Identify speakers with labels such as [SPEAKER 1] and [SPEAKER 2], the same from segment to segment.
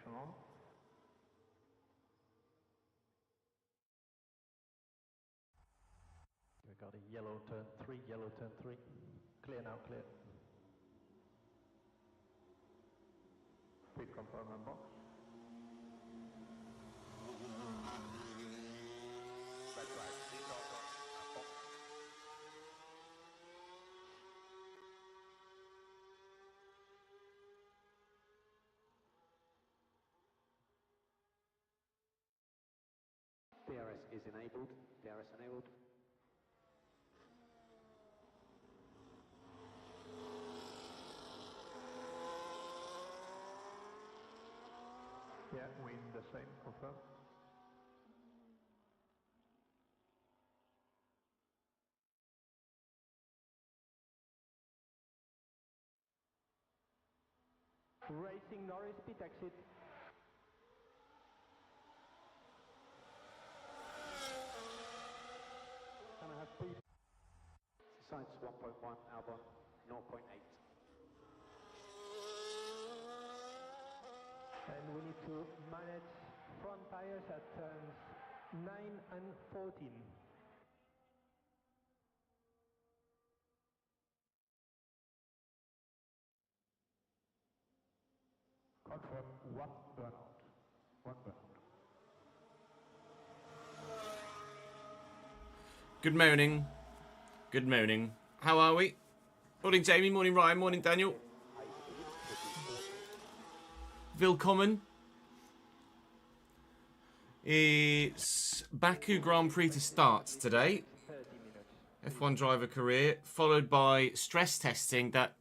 [SPEAKER 1] Direction on. We got a yellow turn 3, yellow turn 3. Clear now, clear. Speed compartment box. That's right. These are box.
[SPEAKER 2] DRS is enabled. DRS enabled.
[SPEAKER 1] Yeah, wind the same, confirm. Racing Norris, pit exit. Can I have please?
[SPEAKER 2] Science 1.1, Albon 0.8.
[SPEAKER 1] And we need to manage front tires at turns 9 and 14. Confirm 1 burnout. 1 burnout.
[SPEAKER 3] Good morning. Good morning. How are we? Morning Jamie, morning Ryan, morning Daniel. Willkommen. It's Baku Grand Prix to start today. F1 driver career, followed by stress testing that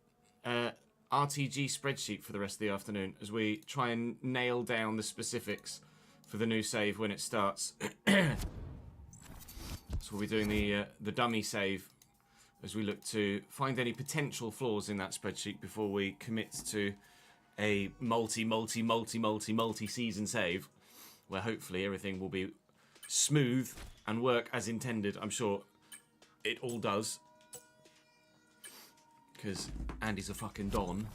[SPEAKER 3] RTG spreadsheet for the rest of the afternoon as we try and nail down the specifics for the new save when it starts. So we'll be doing the dummy save as we look to find any potential flaws in that spreadsheet before we commit to a multi-season save where hopefully everything will be smooth and work as intended. I'm sure it all does because Andy's a fucking don.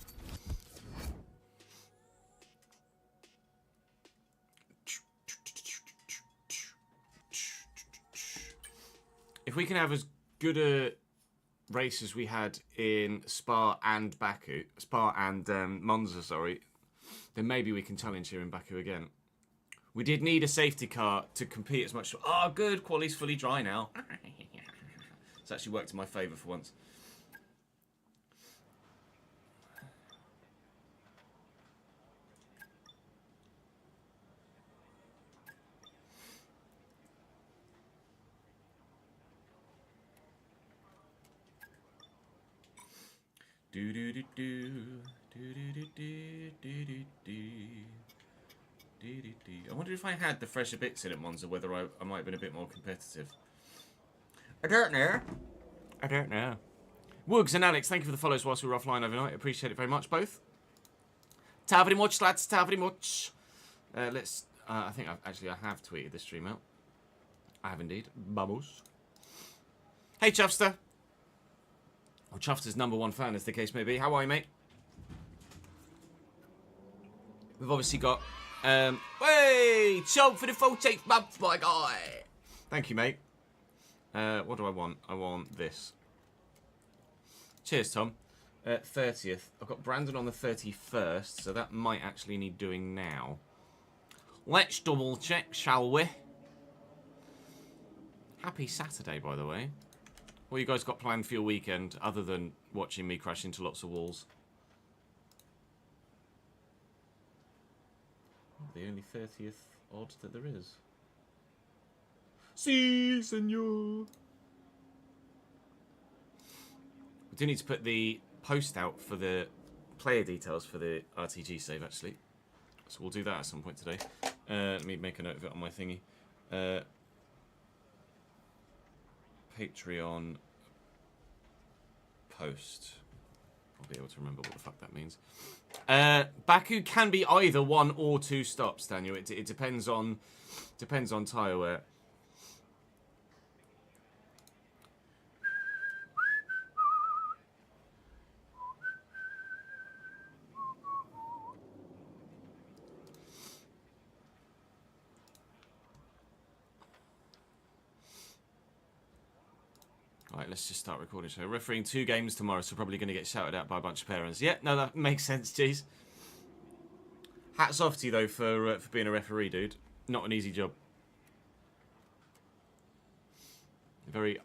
[SPEAKER 3] If we can have as good a race as we had in Spa and Monza, sorry, then maybe we can challenge here in Baku again. We did need a safety car to compete as much. Oh, good. Quali's fully dry now. It's actually worked in my favour for once. Do do do do do do do do do do. I wonder if I had the fresher bits in at Monza, whether I might have been a bit more competitive. I don't know. I don't know. Woogs and Alex, thank you for the follows whilst we were offline overnight. Appreciate it very much, both. Ta very much, lads. Ta very much. Let's. I think I have tweeted this stream out. I have indeed. Vamos. Hey, Chuffster. Or Chuffster's #1 fan, as the case may be. How are you, mate? We've obviously got. Hey, Chop for the 14th month, my guy. Thank you, mate. What do I want? I want this. Cheers, Tom. 30th. I've got Brandon on the 31st, so that might actually need doing now. Let's double check, shall we? Happy Saturday, by the way. What you guys got planned for your weekend, other than watching me crash into lots of walls? The only 30th odd that there is. Si, senor. We do need to put the post out for the player details for the RTG save, actually. So we'll do that at some point today. Let me make a note of it on my thingy. Patreon post. I'll be able to remember what the fuck that means. Baku can be either 1 or 2 stops, Daniel. It depends on tyre wear. Right, let's just start recording. So, refereeing 2 games tomorrow, so probably going to get shouted at by a bunch of parents. Yeah, no, that makes sense, jeez. Hats off to you, though, for being a referee, dude. Not an easy job. A very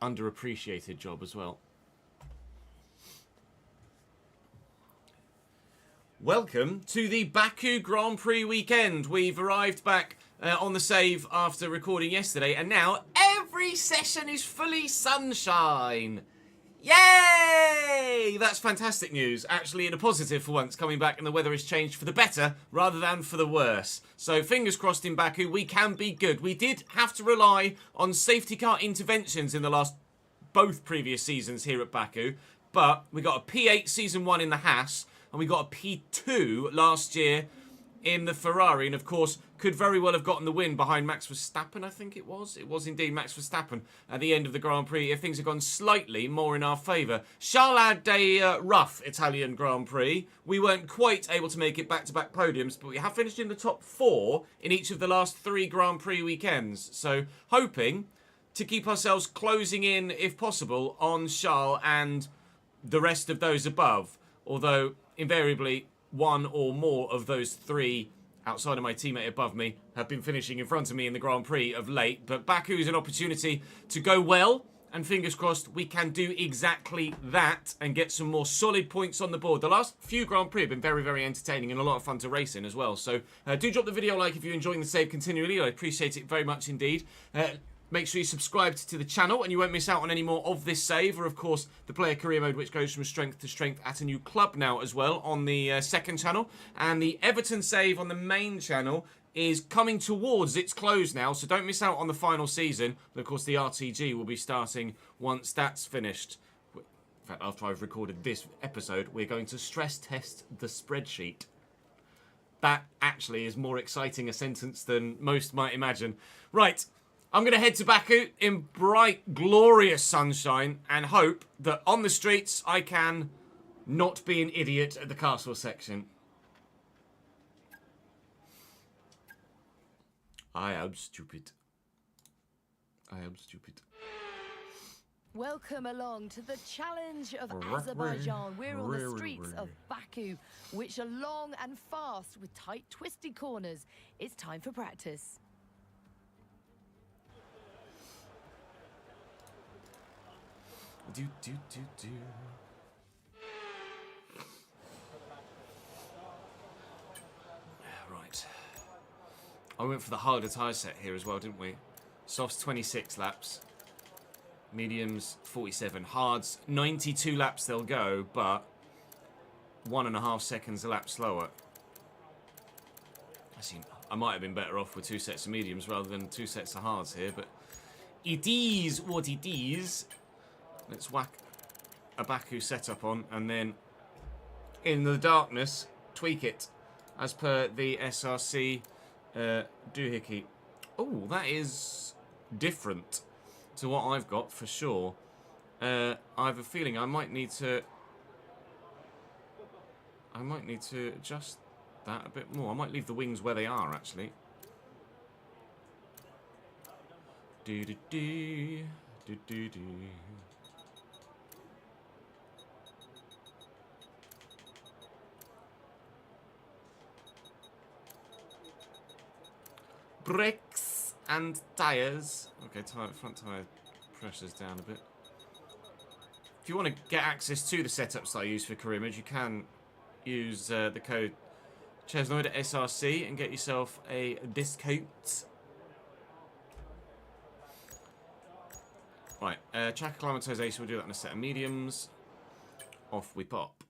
[SPEAKER 3] underappreciated job as well. Welcome to the Baku Grand Prix weekend. We've arrived back on the save after recording yesterday, and now every session is fully sunshine. Yay! That's fantastic news. Actually, in a positive for once, coming back and the weather has changed for the better rather than for the worse. So fingers crossed in Baku, we can be good. We did have to rely on safety car interventions in the both previous seasons here at Baku, but we got a P8 season 1 in the Haas, and we got a P2 last year in the Ferrari, and of course could very well have gotten the win behind Max Verstappen, I think it was. It was indeed Max Verstappen at the end of the Grand Prix if things had gone slightly more in our favour. Charles had a rough Italian Grand Prix. We weren't quite able to make it back-to-back podiums, but we have finished in the top 4 in each of the last 3 Grand Prix weekends. So hoping to keep ourselves closing in, if possible, on Charles and the rest of those above. Although, invariably, one or more of those 3 outside of my teammate above me have been finishing in front of me in the Grand Prix of late. But Baku is an opportunity to go well, and fingers crossed we can do exactly that and get some more solid points on the board. The last few Grand Prix have been very, very entertaining and a lot of fun to race in as well. So do drop the video a like if you're enjoying the save continually. I appreciate it very much indeed. Make sure you subscribe to the channel and you won't miss out on any more of this save, or of course the player career mode, which goes from strength to strength at a new club now as well on the second channel. And the Everton save on the main channel is coming towards its close now, so don't miss out on the final season. But of course the RTG will be starting once that's finished. In fact, after I've recorded this episode, we're going to stress test the spreadsheet. That actually is more exciting a sentence than most might imagine. Right. I'm going to head to Baku in bright, glorious sunshine and hope that on the streets I can not be an idiot at the castle section. I am stupid. I am stupid.
[SPEAKER 4] Welcome along to the challenge of Azerbaijan. We're on the streets of Baku, which are long and fast with tight, twisty corners. It's time for practice.
[SPEAKER 3] Do. Right. I went for the harder tyre set here as well, didn't we? Softs 26 laps. Mediums 47. Hards 92 laps they'll go, but 1.5 seconds a lap slower. I might have been better off with 2 sets of mediums rather than 2 sets of hards here, but it is what it is. Let's whack a Baku setup on and then in the darkness tweak it as per the SRC doohickey. Oh, that is different to what I've got for sure. I have a feeling I might need to adjust that a bit more. I might leave the wings where they are actually. Do. Brakes and tyres. Okay, front tyre pressure's down a bit. If you want to get access to the setups that I use for career mode, you can use the code Chesnoid at SRC and get yourself a discount. Right, track acclimatisation, we'll do that in a set of mediums. Off we pop.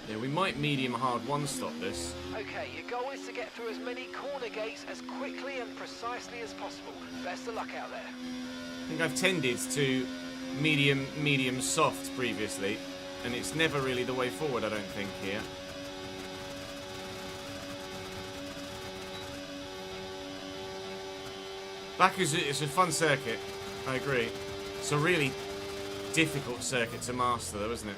[SPEAKER 3] Yeah, we might medium hard one stop this.
[SPEAKER 5] Okay, your goal is to get through as many corner gates as quickly and precisely as possible. Best of luck out there.
[SPEAKER 3] I think I've tended to medium soft previously, and it's never really the way forward, I don't think, here. Baku's it's a fun circuit, I agree. It's a really difficult circuit to master though, isn't it?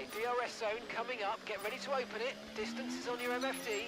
[SPEAKER 5] Okay, DRS zone coming up. Get ready to open it. Distance is on your MFD.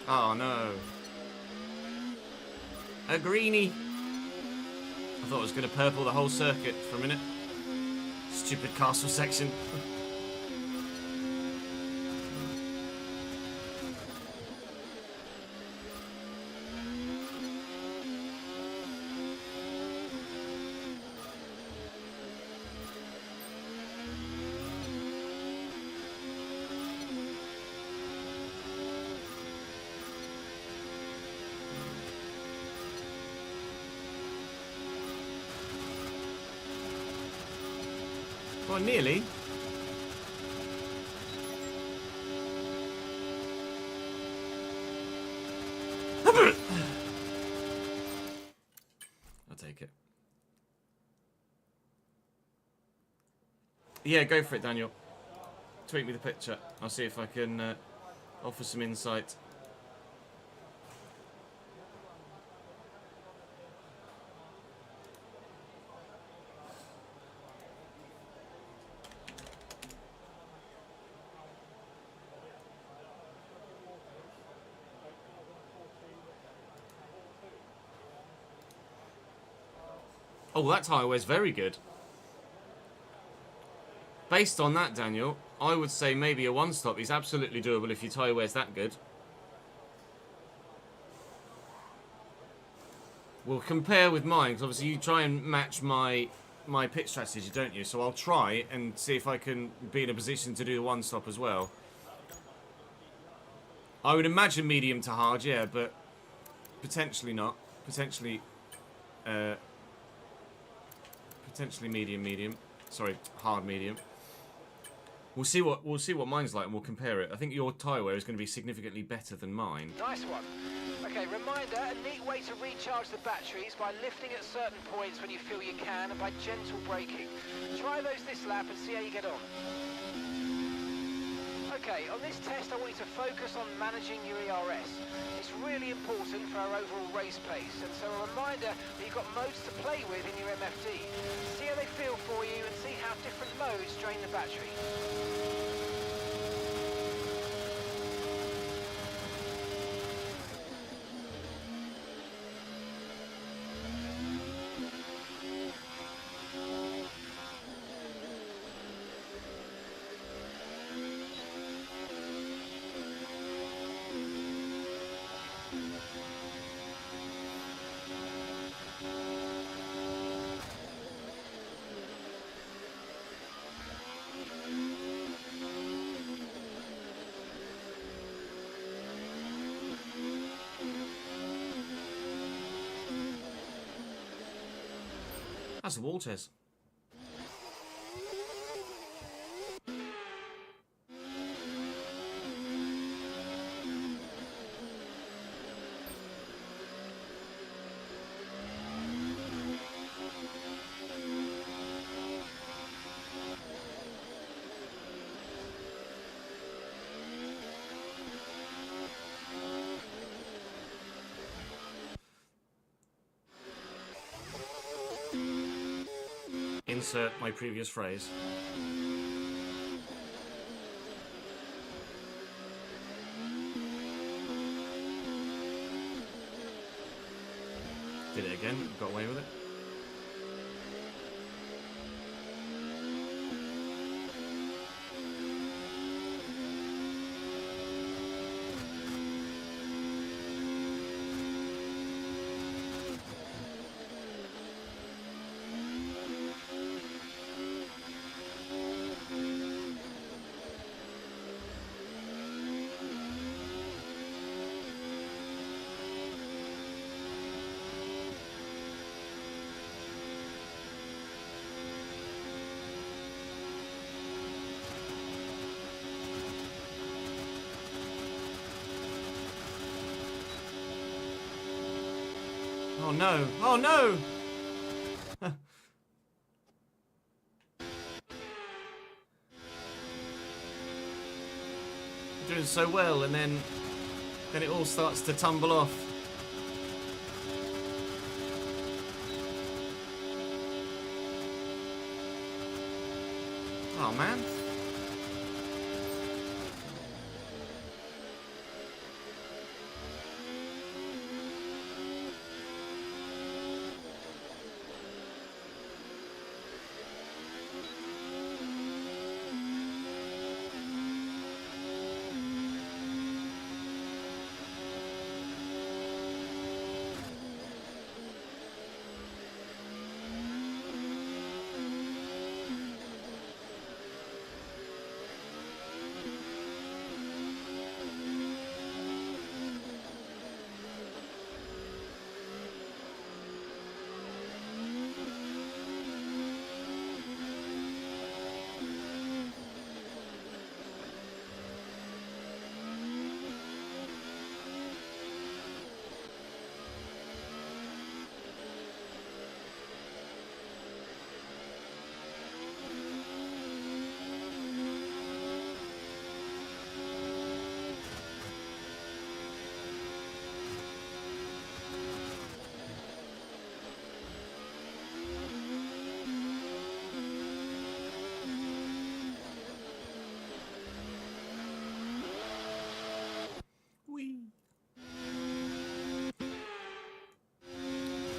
[SPEAKER 3] Oh no. A greenie. I thought I was going to purple the whole circuit for a minute. Stupid castle section. Well, nearly. I'll take it. Yeah, go for it, Daniel. Tweet me the picture. I'll see if I can offer some insight. Oh, that tyre wear's very good. Based on that, Daniel, I would say maybe a one-stop is absolutely doable if your tyre wear's that good. We'll compare with mine, because obviously you try and match my pit strategy, don't you? So I'll try and see if I can be in a position to do the one-stop as well. I would imagine medium to hard, yeah, but potentially not. Potentially medium. Sorry, hard medium. We'll see what mine's like and we'll compare it. I think your tyre wear is going to be significantly better than mine.
[SPEAKER 5] Nice one. Okay, reminder, a neat way to recharge the batteries by lifting at certain points when you feel you can and by gentle braking. Try those this lap and see how you get on. Okay, on this test I want you to focus on managing your ERS. It's really important for our overall race pace, and so a reminder that you've got modes to play with in your MFD. See how they feel for you and see how different modes drain the battery.
[SPEAKER 3] That's the Walters. Insert my previous phrase. Did it again, got away with it. Oh no! Oh no! You're doing so well, and then it all starts to tumble off. Oh man.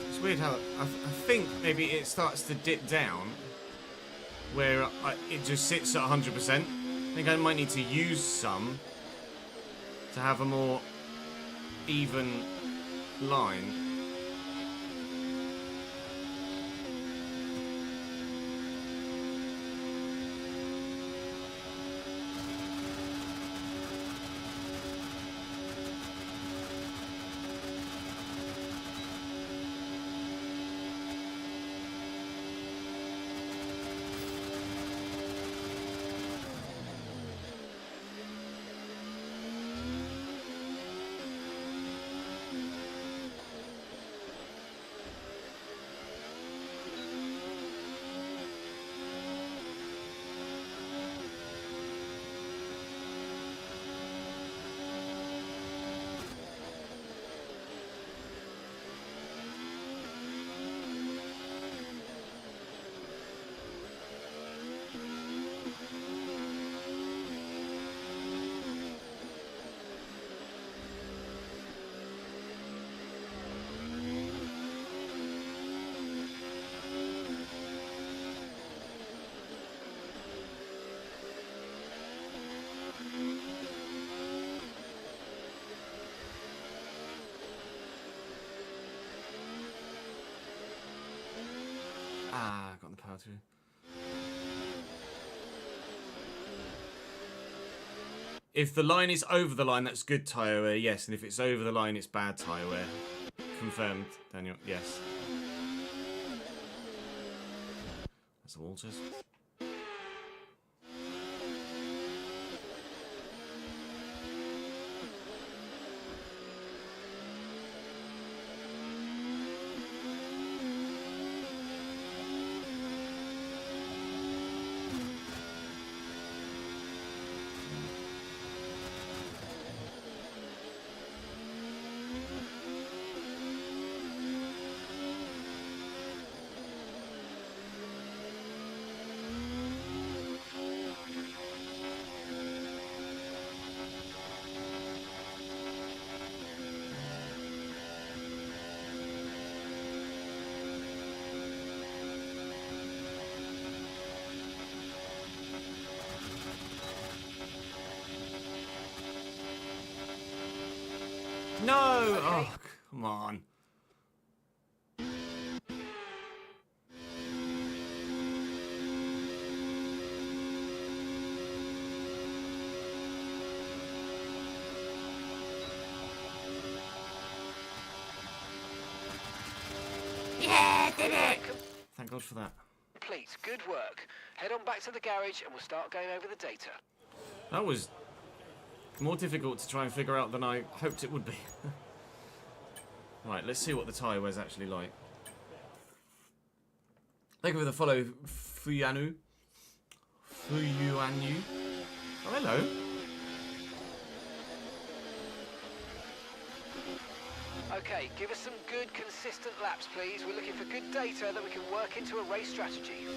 [SPEAKER 3] It's weird how I think maybe it starts to dip down where it just sits at 100%. I think I might need to use some to have a more even line. Ah, got the power through. If the line is over the line, that's good tyre wear, yes. And if it's over the line, it's bad tyre wear. Confirmed, Daniel, yes. That's the Walters. No! Okay. Oh, come on. Yeah, did it! Thank God for that.
[SPEAKER 5] Complete. Good work. Head on back to the garage and we'll start going over the data.
[SPEAKER 3] That was more difficult to try and figure out than I hoped it would be. Right, let's see what the tyre wear's actually like. Thank you for the follow, Fuyanu. Fuyuanu. Oh, hello.
[SPEAKER 5] Okay, give us some good, consistent laps, please. We're looking for good data that we can work into a race strategy.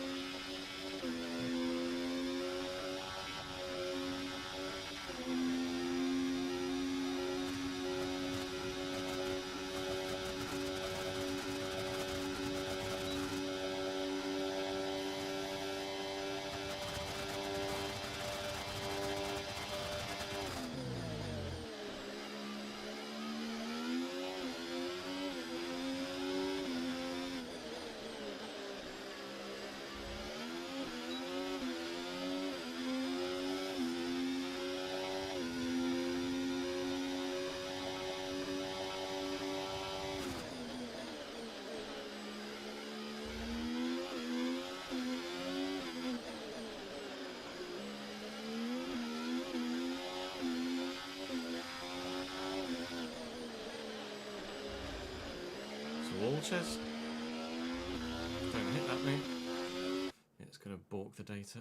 [SPEAKER 3] Walters. Don't hit that, mate. It's going to balk the data.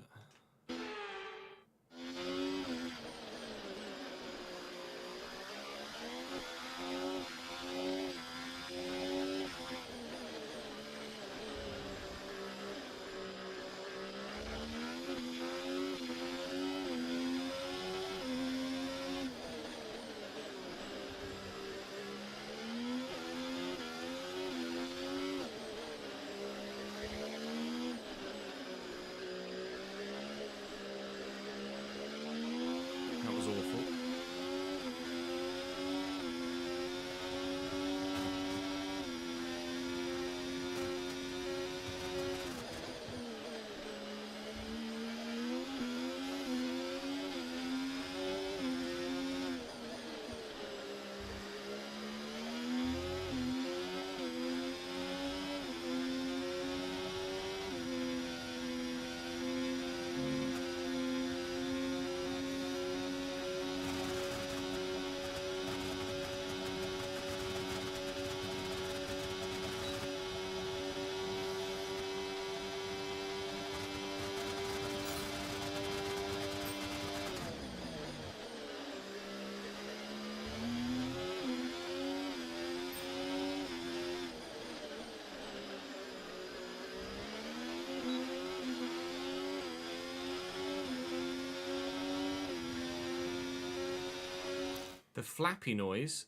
[SPEAKER 3] The flappy noise.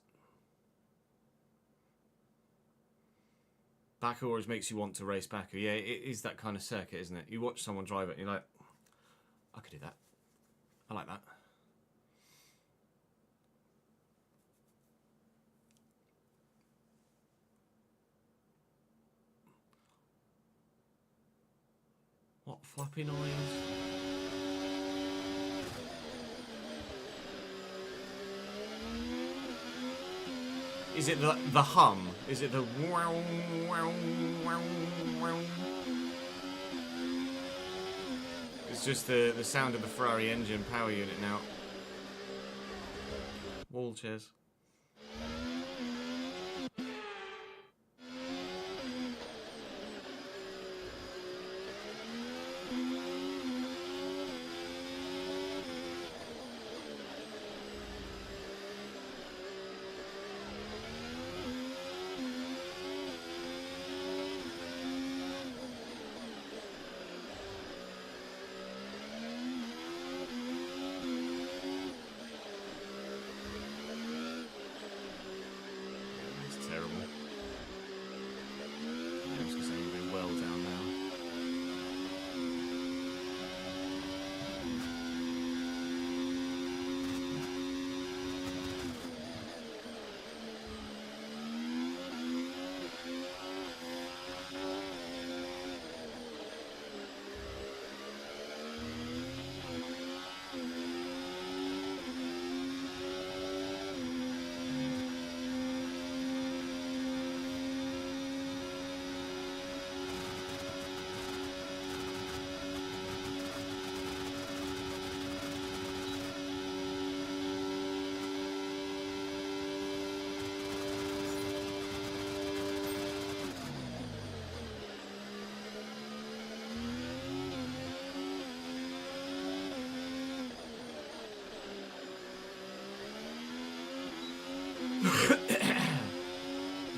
[SPEAKER 3] Baku always makes you want to race Baku. Yeah, it is that kind of circuit, isn't it? You watch someone drive it and you're like, I could do that. I like that. What flappy noise? Is it the hum? Is it the wow, wow, wow, wow? It's just the sound of the Ferrari engine power unit now. Wall chairs.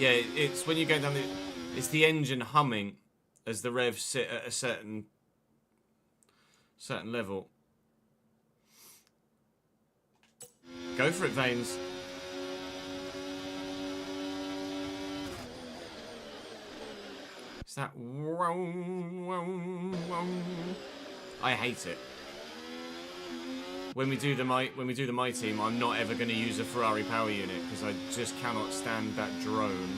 [SPEAKER 3] Yeah, it's when you go down the... It's the engine humming as the revs sit at a certain level. Go for it, Vanes. It's that... I hate it. When we do the my team, I'm not ever going to use a Ferrari power unit because I just cannot stand that drone.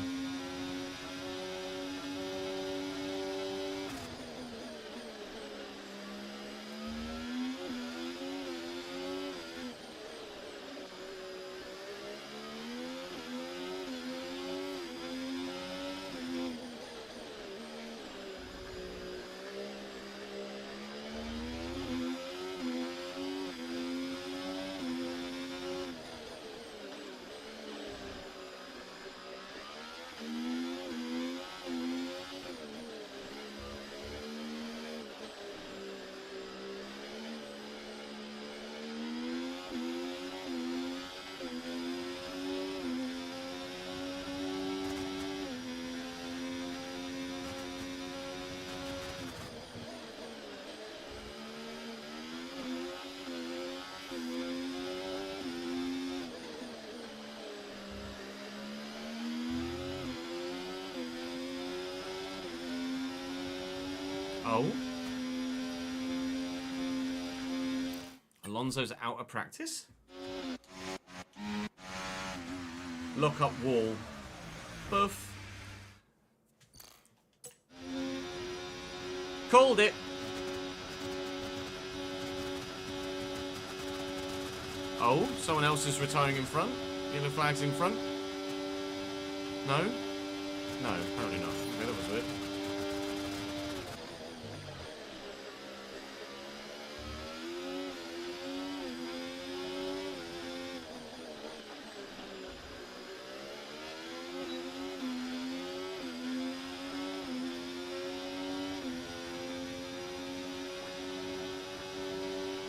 [SPEAKER 3] Oh. Alonso's out of practice? Lock up wall. Boof. Called it. Oh, someone else is retiring in front? Yellow flags in front? No? No, apparently not. Okay, that was weird.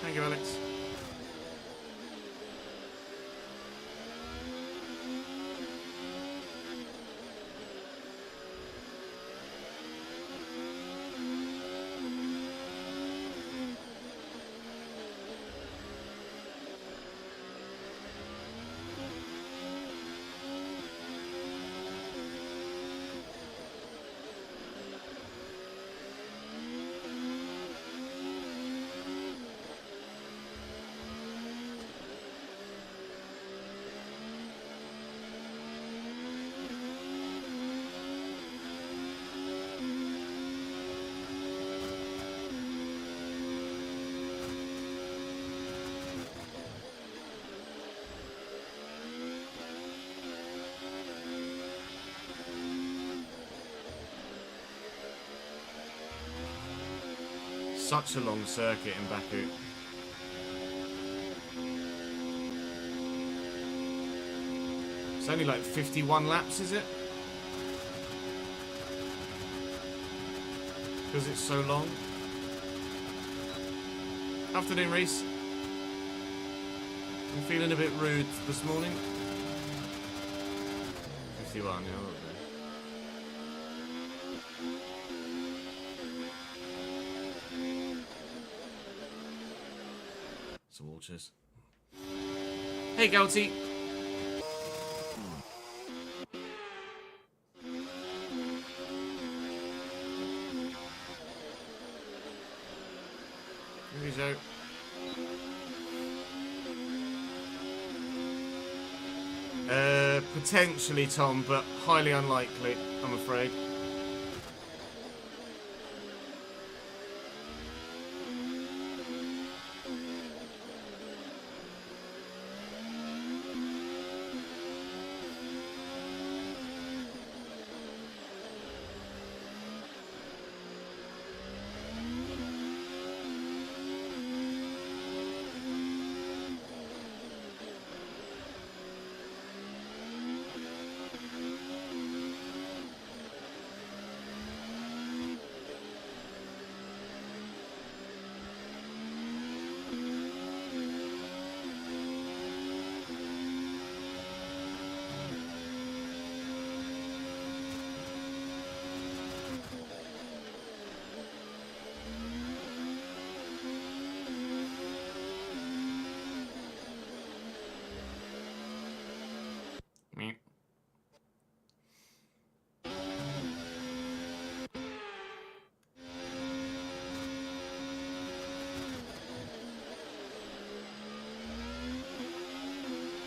[SPEAKER 3] Thank you, Alex. Such a long circuit in Baku. It's only like 51 laps, is it? Because it's so long. Afternoon, Reese. I'm feeling a bit rude this morning. 51, yeah. Some watches. Hey, Galty. Here we go. Potentially, Tom, but highly unlikely, I'm afraid.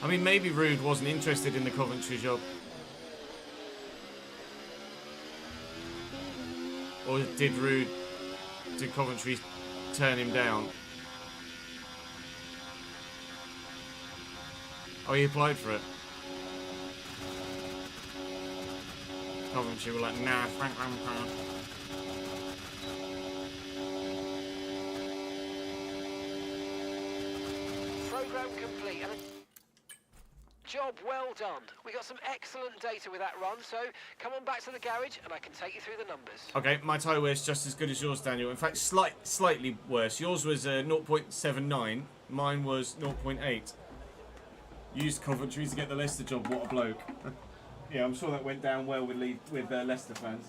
[SPEAKER 3] I mean, maybe Rude wasn't interested in the Coventry job. Or did Coventry turn him down? Oh, he applied for it. Coventry were like, nah, Frank Lampard.
[SPEAKER 5] Program complete. And job well done. We got some excellent data with that run, so come on back to the garage and I can take you through the numbers.
[SPEAKER 3] Okay, my tyre wear is just as good as yours, Daniel. In fact, slightly worse. Yours was 0.79. Mine was 0.8. Used Coventry to get the Leicester job. What a bloke. Yeah, I'm sure that went down well with Leicester fans.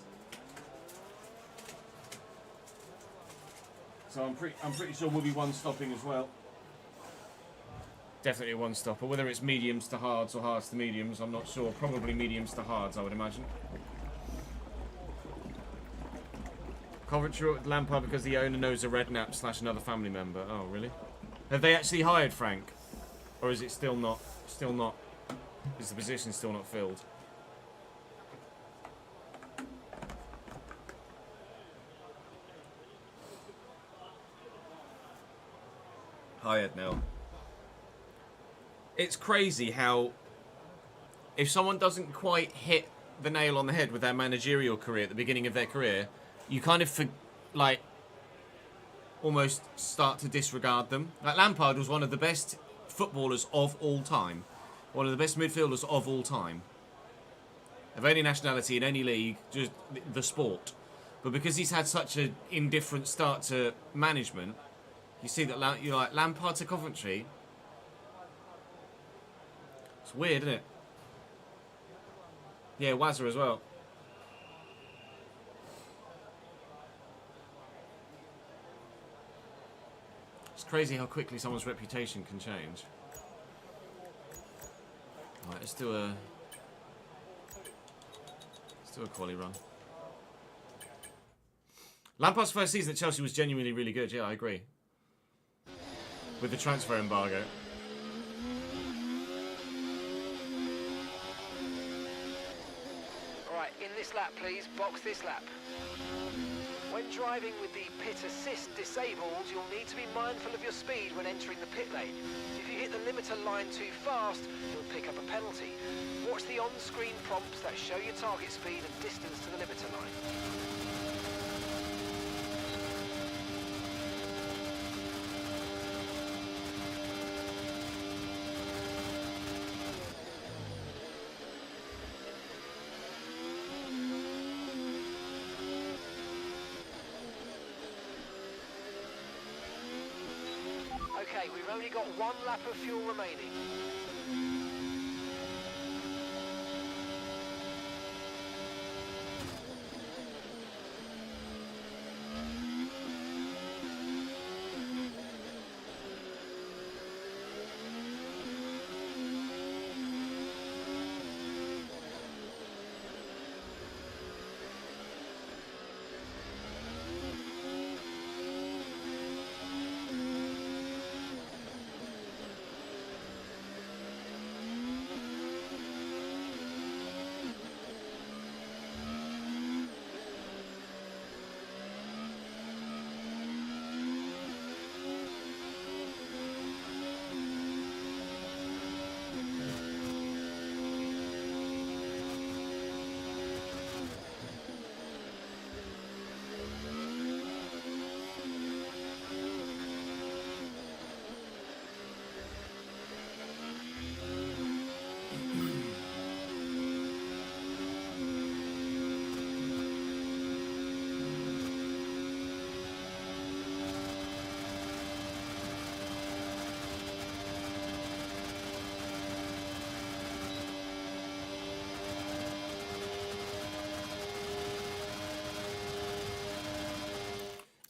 [SPEAKER 3] So I'm pretty sure we'll be one stopping as well. Definitely a one stopper. Whether it's mediums to hards or hards to mediums, I'm not sure. Probably mediums to hards, I would imagine. Coventry at Lampard because the owner knows a redknapp / another family member. Oh, really? Have they actually hired Frank? Or is it still not? Still not? Is the position still not filled? Hired now. It's crazy how if someone doesn't quite hit the nail on the head with their managerial career at the beginning of their career, you kind of like almost start to disregard them. Like Lampard was one of the best footballers of all time, one of the best midfielders of all time, of any nationality in any league, just the sport. But because he's had such an indifferent start to management, you see that you're like Lampard to Coventry. It's weird, isn't it? Yeah, Wazza as well. It's crazy how quickly someone's reputation can change. Right, let's do a quali run. Lampard's first season at Chelsea was genuinely really good. Yeah, I agree. With the transfer embargo.
[SPEAKER 5] Alright, in this lap please, box this lap. When driving with the pit assist disabled, you'll need to be mindful of your speed when entering the pit lane. If you hit the limiter line too fast, you'll pick up a penalty. Watch the on-screen prompts that show your target speed and distance to the limiter line. Okay, we've only got one lap of fuel remaining.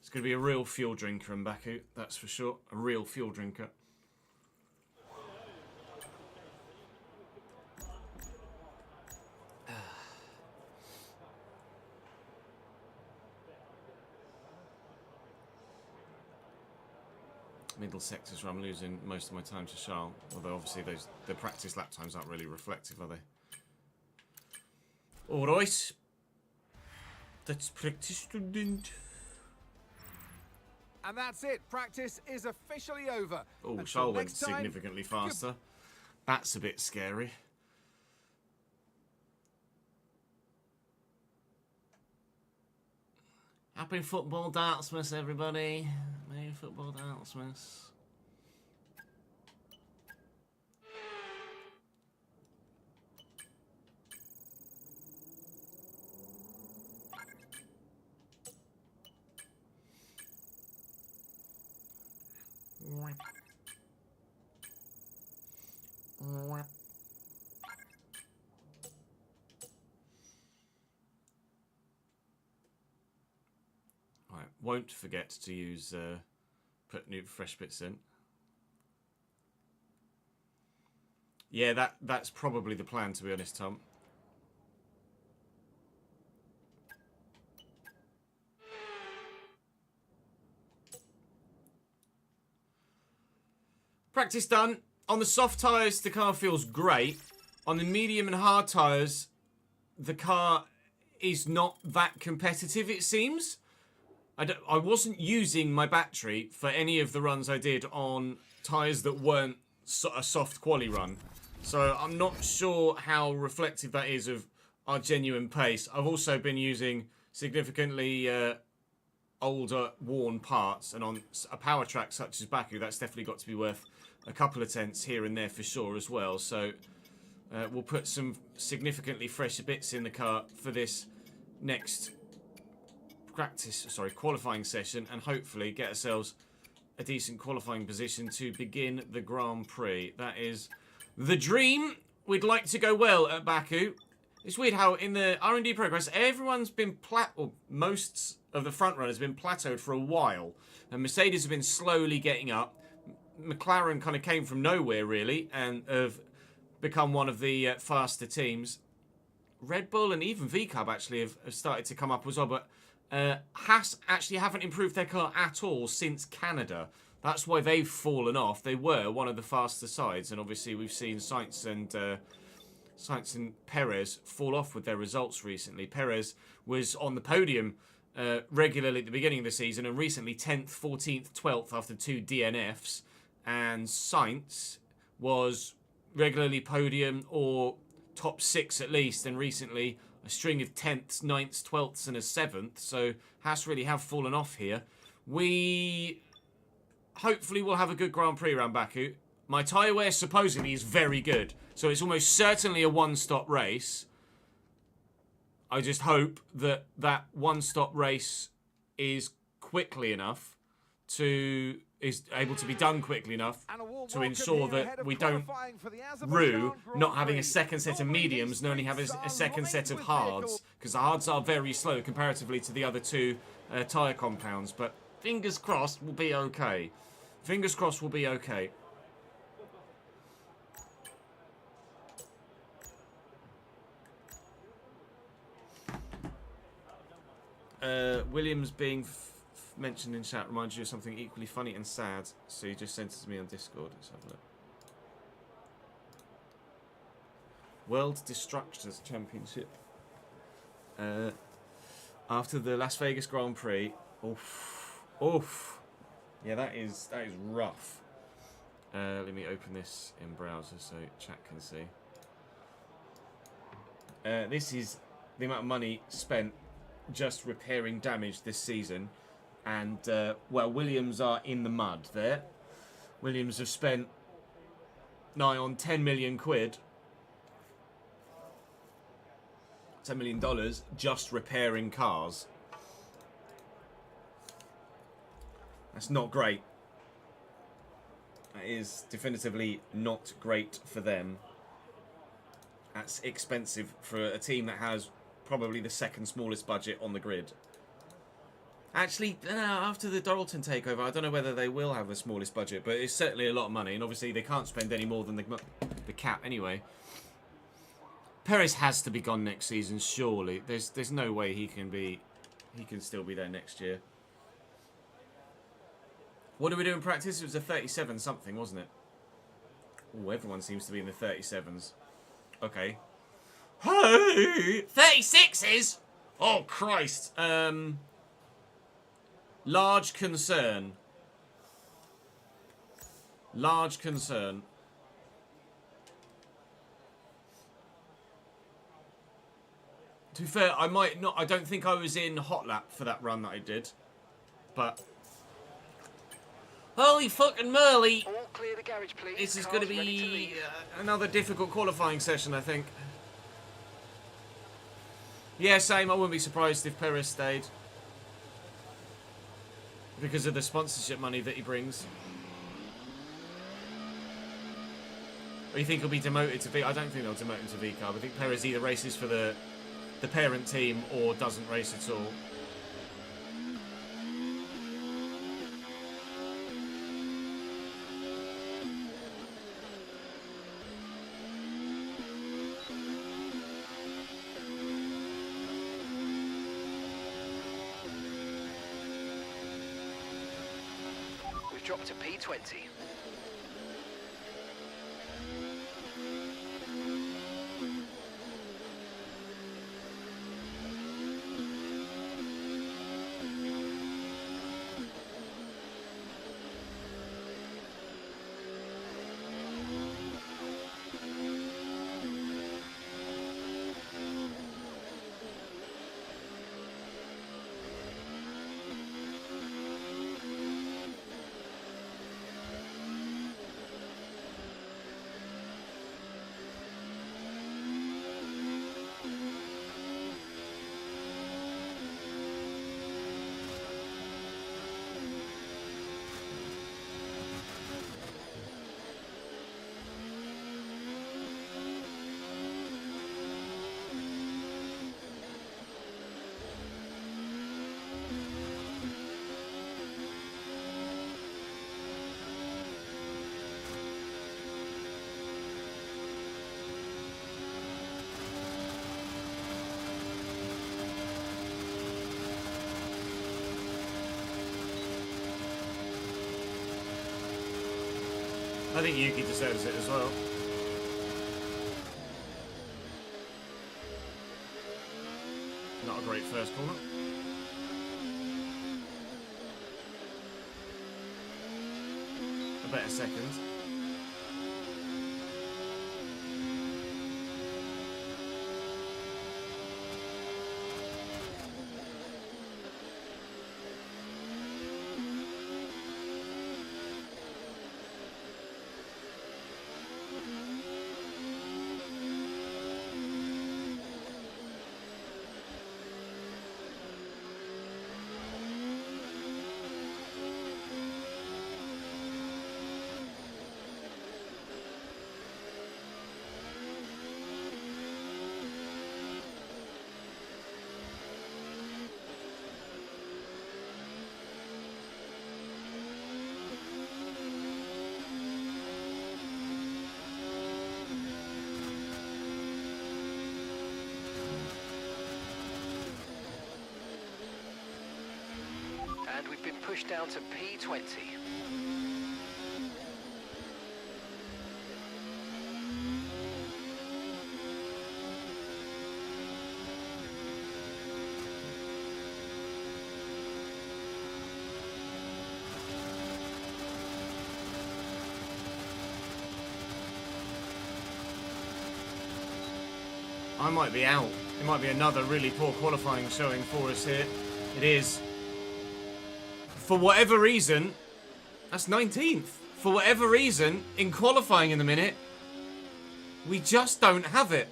[SPEAKER 3] It's going to be a real fuel drinker in Baku, that's for sure. A real fuel drinker. middle sectors where I'm losing most of my time to Charles. Although obviously the practice lap times aren't really reflective, are they? Alright. That's practice, student.
[SPEAKER 6] And that's it. Practice is officially over.
[SPEAKER 3] Oh,
[SPEAKER 6] Until
[SPEAKER 3] Charles went
[SPEAKER 6] next time,
[SPEAKER 3] significantly faster. That's a bit scary. Happy football Dartsmas, everybody. Merry football Dartsmas. Right, won't forget to use put new fresh bits in. Yeah, that's probably the plan, to be honest, Tom. Practice done. On the soft tyres, the car feels great. On the medium and hard tyres, the car is not that competitive, it seems. I wasn't using my battery for any of the runs I did on tyres that weren't a soft quali run. So I'm not sure how reflective that is of our genuine pace. I've also been using significantly older, worn parts. And on a power track such as Baku, that's definitely got to be worth a couple of tenths here and there for sure as well. So we'll put some significantly fresher bits in the car for this next qualifying session, and hopefully get ourselves a decent qualifying position to begin the Grand Prix. That is the dream. We'd like to go well at Baku. It's weird how in the R&D progress, everyone's been most of the front runners have been plateaued for a while, and Mercedes have been slowly getting up. McLaren kind of came from nowhere really, and have become one of the faster teams. Red Bull and even VCAB actually have started to come up as well, but Haas actually haven't improved their car at all since Canada. That's why they've fallen off. They were one of the faster sides, and obviously we've seen Sainz and Perez fall off with their results recently. Perez was on the podium regularly at the beginning of the season, and recently 10th, 14th, 12th after 2 DNFs. And Sainz was regularly podium or top 6 at least, and recently a string of 10ths, 9ths, 12ths and a 7th. So Haas really have fallen off here. We hopefully will have a good Grand Prix around Baku. My tyre wear supposedly is very good, so it's almost certainly a one-stop race. I just hope that that one-stop race is able to be done quickly enough to ensure that we don't rue not having a second set of mediums and only have a second set of hards, because the hards are very slow comparatively to the other two tyre compounds. But fingers crossed we'll be okay. Fingers crossed we'll be okay. Williams being mentioned in chat reminds you of something equally funny and sad, so you just sent it to me on Discord. Let's have a look. World Destructors Championship. After the Las Vegas Grand Prix. Oof. Yeah, that is rough. Let me open this in browser so chat can see. This is the amount of money spent just repairing damage this season. And, well, Williams are in the mud there. Williams have spent nigh on 10 million quid. $10 million just repairing cars. That's not great. That is definitively not great for them. That's expensive for a team that has probably the second smallest budget on the grid. Actually, after the Doralton takeover, I don't know whether they will have the smallest budget, but it's certainly a lot of money, and obviously they can't spend any more than the cap anyway. Perez has to be gone next season, surely. There's no way he can still be there next year. What did we do in practice? It was a 37 something, wasn't it? Oh, everyone seems to be in the 37s. Okay. Hey! 36s? Oh, Christ. Large concern. Large concern. To be fair, I might not... I don't think I was in hot lap for that run that I did. But... Holy fucking Merly!
[SPEAKER 5] All clear the garage, please.
[SPEAKER 3] This is
[SPEAKER 5] Cars
[SPEAKER 3] going to
[SPEAKER 5] ready
[SPEAKER 3] be
[SPEAKER 5] leave.
[SPEAKER 3] another difficult qualifying session, I think. Yeah, same. I wouldn't be surprised if Perez stayed. Because of the sponsorship money that he brings. Or you think he'll be demoted to V? I don't think they'll demote him to V-Carb. I think Perez either races for the parent team or doesn't race at all.
[SPEAKER 5] We've dropped to P20.
[SPEAKER 3] I think Yuki deserves it as well. Not a great first corner. A better second.
[SPEAKER 5] And we've been pushed down to P20.
[SPEAKER 3] I might be out. It might be another really poor qualifying showing for us here. It is. For whatever reason, that's 19th. For whatever reason, in qualifying in the minute, we just don't have it.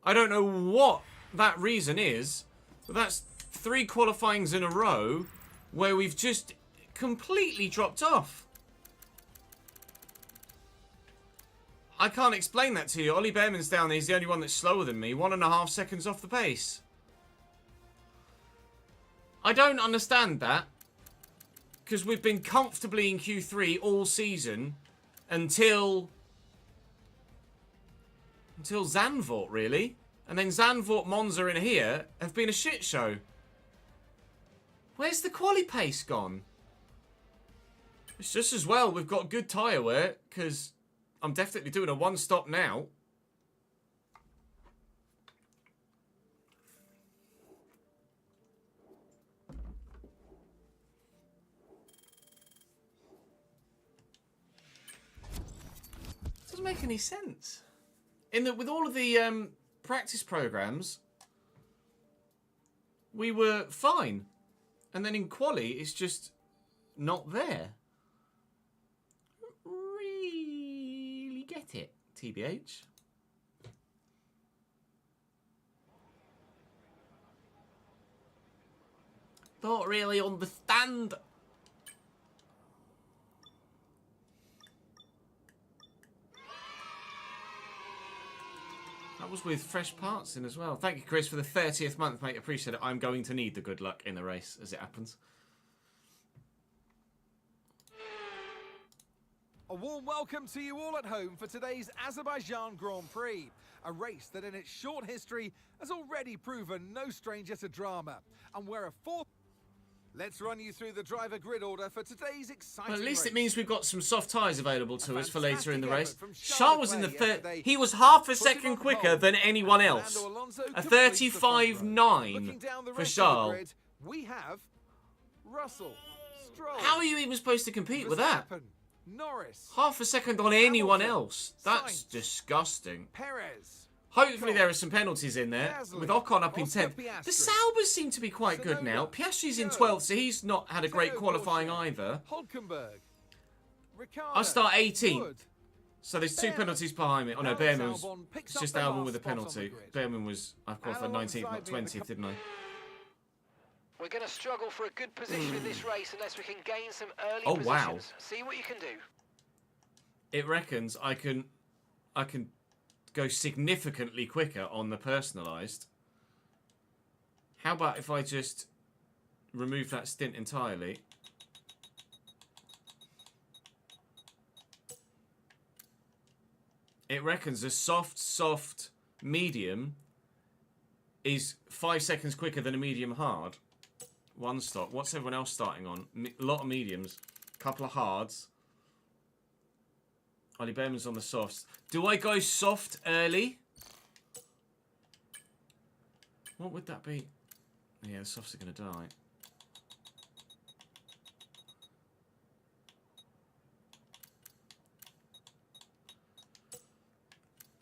[SPEAKER 3] I don't know what that reason is, but that's 3 qualifyings in a row where we've just completely dropped off. I can't explain that to you. Ollie Behrman's down there. He's the only one that's slower than me. 1.5 seconds off the pace. I don't understand that. Because we've been comfortably in Q3 all season until Zandvoort, really. And then Zandvoort, Monza in here have been a shit show. Where's the quali pace gone? It's just as well we've got good tyre wear, because I'm definitely doing a one-stop now. Doesn't make any sense. In that, with all of the practice programs, we were fine, and then in quali, it's just not there. Really get it, TBH. Don't really understand. That was with fresh parts in as well. Thank you, Chris, for the 30th month, mate. Appreciate it. I'm going to need the good luck in the race as it happens.
[SPEAKER 6] A warm welcome to you all at home for today's Azerbaijan Grand Prix. A race that in its short history has already proven no stranger to drama. And where a fourth... Let's run you through the driver grid order for today's exciting
[SPEAKER 3] Well, at least
[SPEAKER 6] race.
[SPEAKER 3] it means we've got some soft tyres available to us for later in the race.
[SPEAKER 6] Fantastic effort from
[SPEAKER 3] Charles was in the
[SPEAKER 6] Leclerc
[SPEAKER 3] third.
[SPEAKER 6] yesterday.
[SPEAKER 3] He was half a
[SPEAKER 6] Put him
[SPEAKER 3] second
[SPEAKER 6] on
[SPEAKER 3] quicker
[SPEAKER 6] pole.
[SPEAKER 3] than anyone
[SPEAKER 6] And
[SPEAKER 3] else.
[SPEAKER 6] Fernando Alonso
[SPEAKER 3] A
[SPEAKER 6] completes the front row.
[SPEAKER 3] 35.9
[SPEAKER 6] Looking down the
[SPEAKER 3] for
[SPEAKER 6] rest of the
[SPEAKER 3] Charles.
[SPEAKER 6] grid, we have Russell, Stroll,
[SPEAKER 3] How are you even supposed to compete with that?
[SPEAKER 6] Verstappen, Norris,
[SPEAKER 3] Half a second on anyone
[SPEAKER 6] Hamilton,
[SPEAKER 3] else. That's
[SPEAKER 6] Sainz,
[SPEAKER 3] disgusting.
[SPEAKER 6] Perez.
[SPEAKER 3] Hopefully there are some penalties in there,
[SPEAKER 6] Gasly,
[SPEAKER 3] with Ocon up in
[SPEAKER 6] Oscar
[SPEAKER 3] 10th. The
[SPEAKER 6] Piastri,
[SPEAKER 3] Saubers seem to be quite good now.
[SPEAKER 6] Tsunoda,
[SPEAKER 3] Piastri's in
[SPEAKER 6] Joe,
[SPEAKER 3] 12th, so he's not had a great
[SPEAKER 6] Teo
[SPEAKER 3] qualifying
[SPEAKER 6] Porcher,
[SPEAKER 3] either.
[SPEAKER 6] Hulkenberg, Ricciardo,
[SPEAKER 3] I start 18th.
[SPEAKER 6] Wood.
[SPEAKER 3] So there's two
[SPEAKER 6] Behrman.
[SPEAKER 3] penalties behind me. Oh no,
[SPEAKER 6] Alex
[SPEAKER 3] Behrman was...
[SPEAKER 6] Albon picks
[SPEAKER 3] It's
[SPEAKER 6] up
[SPEAKER 3] just
[SPEAKER 6] the
[SPEAKER 3] Albon
[SPEAKER 6] last
[SPEAKER 3] with a
[SPEAKER 6] spot on the
[SPEAKER 3] penalty.
[SPEAKER 6] grid.
[SPEAKER 3] Behrman was... I qualified
[SPEAKER 6] And
[SPEAKER 3] 19th, not
[SPEAKER 6] alongside me in the
[SPEAKER 3] 20th, didn't I?
[SPEAKER 5] We're going to struggle for a good position in this race unless we can gain some early
[SPEAKER 3] Oh,
[SPEAKER 5] positions.
[SPEAKER 3] wow.
[SPEAKER 5] See what you can do.
[SPEAKER 3] It reckons I can go significantly quicker on the personalised. How about if I just remove that stint entirely? It reckons a soft, medium is 5 seconds quicker than a medium hard. One stop. What's everyone else starting on? A lot of mediums. Couple of hards. Ollie Behrman's on the softs. Do I go soft early? What would that be? Yeah, the softs are going to die.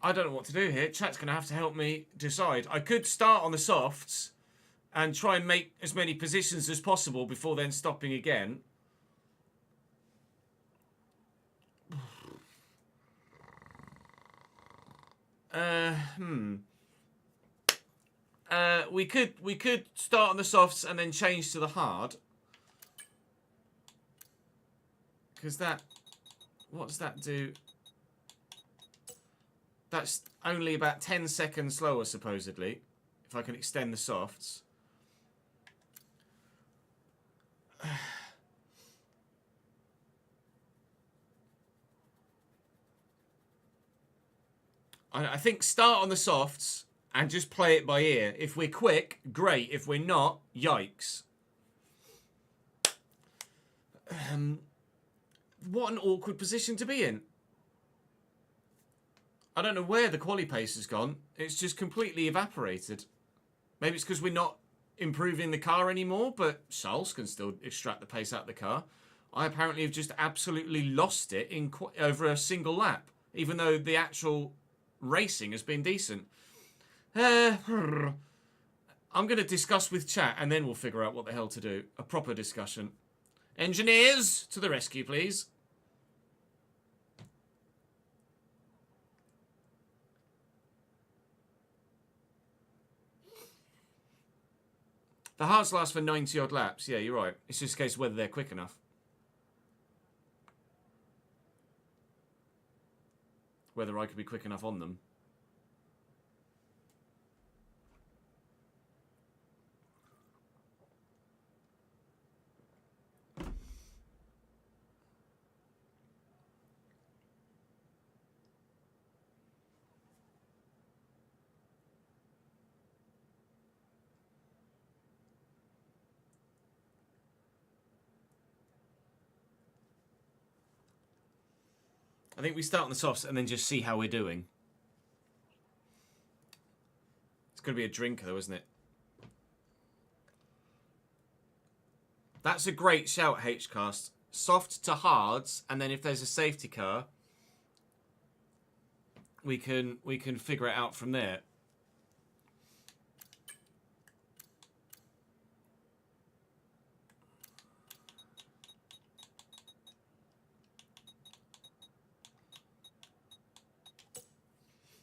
[SPEAKER 3] I don't know what to do here. Chat's going to have to help me decide. I could start on the softs and try and make as many positions as possible before then stopping again. We could start on the softs and then change to the hard. Because that... What does that do? That's only about 10 seconds slower, supposedly. If I can extend the softs. I think start on the softs and just play it by ear. If we're quick, great. If we're not, yikes. What an awkward position to be in. I don't know where the quali pace has gone. It's just completely evaporated. Maybe it's because we're not improving the car anymore, but Charles can still extract the pace out of the car. I apparently have just absolutely lost it in over a single lap, even though the actual racing has been decent. I'm going to discuss with chat and then we'll figure out what the hell to do. A proper discussion. Engineers, to the rescue, please. The hards last for 90 odd laps. Yeah, you're right. It's just a case of whether they're quick enough. Whether I could be quick enough on them. I think we start on the softs and then just see how we're doing. It's going to be a drinker though, isn't it? That's a great shout, Hcast. Soft to hards, and then if there's a safety car, we can figure it out from there.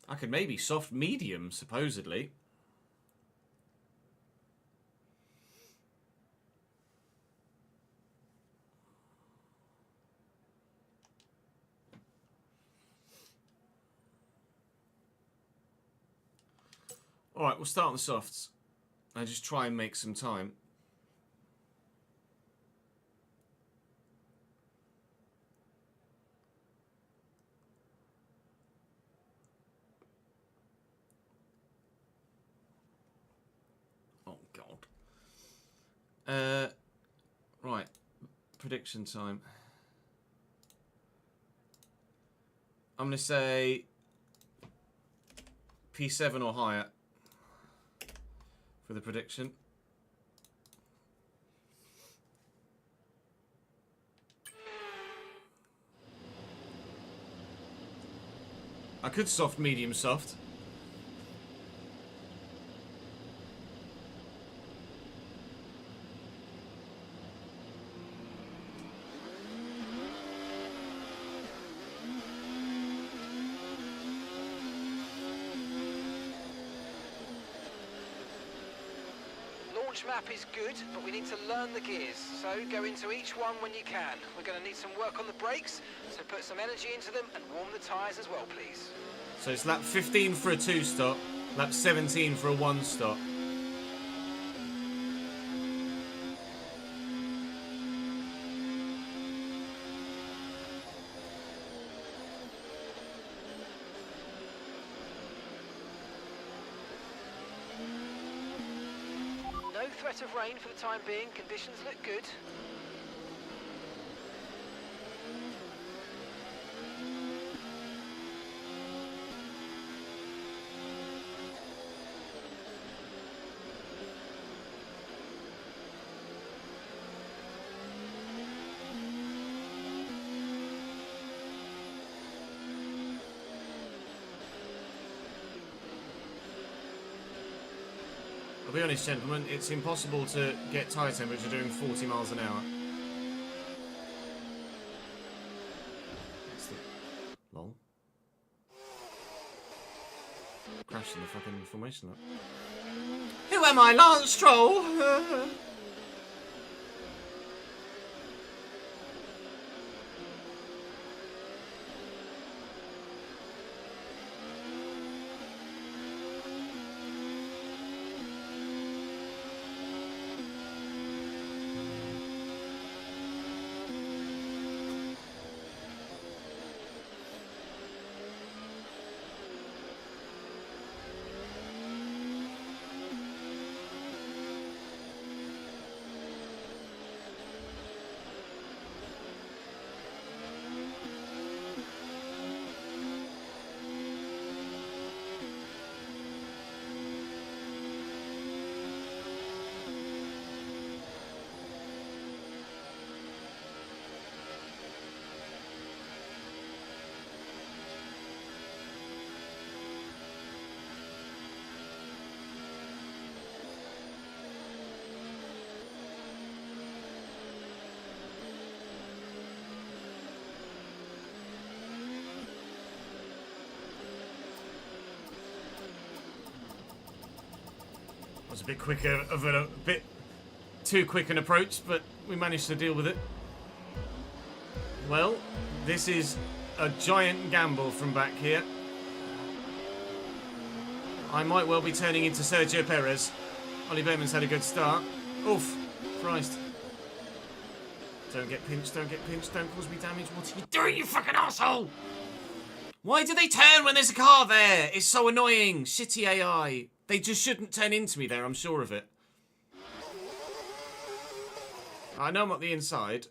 [SPEAKER 3] I could maybe soft medium, supposedly. Alright, we'll start on the softs. I just try and make some time. Oh, God. Right. Prediction time. I'm going to say P7 or higher for the prediction. I could soft, medium, soft.
[SPEAKER 5] Launch map is good, but we need to learn the gears, so go into each one when you can. We're going to need some work on the brakes, so put some energy into them and warm the tyres as well, please.
[SPEAKER 3] So it's lap 15 for a 2-stop, lap 17 for a 1-stop.
[SPEAKER 5] No threat of rain for the time being. Conditions look good.
[SPEAKER 3] I'll be honest, gentlemen, it's impossible to get tyre temperature doing 40 miles an hour. That's the... Lol. Crashed in the fucking formation lap. Who am I, Lance Stroll? Was a bit quicker a bit too quick an approach, but we managed to deal with it. Well, this is a giant gamble from back here. I might well be turning into Sergio Perez. Ollie Behrman's had a good start. Oof, Christ. Don't get pinched, don't get pinched, don't cause me damage. What are you doing, you fucking asshole? Why do they turn when there's a car there? It's so annoying. Shitty AI. They just shouldn't turn into me there, I'm sure of it. I know I'm at the inside,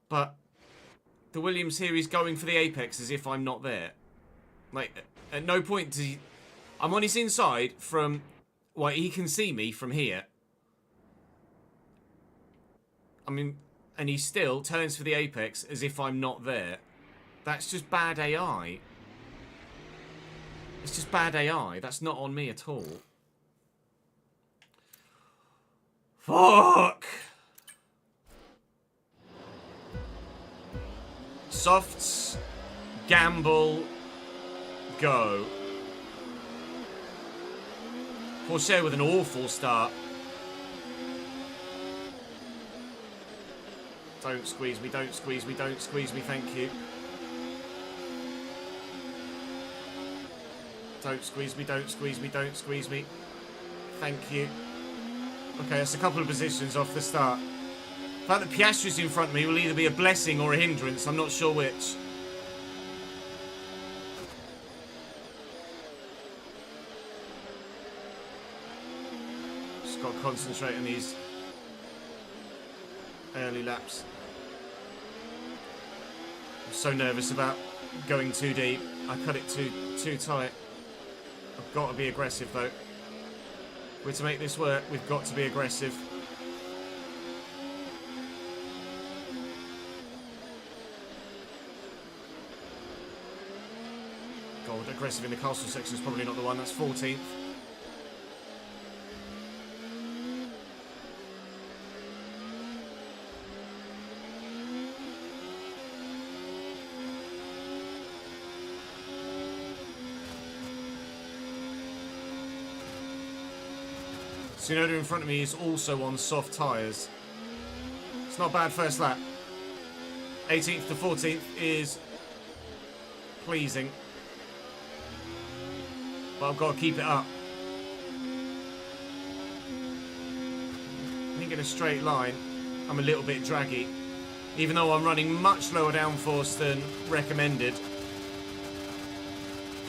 [SPEAKER 3] but The Williams here is going for the apex as if I'm not there. Like, at no point does he... I'm on his inside from... Well, he can see me from here. I mean... And he's still telling us for the apex as if I'm not there. That's just bad AI. It's just bad AI. That's not on me at all. Fuck! Softs, gamble, go. Porsche with an awful start. Don't squeeze me, don't squeeze me, don't squeeze me, thank you. Don't squeeze me, don't squeeze me, don't squeeze me. Thank you. Okay, that's a couple of positions off the start. The fact that Piastri's in front of me will either be a blessing or a hindrance. I'm not sure which. Just got to concentrate on these early laps. I'm so nervous about going too deep. I cut it too tight. I've got to be aggressive though. We're to make this work, we've got to be aggressive. God, aggressive in the castle section is probably not the one. That's 14th. Tsunoda in front of me is also on soft tyres. It's not bad first lap. 18th to 14th is pleasing. But I've got to keep it up. I think in a straight line, I'm a little bit draggy. Even though I'm running much lower downforce than recommended.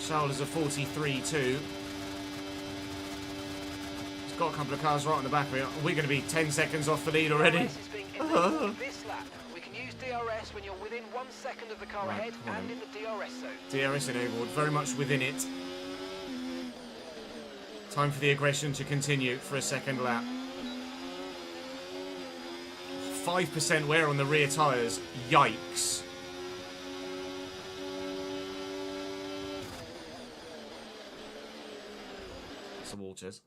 [SPEAKER 3] Charles is a 43.2. Got a couple of cars right on the back of me. We're going to be 10 seconds off the lead already.
[SPEAKER 5] DRS is being enabled this lap. We can use DRS when you're within 1 second of the car ahead and in the DRS zone.
[SPEAKER 3] DRS enabled, very much within it. Time for the aggression to continue for a second lap. 5% wear on the rear tyres. Yikes. Some waters.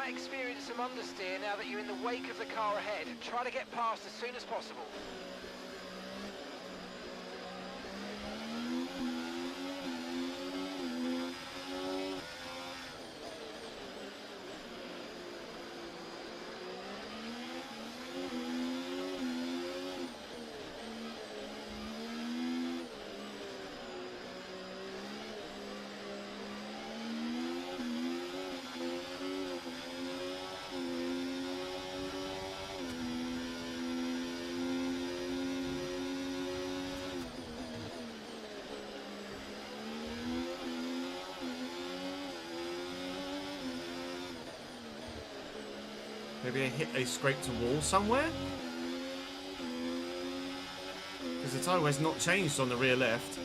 [SPEAKER 5] Experience some understeer now that you're in the wake of the car ahead. Try to get past as soon as possible.
[SPEAKER 3] Maybe I scraped a wall somewhere? Because the tyre wear's not changed on the rear left.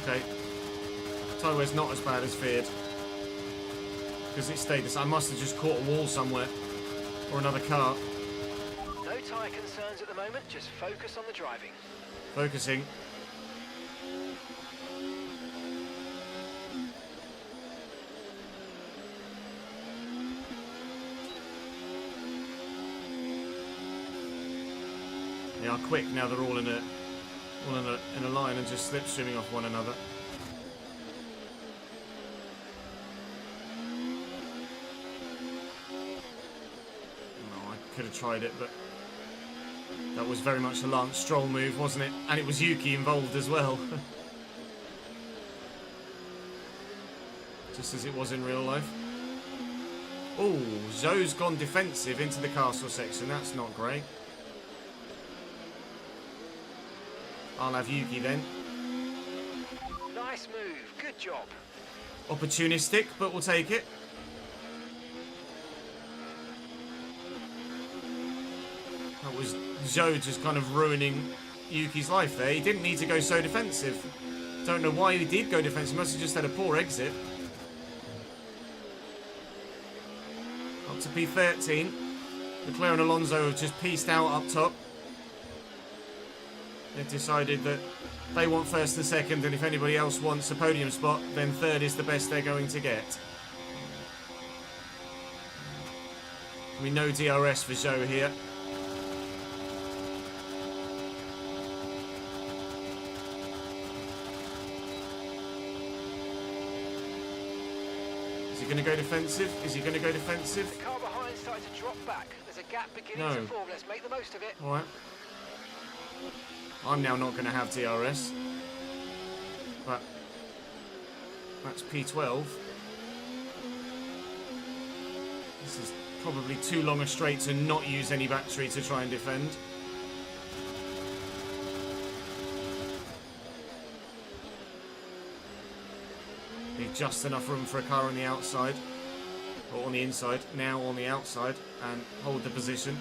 [SPEAKER 3] Okay. Tyre wear's not as bad as feared. Because it stayed the same. I must have just caught a wall somewhere. Or another car.
[SPEAKER 5] No tyre concerns at the moment, just focus on the driving.
[SPEAKER 3] Focusing. They are quick now. They're all in a line and just slipstreaming off one another. No, I could have tried it, but that was very much a Lance Stroll move, wasn't it? And it was Yuki involved as well. just as it was in real life. Oh, Zhou's gone defensive into the castle section. That's not great. I'll have Yuki then.
[SPEAKER 5] Nice move. Good job.
[SPEAKER 3] Opportunistic, but we'll take it. That was Zhou just kind of ruining Yuki's life there. He didn't need to go so defensive. Don't know why he did go defensive. Must have just had a poor exit. Up to P13. Leclerc and Alonso have just pieced out up top. They've decided that they want first and second, and if anybody else wants a podium spot, then third is the best they're going to get. We know DRS for Zhou here. Is he going to go defensive? Is he going to go defensive?
[SPEAKER 5] The car behind started to drop back. There's a gap beginning to form. Let's make the most of it.
[SPEAKER 3] All right. I'm now not going to have DRS. But that's P12. This is probably too long a straight to not use any battery to try and defend. Leave just enough room for a car on the outside, or on the inside, now on the outside, and hold the position.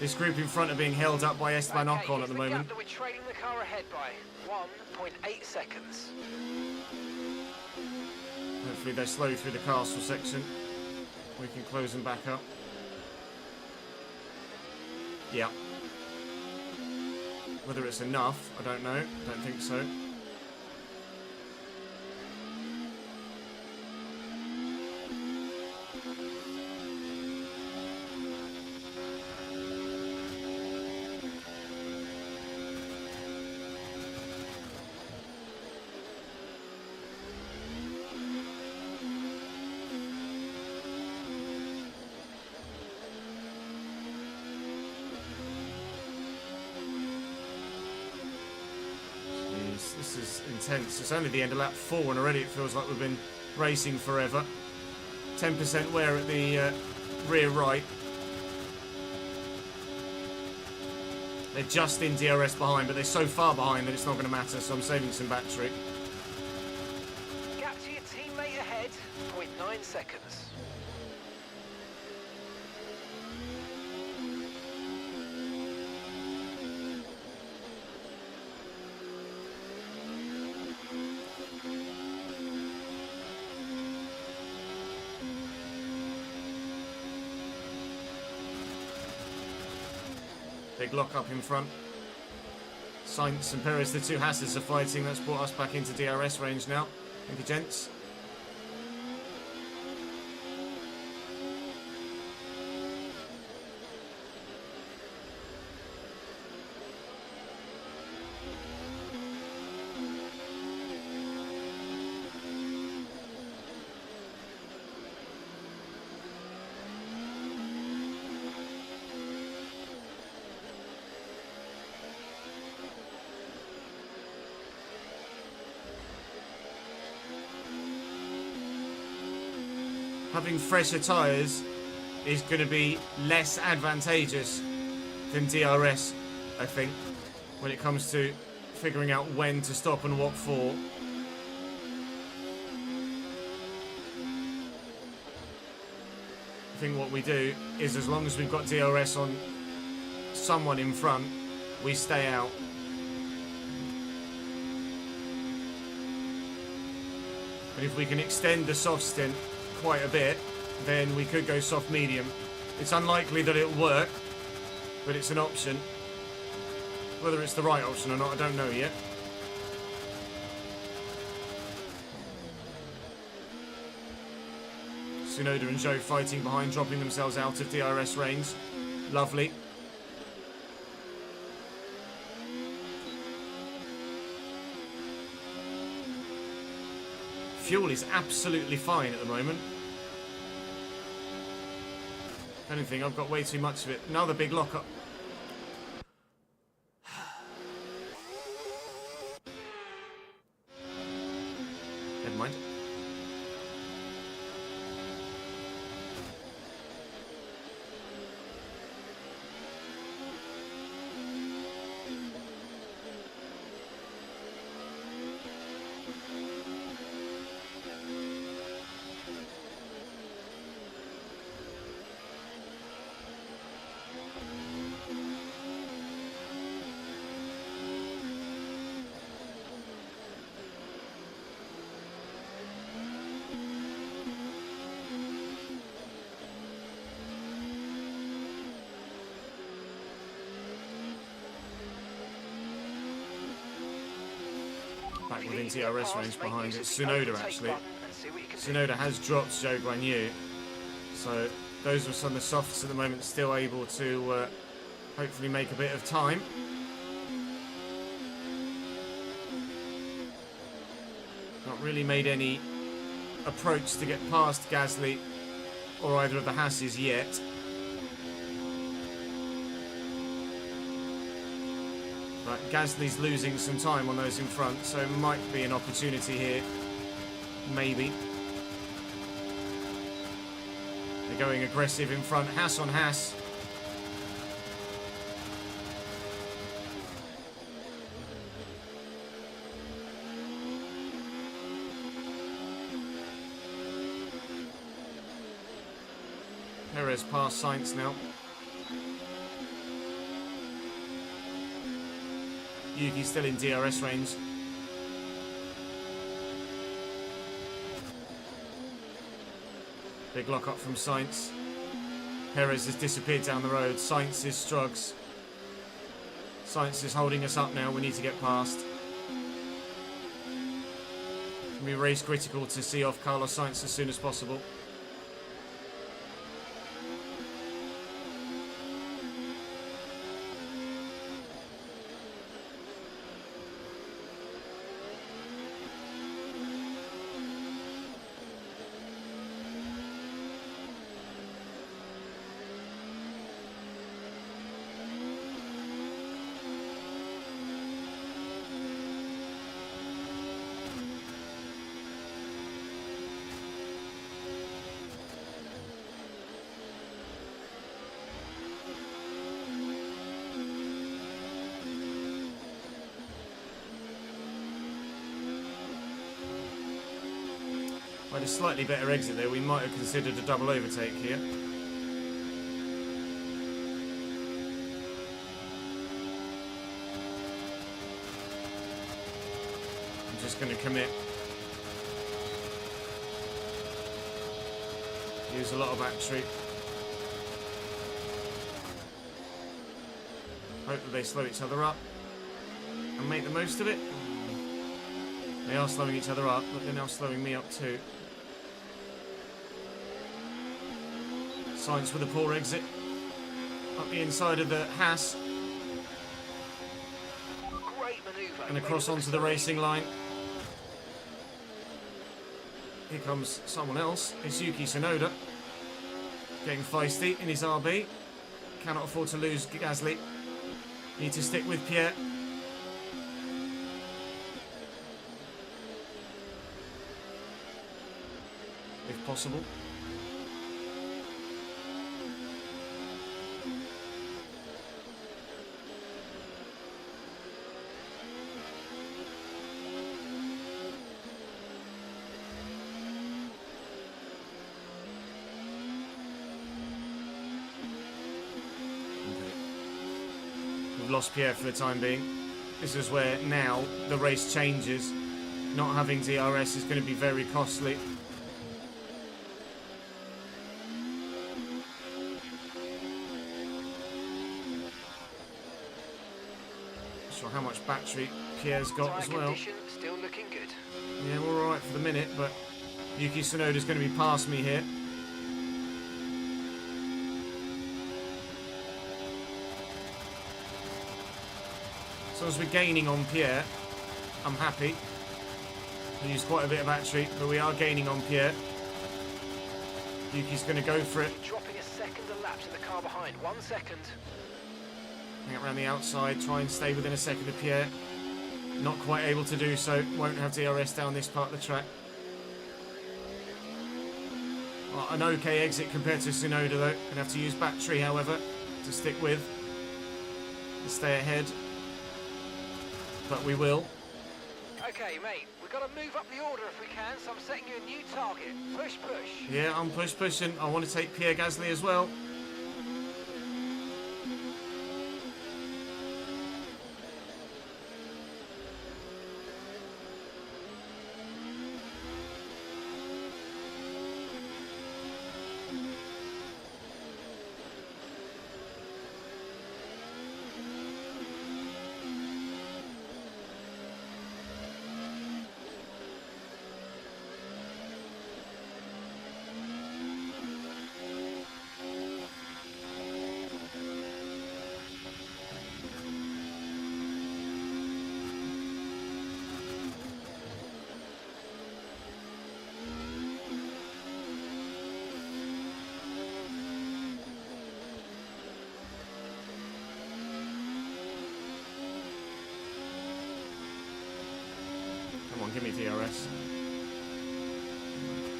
[SPEAKER 3] This group in front are being held up by Esteban Ocon at the moment.
[SPEAKER 5] That we're trailing the car ahead by 1.8 seconds.
[SPEAKER 3] Hopefully they're slow through the castle section. We can close them back up. Yeah. Whether it's enough, I don't know. Don't think so. This is intense. It's only the end of lap 4 and already it feels like we've been racing forever. 10% wear at the rear right. They're just in DRS behind, but they're so far behind that it's not going to matter, so I'm saving some battery.
[SPEAKER 5] Gap to your teammate ahead, 0.9 seconds.
[SPEAKER 3] Big lock up in front. Sainz and Perez, the two Hasses, are fighting. That's brought us back into DRS range now. Thank you, gents. Having fresher tyres is going to be less advantageous than DRS, I think, when it comes to figuring out when to stop and what for. I think what we do is, as long as we've got DRS on someone in front, we stay out. But if we can extend the soft stint quite a bit, then we could go soft medium. It's unlikely that it'll work, but it's an option. Whether it's the right option or not, I don't know yet. Tsunoda and Zhou fighting behind, dropping themselves out of DRS range. Lovely. Fuel is absolutely fine at the moment. If anything, I've got way too much of it. Another big lock-up. back within
[SPEAKER 5] If you can get
[SPEAKER 3] DRS
[SPEAKER 5] past,
[SPEAKER 3] range
[SPEAKER 5] make
[SPEAKER 3] behind
[SPEAKER 5] use
[SPEAKER 3] it.
[SPEAKER 5] of the
[SPEAKER 3] Tsunoda,
[SPEAKER 5] overtake
[SPEAKER 3] actually.
[SPEAKER 5] button and see what you can do.
[SPEAKER 3] Tsunoda has dropped Zhou Guanyu. So those are some of the softs at the moment, still able to hopefully make a bit of time. Not really made any approach to get past Gasly or either of the Hasses yet. But Gasly's losing some time on those in front, so it might be an opportunity here. Maybe. They're going aggressive in front. Haas on Haas. Perez past Sainz now. Yuki's still in DRS range. Big lock up from Sainz. Perez has disappeared down the road. Sainz is struggles. Sainz is holding us up now. We need to get past. Can be race critical to see off Carlos Sainz as soon as possible. By a slightly better exit there, we might have considered a double overtake here. I'm just going to commit. Use a lot of battery. Hope that they slow each other up and make the most of it. They are slowing each other up, but they're now slowing me up too. Sainz with a poor exit. Up the inside of the Haas.
[SPEAKER 5] Great manoeuvre.
[SPEAKER 3] And across onto the racing line. Here comes someone else. It's Yuki Tsunoda. Getting feisty in his RB. Cannot afford to lose Gasly. Need to stick with Pierre. If possible. We've lost Pierre for the time being. This is where now the race changes. Not having DRS is going to be very costly. Not sure how much battery Pierre's got as well.
[SPEAKER 5] Still looking good.
[SPEAKER 3] Yeah, we're alright for the minute, but Yuki Tsunoda's going to be past me here. So as we're gaining on Pierre, I'm happy. We used quite a bit of battery, but we are gaining on Pierre. Yuki's going to go for it.
[SPEAKER 5] Dropping a second a lap to the car behind. 1 second.
[SPEAKER 3] Hang around the outside, try and stay within a second of Pierre. Not quite able to do so. Won't have DRS down this part of the track. Well, an okay exit compared to Tsunoda though. Gonna have to use battery, however, to stick with. To stay ahead. But we will.
[SPEAKER 5] Okay, mate, we've got to move up the order if we can, so I'm setting you a new target. Push, push.
[SPEAKER 3] Yeah, I'm pushing. I want to take Pierre Gasly as well. DRS.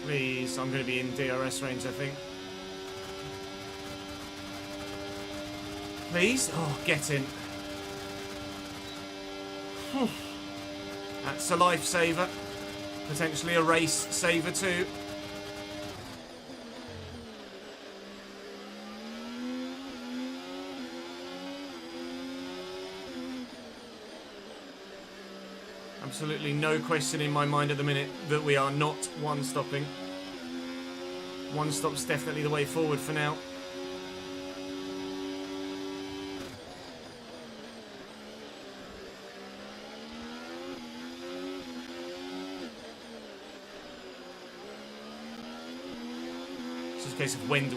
[SPEAKER 3] Please, I'm going to be in DRS range, I think. Please? Oh, get in. Whew. That's a lifesaver. Potentially a race saver too. Absolutely no question in my mind at the minute that we are not one-stopping. One stop's definitely the way forward for now. It's just a case of when do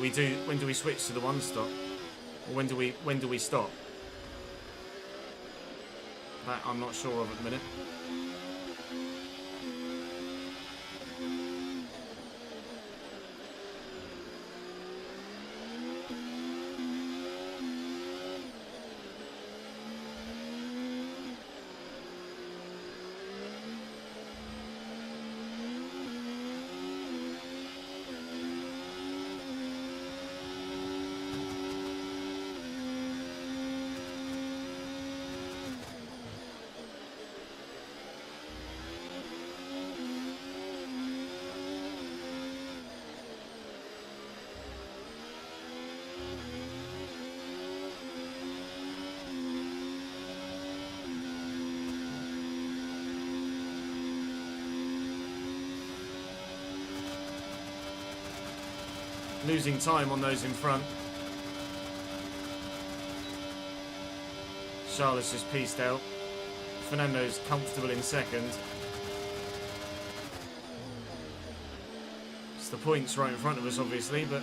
[SPEAKER 3] we switch to the one stop? Or when do we stop? That I'm not sure of at the minute. Losing time on those in front. Charlotte's just pieced out. Fernando's comfortable in second. It's the points right in front of us, obviously, but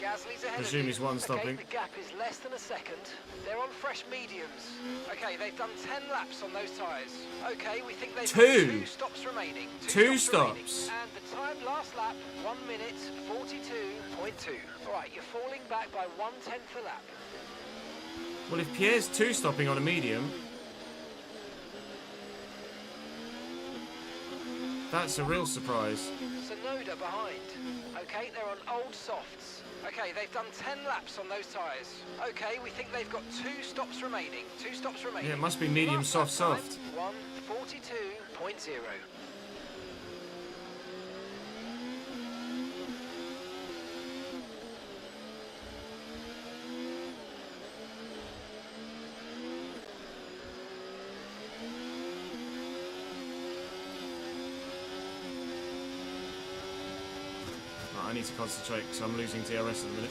[SPEAKER 5] Gasly's ahead
[SPEAKER 3] presume he's one stopping.
[SPEAKER 5] Okay, the gap is less than a second. They're on fresh mediums. Okay, they've done 10 laps on those tyres. Okay, we think they've got 2 stops remaining.
[SPEAKER 3] Two
[SPEAKER 5] stops.
[SPEAKER 3] stops.
[SPEAKER 5] And the time last lap, 1 minute 42.2. All right, you're falling back by 1/10 a lap.
[SPEAKER 3] Well, if Pierre's two stopping on a medium, that's a real surprise.
[SPEAKER 5] Sonoda behind. Okay, they're on old softs. Okay, they've done 10 laps on those tyres. Okay, we think they've got 2 stops remaining. 2 stops remaining.
[SPEAKER 3] Yeah, it must be medium,
[SPEAKER 5] Last
[SPEAKER 3] soft,
[SPEAKER 5] lap time,
[SPEAKER 3] soft.
[SPEAKER 5] 1:42.0.
[SPEAKER 3] Right, I need to concentrate because I'm losing DRS at the minute.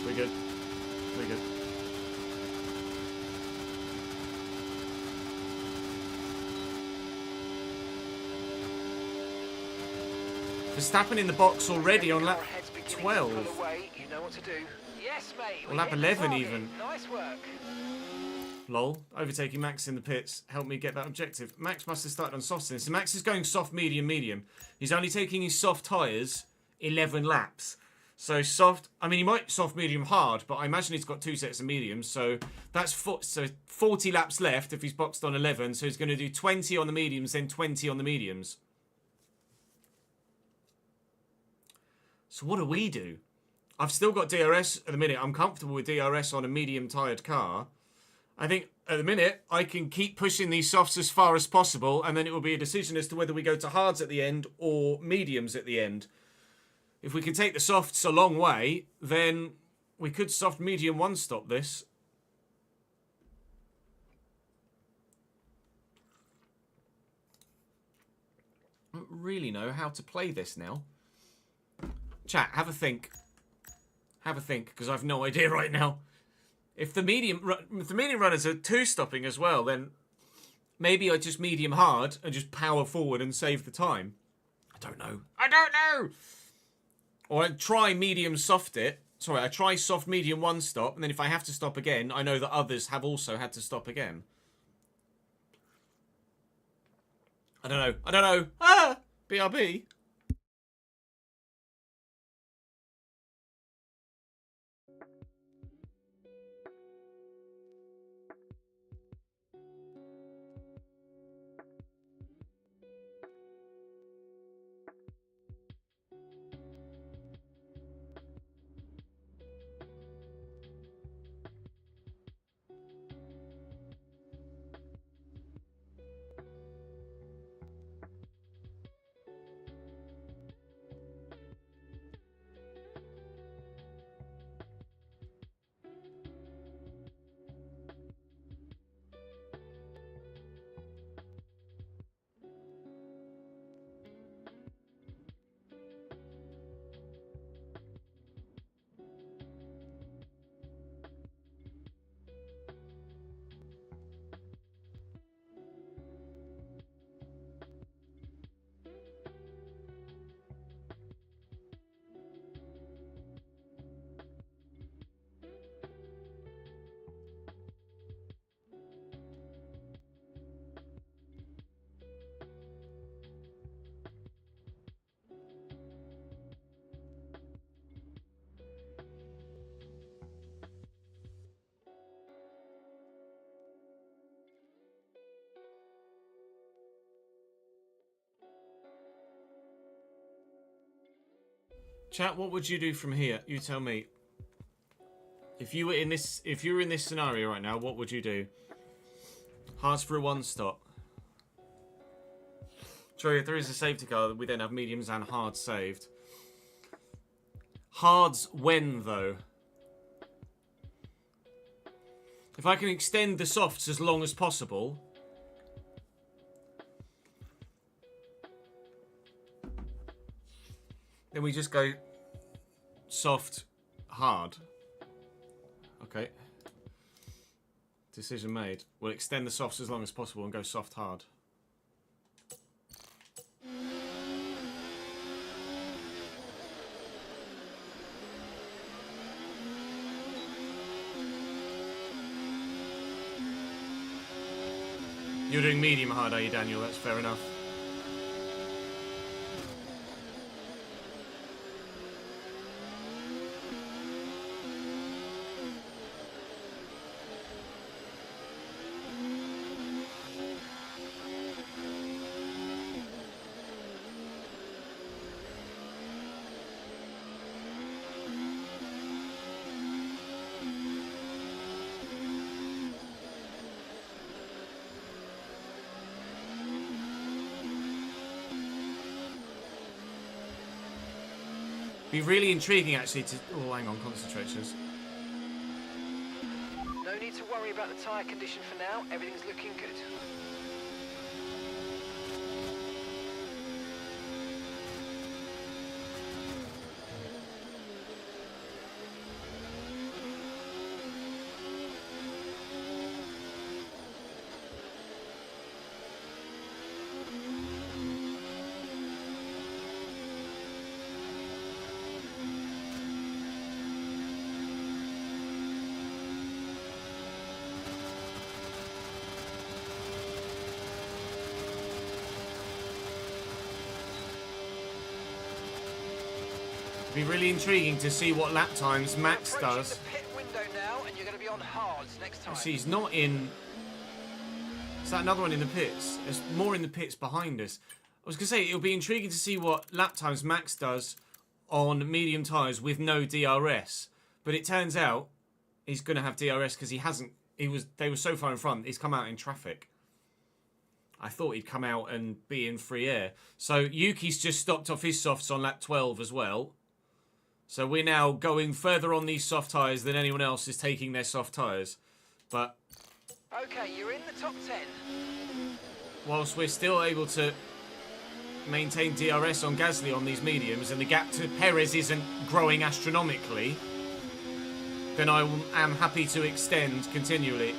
[SPEAKER 3] We're good. We're good. Verstappen in the box already on lap 12.
[SPEAKER 5] You know what to do. Yes, mate.
[SPEAKER 3] Or lap 11 even.
[SPEAKER 5] Nice work.
[SPEAKER 3] Lol. Overtaking Max in the pits. Help me get that objective. Max must have started on soft in this. So Max is going soft, medium, medium. He's only taking his soft tyres 11 laps. So soft, I mean, he might soft, medium, hard, but I imagine he's got 2 sets of mediums. So that's 40 laps left if he's boxed on 11. So he's going to do 20 on the mediums, then 20 on the mediums. So what do we do? I've still got DRS at the minute. I'm comfortable with DRS on a medium-tyred car. I think at the minute, I can keep pushing these softs as far as possible, and then it will be a decision as to whether we go to hards at the end or mediums at the end. If we can take the softs a long way, then we could soft medium one stop this. I don't really know how to play this now. Chat, have a think. Have a think, because I've no idea right now. If the medium runners are 2 stopping as well, then maybe I just medium hard and just power forward and save the time. I don't know. I don't know! Or I'd try medium soft it, Sorry, I try soft, medium, one stop, and then if I have to stop again, I know that others have also had to stop again. I don't know. I don't know. Ah! BRB. Chat, what would you do from here? You tell me. If you were in this scenario right now, what would you do? Hards for a one stop. True, if there is a safety car, we then have mediums and hards saved. Hards when though? If I can extend the softs as long as possible. Then we just go soft, hard. Okay. Decision made. We'll extend the softs as long as possible and go soft, hard. You're doing medium hard, are you, Daniel? That's fair enough. Be really intriguing actually to... Oh, hang on, concentrations.
[SPEAKER 5] No need to worry about the tyre condition for now. Everything's looking good.
[SPEAKER 3] Be really intriguing to see what lap times Max does.
[SPEAKER 5] The pit window now, and you're going to be on hards next time.
[SPEAKER 3] Actually, he's not in... Is that another one in the pits? There's more in the pits behind us. I was going to say, it'll be intriguing to see what lap times Max does on medium tyres with no DRS. But it turns out he's going to have DRS because he hasn't... They were so far in front, he's come out in traffic. I thought he'd come out and be in free air. So Yuki's just stopped off his softs on lap 12 as well. So we're now going further on these soft tyres than anyone else is taking their soft tyres. But...
[SPEAKER 5] Okay, you're in the top 10.
[SPEAKER 3] Whilst we're still able to maintain DRS on Gasly on these mediums and the gap to Perez isn't growing astronomically, then I am happy to extend continually.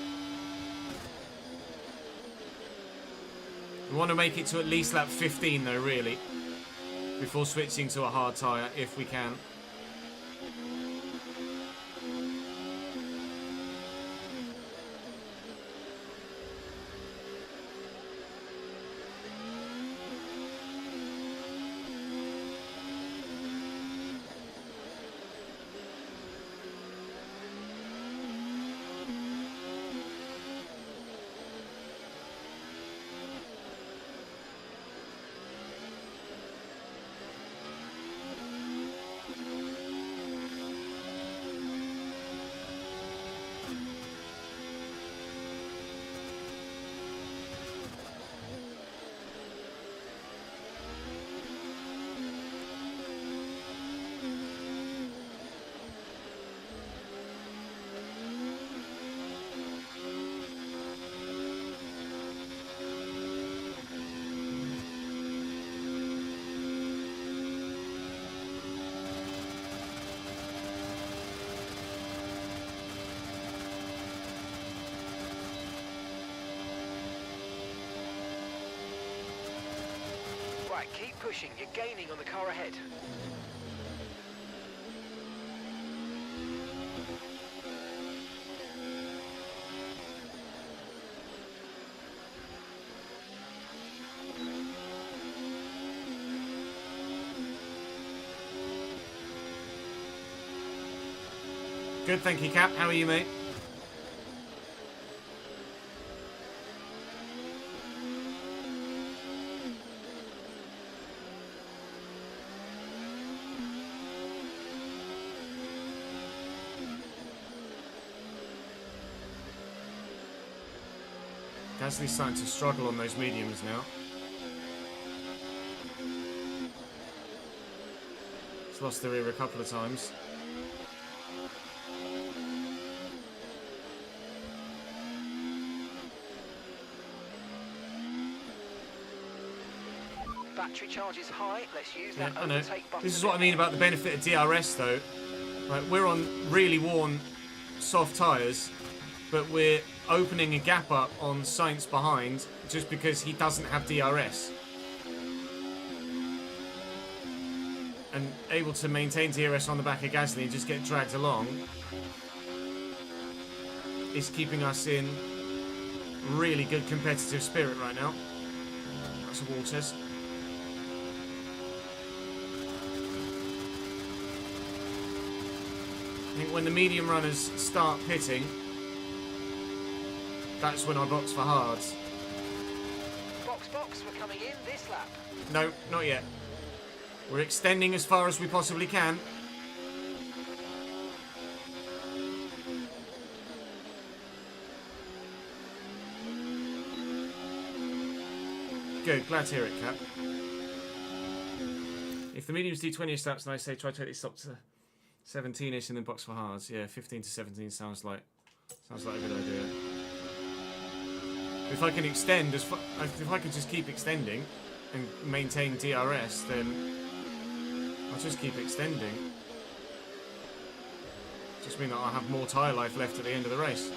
[SPEAKER 3] We want to make it to at least lap 15 though, really, before switching to a hard tyre if we can.
[SPEAKER 5] Right, keep pushing. You're gaining on the car ahead.
[SPEAKER 3] Good, thank you, Cap. How are you, mate? Gasly's starting to struggle on those mediums now. He's lost the rear a couple of times.
[SPEAKER 5] Battery charge is high. Let's use that
[SPEAKER 3] I know.
[SPEAKER 5] overtake button.
[SPEAKER 3] This is what I mean about the benefit of DRS, though. Like, we're on really worn, soft tyres, but we're opening a gap up on Sainz behind just because he doesn't have DRS. And able to maintain DRS on the back of Gasly and just get dragged along is keeping us in really good competitive spirit right now. That's a Walters. I think when the medium runners start pitting, that's when I box for hards.
[SPEAKER 5] Box, we're coming in this lap.
[SPEAKER 3] No, not yet. We're extending as far as we possibly can. Good, glad to hear it, Cap. If the mediums do 20-ish laps and I say try to take this up to 17-ish and then box for hards, yeah, 15 to 17 sounds like a good idea. If I can extend, if I can just keep extending and maintain DRS, then I'll just keep extending. Just mean that I'll have more tyre life left at the end of the race.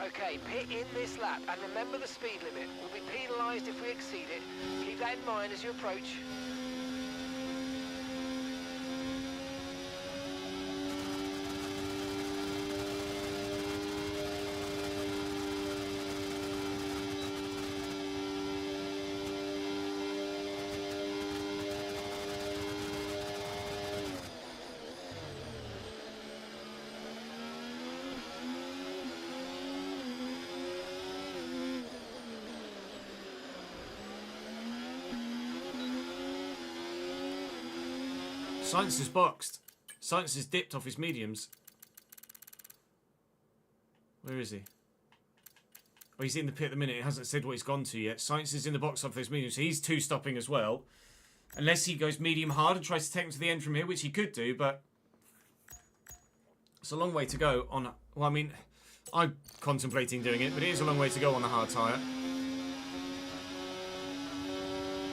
[SPEAKER 5] Okay, pit in this lap, and remember the speed limit. We'll be penalised if we exceed it. Keep that in mind as you approach.
[SPEAKER 3] Sainz has boxed. Sainz has dipped off his mediums. Where is he? Oh, he's in the pit at the minute. It hasn't said what he's gone to yet. Sainz is in the box off his mediums, so he's two-stopping as well. Unless he goes medium hard and tries to take him to the end from here, which he could do, but it's a long way to go on... Well, I mean, I'm contemplating doing it, but it is a long way to go on the hard tyre.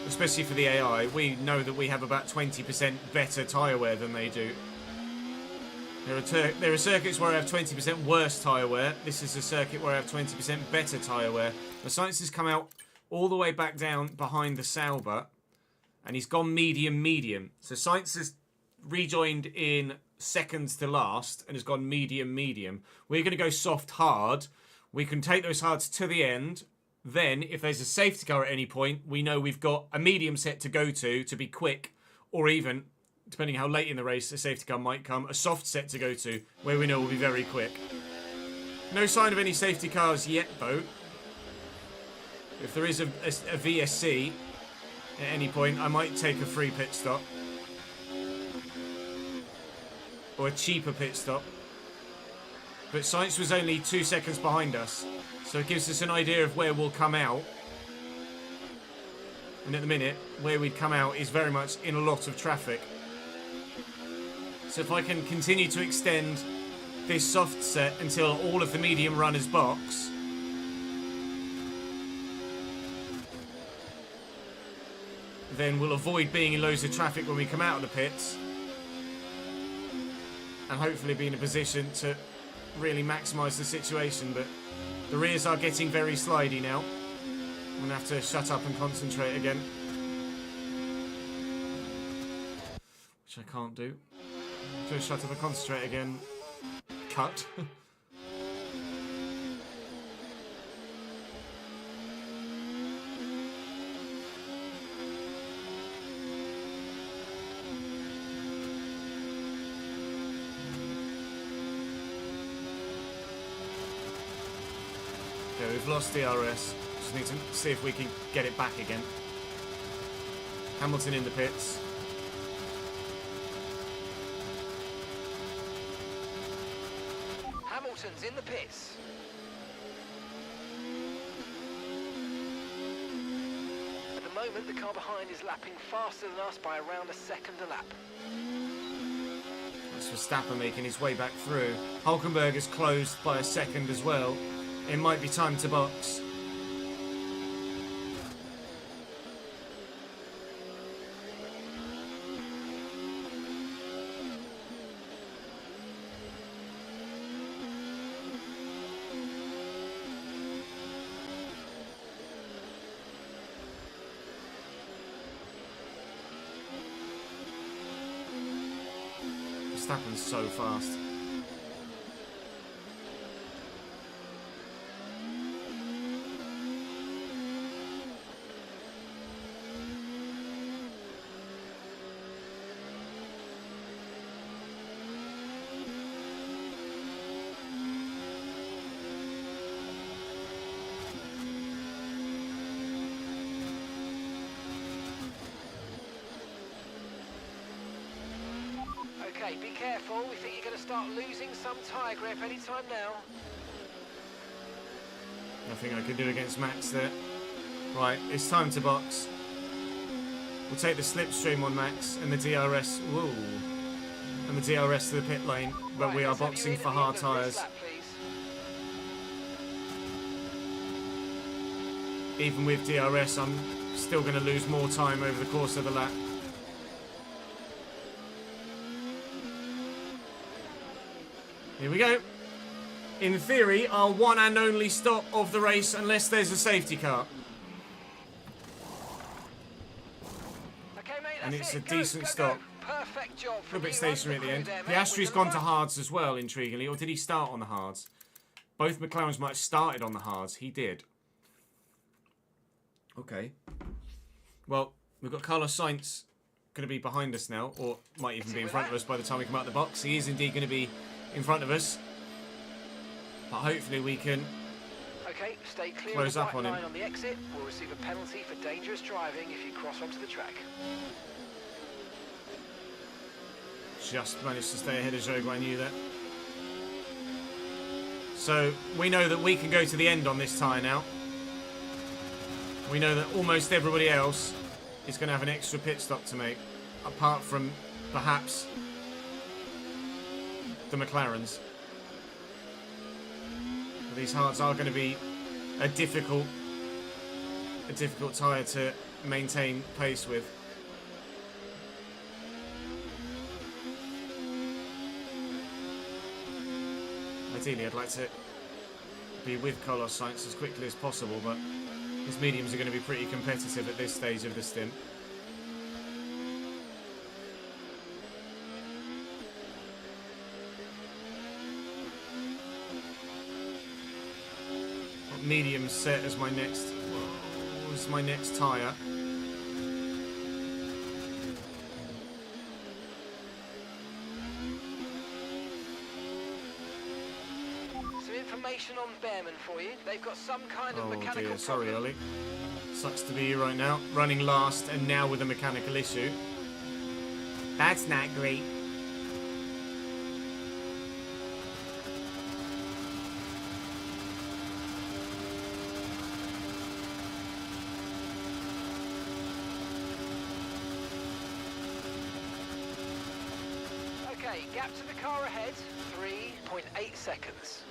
[SPEAKER 3] Especially for the AI, we know that we have about 20% better tyre wear than they do. There are circuits where I have 20% worse tyre wear. This is a circuit where I have 20% better tyre wear. The Sainz has come out all the way back down behind the Sauber, and he's gone medium. So Sainz has rejoined in seconds to last and has gone medium. We're going to go soft hard. We can take those hards to the end. Then, if there's a safety car at any point, we know we've got a medium set to go to be quick, or even, depending how late in the race, a safety car might come, a soft set to go to, where we know we'll be very quick. No sign of any safety cars yet, though. If there is a VSC, at any point, I might take a free pit stop. Or a cheaper pit stop. But Sainz was only 2 seconds behind us. So it gives us an idea of where we'll come out. And at the minute, where we'd come out is very much in a lot of traffic. So if I can continue to extend this soft set until all of the medium runners box, then we'll avoid being in loads of traffic when we come out of the pits, and hopefully be in a position to really maximise the situation. But the rears are getting very slidey now. I'm going to have to shut up and concentrate again, which I can't do. So shut up and concentrate again. Cut. Okay, we've lost DRS. Just need to see if we can get it back again. Hamilton in the pits.
[SPEAKER 5] Hamilton's in the pits. At the moment, the car behind is lapping faster than us by around a second a lap.
[SPEAKER 3] That's Verstappen making his way back through. Hulkenberg is closed by a second as well. It might be time to box. Verstappen's so fast.
[SPEAKER 5] Okay, be careful. We think you're going to start losing some tyre grip anytime now.
[SPEAKER 3] Nothing I can do against Max there. Right, it's time to box. We'll take the slipstream on Max and the DRS. Whoa. And the DRS to the pit lane, but
[SPEAKER 5] Right,
[SPEAKER 3] we are
[SPEAKER 5] let's have you
[SPEAKER 3] boxing
[SPEAKER 5] in
[SPEAKER 3] for
[SPEAKER 5] at the
[SPEAKER 3] hard
[SPEAKER 5] end of this
[SPEAKER 3] tyres.
[SPEAKER 5] lap, please.
[SPEAKER 3] Even with DRS, I'm still going to lose more time over the course of the lap. Here we go. In theory, our one and only stop of the race, unless there's a safety car.
[SPEAKER 5] Okay, mate,
[SPEAKER 3] And
[SPEAKER 5] that's
[SPEAKER 3] it's
[SPEAKER 5] it.
[SPEAKER 3] a decent stop.
[SPEAKER 5] Perfect job.
[SPEAKER 3] A little bit stationary at the end. Piastri's gone to hards as well, intriguingly. Or did he start on the hards? Both McLarens might have started on the hards. He did. Okay. Well, we've got Carlos Sainz going to be behind us now, or might even be in front of us by the time we come out the box. He is indeed going to be in front of us. But hopefully we can
[SPEAKER 5] Okay, stay clear
[SPEAKER 3] close
[SPEAKER 5] of
[SPEAKER 3] up
[SPEAKER 5] the
[SPEAKER 3] on
[SPEAKER 5] white
[SPEAKER 3] him.
[SPEAKER 5] line on the exit. We'll receive a penalty for dangerous driving if you cross onto the track.
[SPEAKER 3] Just managed to stay ahead of Zhou Guan Yu there. So we know that we can go to the end on this tyre now. We know that almost everybody else is going to have an extra pit stop to make, apart from perhaps the McLarens. But these hards are going to be a difficult tyre to maintain pace with. Ideally, I'd like to be with Carlos Sainz as quickly as possible, but his mediums are going to be pretty competitive at this stage of the stint. Medium set as my next tyre.
[SPEAKER 5] Some information on Bearman for you. They've got some kind of
[SPEAKER 3] Oh
[SPEAKER 5] mechanical
[SPEAKER 3] dear, sorry
[SPEAKER 5] problem.
[SPEAKER 3] Ollie. Sucks to be you right now. Running last and now with a mechanical issue. That's not great.
[SPEAKER 5] Okay, gap to the car ahead, 3.8 seconds.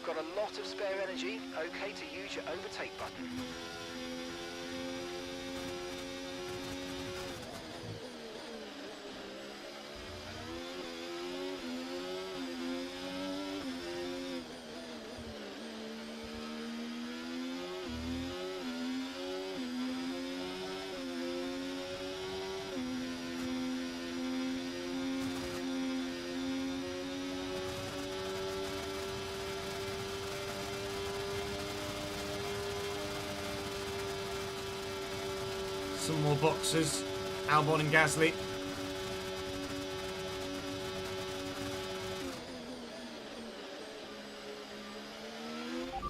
[SPEAKER 5] Got a lot of spare energy, okay to use your overtake button.
[SPEAKER 3] Some more boxes. Albon and Gasly.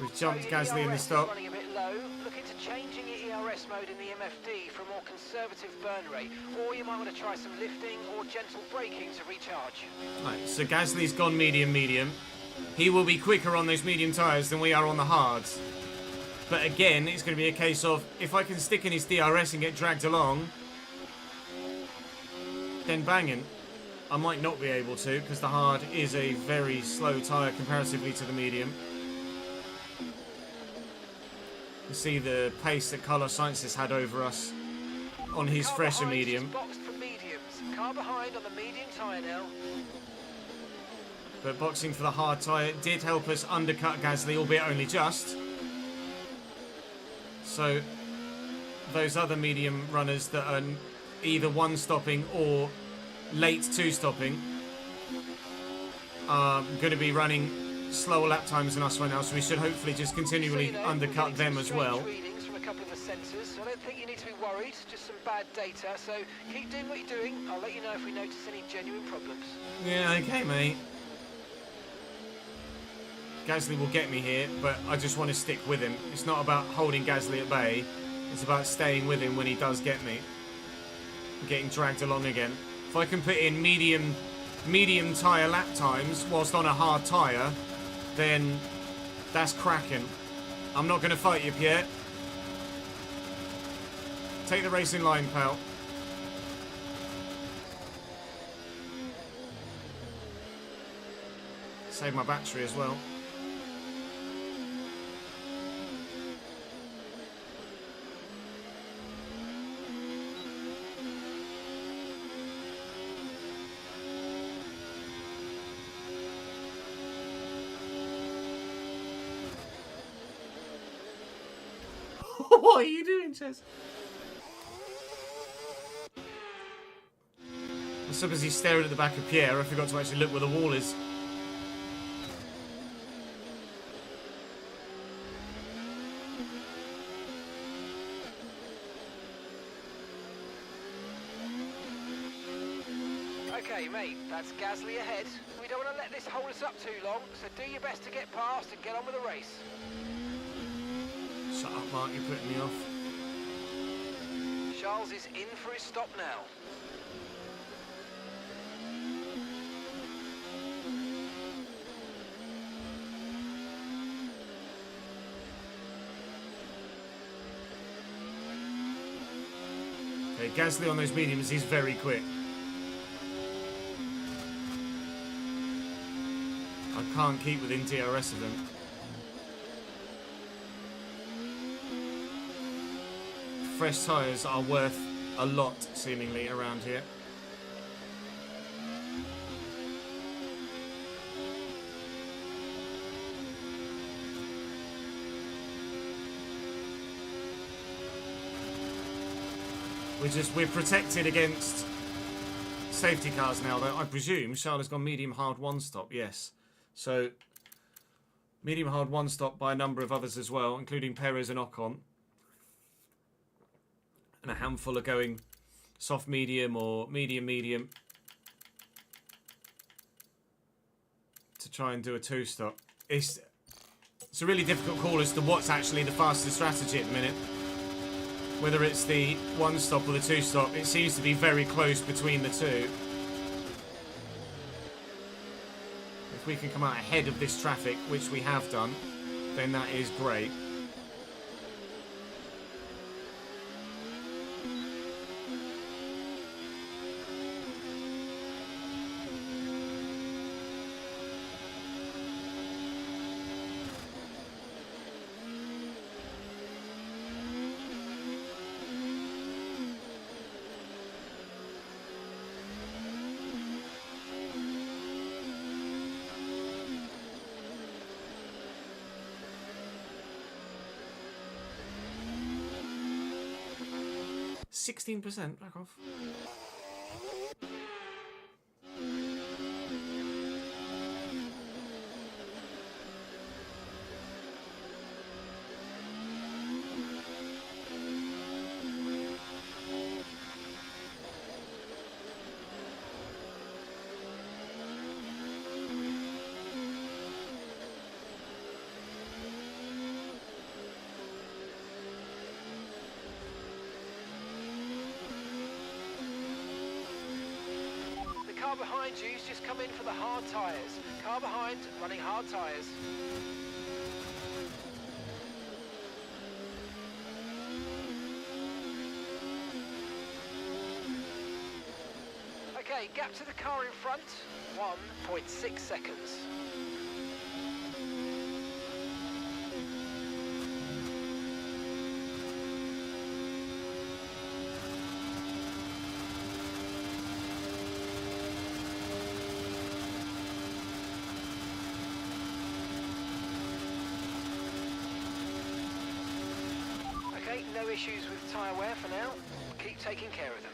[SPEAKER 3] We've jumped Gasly in the stop.
[SPEAKER 5] Running a bit low. Look into changing your ERS mode in the MFD for a more conservative burn rate, or you might want to try some lifting or gentle braking to recharge.
[SPEAKER 3] Right, so Gasly's gone medium. He will be quicker on those medium tyres than we are on the hards. But again, it's going to be a case of, if I can stick in his DRS and get dragged along, then banging. I might not be able to, because the hard is a very slow tyre comparatively to the medium. You see the pace that Carlos Sainz has had over us on his fresher medium.
[SPEAKER 5] Boxed for mediums. Car behind on the medium tyre now.
[SPEAKER 3] But boxing for the hard tyre did help us undercut Gasly, albeit only just. So those other medium runners that are either one stopping or late two stopping are going to be running slower lap times than us right now, so we should hopefully just continually undercut them as well.
[SPEAKER 5] Readings from a couple of the sensors, so I don't think you need to be worried, just some bad data, so keep doing what you're doing. I'll let you know if we notice any genuine problems.
[SPEAKER 3] Yeah, okay mate. Gasly will get me here, but I just want to stick with him. It's not about holding Gasly at bay. It's about staying with him when he does get me. Getting dragged along again. If I can put in medium tyre lap times whilst on a hard tyre, then that's cracking. I'm not going to fight you, Pierre. Take the racing line, pal. Save my battery as well. What are you doing, Chess? I'm so busy staring at the back of Pierre, I forgot to actually look where the wall is.
[SPEAKER 5] Okay, mate, that's Gasly ahead. We don't want to let this hold us up too long, so do your best to get past and get on with the race.
[SPEAKER 3] Shut up, Mark, you're putting me off.
[SPEAKER 5] Charles is in for his stop now.
[SPEAKER 3] Okay, Gasly on those mediums, he's very quick. I can't keep within DRS of him. Fresh tyres are worth a lot, seemingly, around here. We're protected against safety cars now, though. I presume Charles has gone medium hard one stop, yes. So medium hard one stop by a number of others as well, including Perez and Ocon. And a handful are going soft medium or medium medium to try and do a two stop. It's a really difficult call as to what's actually the fastest strategy at the minute. Whether it's the one stop or the two stop, it seems to be very close between the two. If we can come out ahead of this traffic, which we have done, then that is great. %, back off.
[SPEAKER 5] Car behind you's just come in for the hard tyres. Car behind, running hard tyres. Okay, gap to the car in front, 1.6 seconds. No issues with tyre wear for now. Keep taking care of them.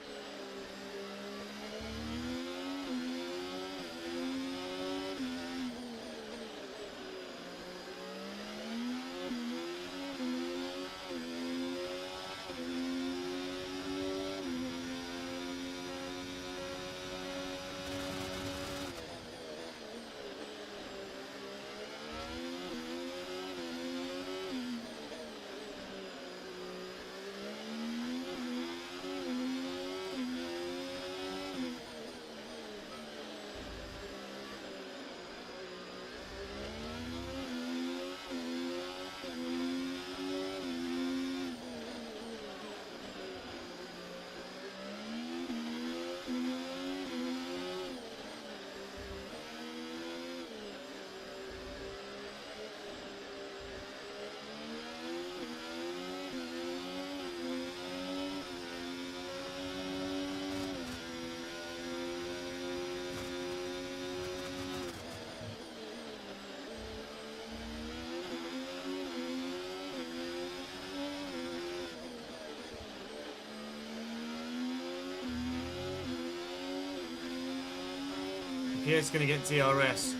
[SPEAKER 3] Pierre's going to get DRS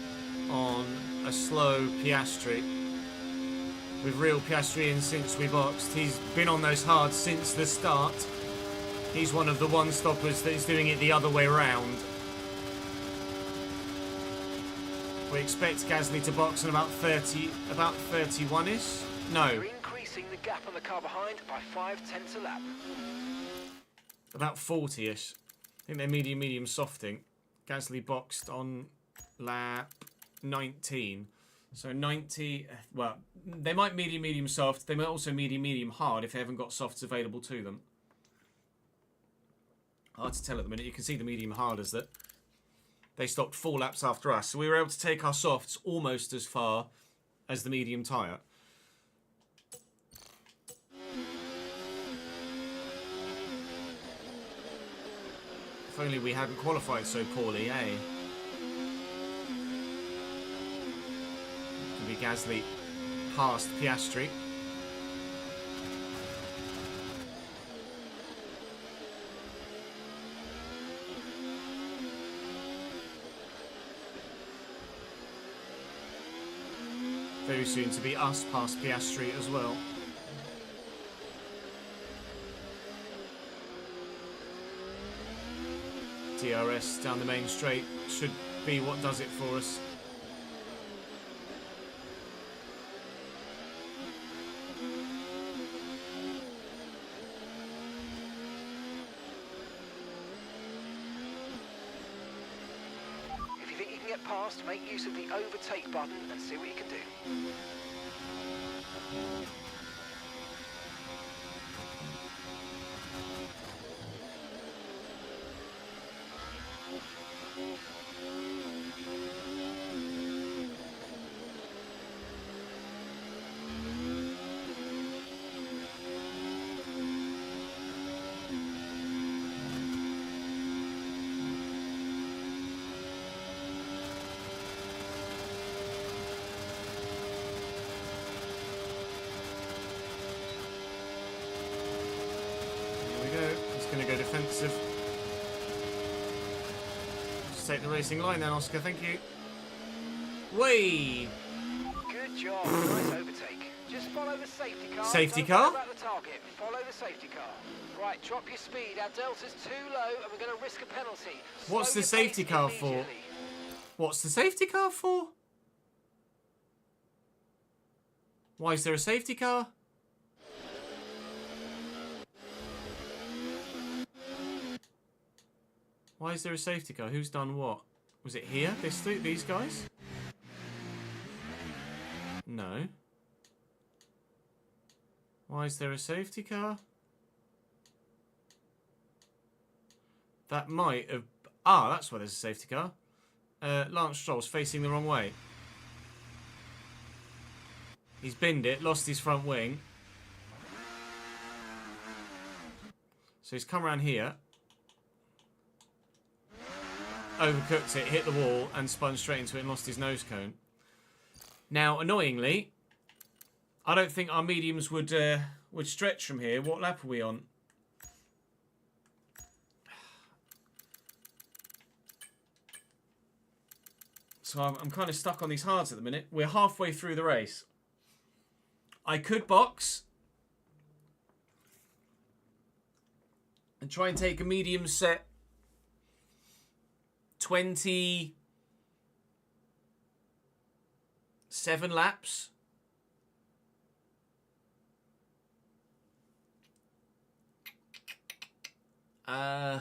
[SPEAKER 3] on a slow Piastri. With real Piastri in since we boxed. He's been on those hards since the start. He's one of the one-stoppers that is doing it the other way round. We expect Gasly to box in about 31-ish? No.
[SPEAKER 5] You're increasing the gap on the car behind by 0.5 a lap.
[SPEAKER 3] About 40-ish. I think they're medium softing. Gasly boxed on lap 19. So 90, well, they might medium soft. They might also medium hard if they haven't got softs available to them. Hard to tell at the minute. You can see the medium harders that they stopped 4 laps after us. So we were able to take our softs almost as far as the medium tyre. If only we hadn't qualified so poorly, eh? Could be Gasly past Piastri. Very soon to be us past Piastri as well. DRS down the main straight should be what does it for us.
[SPEAKER 5] If you think you can get past, make use of the overtake button and see what you can do.
[SPEAKER 3] Going to go defensive. Just take the racing line then, Oscar. Thank you. Way.
[SPEAKER 5] Good job. Nice overtake. Just follow the safety car.
[SPEAKER 3] Safety
[SPEAKER 5] Don't
[SPEAKER 3] car?
[SPEAKER 5] worry about the target. Follow the safety car. Right, drop your speed. Our delta's too low, and we're going to risk a penalty.
[SPEAKER 3] What's
[SPEAKER 5] Slow
[SPEAKER 3] the
[SPEAKER 5] your
[SPEAKER 3] safety
[SPEAKER 5] pace
[SPEAKER 3] car for?
[SPEAKER 5] immediately.
[SPEAKER 3] What's the safety car for? Why is there a safety car? Why is there a safety car? Who's done what? Was it here? These guys? No. Why is there a safety car? That might have... Ah, that's why there's a safety car. Lance Stroll's facing the wrong way. He's binned it, lost his front wing. So he's come around here. Overcooked it, hit the wall, and spun straight into it and lost his nose cone. Now, annoyingly, I don't think our mediums would stretch from here. What lap are we on? So I'm kind of stuck on these hards at the minute. We're halfway through the race. I could box and try and take a medium set 27 laps. I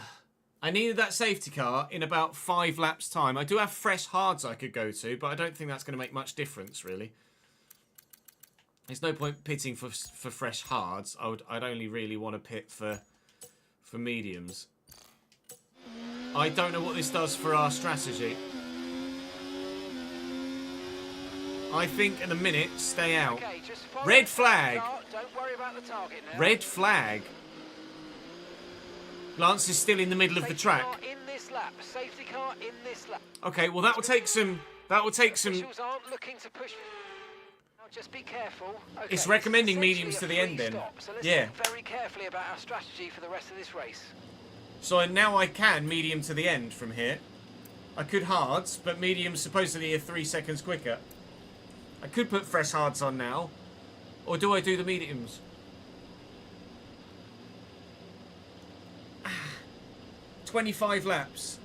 [SPEAKER 3] needed that safety car in about 5 laps time. I do have fresh hards I could go to, but I don't think that's going to make much difference really. There's no point pitting for fresh hards. I'd only really want to pit for mediums. I don't know what this does for our strategy. I think in a minute, stay out.
[SPEAKER 5] Okay, just follow
[SPEAKER 3] Red
[SPEAKER 5] the
[SPEAKER 3] flag.
[SPEAKER 5] car. Don't worry about the target now.
[SPEAKER 3] Red flag. Lance is still in the middle of the
[SPEAKER 5] Safety
[SPEAKER 3] track.
[SPEAKER 5] car in this lap. Safety car in this lap.
[SPEAKER 3] Okay, well that will take some.
[SPEAKER 5] Officials aren't looking to push. Now just be careful. Okay,
[SPEAKER 3] It's recommending
[SPEAKER 5] essentially
[SPEAKER 3] mediums
[SPEAKER 5] a
[SPEAKER 3] to the end
[SPEAKER 5] free
[SPEAKER 3] then.
[SPEAKER 5] stop, so let's
[SPEAKER 3] Yeah.
[SPEAKER 5] think very carefully about our strategy for the rest of this race.
[SPEAKER 3] So now I can medium to the end from here. I could hards, but medium's supposedly are 3 seconds quicker. I could put fresh hards on now. Or do I do the mediums? 25 laps.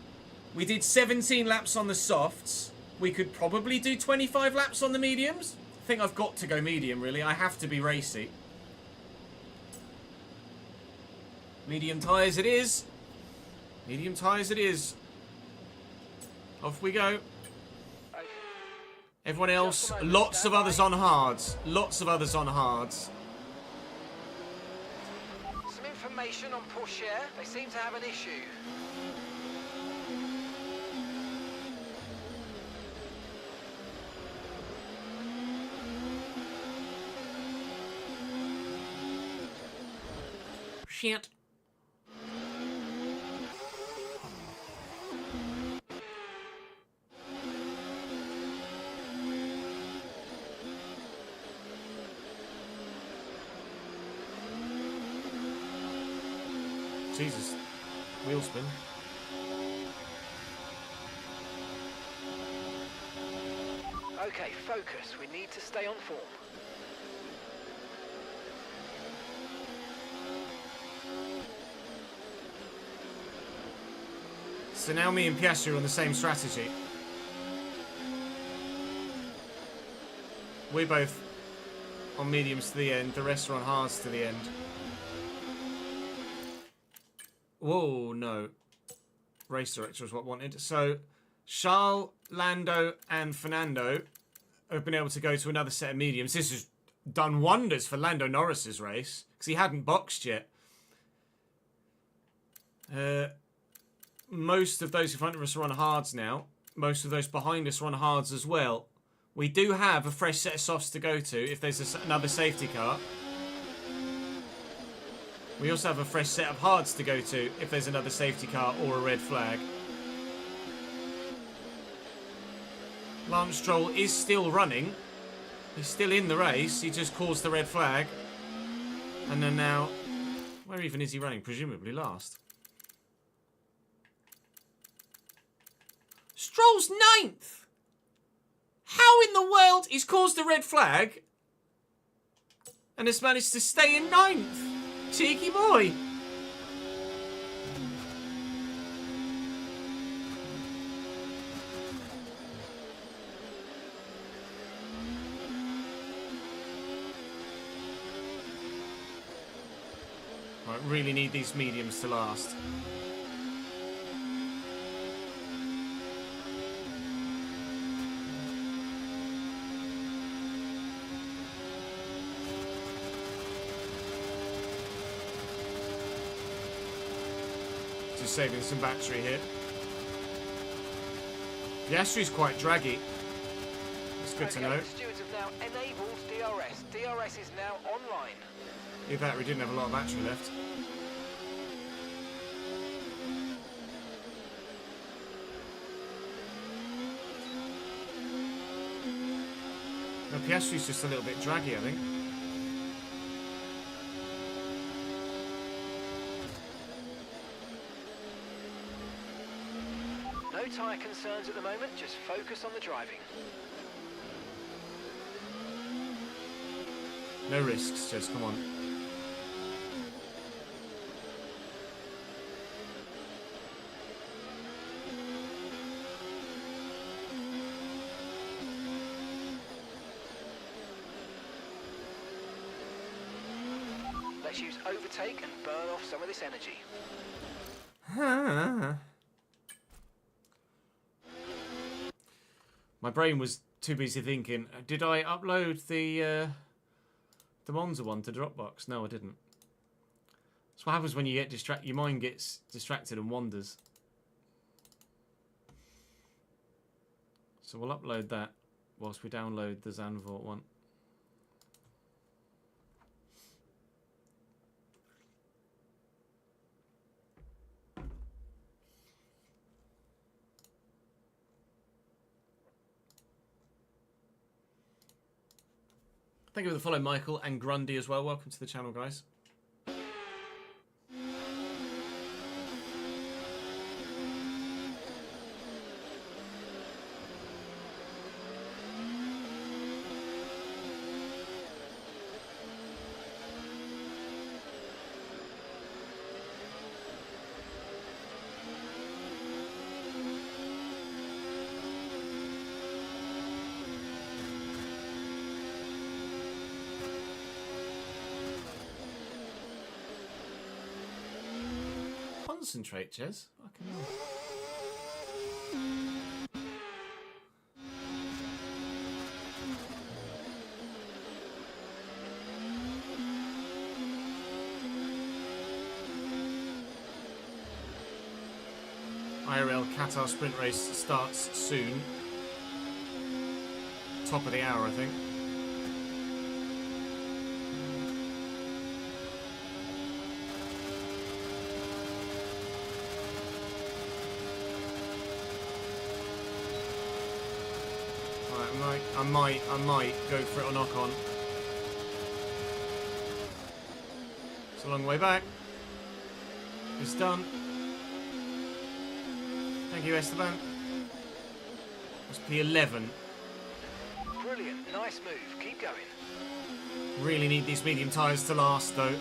[SPEAKER 3] We did 17 laps on the softs. We could probably do 25 laps on the mediums. I think I've got to go medium, really. I have to be racy. Medium tyres it is. Medium tyres it is. Off we go. Everyone else, lots of others on hards. Lots of others on hards.
[SPEAKER 5] Some information on Pourchaire. They seem to have an issue.
[SPEAKER 3] Shit. Jesus. Wheel spin.
[SPEAKER 5] Okay, focus. We need to stay on form.
[SPEAKER 3] So now me and Piastri are on the same strategy. We're both on mediums to the end, the rest are on hards to the end. Whoa, no. Race director is what wanted. So, Charles, Lando, and Fernando have been able to go to another set of mediums. This has done wonders for Lando Norris's race, because he hadn't boxed yet. Most of those in front of us are on hards now. Most of those behind us are on hards as well. We do have a fresh set of softs to go to if there's another safety car. We also have a fresh set of hards to go to if there's another safety car or a red flag. Lance Stroll is still running. He's still in the race. He just caused the red flag. And then now, where even is he running? Presumably last. Stroll's 9th! How in the world he's caused a red flag and has managed to stay in 9th? Cheeky boy. Right, really need these mediums to last. Just saving some battery here. The Astri's quite draggy. It's good to know.
[SPEAKER 5] The stewards have now enabled DRS. DRS is now online.
[SPEAKER 3] Either that or we didn't have a lot of battery left. No, Piastri's just a little bit draggy, I think.
[SPEAKER 5] No tyre concerns at the moment, just focus on the driving.
[SPEAKER 3] No risks, just come on.
[SPEAKER 5] Let's use overtake and burn off some of this energy.
[SPEAKER 3] My brain was too busy thinking, did I upload the Monza one to Dropbox? No, I didn't. That's what happens when you get distracted. Your mind gets distracted and wanders. So we'll upload that whilst we download the Zandvoort one. Thank you for the follow, Michael, and Grundy as well. Welcome to the channel, guys. Concentrate, Jez. Fucking hell. IRL Qatar sprint race starts soon. Top of the hour, I think. Right, I might go for it or knock on. It's a long way back. It's done. Thank you, Esteban. That's P11.
[SPEAKER 5] Brilliant, nice move. Keep going.
[SPEAKER 3] Really need these medium tyres to last, though.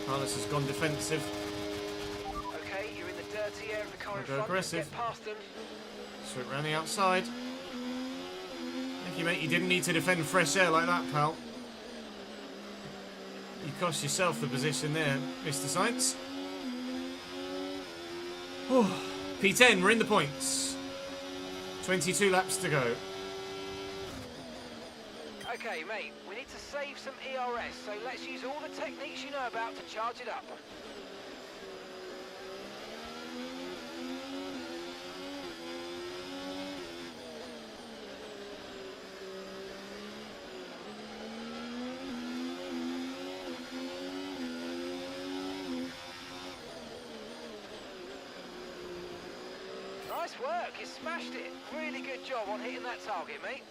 [SPEAKER 3] Carlos has gone defensive.
[SPEAKER 5] Okay, you're in the dirty area of the car in
[SPEAKER 3] I'll go
[SPEAKER 5] front.
[SPEAKER 3] aggressive.
[SPEAKER 5] Get past them.
[SPEAKER 3] Sweep round the outside. Thank you, mate. You didn't need to defend fresh air like that, pal. You cost yourself the position there, Mr. Science. Oh, P10, we're in the points. 22 laps to go.
[SPEAKER 5] Okay, mate, we need to save some ERS, so let's use all the techniques you know about to charge it up. Nice work, you smashed it. Really good job on hitting that target, mate.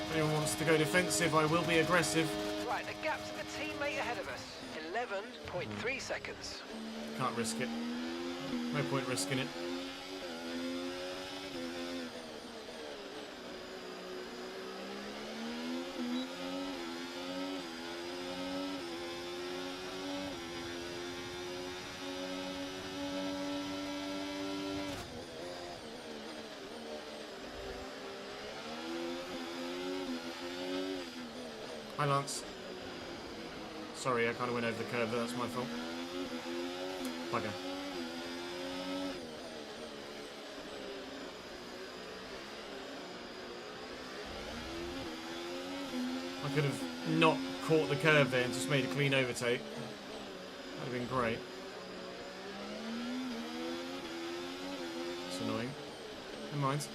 [SPEAKER 3] If anyone wants to go defensive, I will be aggressive.
[SPEAKER 5] Right, the gap to the teammate ahead of us. 11.3 seconds.
[SPEAKER 3] Can't risk it. No point risking it. Hi, Lance. Sorry, I kind of went over the curb, but that's my fault. Bugger. I could have not caught the curb there and just made a clean overtake. That would have been great. It's annoying. Never mind.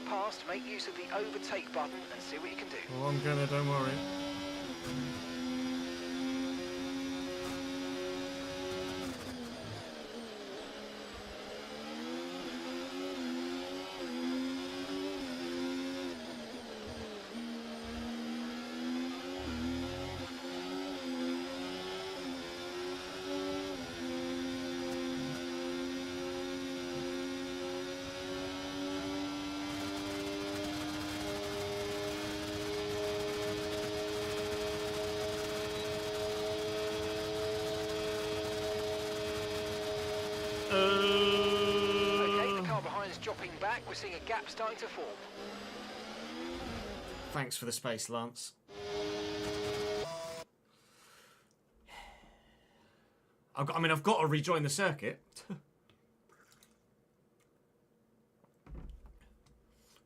[SPEAKER 5] past, make use of the overtake button and see what you can do.
[SPEAKER 3] Oh, I'm gonna, don't worry.
[SPEAKER 5] Okay, the car behind is dropping back. We're seeing a gap starting to form.
[SPEAKER 3] Thanks for the space, Lance. I've got to rejoin the circuit.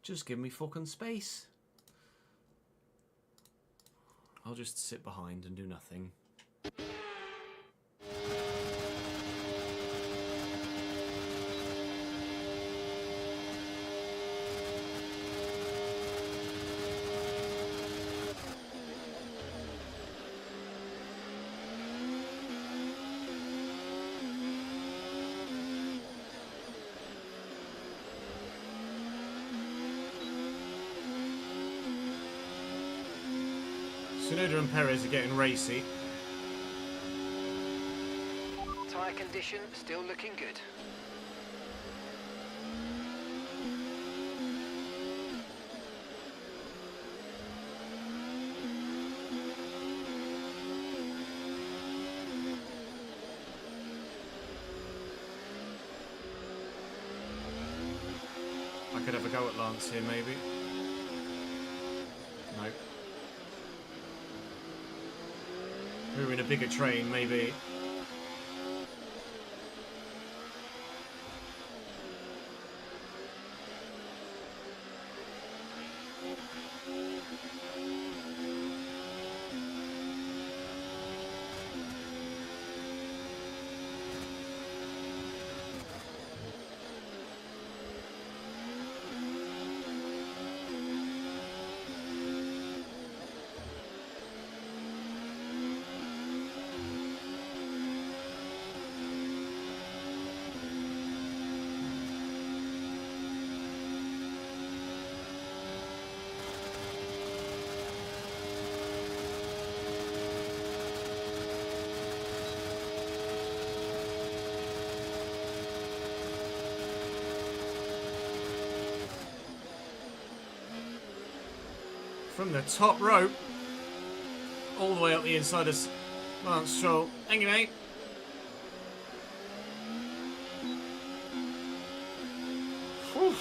[SPEAKER 3] Just give me fucking space. I'll just sit behind and do nothing. Tsunoda and Perez are getting racy.
[SPEAKER 5] Tyre condition still looking good.
[SPEAKER 3] I could have a go at Lance here, maybe. Nope. We were in a bigger train, maybe. From the top rope, all the way up the inside of Lance Stroll. Thank you, mate. Whew.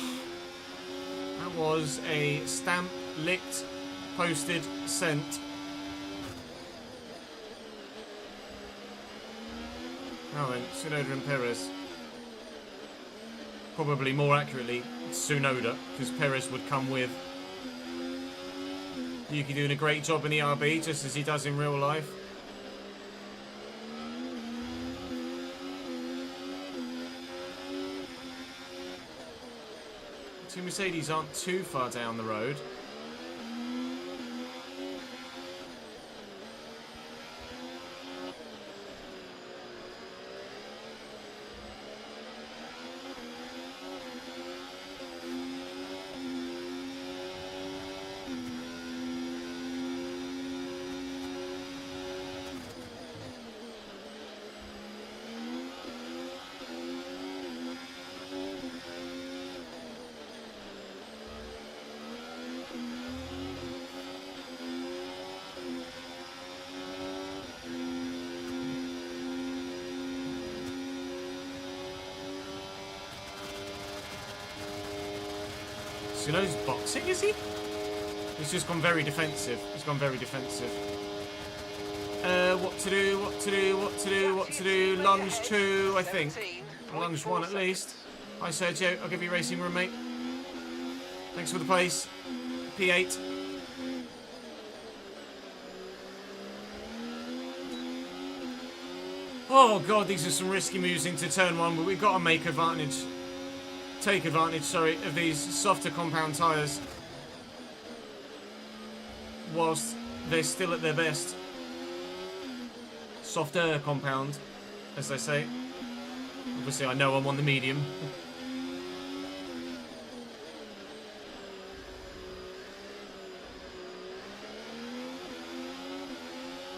[SPEAKER 3] That was a stamp, licked, posted, sent. Now then, Tsunoda and Perez. Probably more accurately, Tsunoda, because Perez would come with. Yuki doing a great job in the RB, just as he does in real life. Two Mercedes aren't too far down the road. Tsunoda's boxing, is he? He's just gone very defensive. He's gone very defensive. What to do, what to do, what to do, what to do. Lunge 2, I think. Lunge 1 at least. Hi Sergio, I'll give you racing room, mate. Thanks for the place. P8. Oh god, these are some risky moves into turn 1, but we've got to take take advantage, sorry, of these softer compound tyres whilst they're still at their best. Softer compound, as they say. Obviously, I know I'm on the medium.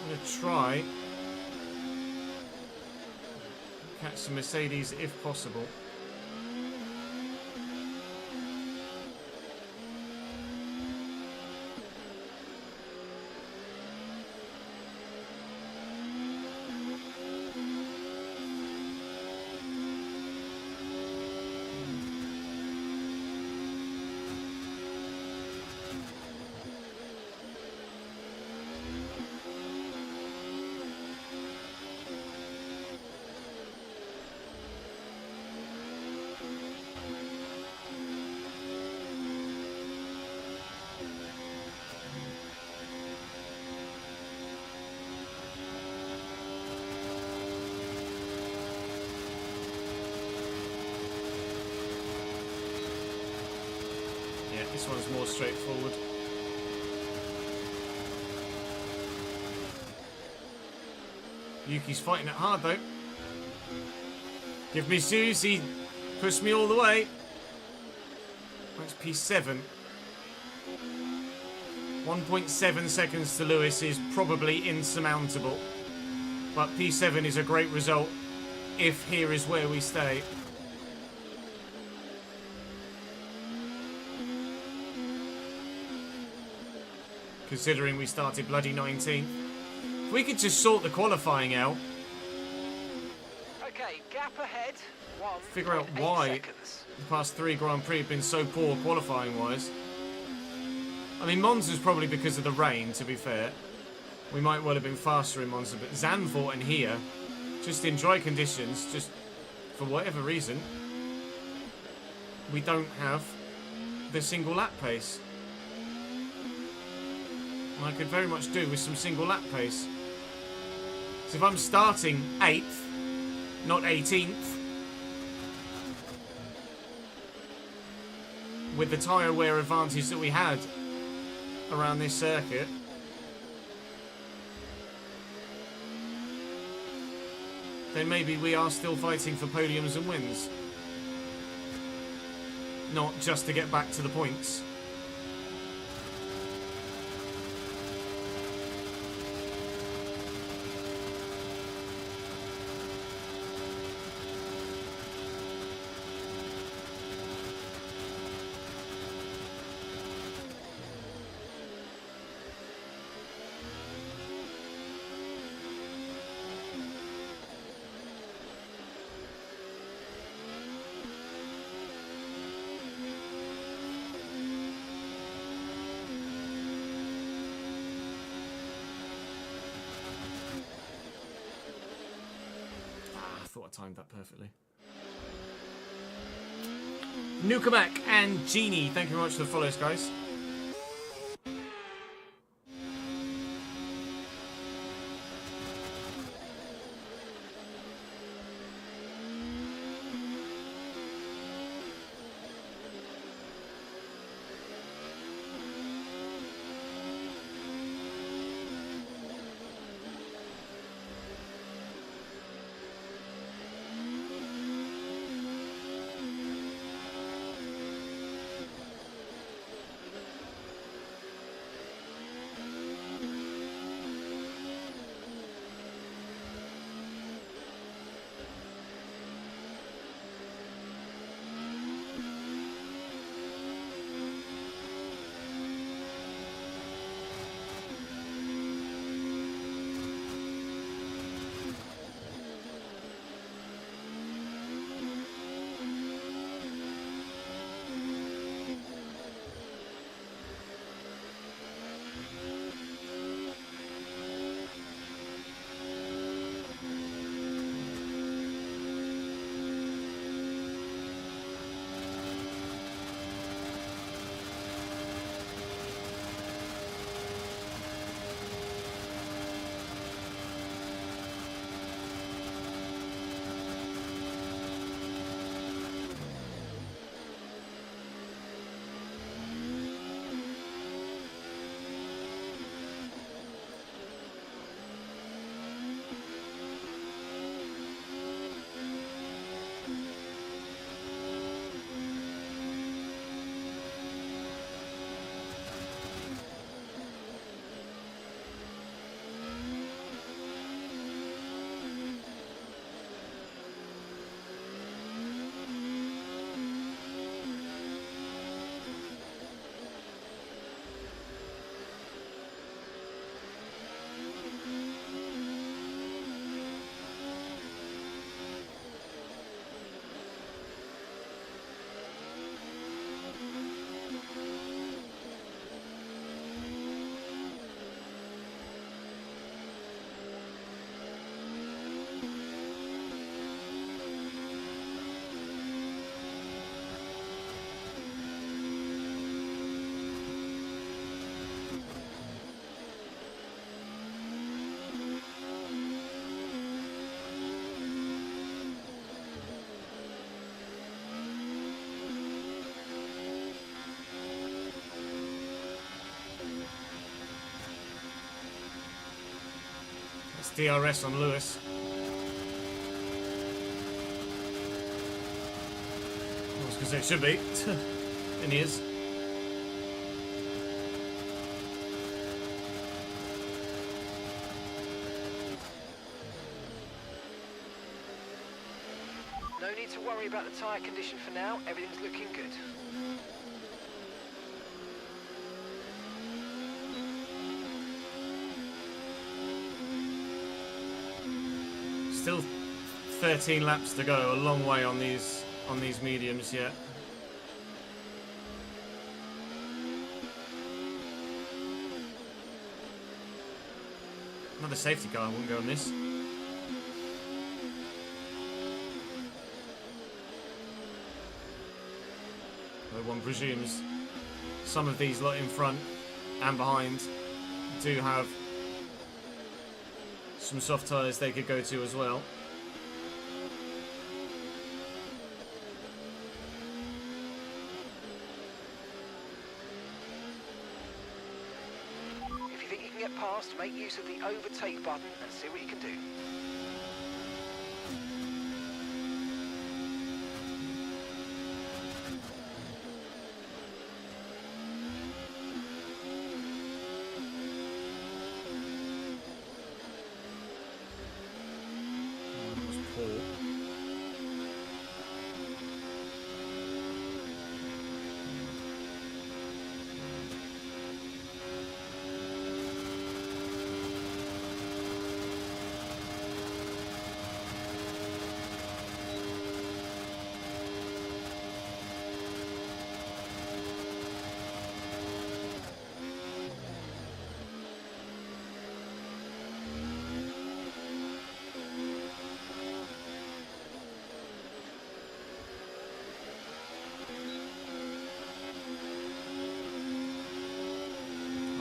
[SPEAKER 3] I'm going to try catch some Mercedes if possible. This one's more straightforward. Yuki's fighting it hard though. Give me Susie. Push me all the way. That's P7. 1.7 seconds to Lewis is probably insurmountable. But P7 is a great result if here is where we stay. Considering we started bloody 19th. If we could just sort the qualifying out.
[SPEAKER 5] Okay, gap ahead.
[SPEAKER 3] Figure out why the past 3 Grand Prix have been so poor qualifying wise. I mean, Monza's probably because of the rain, to be fair. We might well have been faster in Monza, but Zandvoort and here, just in dry conditions, just for whatever reason, we don't have the single lap pace. I could very much do with some single lap pace. So if I'm starting 8th, not 18th, with the tyre wear advantage that we had around this circuit, then maybe we are still fighting for podiums and wins. Not just to get back to the points. I timed that perfectly. Nukamak and Genie, thank you very much for the follows, guys. It's DRS on Lewis. I was going to say it should be. And he is.
[SPEAKER 5] No need to worry about the tyre condition for now. Everything's looking good.
[SPEAKER 3] Still 13 laps to go. A long way on these mediums yet. Another safety car. I wouldn't go on this. One presumes some of these lot in front and behind do have some soft tyres they could go to as well.
[SPEAKER 5] If you think you can get past, make use of the overtake button and see what you can do.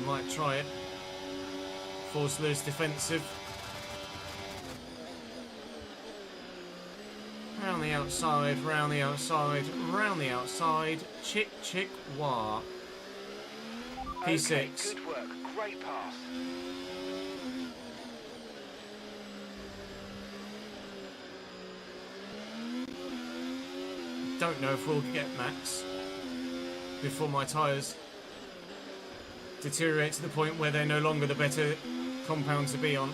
[SPEAKER 3] Might try it. Force Lewis defensive. Round the outside, round the outside, round the outside. Chick, chick, wah. P6.
[SPEAKER 5] Okay, good work. Great pass.
[SPEAKER 3] Don't know if we'll get max before my tyres deteriorate to the point where they're no longer the better compound to be on.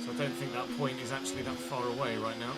[SPEAKER 3] I don't think that point is actually that far away right now.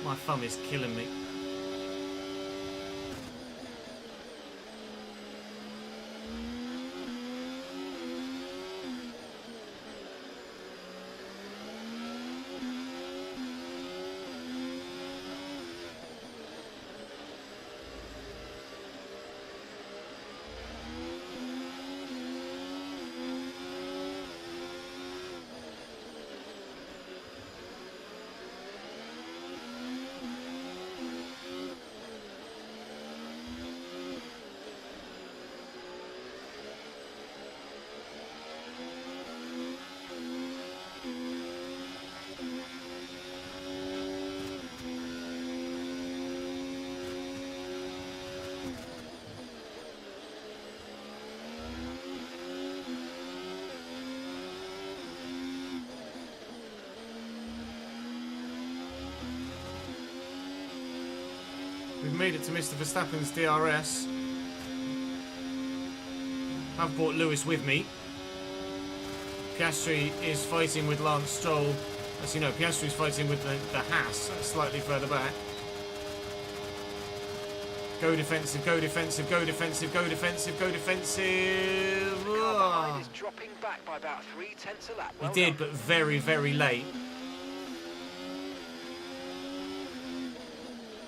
[SPEAKER 3] My thumb is killing me. We've made it to Mr. Verstappen's DRS. I've brought Lewis with me. Piastri is fighting with Lance Stroll. As you know, Piastri is fighting with the Haas, slightly further back. Go defensive, go defensive, go defensive, go defensive, go defensive.
[SPEAKER 5] The car behind is dropping back by about 0.3 a lap.
[SPEAKER 3] He did, but very, very late.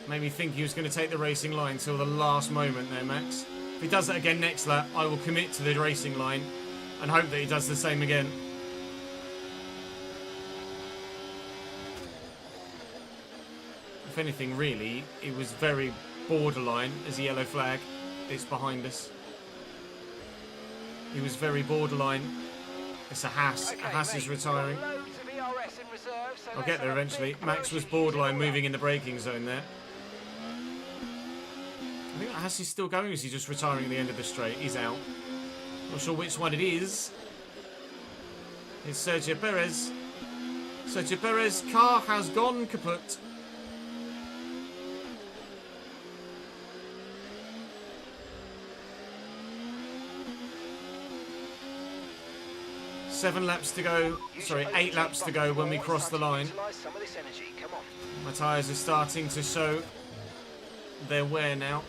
[SPEAKER 3] Made me think he was going to take the racing line till the last moment there, Max. If he does that again next lap, I will commit to the racing line and hope that he does the same again. If anything, really, it was very borderline as a yellow flag. It's behind us. He was very borderline. It's a Haas.
[SPEAKER 5] Okay,
[SPEAKER 3] a Haas is retiring.
[SPEAKER 5] loads of ERS in reserve, so
[SPEAKER 3] I'll
[SPEAKER 5] let's
[SPEAKER 3] get there
[SPEAKER 5] have a
[SPEAKER 3] eventually.
[SPEAKER 5] big
[SPEAKER 3] Max
[SPEAKER 5] push
[SPEAKER 3] was
[SPEAKER 5] and
[SPEAKER 3] borderline
[SPEAKER 5] use it all
[SPEAKER 3] moving
[SPEAKER 5] up.
[SPEAKER 3] in the braking zone there. I think Haas is still going, or is he just retiring at the end of the straight? He's out. Not sure which one it is. It's Sergio Perez. Sergio Perez, car has gone kaput. Seven laps to go. Sorry, 8 laps to go when we cross the line.
[SPEAKER 5] Some of this energy. Come on.
[SPEAKER 3] My tyres are starting to show their wear now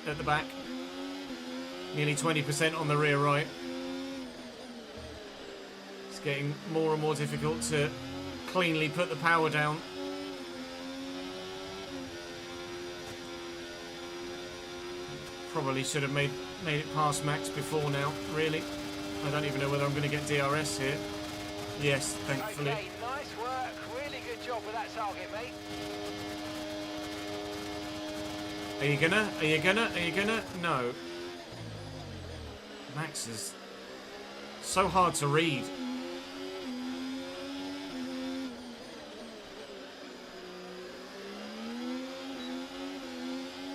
[SPEAKER 3] at the back. Nearly 20% on the rear right. It's getting more and more difficult to cleanly put the power down. Probably should have made it past Max before now, really. I don't even know whether I'm going to get DRS here. Yes, thankfully.
[SPEAKER 5] Okay, nice work. Really good job with that target, mate.
[SPEAKER 3] Are you gonna? Are you gonna? Are you gonna? No. Max is so hard to read.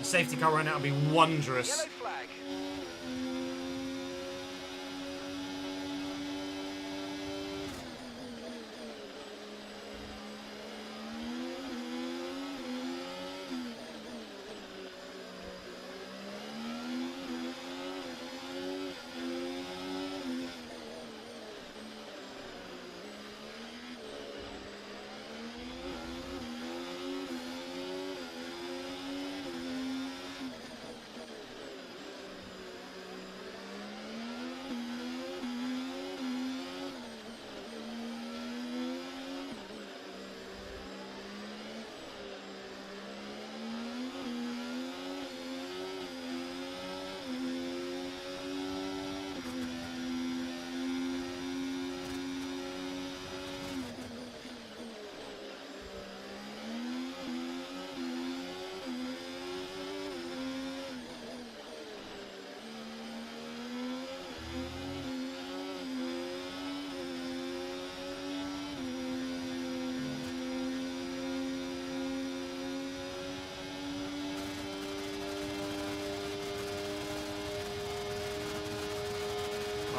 [SPEAKER 3] A safety car right now would be wondrous.
[SPEAKER 5] Yellow flag.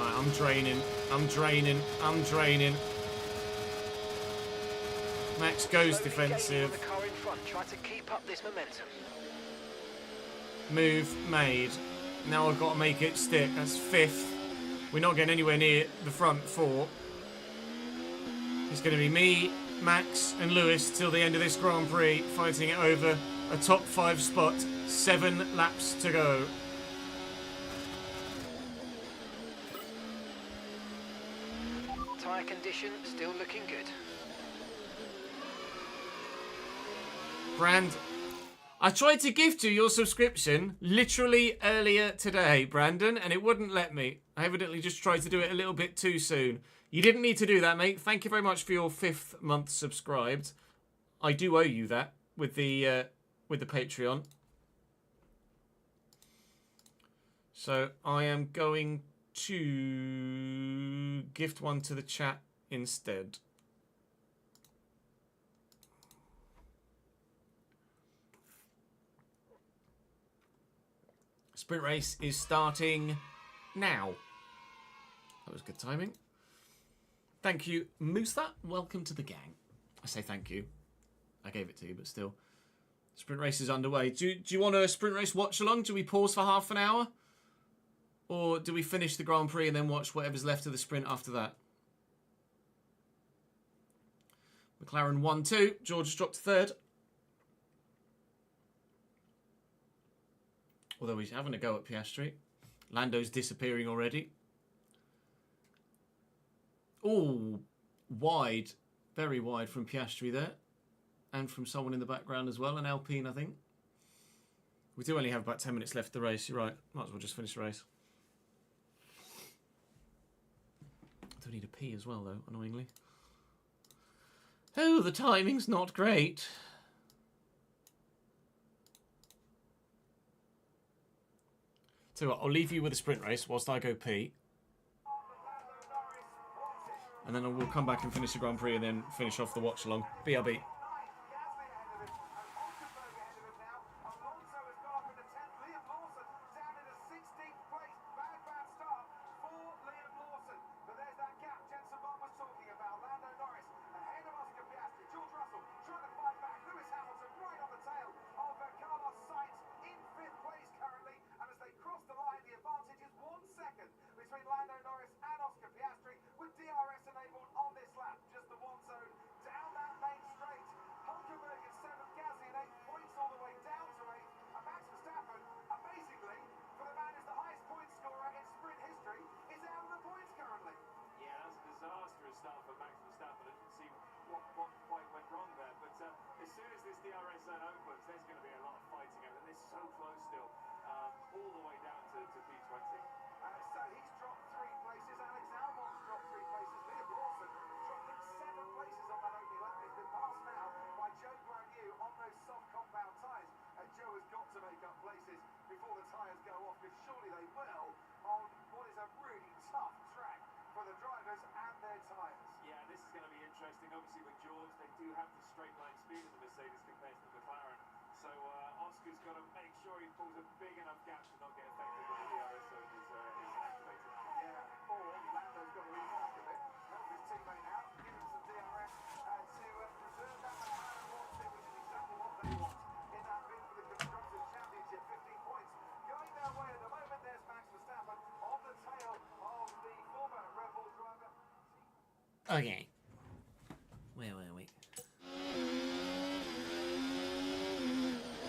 [SPEAKER 3] Right, I'm draining. I'm draining. I'm draining. Max goes
[SPEAKER 5] Slowly
[SPEAKER 3] defensive.
[SPEAKER 5] gaining on the car in front. Try to keep up this momentum.
[SPEAKER 3] Move made. Now I've got to make it stick. That's 5th. We're not getting anywhere near the front 4. It's going to be me Max and Lewis till the end of this Grand Prix, fighting it over a top 5 spot. 7 laps to go.
[SPEAKER 5] Tyre condition still looking good.
[SPEAKER 3] Brand, I tried to gift you your subscription literally earlier today, Brandon, and it wouldn't let me. I evidently just tried to do it a little bit too soon. You didn't need to do that, mate. Thank you very much for your 5th month subscribed. I do owe you that with the Patreon. So I am going to gift one to the chat instead. Sprint race is starting now. That was good timing. Thank you, Musa. Welcome to the gang. I say thank you. I gave it to you, but still. Sprint race is underway. Do you want a sprint race watch along? Do we pause for half an hour? Or do we finish the Grand Prix and then watch whatever's left of the sprint after that? McLaren 1-2. George has dropped to 3rd. Although he's having a go at Piastri. Lando's disappearing already. Oh, wide. Very wide from Piastri there. And from someone in the background as well. An Alpine, I think. We do only have about 10 minutes left of the race. You're right. Might as well just finish the race. I do need a pee as well, though, annoyingly. Oh, the timing's not great. So what, I'll leave you with a sprint race whilst I go pee. And then we'll come back and finish the Grand Prix and then finish off the watch along. BRB. Okay. Where were we?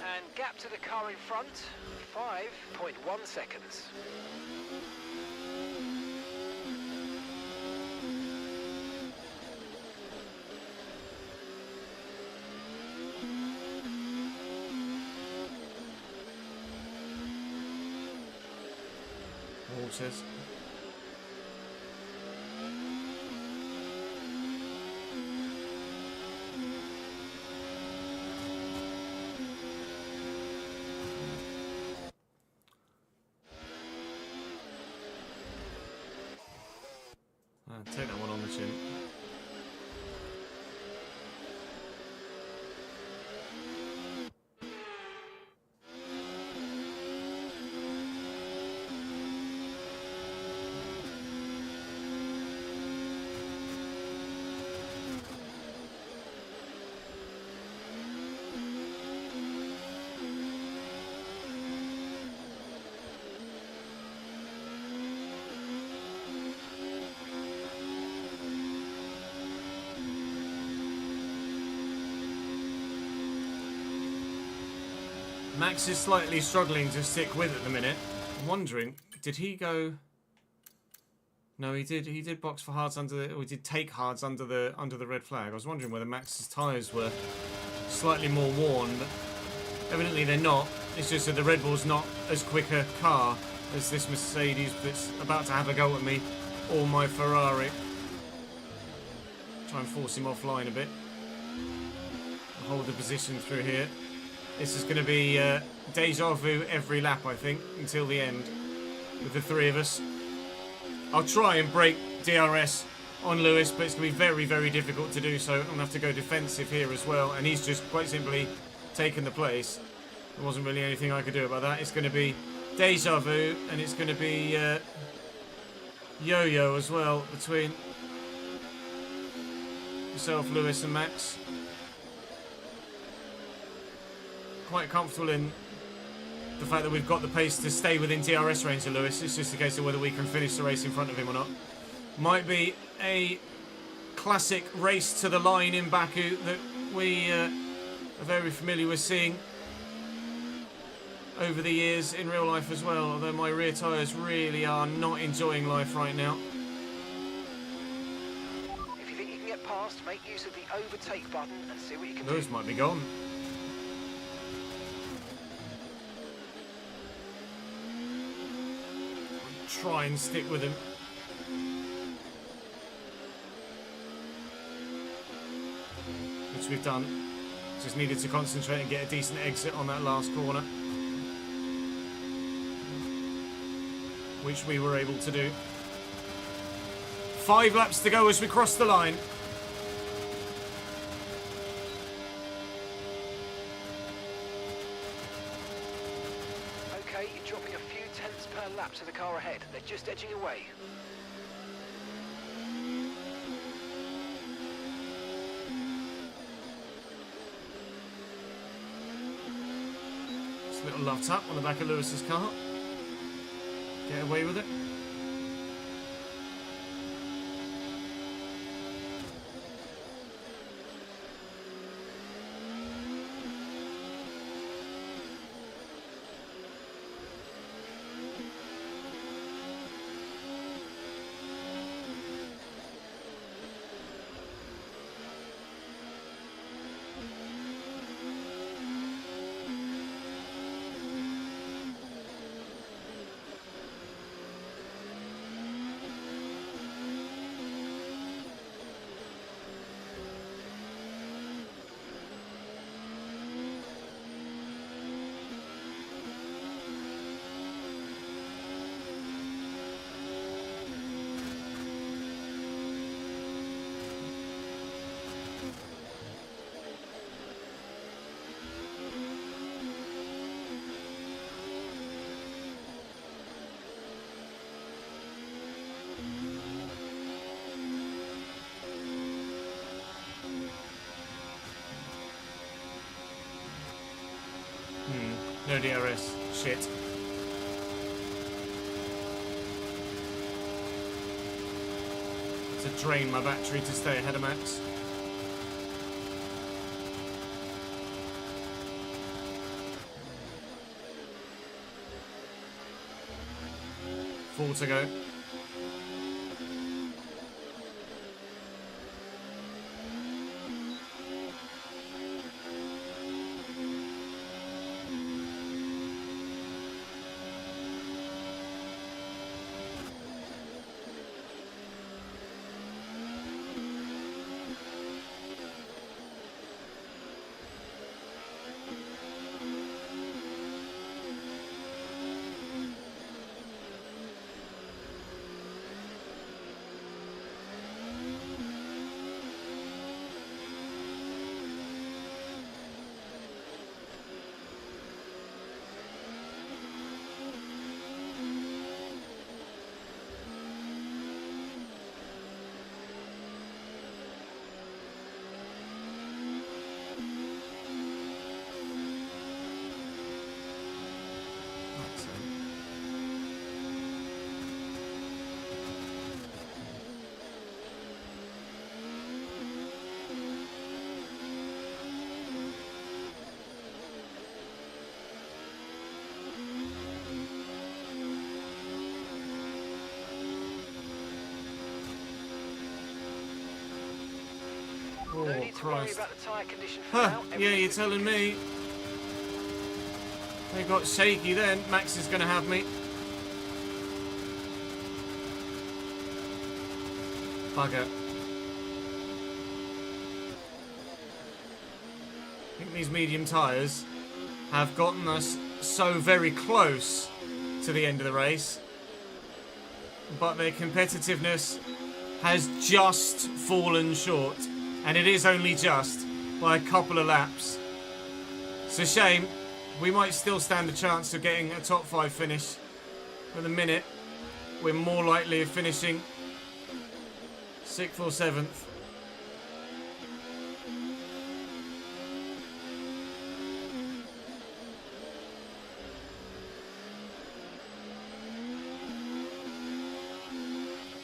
[SPEAKER 5] And gap to the car in front, 5.1 seconds.
[SPEAKER 3] Waters. Take that one on the chin. Max is slightly struggling to stick with at the minute. I'm wondering, did he go? No, he did. He did box for hards under the. Or he did take hards under the red flag. I was wondering whether Max's tyres were slightly more worn, but evidently they're not. It's just that the Red Bull's not as quick a car as this Mercedes that's about to have a go at me or my Ferrari. Try and force him offline a bit. I'll hold the position through here. This is going to be deja vu every lap, I think, until the end with the three of us. I'll try and break DRS on Lewis, but it's going to be very, very difficult to do so. I'm going to have to go defensive here as well, and he's just quite simply taken the place. There wasn't really anything I could do about that. It's going to be deja vu, and it's going to be yo-yo as well between yourself, Lewis, and Max. Quite comfortable in the fact that we've got the pace to stay within DRS range of Lewis. It's just a case of whether we can finish the race in front of him or not. Might be a classic race to the line in Baku that we are very familiar with seeing over the years in real life as well, although my rear tyres really are not enjoying life right now.
[SPEAKER 5] If you think you can get past, make use of the overtake button and see what you can
[SPEAKER 3] Those
[SPEAKER 5] do.
[SPEAKER 3] might be gone. Try and stick with him. Which we've done. Just needed to concentrate and get a decent exit on that last corner. Which we were able to do. 5 laps to go as we cross the line.
[SPEAKER 5] Okay, you're dropping a few tenths per lap to the car ahead. They're just edging away.
[SPEAKER 3] Just a little love tap on the back of Lewis's car. Get away with it. No DRS. Shit. To drain my battery to stay ahead of Max. Four to go. Oh,
[SPEAKER 5] No need to worry
[SPEAKER 3] Christ.
[SPEAKER 5] about the tyre condition for
[SPEAKER 3] Huh,
[SPEAKER 5] now.
[SPEAKER 3] yeah, you're
[SPEAKER 5] Everything's
[SPEAKER 3] telling me. They got shaky then. Max is going to have me. Bugger. I think these medium tyres have gotten us so very close to the end of the race, but their competitiveness has just fallen short, and it is only just by a couple of laps. It's a shame. We might still stand a chance of getting a top 5 finish. At the minute, we're more likely of finishing 6th or 7th.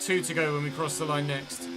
[SPEAKER 3] Two to go when we cross the line next.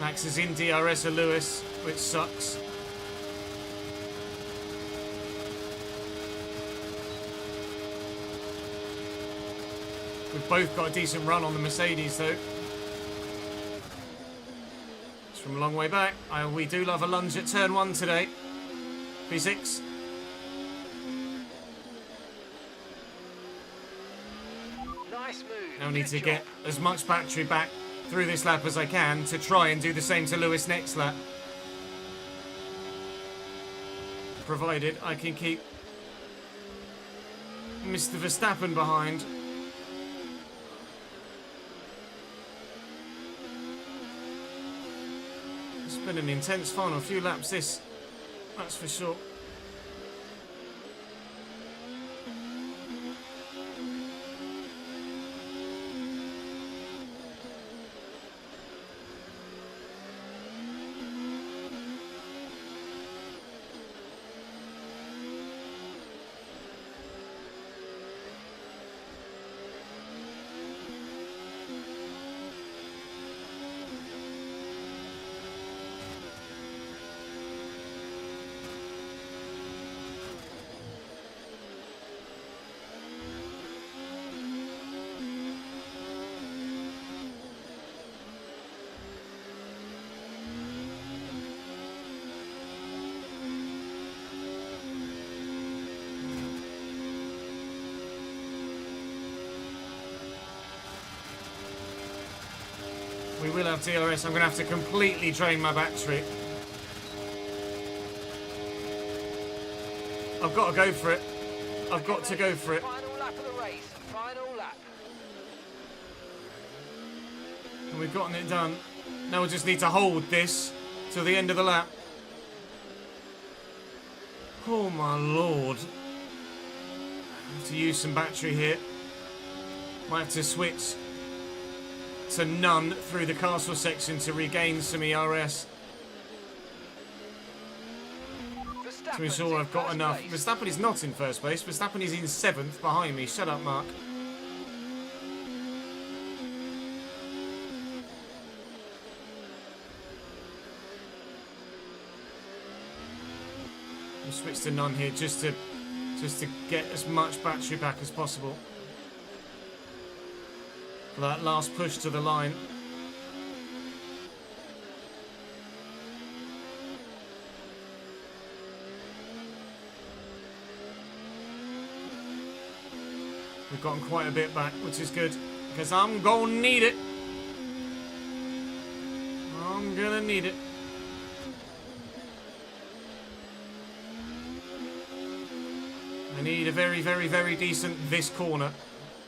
[SPEAKER 3] Max is in DRS of Lewis, which sucks. We've both got a decent run on the Mercedes though. It's from a long way back. We do love a lunge at turn 1 today. P6.
[SPEAKER 5] nice move.
[SPEAKER 3] Now I need
[SPEAKER 5] Good
[SPEAKER 3] to
[SPEAKER 5] job.
[SPEAKER 3] get as much battery back through this lap as I can to try and do the same to Lewis next lap. Provided I can keep Mr. Verstappen behind. It's been an intense final few laps this, that's for sure. We will have DRS. I'm going to have to completely drain my battery. I've got to go for it. I've got to go for it.
[SPEAKER 5] Final lap of the race. Final lap.
[SPEAKER 3] And we've gotten it done. Now we just need to hold this till the end of the lap. Oh my lord. I have to use some battery here. Might have to switch to none through the castle section to regain some ERS. To ensure I've got enough. Verstappen is not in first place. Verstappen is in 7th behind me. Shut up, Mark. We'll switch to none here just to get as much battery back as possible for that last push to the line. We've gotten quite a bit back, which is good, because I'm gonna need it. I'm gonna need it. I need a very, very, very decent this corner.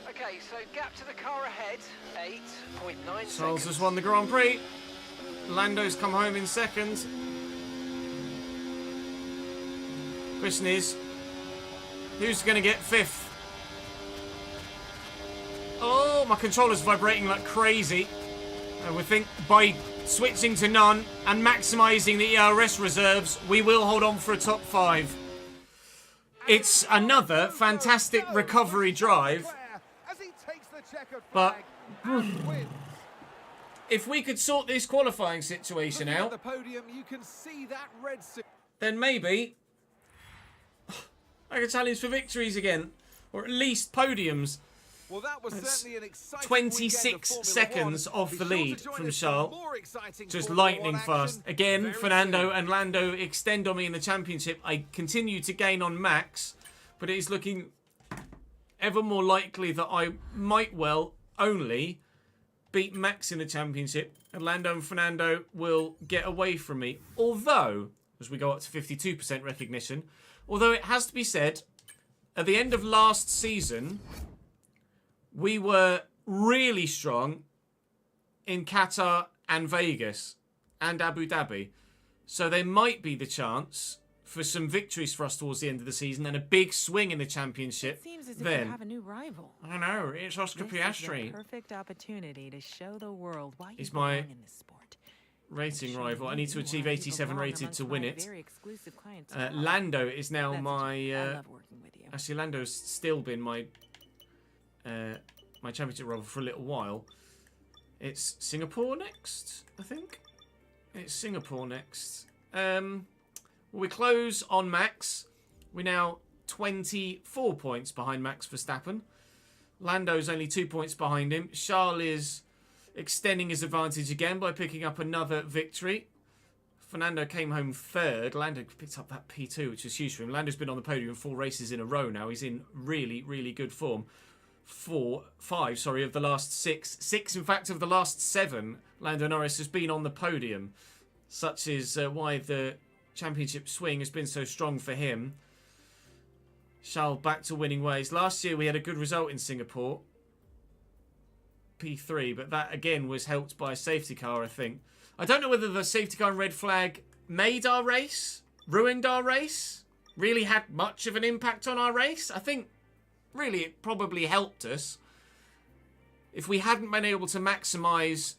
[SPEAKER 5] Okay, so gap to the car ahead, 8.9
[SPEAKER 3] Charles
[SPEAKER 5] seconds.
[SPEAKER 3] has won the Grand Prix. Lando's come home in second. Question is, who's going to get 5th? Oh, my controller's vibrating like crazy. We think by switching to none and maximising the ERS reserves, we will hold on for a top 5. It's another fantastic recovery drive. But if we could sort this qualifying situation out, then maybe I could challenge for victories again, or at least podiums.
[SPEAKER 6] Well, that was certainly an exciting
[SPEAKER 3] 26 seconds off the lead from Charles. Just lightning fast. Again, Fernando and Lando extend on me in the championship. I continue to gain on Max, but it is looking ever more likely that I might well only beat Max in the championship, and Lando and Fernando will get away from me. Although, as we go up to 52% recognition, although it has to be said, at the end of last season, we were really strong in Qatar and Vegas and Abu Dhabi. So there might be the chance for some victories for us towards the end of the season and a big swing in the championship.
[SPEAKER 7] It seems as if
[SPEAKER 3] then
[SPEAKER 7] you have a new rival.
[SPEAKER 3] I know, it's Oscar Piastri.
[SPEAKER 7] Perfect opportunity to show the world why you
[SPEAKER 3] He's my
[SPEAKER 7] belong in this sport.
[SPEAKER 3] rating rival. I need to achieve 87 rated to win it. Lando is now my... actually, Lando's still been my championship rival for a little while. It's Singapore next, I think. It's Singapore next. We close on Max. We're now 24 points behind Max Verstappen. Lando's only 2 points behind him. Charles is extending his advantage again by picking up another victory. Fernando came home 3rd. Lando picked up that P2, which is huge for him. Lando's been on the podium 4 races in a row now. He's in really, really good form. 5 of the last 6. 6, in fact, of the last 7, Lando Norris has been on the podium. Such is why the championship swing has been so strong for him. Charles back to winning ways. Last year we had a good result in Singapore. P3, but that again was helped by a safety car, I think. I don't know whether the safety car and red flag made our race, ruined our race, really had much of an impact on our race. I think really it probably helped us. If we hadn't been able to maximise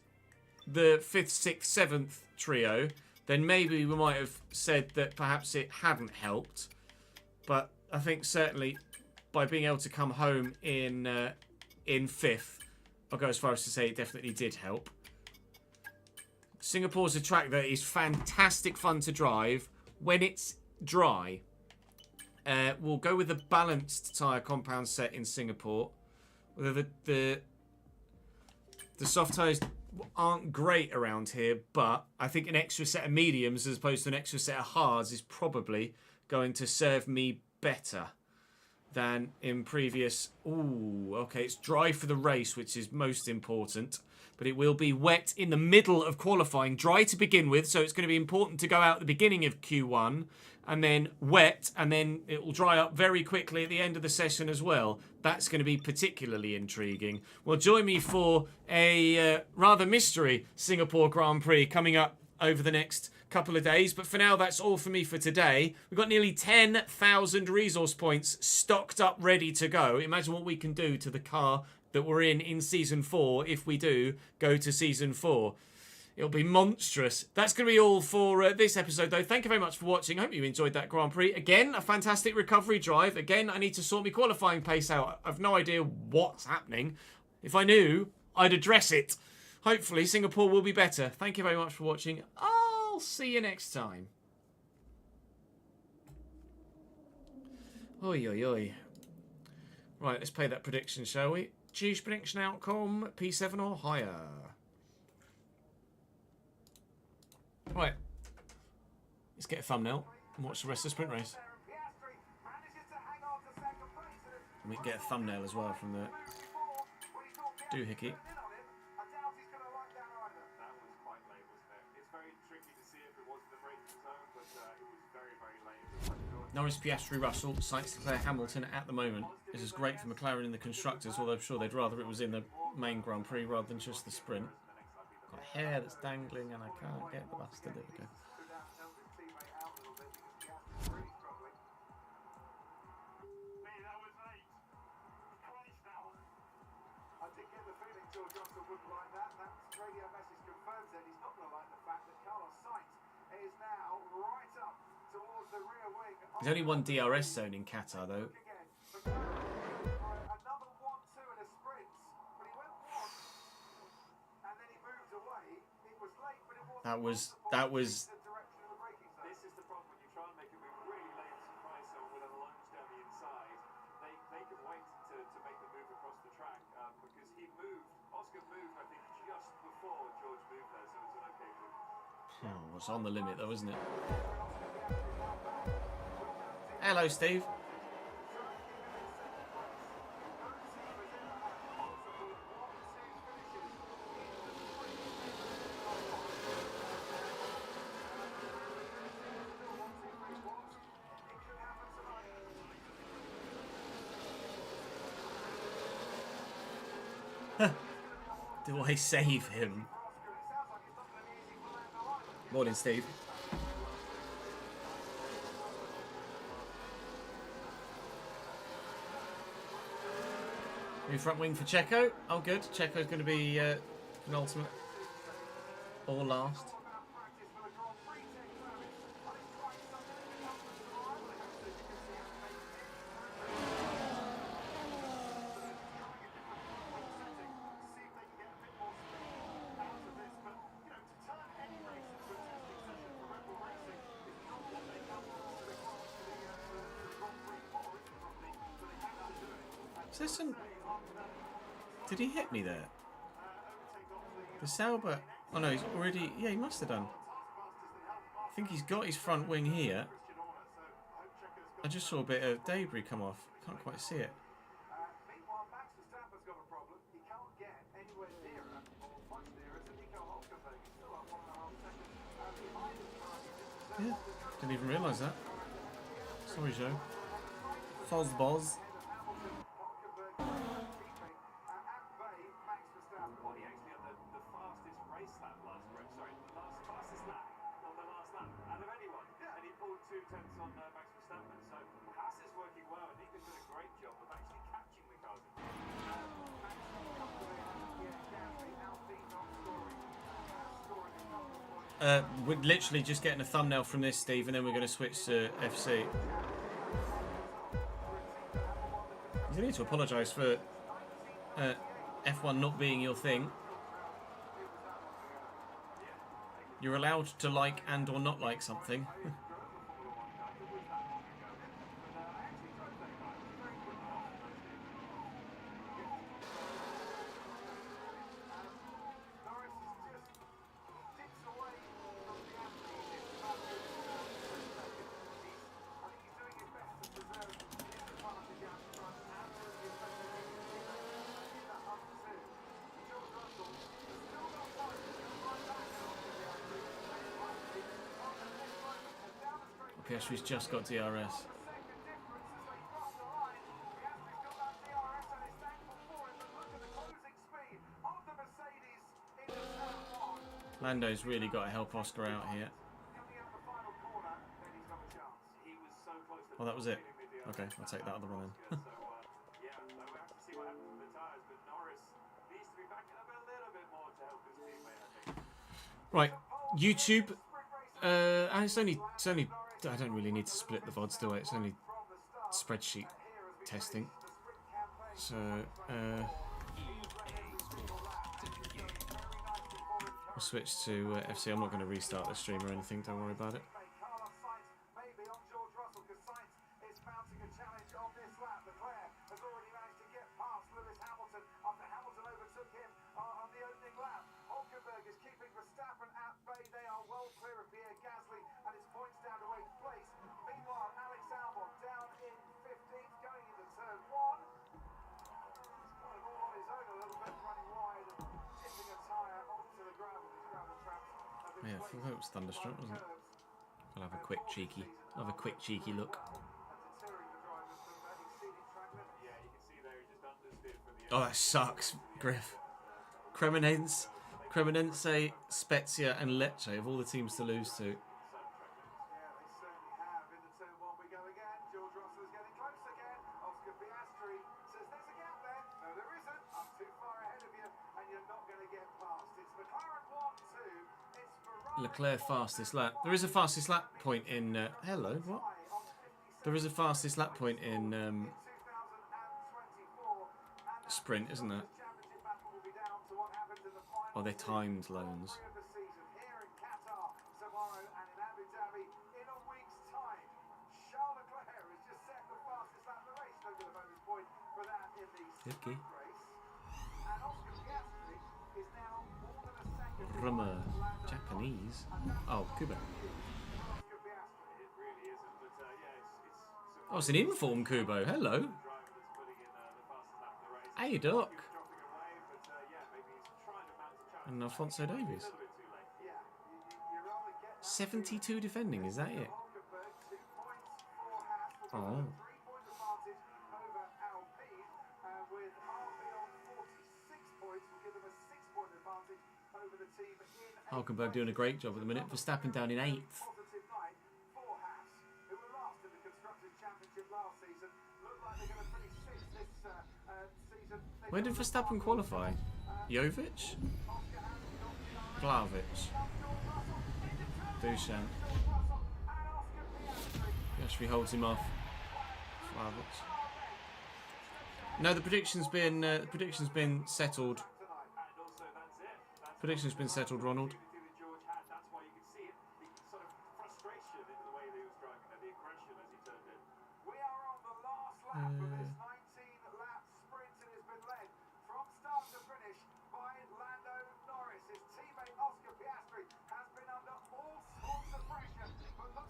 [SPEAKER 3] the 5th, 6th, 7th trio, then maybe we might have said that perhaps it hadn't helped. But I think certainly by being able to come home in 5th, I'll go as far as to say it definitely did help. Singapore's a track that is fantastic fun to drive when it's dry. We'll go with a balanced tyre compound set in Singapore. Whether the soft tyres aren't great around here, but I think an extra set of mediums as opposed to an extra set of hards is probably going to serve me better than in previous... Ooh, okay, it's dry for the race, which is most important. But it will be wet in the middle of qualifying. Dry to begin with, so it's going to be important to go out at the beginning of Q1. And then wet, and then it will dry up very quickly at the end of the session as well. That's going to be particularly intriguing. Well, join me for a rather mystery Singapore Grand Prix coming up over the next couple of days. But for now, that's all for me for today. We've got nearly 10,000 resource points stocked up, ready to go. Imagine what we can do to the car that we're in Season 4 if we do go to Season 4. It'll be monstrous. That's going to be all for this episode, though. Thank you very much for watching. I hope you enjoyed that Grand Prix. Again, a fantastic recovery drive. Again, I need to sort my qualifying pace out. I've no idea what's happening. If I knew, I'd address it. Hopefully, Singapore will be better. Thank you very much for watching. I'll see you next time. Oi, oi, oi. Right, let's play that prediction, shall we? Choose prediction outcome, P7 or higher. Right, let's get a thumbnail and watch the rest of the sprint race. And we can get a thumbnail as well from the doohickey. Norris, Piastri, Russell, Sainz, Leclerc, Hamilton at the moment. This is great for McLaren in the constructors, although I'm sure they'd rather it was in the main Grand Prix rather than just the sprint. Got hair that's dangling and I can't get the bastard. There we go.
[SPEAKER 6] George Russell wouldn't like that. That radio message confirms it. He's not going to like the fact that Carlos Sainz is now right up towards the rear wing.
[SPEAKER 3] There's only one DRS zone in Qatar, though.
[SPEAKER 6] Another 1-2 in a sprint, but he went once and then he moved away. It was late, but it wasn't.
[SPEAKER 3] That was.
[SPEAKER 6] This is the problem when you try and make a move really late and surprise someone with a lunge down the inside. They can wait to make the move across the track because he moved. Oscar moved, I think, just before George moved there, so it's an okay move.
[SPEAKER 3] Oh, it's on the limit, though, isn't it? Hello, Steve. Do I save him? Morning, Steve. New front wing for Checo. Oh, good. Checo's going to be penultimate. Or last. Is there some... Did he hit me there? The Sauber... Oh no, he's already... Yeah, he must have done. I think he's got his front wing here. I just saw a bit of debris come off. Can't quite see it. Yeah, didn't even realise that. Sorry, Joe. Fozboz. We're literally just getting a thumbnail from this, Steve, and then we're going to switch to FC. You need to apologise for F1 not being your thing. You're allowed to like and or not like something. Piastri's just got DRS. Lando's really got to help Oscar out here. Oh, that was it. Okay, I'll take that other one then. Right, YouTube. And it's only. I don't really need to split the VODs, do I? It's only spreadsheet testing. So, we'll switch to FC. I'm not going to restart the stream or anything, don't worry about it. Yeah, I thought it was Thunderstruck, wasn't it? I'll have a quick cheeky look. Oh, that sucks, Griff. Cremonense, Spezia, and Lecce of all the teams to lose to. Leclerc fastest lap. There is a fastest lap point in... hello, what? There is a fastest lap point in sprint, isn't there? Oh, they're timed loans. Okay. Rummer. Japanese. Oh, Cuba. Oh, it's an inform Kubo. Hello. Hey, Doc. And Alfonso Davies. 72 defending, is that it? Oh. Hulkenberg doing a great job at the minute. Verstappen down in 8th. Where did Verstappen qualify? Jovic? Vlahovic? Dushan? Actually holds him off. Vlahovic. No, the prediction's been settled. Prediction's been settled, Ronald.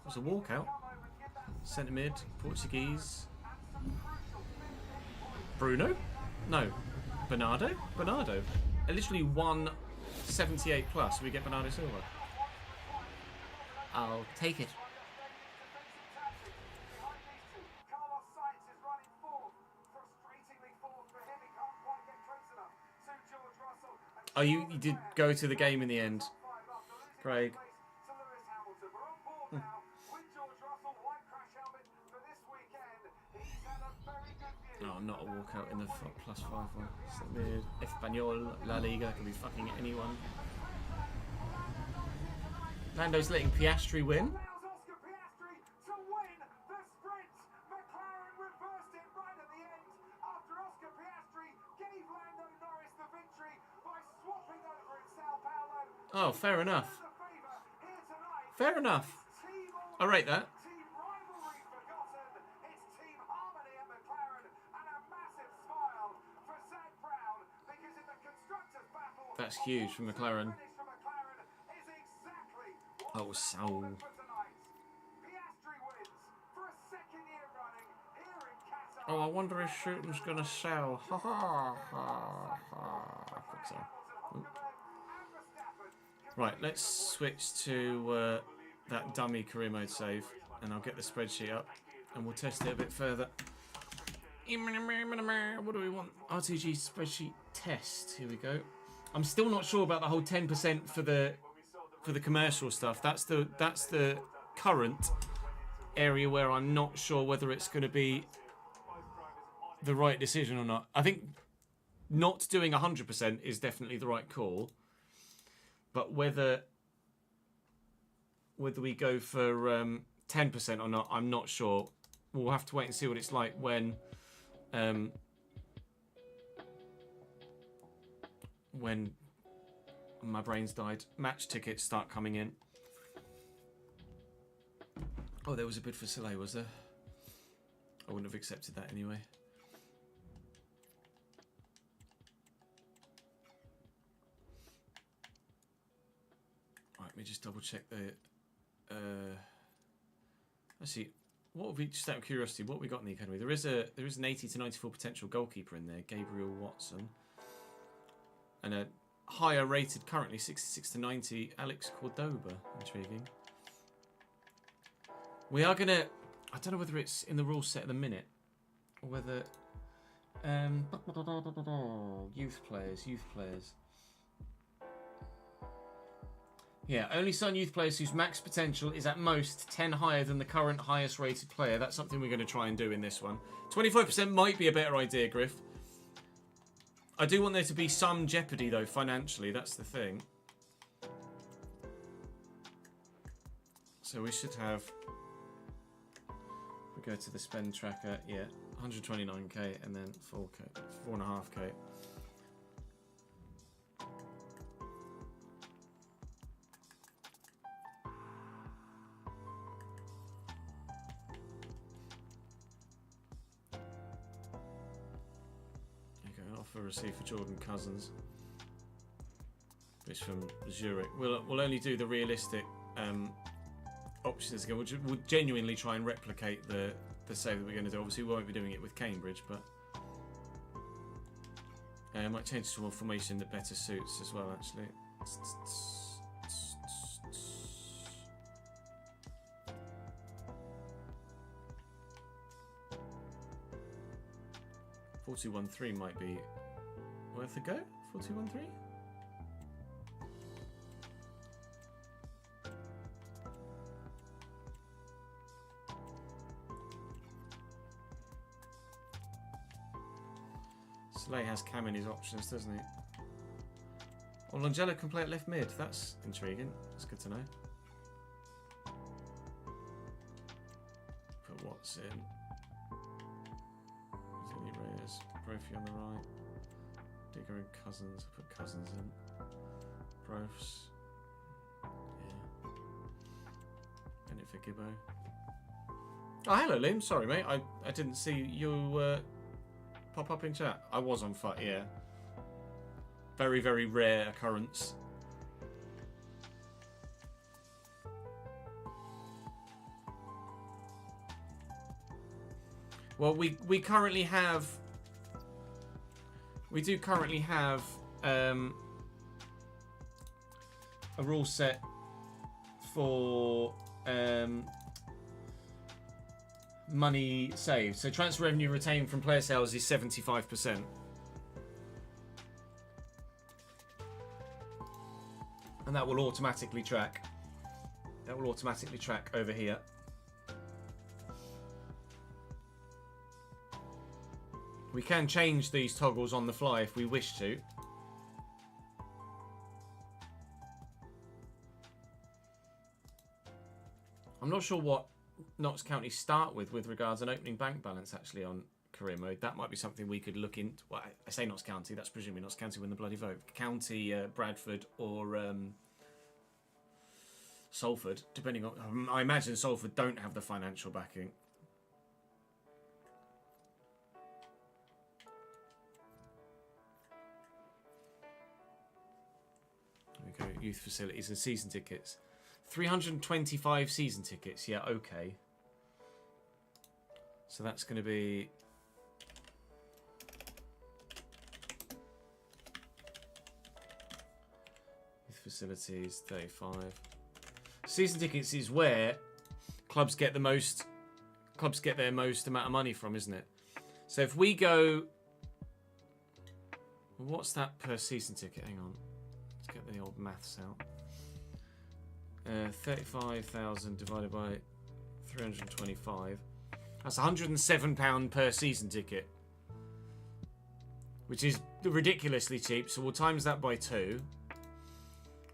[SPEAKER 3] There's a walkout. Centre mid, Portuguese. Bruno? No. Bernardo? Bernardo. Literally 178 plus. We get Bernardo Silva. I'll take it. Oh, you did go to the game in the end, Craig. Oh, not a walkout in the +5 one. Mid Espanyol, La Liga, could be fucking anyone. Lando's letting Piastri win. Oh, fair enough. Fair enough. I rate that. That's huge for McLaren. Oh, so. Oh, I wonder if Shooting's gonna sell. Ha ha ha ha. I think so. Ooh. Right, let's switch to that dummy career mode save, and I'll get the spreadsheet up, and we'll test it a bit further. What do we want? RTG spreadsheet test. Here we go. I'm still not sure about the whole 10% for the commercial stuff. That's the current area where I'm not sure whether it's going to be the right decision or not. I think not doing 100% is definitely the right call, but whether we go for 10% or not, I'm not sure. We'll have to wait and see what it's like when my brain's died. Match tickets start coming in. Oh, there was a bid for Soleil, was there? I wouldn't have accepted that anyway. Right, let me just double check the. Let's see. What have we, just out of curiosity, what have we got in the academy? There is an 80 to 94 potential goalkeeper in there, Gabriel Watson, and a higher rated currently 66 to 90, Alex Cordoba. Intriguing. We are gonna. I don't know whether it's in the rule set at the minute or whether youth players. Yeah, only sign youth players whose max potential is at most 10 higher than the current highest rated player. That's something we're going to try and do in this one. 25% might be a better idea, Griff. I do want there to be some jeopardy, though, financially. That's the thing. So we should have, we go to the spend tracker, yeah, 129k and then 4k, 4.5k. Offer received for Jordan Cousins. It's from Zurich. We'll only do the realistic options again. We'll genuinely try and replicate the save that we're going to do. Obviously, we won't be doing it with Cambridge, but I might change to a formation that better suits as well. Actually, 4-2-1-3 might be worth a go. 4-2-1-3. Slay has Cam in his options, doesn't he? Oh, Langella can play at left mid. That's intriguing. That's good to know. Put Watts in. Zilly Reyes. Brophy on the right. Digger and Cousins. I put Cousins in. Brofs. Yeah. Bennett for Gibbo. Oh, hello, Liam. Sorry, mate. I didn't see you pop up in chat. I was on fire, yeah. Very, very rare occurrence. Well, we currently have... We do currently have a rule set for money saved. So transfer revenue retained from player sales is 75%. And that will automatically track. That will automatically track over here. We can change these toggles on the fly if we wish to. I'm not sure what Notts County start with regards an opening bank balance actually on career mode. That might be something we could look into. Well, I say Notts County, that's presumably Notts County win the bloody vote. County, Bradford or Salford, depending on... I imagine Salford don't have the financial backing. There we go, youth facilities and season tickets. 325 season tickets, yeah, okay. So that's going to be... Youth facilities, 35. Season tickets is where clubs get the most... Clubs get their most amount of money from, isn't it? So if we go... What's that per season ticket? Hang on. Let's get the old maths out. 35,000 divided by 325. That's £107 per season ticket, which is ridiculously cheap. So we'll times that by 2.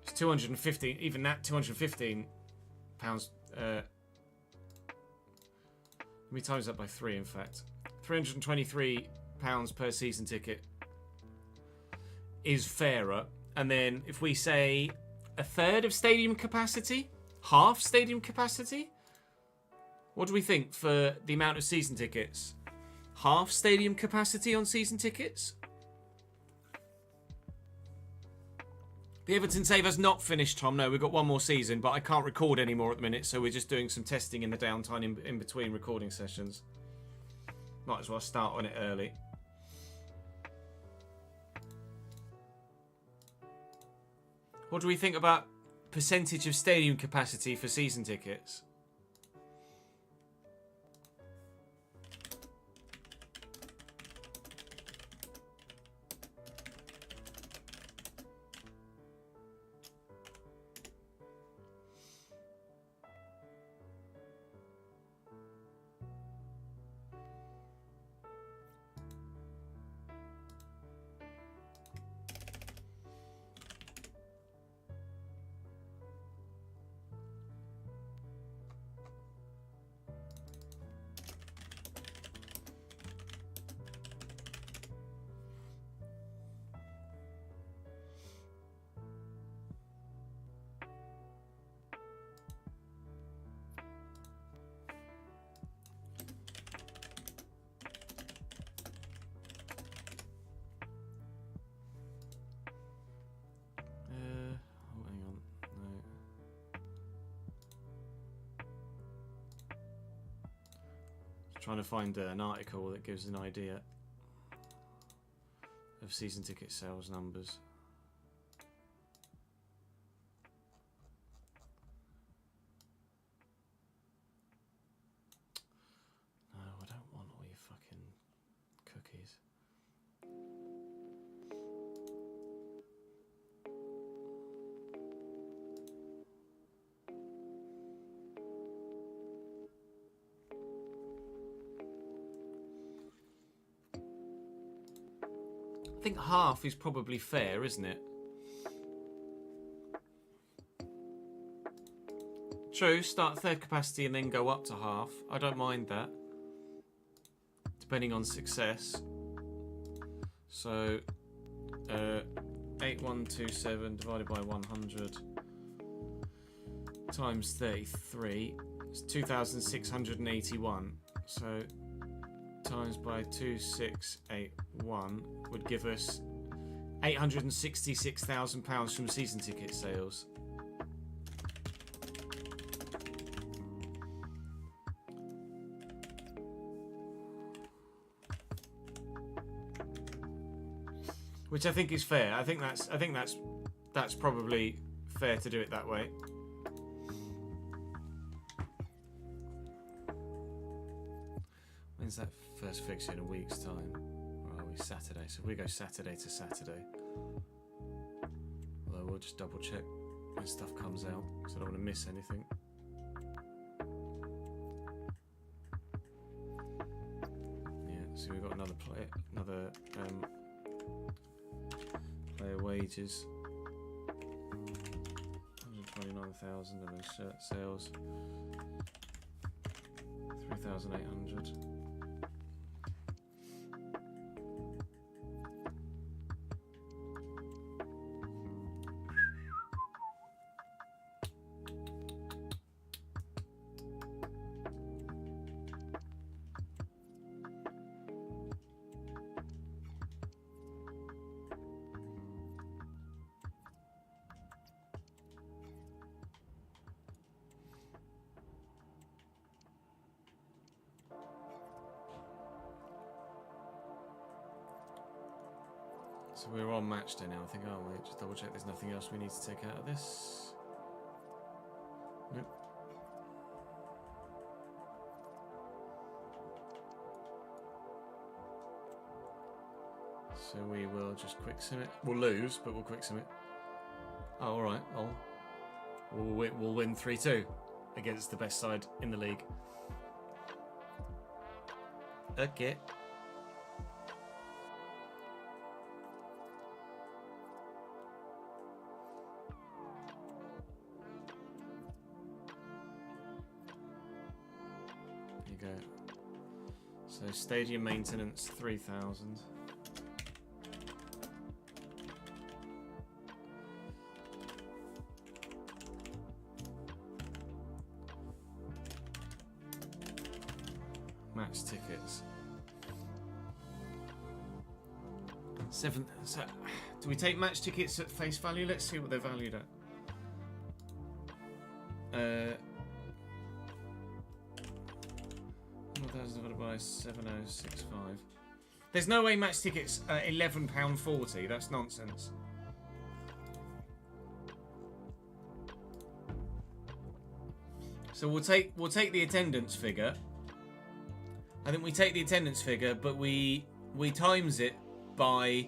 [SPEAKER 3] It's 215. Even that, £215. Let me times that by 3. In fact, £323 per season ticket is fairer. And then if we say a third of stadium capacity, half stadium capacity, what do we think for the amount of season tickets? Half stadium capacity on season tickets? The Everton save has not finished, Tom. No, we've got one more season, but I can't record anymore at the minute, so we're just doing some testing in the downtime in between recording sessions. Might as well start on it early. What do we think about percentage of stadium capacity for season tickets? Trying to find an article that gives an idea of season ticket sales numbers. No, I don't want all your fucking cookies. I think half is probably fair, isn't it? True, start third capacity and then go up to half. I don't mind that. Depending on success. So, 8127 divided by 100 times 33 is 2,681. So, times by 2681 would give us £866,000 from season ticket sales. Which I think is fair. I think that's probably fair to do it that way. When's that first fixture? In a week's time? Or are we Saturday? So we go Saturday to Saturday. Although we'll just double check when stuff comes out, because I don't want to miss anything. Yeah, so we've got another player wages. 129,000 and then shirt sales. 3,800. So we're on match day now, I think, aren't we? Just double check there's nothing else we need to take out of this. Nope. So we will just quick sim it. We'll lose, but we'll quick sim it. Oh, alright. We'll win 3-2 against the best side in the league. Okay. So stadium maintenance 3,000. Match tickets. 7. So, do we take match tickets at face value? Let's see what they're valued at. 1,000 divided by 7,065. There's no way match tickets are £11.40. That's nonsense. So we'll take the attendance figure. I think we take the attendance figure, but we times it by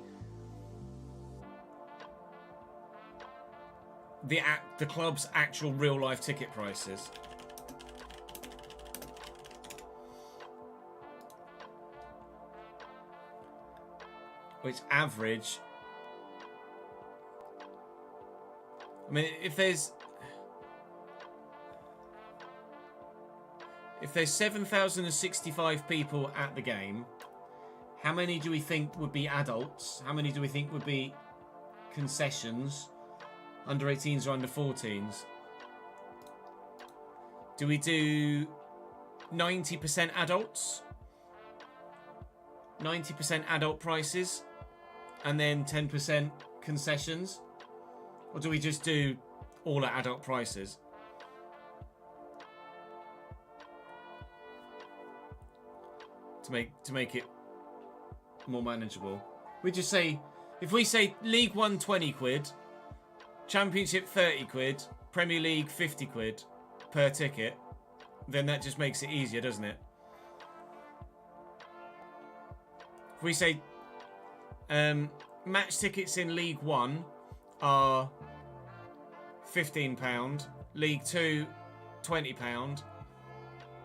[SPEAKER 3] the club's actual real life ticket prices. Which average, I mean, if there's 7,065 people at the game, how many do we think would be adults? How many do we think would be concessions? Under 18s or under 14s? Do we do 90% adults? 90% adult prices? And then 10% concessions? Or do we just do all at adult prices? to make it more manageable. We just say, if we say League 1 20 quid, Championship 30 quid, Premier League 50 quid per ticket, then that just makes it easier, doesn't it? If we say match tickets in League 1 are £15, League 2 £20,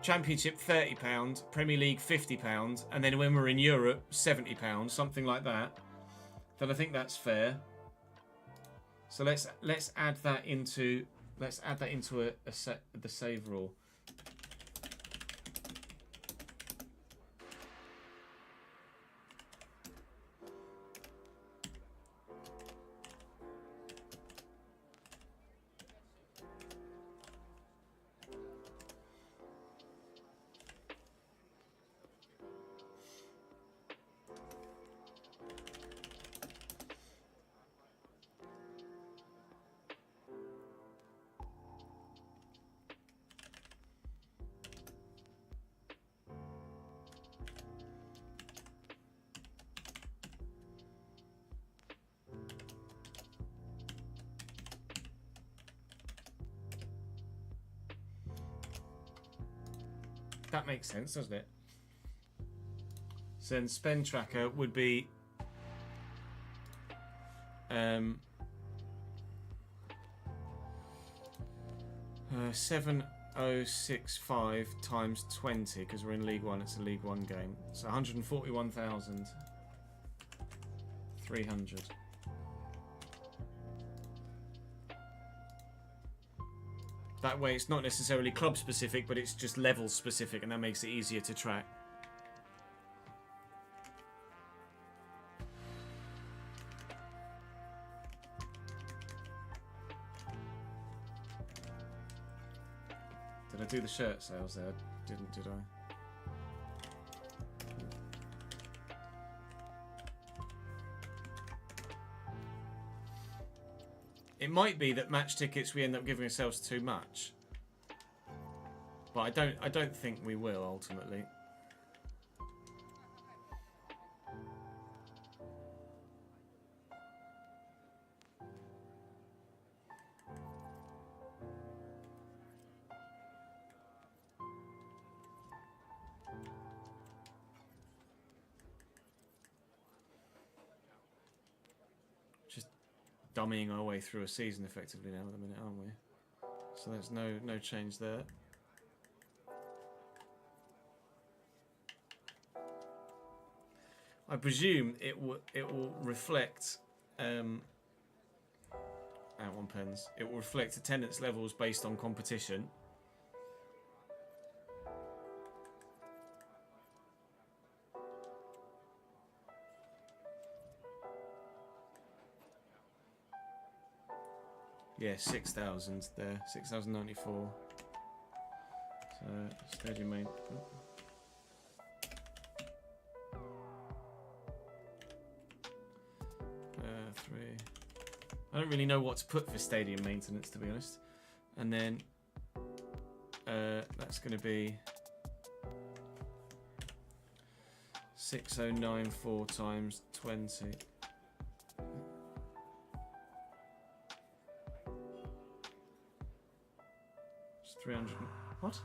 [SPEAKER 3] Championship £30, Premier League £50, and then when we're in Europe £70, something like that, then I think that's fair. So let's add that into the save rule. That makes sense, doesn't it? So then spend tracker would be 7065 times 20, because we're in League 1, it's a League 1 game. So 141,300. That way it's not necessarily club specific, but it's just level specific, and that makes it easier to track. Did I do the shirt sales there? Didn't, did I? It might be that match tickets we end up giving ourselves too much, but I don't think we will ultimately. Dummying our way through a season effectively now at the minute, aren't we? So there's no change there. I presume it will reflect one pence. It will reflect attendance levels based on competition. Yeah, 6,000 there, 6,094. So, stadium main. Three. I don't really know what to put for stadium maintenance, to be honest. And then that's going to be 6094 times 20. 300. What?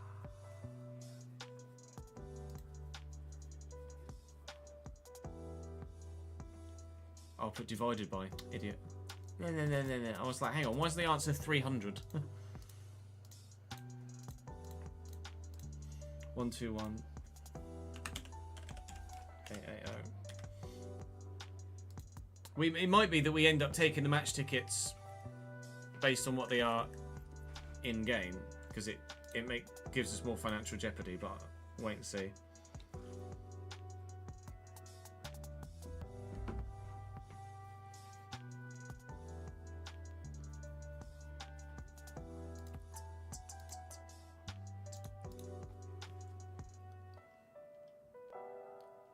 [SPEAKER 3] I'll put divided by, idiot. No. I was like, hang on, why is the answer 300? 121 880. It might be that we end up taking the match tickets based on what they are in game, because it gives us more financial jeopardy, but wait and see.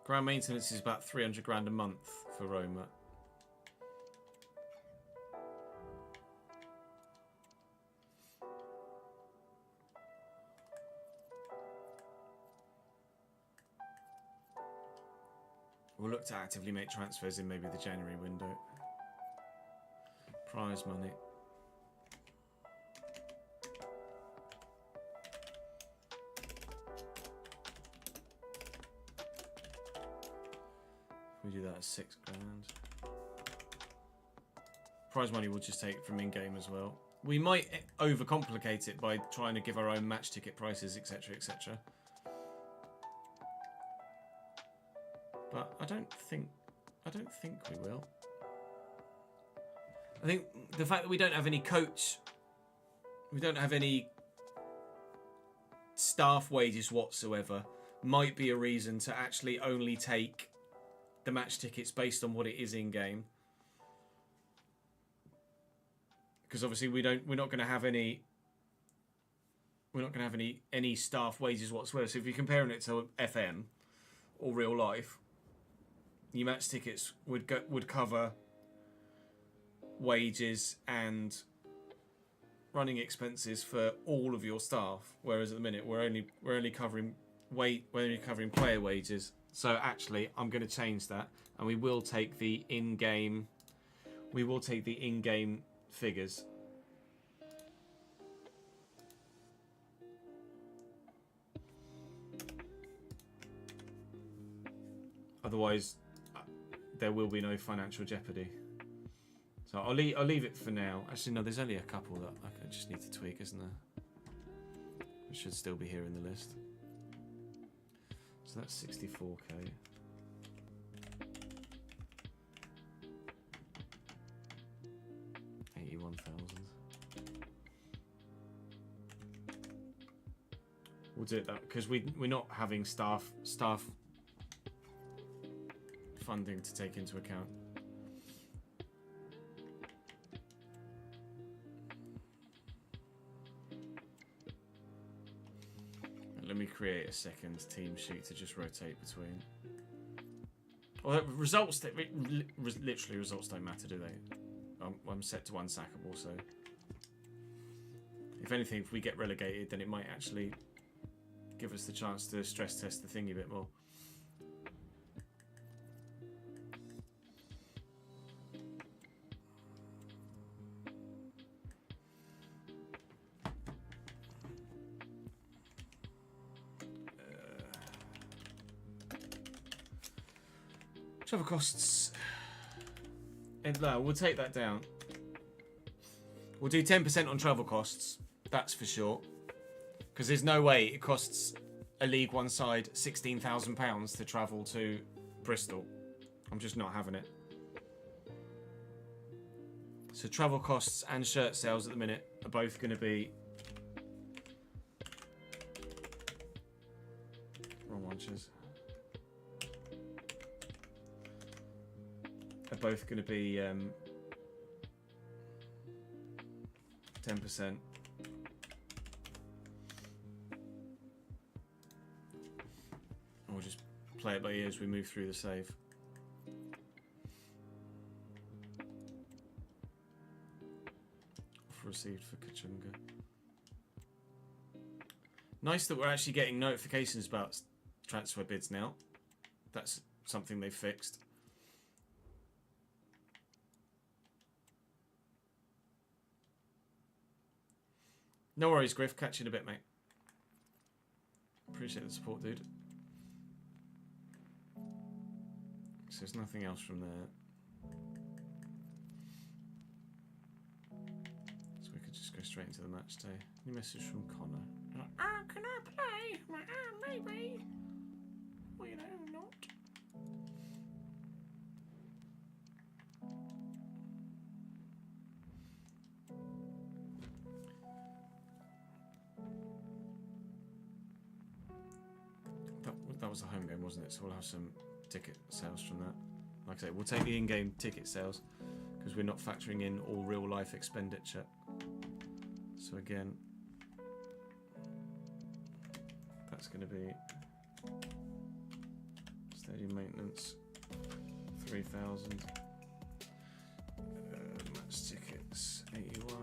[SPEAKER 3] Ground maintenance is about 300 grand a month for Roma. We'll look to actively make transfers in maybe the January window. Prize money. We do that at £6 grand. Prize money we'll just take from in-game as well. We might overcomplicate it by trying to give our own match ticket prices, etc., etc. But I don't think we will. I think the fact that we don't have any coach, we don't have any staff wages whatsoever, might be a reason to actually only take the match tickets based on what it is in game. Because obviously we're not going to have any staff wages whatsoever. So if you're comparing it to FM or real life, your match tickets would cover wages and running expenses for all of your staff, whereas at the minute we're only covering player wages. So actually, I'm going to change that, and we will take the in-game figures. Otherwise, there will be no financial jeopardy. So I'll leave it for now. Actually, no, there's only a couple that I just need to tweak, isn't there? It should still be here in the list. So that's 64k. We'll do it that because we're not having staff funding to take into account. Let me create a second team sheet to just rotate between. Well, results literally results don't matter, do they? I'm set to unsackable, so if anything, if we get relegated, then it might actually give us the chance to stress test the thing a bit more. Travel costs. And no, we'll take that down. We'll do 10% on travel costs. That's for sure. Because there's no way it costs a League One side £16,000 to travel to Bristol. I'm just not having it. So travel costs and shirt sales at the minute are both going to be... Wrong lunches. Are both going to be 10%. We'll just play it by ear as we move through the save. Offer received for Kachunga. Nice that we're actually getting notifications about transfer bids now. That's something they've fixed. No worries, Griff. Catch you in a bit, mate. Appreciate the support, dude. So there's nothing else from there. So we could just go straight into the match day. New message from Connor. Like, can I play? I'm like, maybe. Well, you know, not. That was the home game, wasn't it? So we'll have some ticket sales from that. Like I say, we'll take the in-game ticket sales because we're not factoring in all real-life expenditure. So again, that's going to be stadium maintenance, 3,000. Match tickets, 81.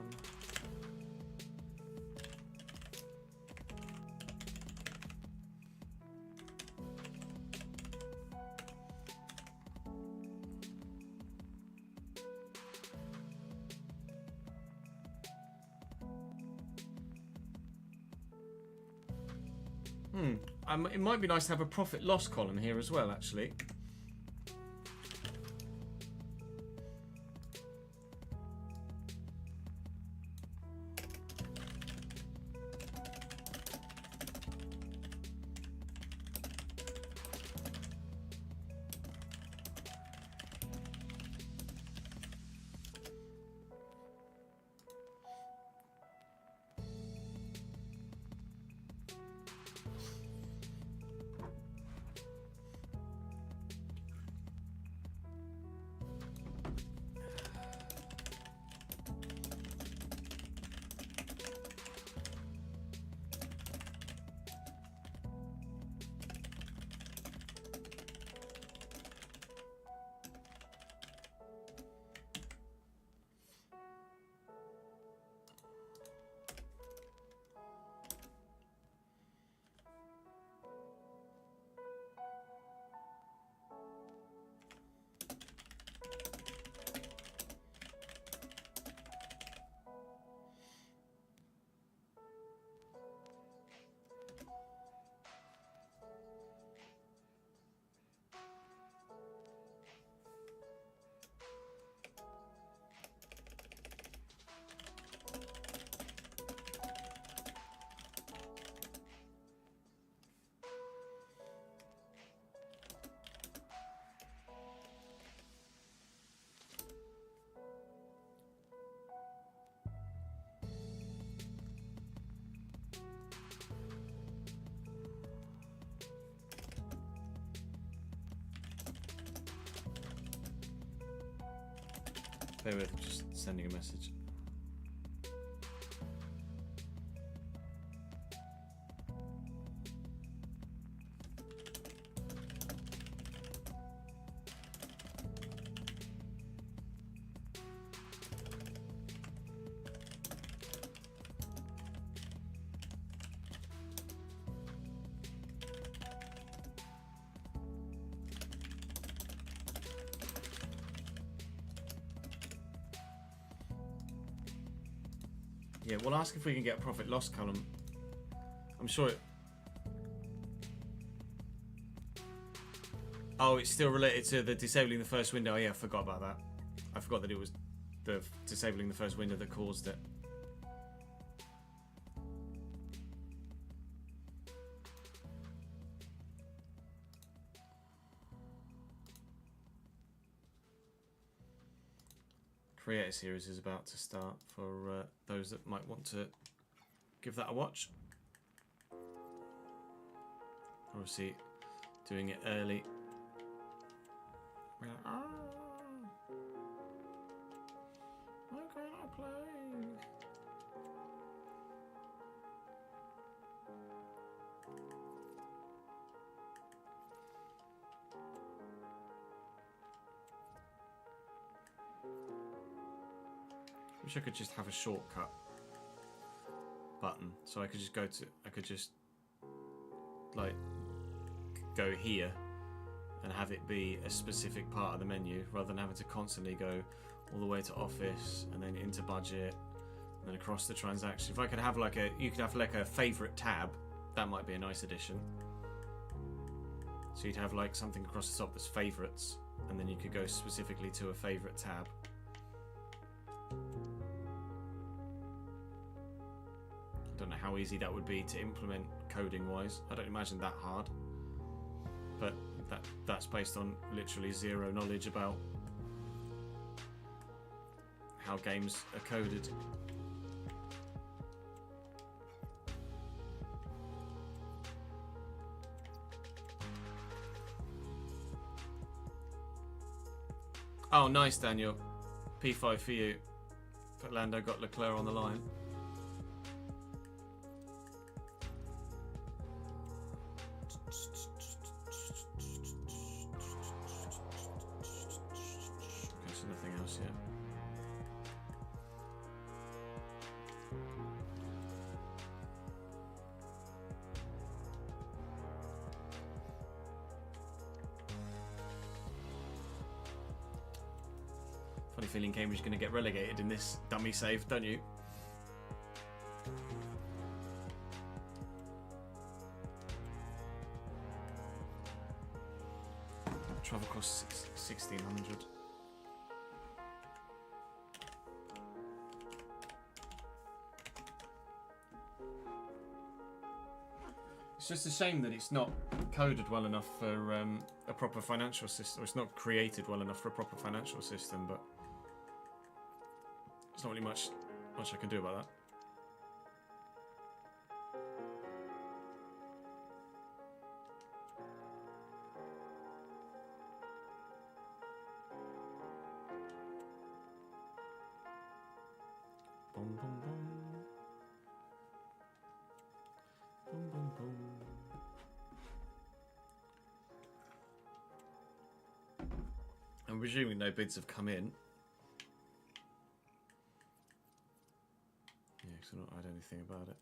[SPEAKER 3] It might be nice to have a profit-loss column here as well, actually. Bear with, just sending a message. Yeah, we'll ask if we can get a profit loss column. I'm sure it... Oh, it's still related to the disabling the first window. Oh, yeah, I forgot about that. I forgot that it was the disabling the first window that caused it. Creator series is about to start for those that might want to give that a watch. Obviously, doing it early. We're like, oh, why can't I play? Wish I could just have a shortcut button, so I could just go to, I could just like go here and have it be a specific part of the menu, rather than having to constantly go all the way to office and then into budget and then across the transaction. If I could have like a, you could have like a favorite tab, that might be a nice addition. So you'd have like something across the top that's favorites, and then you could go specifically to a favorite tab. I don't know how easy that would be to implement coding wise. I don't imagine that hard, but that's based on literally zero knowledge about how games are coded. Oh, nice, Daniel. P5 for you. But Lando got Leclerc on the line. Okay, so nothing else yet. Funny feeling Cambridge is going to get relegated in this dummy save, don't you? Travel costs 1,600. It's just a shame that it's not coded well enough for a proper financial system. Or it's not created well enough for a proper financial system, but there's not really much I can do about that. Boom, boom, boom. Boom, boom, boom. I'm presuming no bids have come in. Yeah, because I've not heard anything about it.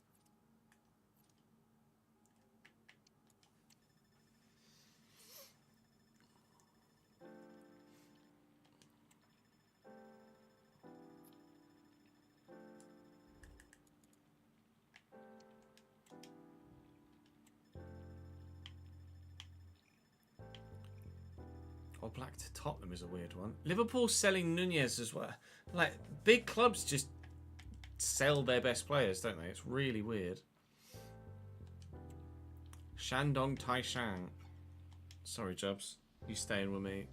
[SPEAKER 3] All Black to Tottenham is a weird one. Liverpool selling Nunez as well. Like, big clubs just sell their best players, don't they? It's really weird. Shandong Taishan. Sorry, Jubs. You staying with me.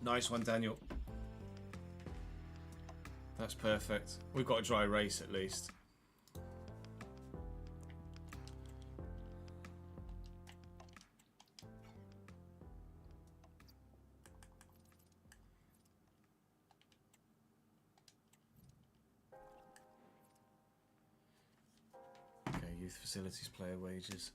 [SPEAKER 3] Nice one, Daniel. That's perfect. We've got a dry race at least. Okay, youth facilities player wages.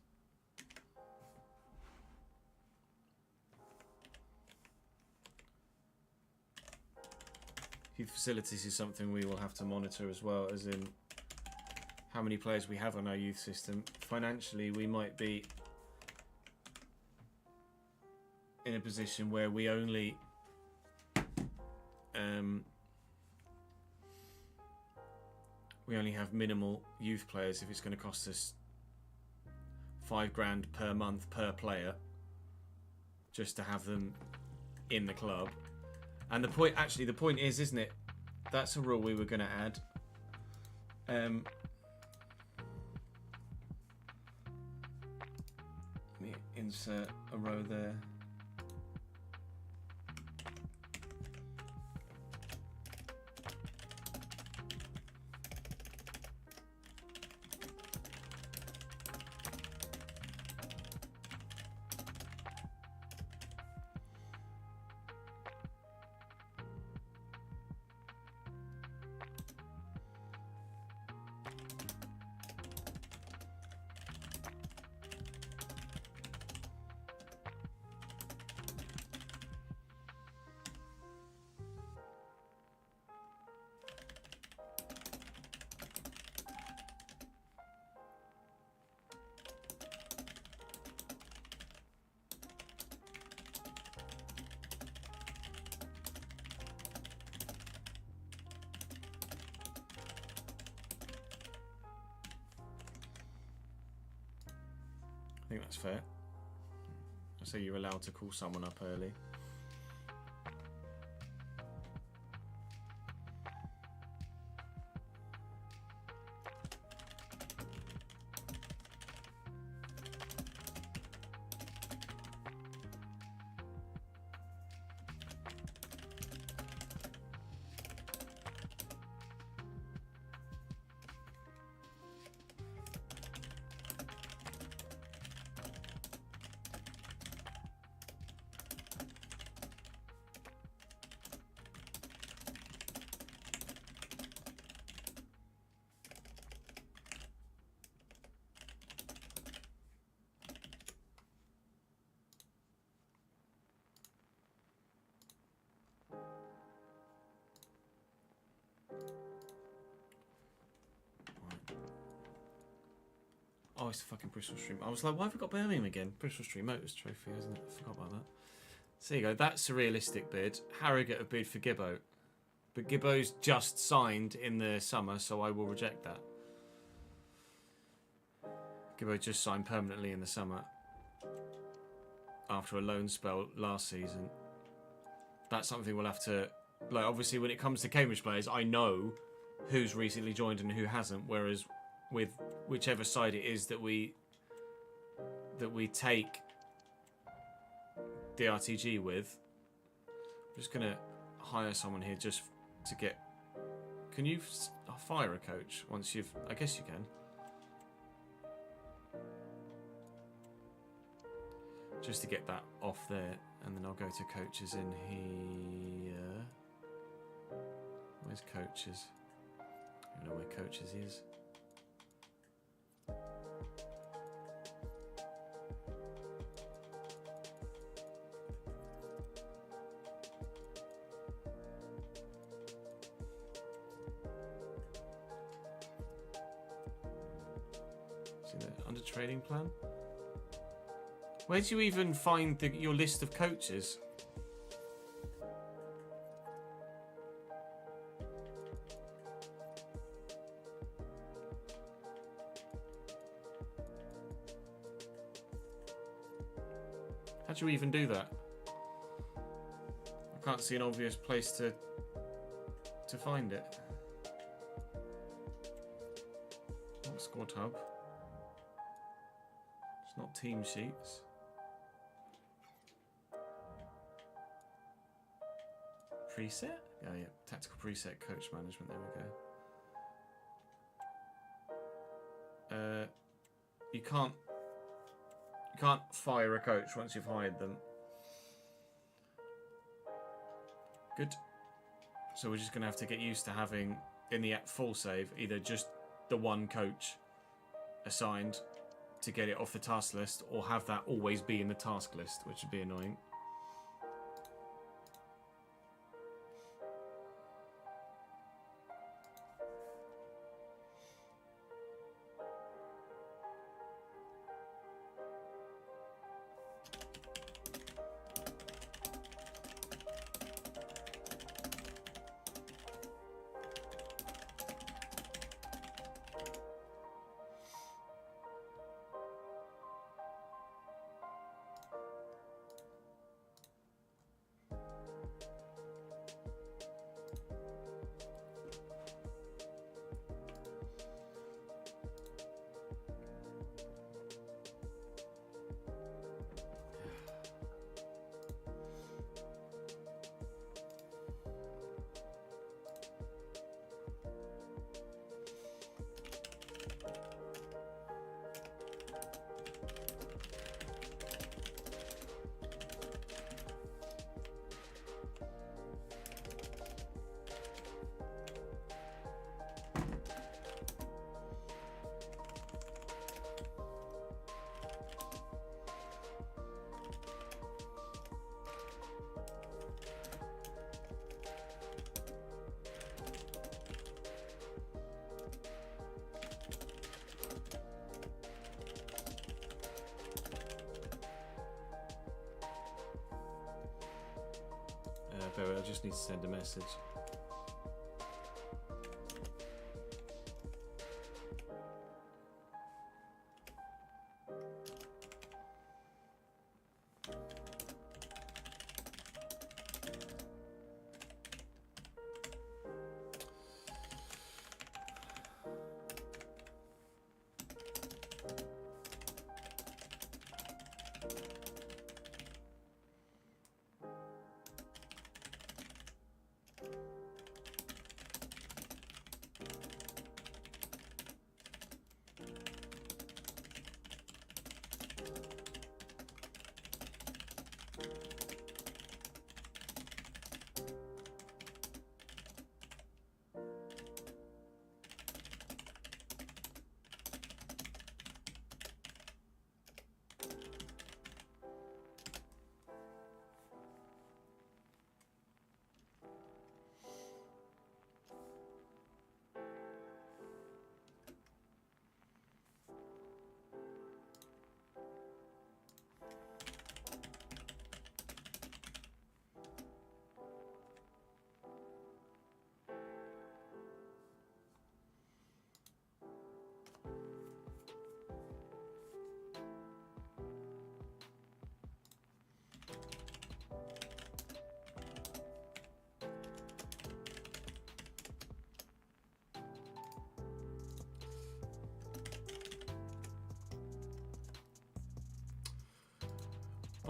[SPEAKER 3] Youth facilities is something we will have to monitor as well, as in how many players we have on our youth system. Financially, we might be in a position where we only have minimal youth players if it's going to cost us $5,000 per month per player just to have them in the club. And the point is, isn't it? That's a rule we were going to add. Let me insert a row there. think that's fair. I say you're allowed to call someone up early. Oh, it's the fucking Bristol Street. I was like, why have we got Birmingham again? Bristol Street Motors Trophy, isn't it? I forgot about that. So there you go. That's a realistic bid. Harrogate have bid for Gibbo. But Gibbo's just signed in the summer, so I will reject that. Gibbo just signed permanently in the summer after a loan spell last season. That's something we'll have to... Like, obviously, when it comes to Cambridge players, I know who's recently joined and who hasn't, whereas with whichever side it is that we take the RTG with, I'm just going to hire someone here just to get... Can you fire a coach once you've... I guess you can. Just to get that off there, and then I'll go to coaches in here. Where's coaches? I don't know where coaches is. See that under trading plan? Where do you even find your list of coaches? How do you even do that? I can't see an obvious place to find it. Not Squad Hub. It's not team sheets. Preset? Oh yeah, tactical preset coach management, there we go. You can't fire a coach once you've hired them. Good. So we're just gonna have to get used to having in the full save either just the one coach assigned to get it off the task list, or have that always be in the task list, which would be annoying. I just need to send a message.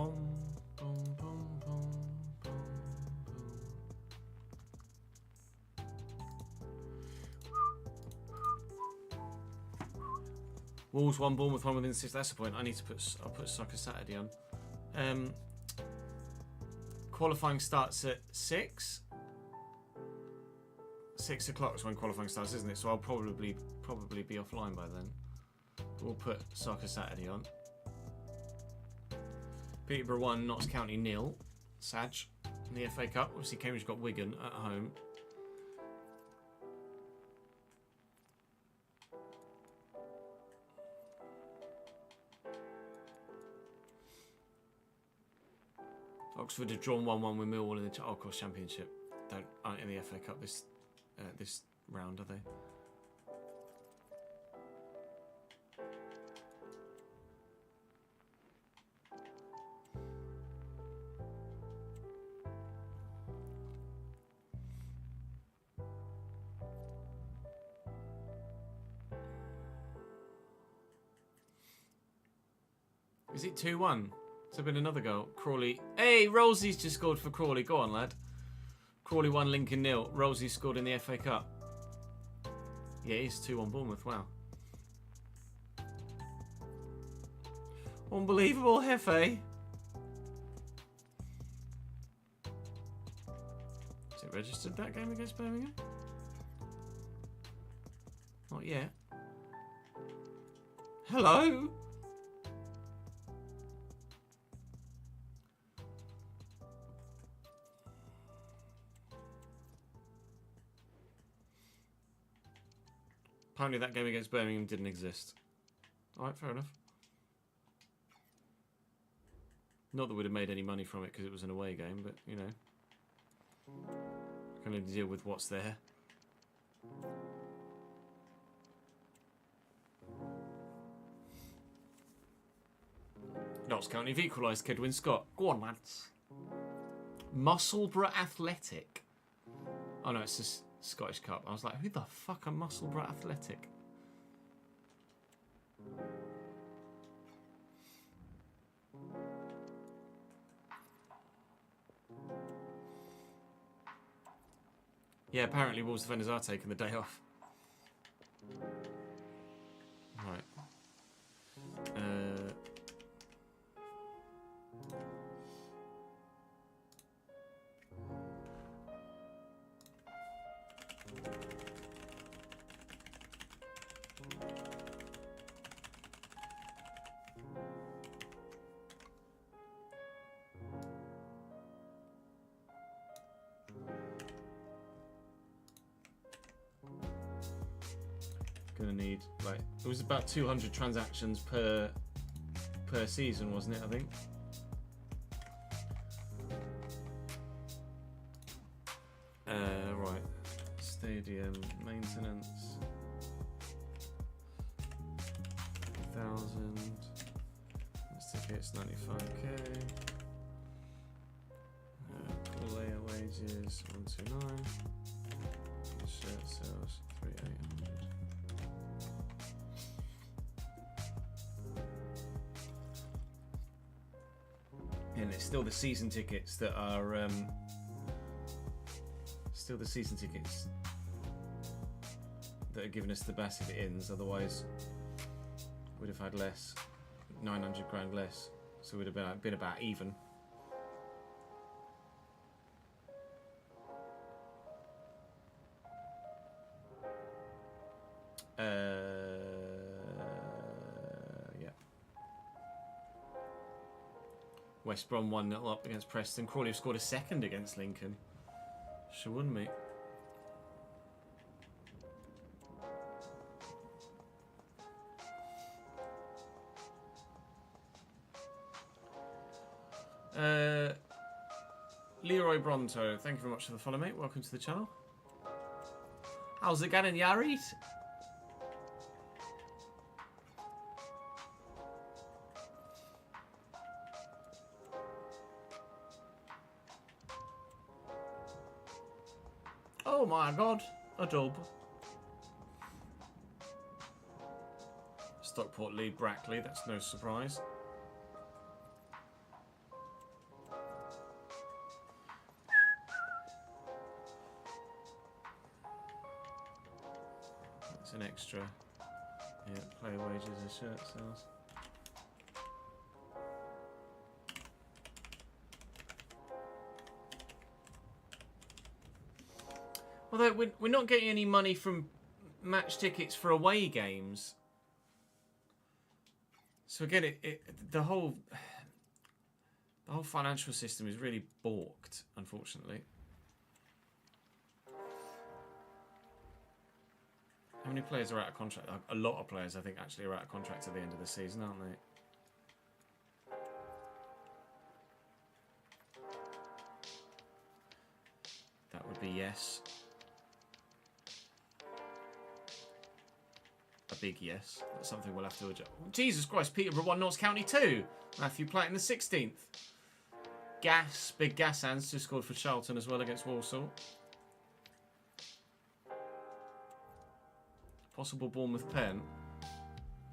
[SPEAKER 3] Boom, boom, boom, boom, boom, boom. Wolves 1, Bournemouth 1 within 6. That's the point. I'll put Soccer Saturday on. Qualifying starts at 6. 6 o'clock is when qualifying starts, isn't it? So I'll probably be offline by then. We'll put Soccer Saturday on. Peterborough 1, Notts County 0. Sag in the FA Cup. Obviously, Cambridge got Wigan at home. Oxford have drawn 1-1 with Millwall in the Course Championship. Aren't in the FA Cup this round, are they? Is it 2-1? There's been another goal. Crawley. Hey, Rolsey's just scored for Crawley. Go on, lad. Crawley 1, Lincoln 0. Rolsey scored in the FA Cup. Yeah, it is 2-1 Bournemouth. Wow. Unbelievable, Hefe. Is it registered, that game against Birmingham? Not yet. Hello? Apparently that game against Birmingham didn't exist. Alright, fair enough. Not that we'd have made any money from it because it was an away game, but, you know. Can only deal with what's there. Notts County have equalised. Kedwin Scott. Go on, lads. Musselburgh Athletic. Oh no, it's just Scottish Cup. I was like, who the fuck are Musselburgh Athletic? Yeah, apparently Wolves defenders are taking the day off. Right. Gonna need, like, it was about 200 transactions per season, wasn't it, I think? Right. Stadium maintenance. 1,000. This ticket's 95k. Player wages 129. Shirt sales 3,800. And it's still the season tickets that are giving us the best if it ends. Otherwise, we'd have had less, 900 grand less. So we'd have been about even. Yeah. West Brom 1-0 up against Preston. Crawley have scored a second against Lincoln. Sure wouldn't we? Leroy Bronto, thank you very much for the follow, mate. Welcome to the channel. How's it going, Yarit? Oh my god, a dub. Stockport lead Brackley, that's no surprise. It's an extra. Yeah, player wages and shirt sales. Although we're not getting any money from match tickets for away games. So again, the whole financial system is really balked, unfortunately. How many players are out of contract? A lot of players, I think, actually are out of contract at the end of the season, aren't they? That would be yes. A big yes. That's something we'll have to adjust. Jesus Christ, Peterborough won Notts County 2. Matthew Platt in the 16th. Big Gas hands just scored for Charlton as well against Walsall. Possible Bournemouth pen.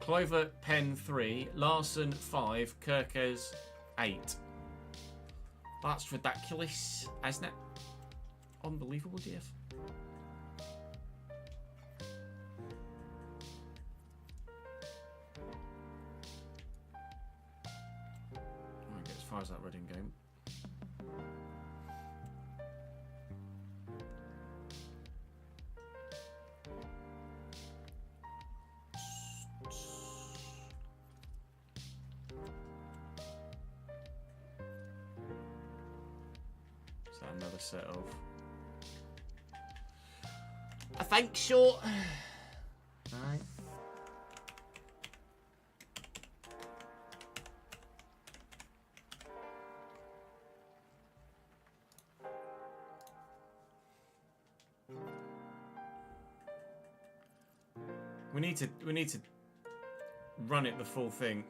[SPEAKER 3] Clover pen 3, Larson 5, Kirkes 8. That's ridiculous, isn't it? Unbelievable, Jeff. Might get as far as that Reading game. Is that another set of? I think short. Alright. We need to run it the full thing.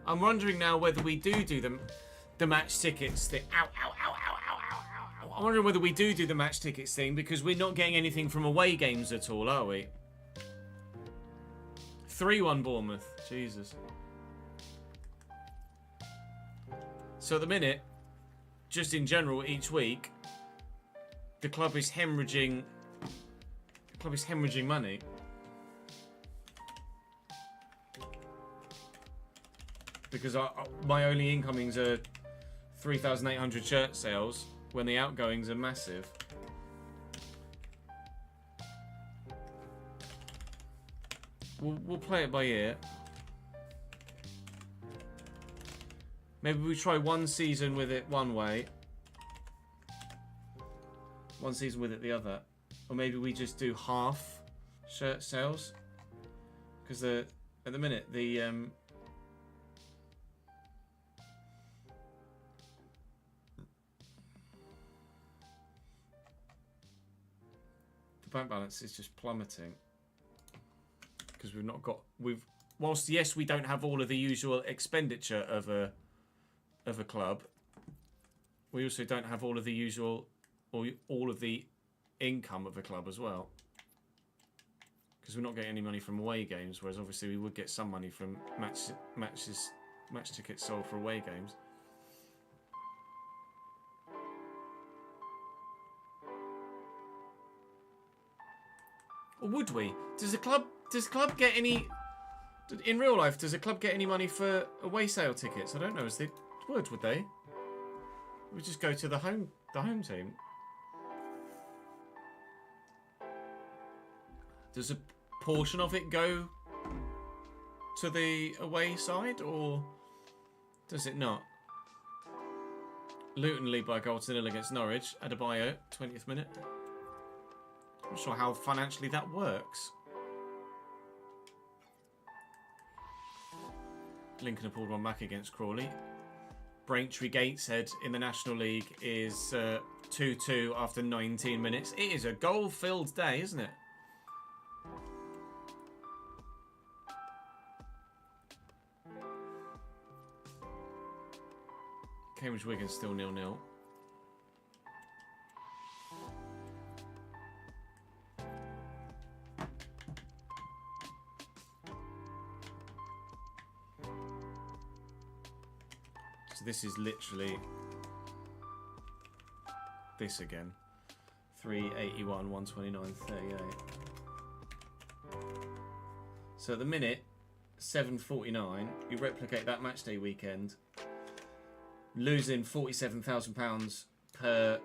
[SPEAKER 3] I'm wondering now whether we do the match tickets thing. Ow, ow, ow, ow, ow, ow, ow. I'm wondering whether we do the match tickets thing because we're not getting anything from away games at all, are we? 3-1 Bournemouth. Jesus. So at the minute, just in general, each week, the club is hemorrhaging. The club is hemorrhaging money. Because my only incomings are 3,800 shirt sales when the outgoings are massive. We'll play it by ear. Maybe we try one season with it one way, one season with it the other, or maybe we just do half shirt sales. Because at the minute the bank balance is just plummeting because whilst yes we don't have all of the usual expenditure of a club, we also don't have all of the usual or all of the income of a club as well, because we're not getting any money from away games, whereas obviously we would get some money from match tickets sold for away games. Or would we? Does the club get any in real life? Does the club get any money for away sale tickets? I don't know. Would they? We just go to the home team. Does a portion of it go to the away side, or does it not? Luton lead by a goal to 0 against Norwich. Adebayo, 20th minute. I'm not sure how financially that works. Lincoln have pulled one back against Crawley. Braintree Gateshead in the National League is 2-2 after 19 minutes. It is a goal-filled day, isn't it? Cambridge Wigan still 0-0. So this is literally this again. 381, 129, 38. So at the minute, 749. You replicate that match day weekend, losing £47,000 per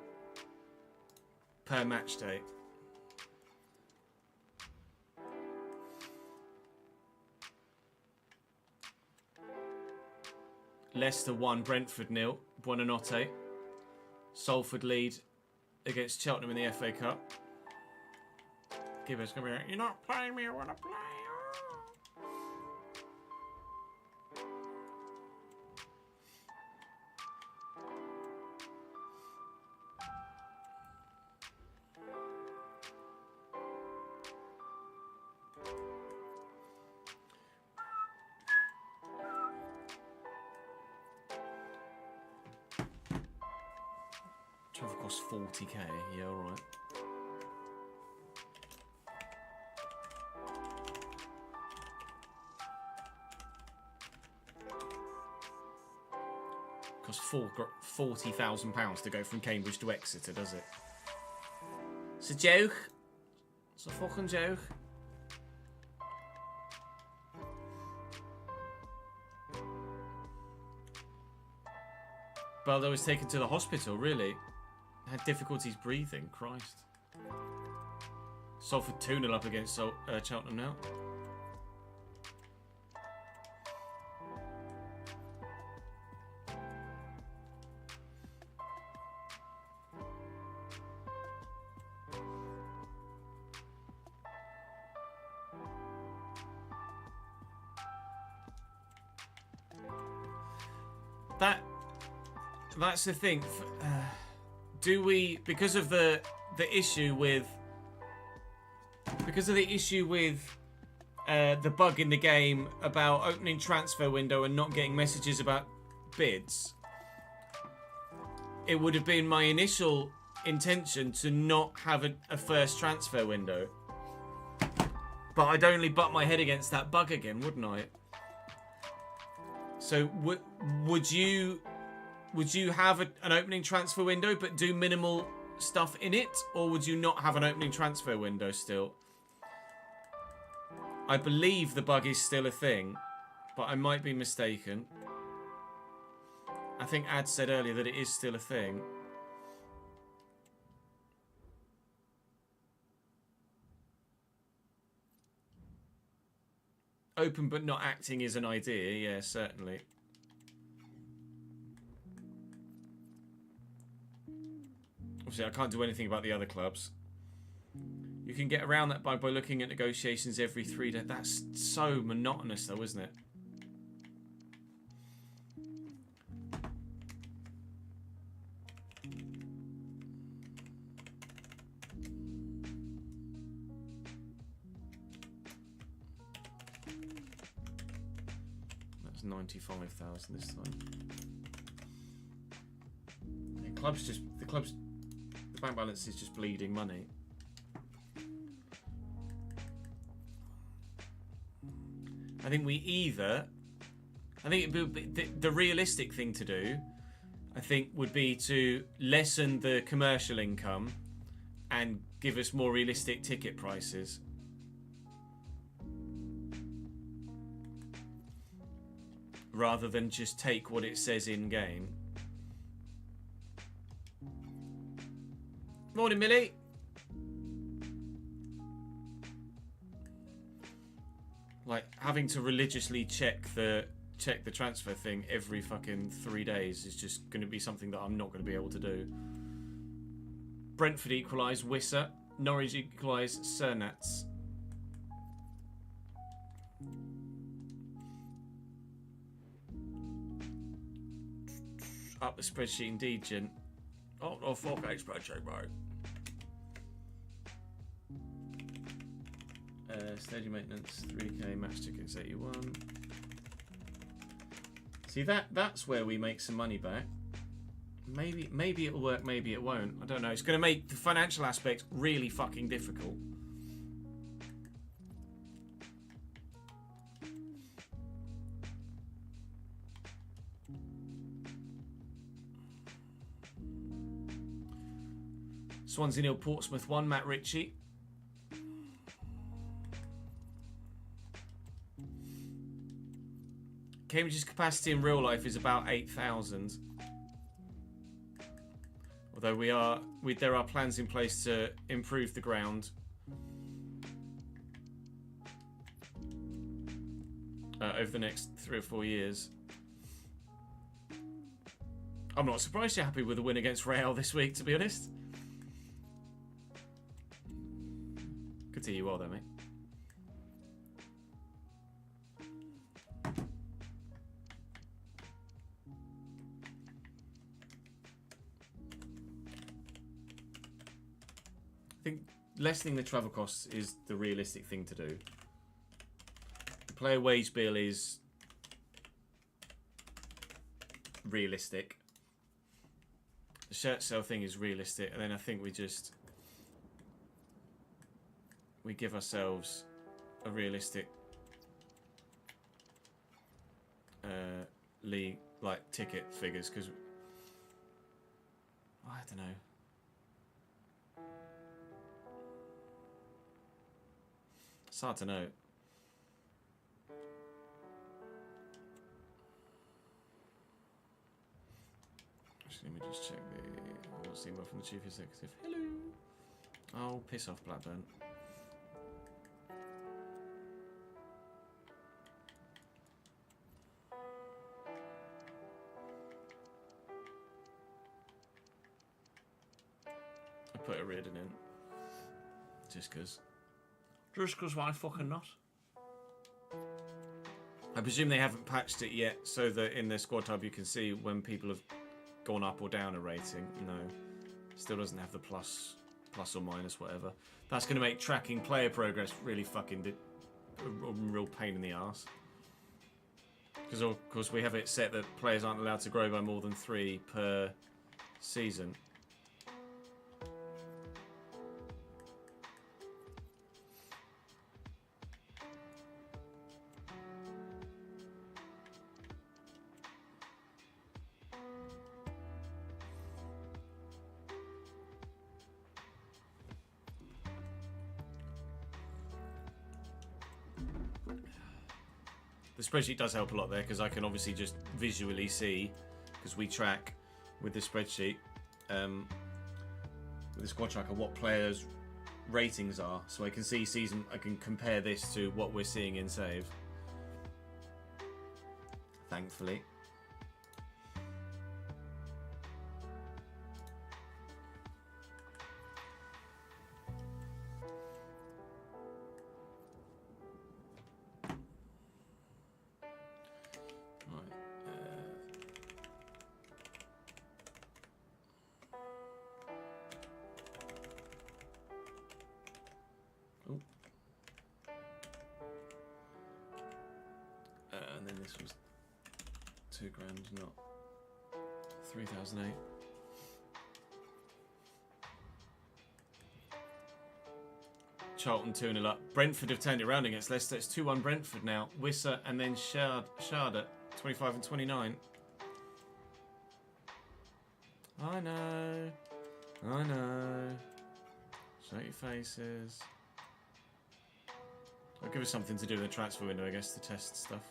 [SPEAKER 3] match day. Leicester 1, Brentford 0. Buonanotte. Salford lead against Cheltenham in the FA Cup. Gibbons, come here. You're not playing me, I want to play. Travel costs 40k, yeah, alright. Costs £40,000 to go from Cambridge to Exeter, does it? It's a joke. It's a fucking joke. Baldo was taken to the hospital, really? Had difficulties breathing, Christ. Salford 2-0 up against Cheltenham now. That's the thing. Do we, because of the issue with the bug in the game about opening transfer window and not getting messages about bids, it would have been my initial intention to not have a first transfer window. But I'd only butt my head against that bug again, wouldn't I? So would you have an opening transfer window but do minimal stuff in it? Or would you not have an opening transfer window still? I believe the bug is still a thing, but I might be mistaken. I think Ad said earlier that it is still a thing. Open but not acting is an idea, yeah, certainly. Obviously, I can't do anything about the other clubs. You can get around that by looking at negotiations every 3 days. That's so monotonous, though, isn't it? That's 95,000 this time. The bank balance is just bleeding money. I think the realistic thing to do, I think, would be to lessen the commercial income and give us more realistic ticket prices. Rather than just take what it says in game. Morning, Millie. Like, having to religiously check the transfer thing every fucking 3 days is just going to be something that I'm not going to be able to do. Brentford equalise, Wissa. Norwich equalise, Cernats. Up the spreadsheet indeed, gent. Oh, no, 4K spreadsheet, bro. Stadium maintenance, 3K, match tickets, 81. See, that's where we make some money back. Maybe it'll work, maybe it won't. I don't know. It's going to make the financial aspect really fucking difficult. Swansea 0, Portsmouth 1, Matt Ritchie. Cambridge's capacity in real life is about 8,000. Although there are plans in place to improve the ground. Over the next 3 or 4 years. I'm not surprised you're happy with the win against Real this week, to be honest. Good to hear you well, though, mate. I think lessening the travel costs is the realistic thing to do. The player wage bill is realistic. The shirt sale thing is realistic, and then I think we give ourselves a realistic league like ticket figures, because I don't know. It's hard to know. Actually, let me just check what's the email from the chief executive. Hello. Oh, piss off, Blackburn. I put a Reardon in. Just because. Just because why fucking not? I presume they haven't patched it yet, so that in the squad tab you can see when people have gone up or down a rating. No, still doesn't have the plus or minus, whatever. That's going to make tracking player progress really fucking a real pain in the arse. Because of course we have it set that players aren't allowed to grow by more than 3 per season. The spreadsheet does help a lot there, because I can obviously just visually see, because we track with the spreadsheet, with the squad tracker, what players' ratings are, so I can see I can compare this to what we're seeing in save. Thankfully. And then this was £2,000, not 3,008. Charlton 2-0 up. Brentford have turned it around against Leicester. It's 2-1 Brentford now. Wissa and then Shard at 25 and 29. I know. Show your faces. I'll give us something to do in the transfer window, I guess, to test stuff.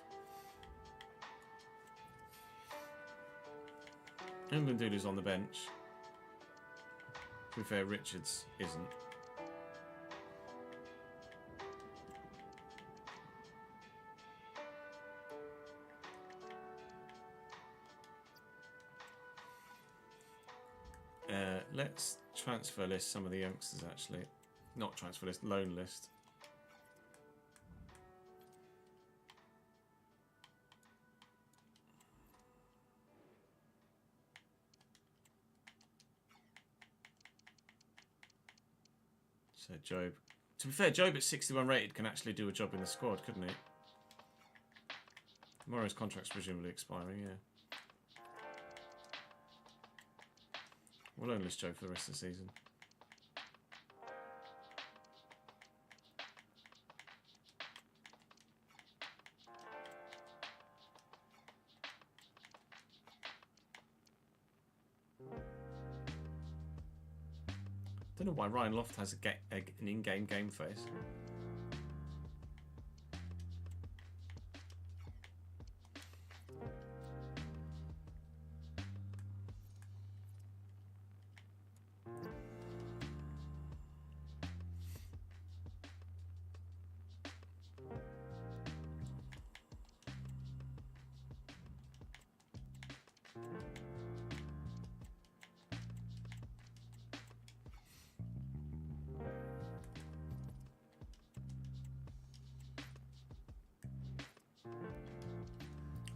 [SPEAKER 3] Ngundudu's on the bench. To be fair, Richards isn't. Let's transfer list some of the youngsters, actually. Not transfer list, loan list. So Job, to be fair, Job at 61 rated can actually do a job in the squad, couldn't he? Tomorrow's contract's presumably expiring, yeah. We'll own this Job for the rest of the season. don't know why Ryan Loft has an in-game game face.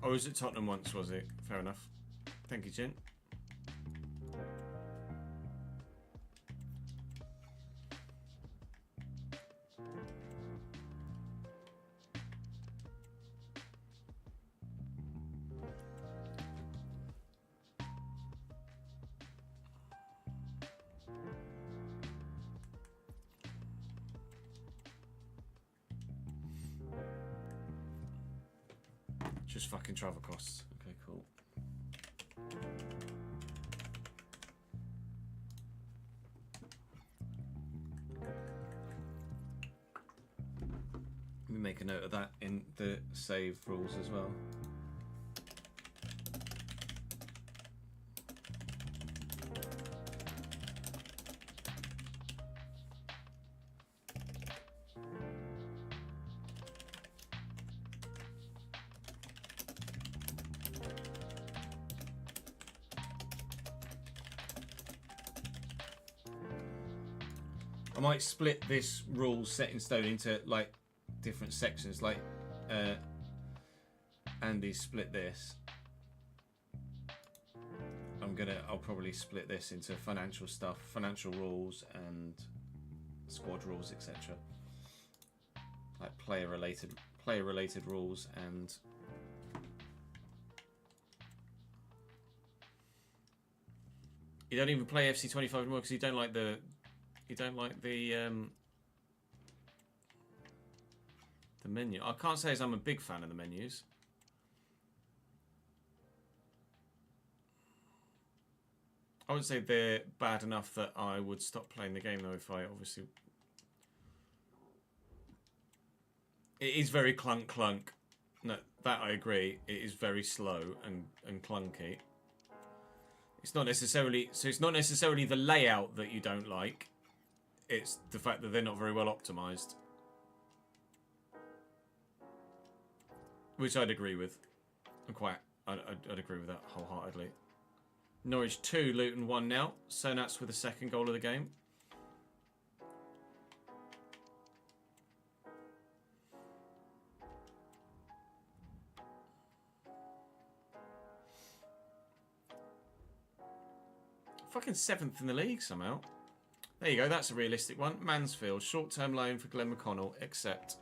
[SPEAKER 3] Oh, was it Tottenham once, was it? Fair enough. Thank you, Jin. Just fucking travel costs. Okay, cool. Let me make a note of that in the save rules as well. I might split this rule set in stone into like different sections, like Andy split this. I'll probably split this into financial stuff, financial rules and squad rules, etc. Like player related rules and you don't even play FC25 anymore because you don't like the menu. I can't say as I'm a big fan of the menus. I would say they're bad enough that I would stop playing the game though if I obviously... It is very clunk. No, that I agree. It is very slow and clunky. It's not necessarily... So it's not necessarily the layout that you don't like. It's the fact that they're not very well optimised. Which I'd agree with. I'd agree with that wholeheartedly. Norwich 2, Luton 1 now. Sonat's with the second goal of the game. Fucking 7th in the league somehow. There you go, that's a realistic one. Mansfield, short-term loan for Glenn McConnell, accept.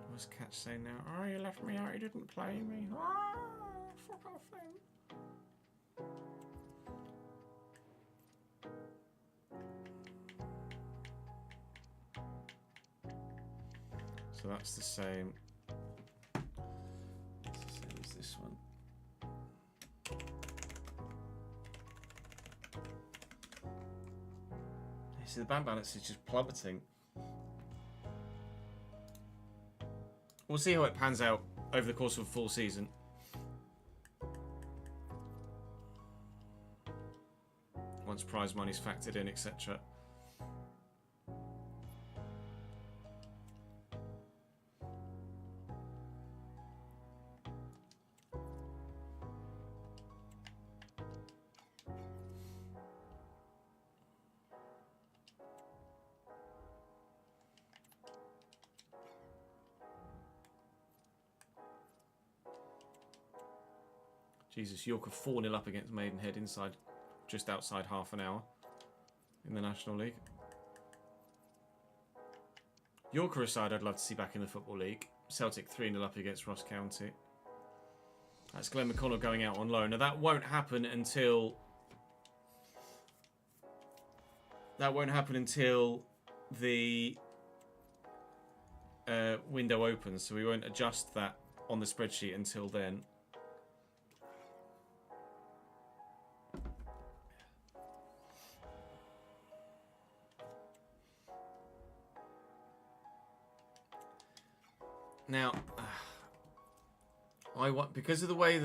[SPEAKER 3] What's Catch saying now? Oh, you left me out, you didn't play me. Oh, fuck off then. So that's the same. It's the same as this one. See, the bank balance is just plummeting. We'll see how it pans out over the course of a full season. Once prize money's factored in, etc. Jesus, York are 4-0 up against Maidenhead inside, just outside half an hour in the National League. York are a side I'd love to see back in the Football League. Celtic 3-0 up against Ross County. That's Glenn McConnell going out on loan. Now that won't happen until... the window opens, so we won't adjust that on the spreadsheet until then. Now, I want, because of the way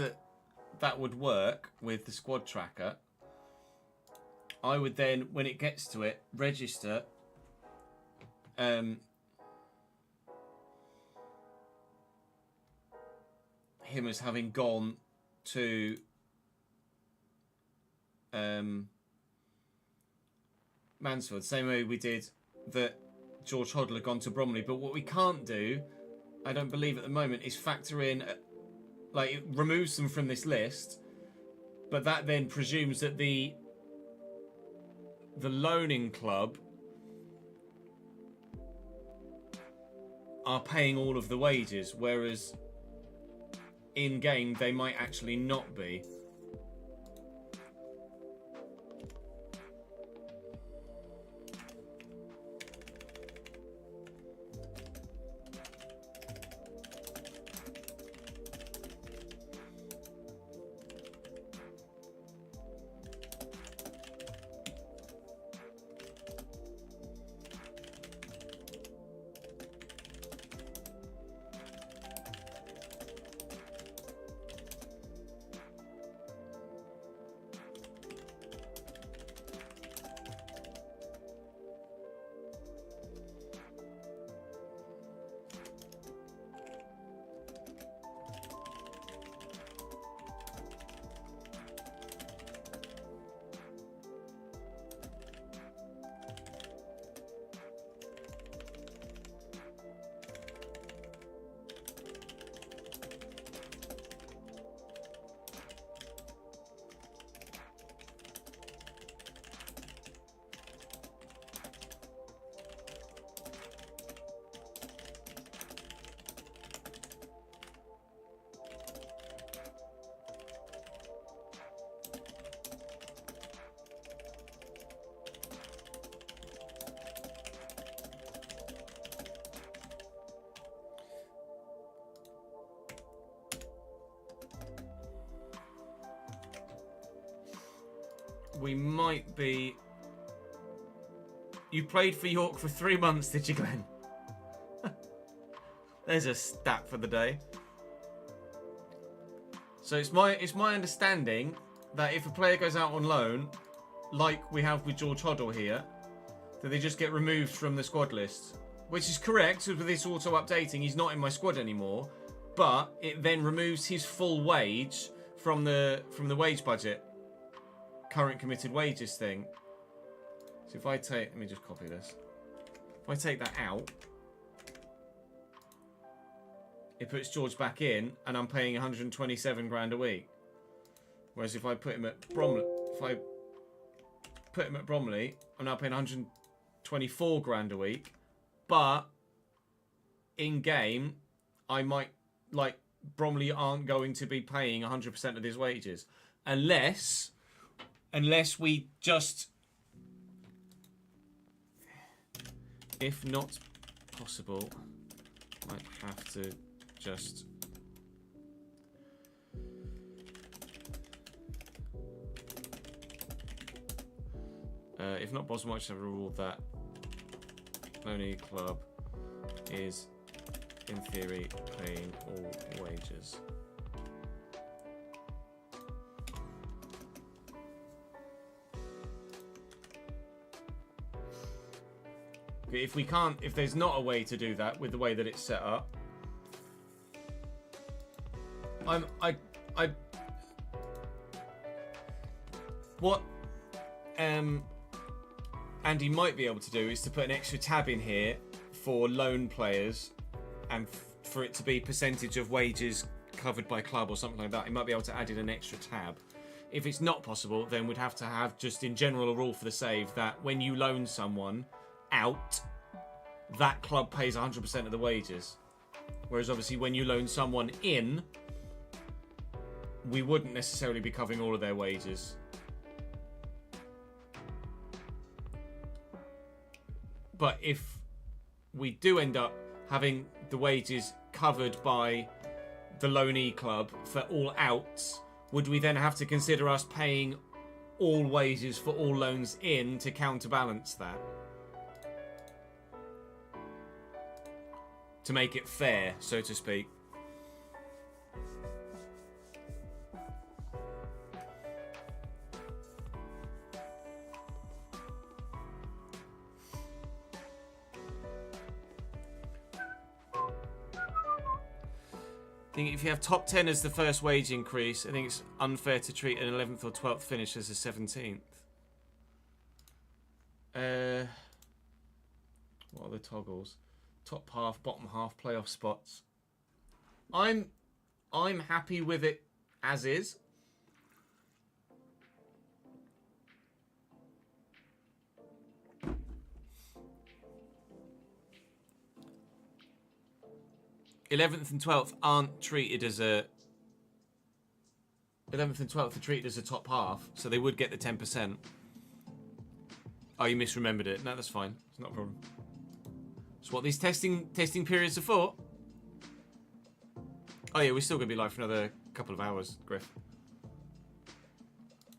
[SPEAKER 3] that would work with the squad tracker, I would then, when it gets to it, register him as having gone to Mansfield, same way we did that George Hoddle had gone to Bromley. But what we can't do, I don't believe at the moment, is factor in, like, it removes them from this list, but that then presumes that the loaning club are paying all of the wages, whereas in game they might actually not be. We might be... You played for York for 3 months, did you, Glenn? There's a stat for the day. So it's my understanding that if a player goes out on loan, like we have with George Hoddle here, that they just get removed from the squad list. Which is correct, so with this auto-updating, he's not in my squad anymore. But it then removes his full wage from the wage budget. Current committed wages thing. So if I take, let me just copy this. If I take that out, it puts George back in, and I'm paying 127 grand a week. Whereas if I put him at Bromley, I'm now paying 124 grand a week. But in game, I might, like, Bromley aren't going to be paying 100% of his wages unless we just, if not possible, might have to just if not possible, might just have a rule that only club is in theory paying all wages. If we can't, if there's not a way to do that with the way that it's set up, what Andy might be able to do is to put an extra tab in here for loan players, and for it to be percentage of wages covered by club or something like that. He might be able to add in an extra tab. If it's not possible, then we'd have to have just in general a rule for the save that when you loan someone out, that club pays 100% of the wages. Whereas obviously when you loan someone in, we wouldn't necessarily be covering all of their wages. But if we do end up having the wages covered by the loanee club for all outs, would we then have to consider us paying all wages for all loans in to counterbalance that? to make it fair, so to speak. I think if you have top 10 as the first wage increase, I think it's unfair to treat an 11th or 12th finish as a 17th. What are the toggles? Top half, bottom half, playoff spots. I'm happy with it as is. '11th and 12th aren't treated as a... 11th and 12th are treated as a top half, so they would get the 10%. Oh, you misremembered it. No, that's fine. It's not a problem. It's what these testing periods are for. Oh yeah, we're still going to be live for another couple of hours, Griff.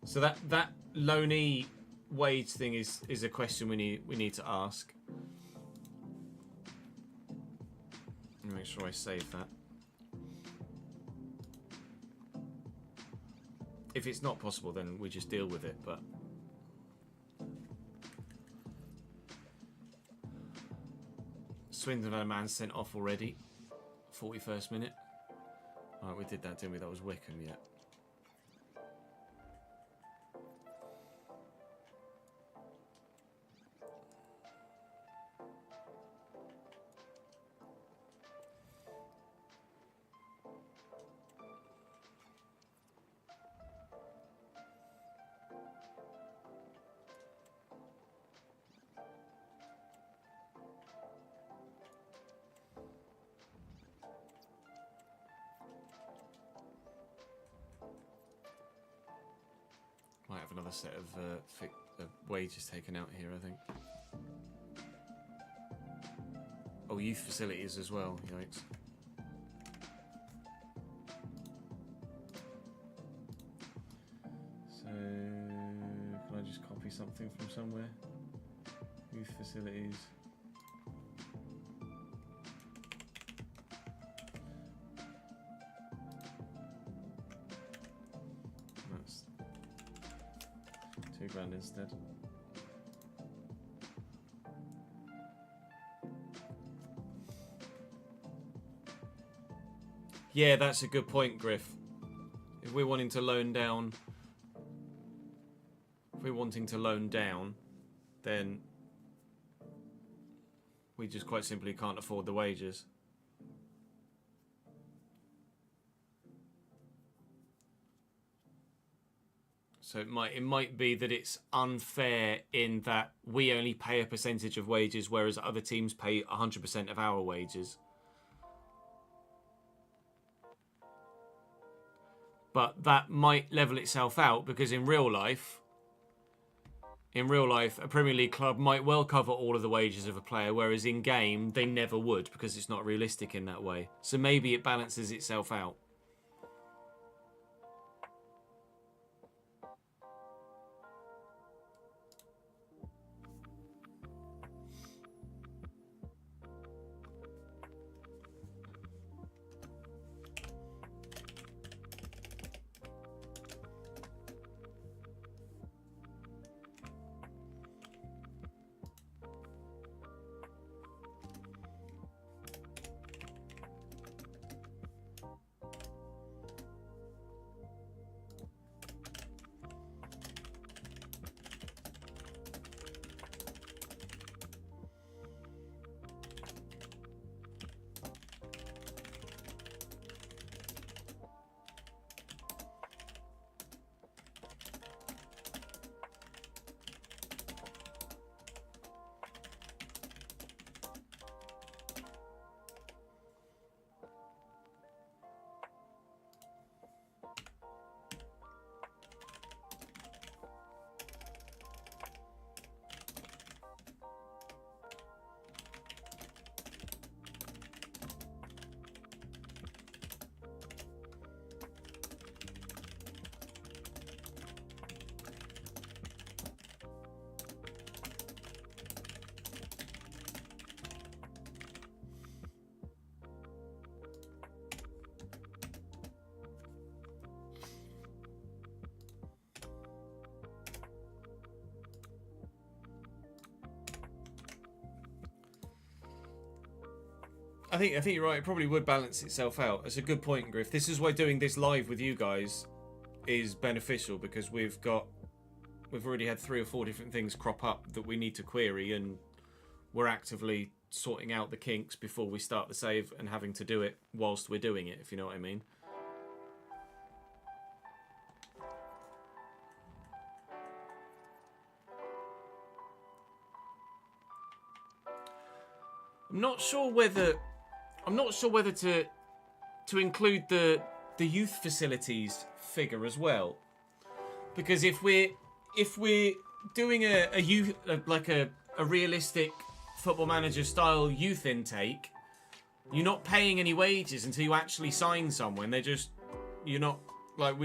[SPEAKER 3] So that loanee wage thing is a question we need to ask. Let me make sure I save that. If it's not possible, then we just deal with it, but... Swindon had a man sent off already. 41st minute. Alright, we did that, didn't we? That was Wickham, yeah. Might have another set of wages taken out here, I think. Oh, youth facilities as well, yikes. So, can I just copy something from somewhere? Youth facilities. That's £2,000 instead. Yeah, that's a good point, Griff. If we're wanting to loan down, then we just quite simply can't afford the wages. So it might be that it's unfair in that we only pay a percentage of wages, whereas other teams pay 100% of our wages. But that might level itself out, because in real life, a Premier League club might well cover all of the wages of a player, whereas in game they never would, because it's not realistic in that way. So maybe it balances itself out. I think you're right. It probably would balance itself out. It's a good point, Griff. This is why doing this live with you guys is beneficial, because we've already had 3 or 4 different things crop up that we need to query, and we're actively sorting out the kinks before we start the save and having to do it whilst we're doing it, if you know what I mean. I'm not sure whether to include the youth facilities figure as well, because if we're doing a youth like a realistic Football Manager style youth intake, you're not paying any wages until you actually sign someone. We're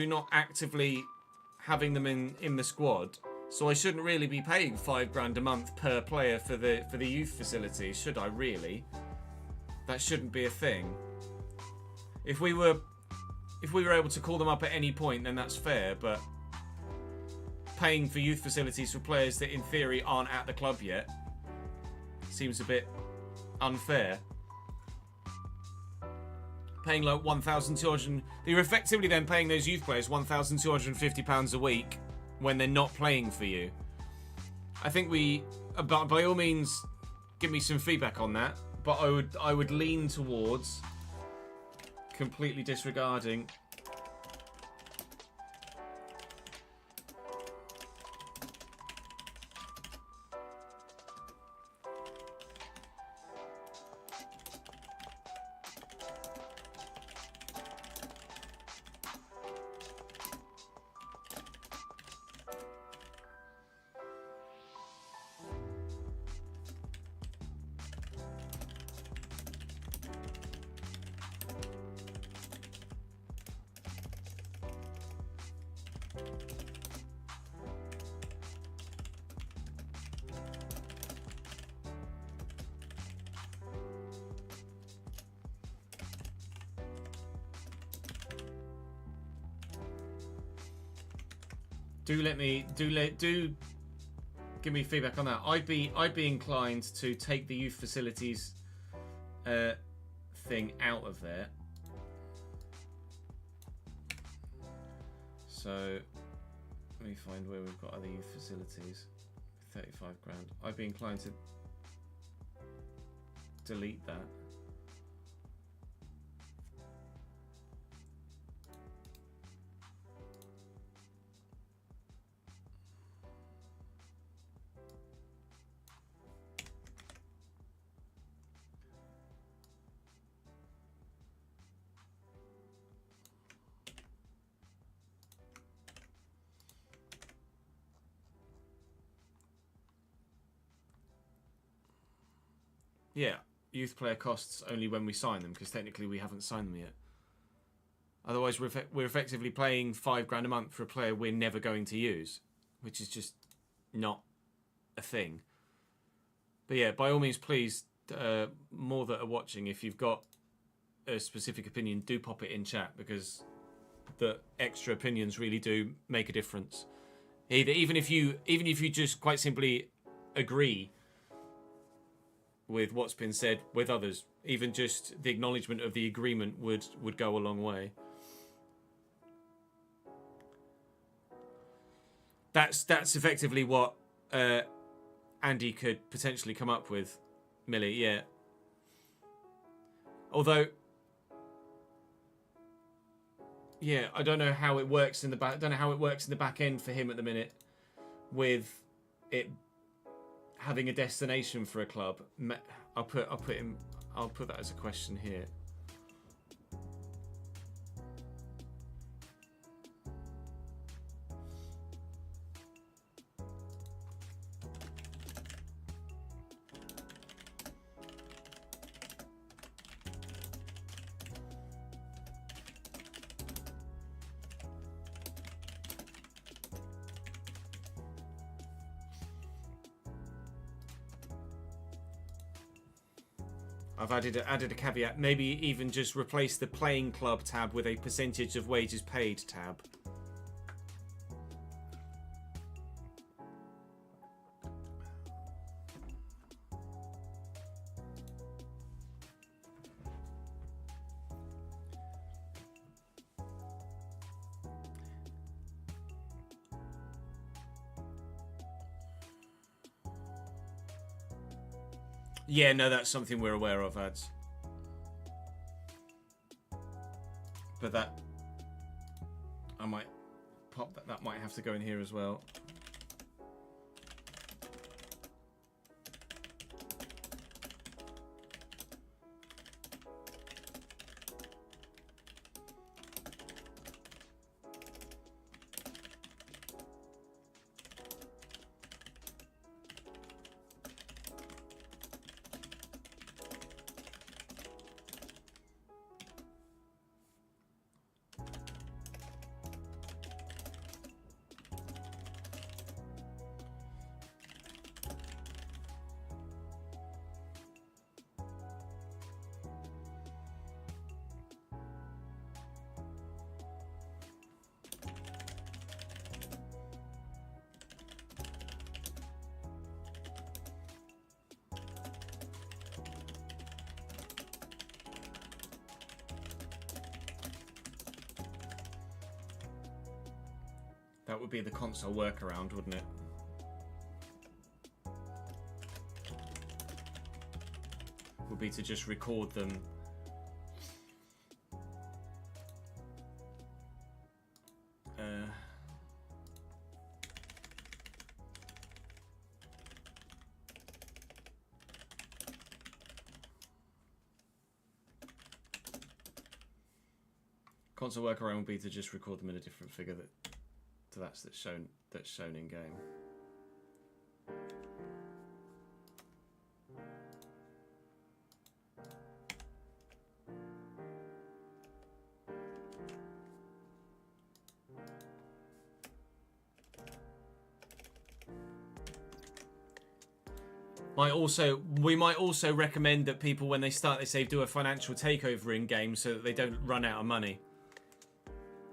[SPEAKER 3] not actively having them in the squad. So I shouldn't really be paying £5 a month per player for the youth facilities, should I really? That shouldn't be a thing. If we were able to call them up at any point, then that's fair, but paying for youth facilities for players that in theory aren't at the club yet seems a bit unfair. Paying like £1,200, you're effectively then paying those youth players £1,250 a week when they're not playing for you. I think but by all means, give me some feedback on that. But I would lean towards completely disregarding. Do give me feedback on that. I'd be inclined to take the youth facilities thing out of there. So let me find where we've got other youth facilities. 35 grand. I'd be inclined to delete that. Yeah, youth player costs only when we sign them, because technically we haven't signed them yet. Otherwise, we're effectively paying £5 a month for a player we're never going to use, which is just not a thing. But yeah, by all means, please, more that are watching, if you've got a specific opinion, do pop it in chat, because the extra opinions really do make a difference. Even if you just quite simply agree with what's been said with others, even just the acknowledgement of the agreement would go a long way. That's effectively what Andy could potentially come up with, Millie. Yeah. Although, yeah, I don't know how it works in the back. Don't know how it works in the back end for him at the minute, with it having a destination for a club. I'll put that as a question here. I've added a caveat. Maybe even just replace the playing club tab with a percentage of wages paid tab. Yeah, no, that's something we're aware of, ads. But that... I might pop that. That might have to go in here as well. That would be the console workaround, wouldn't it? Would be to just record them. Console workaround would be to just record them in a different figure that's shown in game. We might also recommend that people, when they start their save, do a financial takeover in game so that they don't run out of money.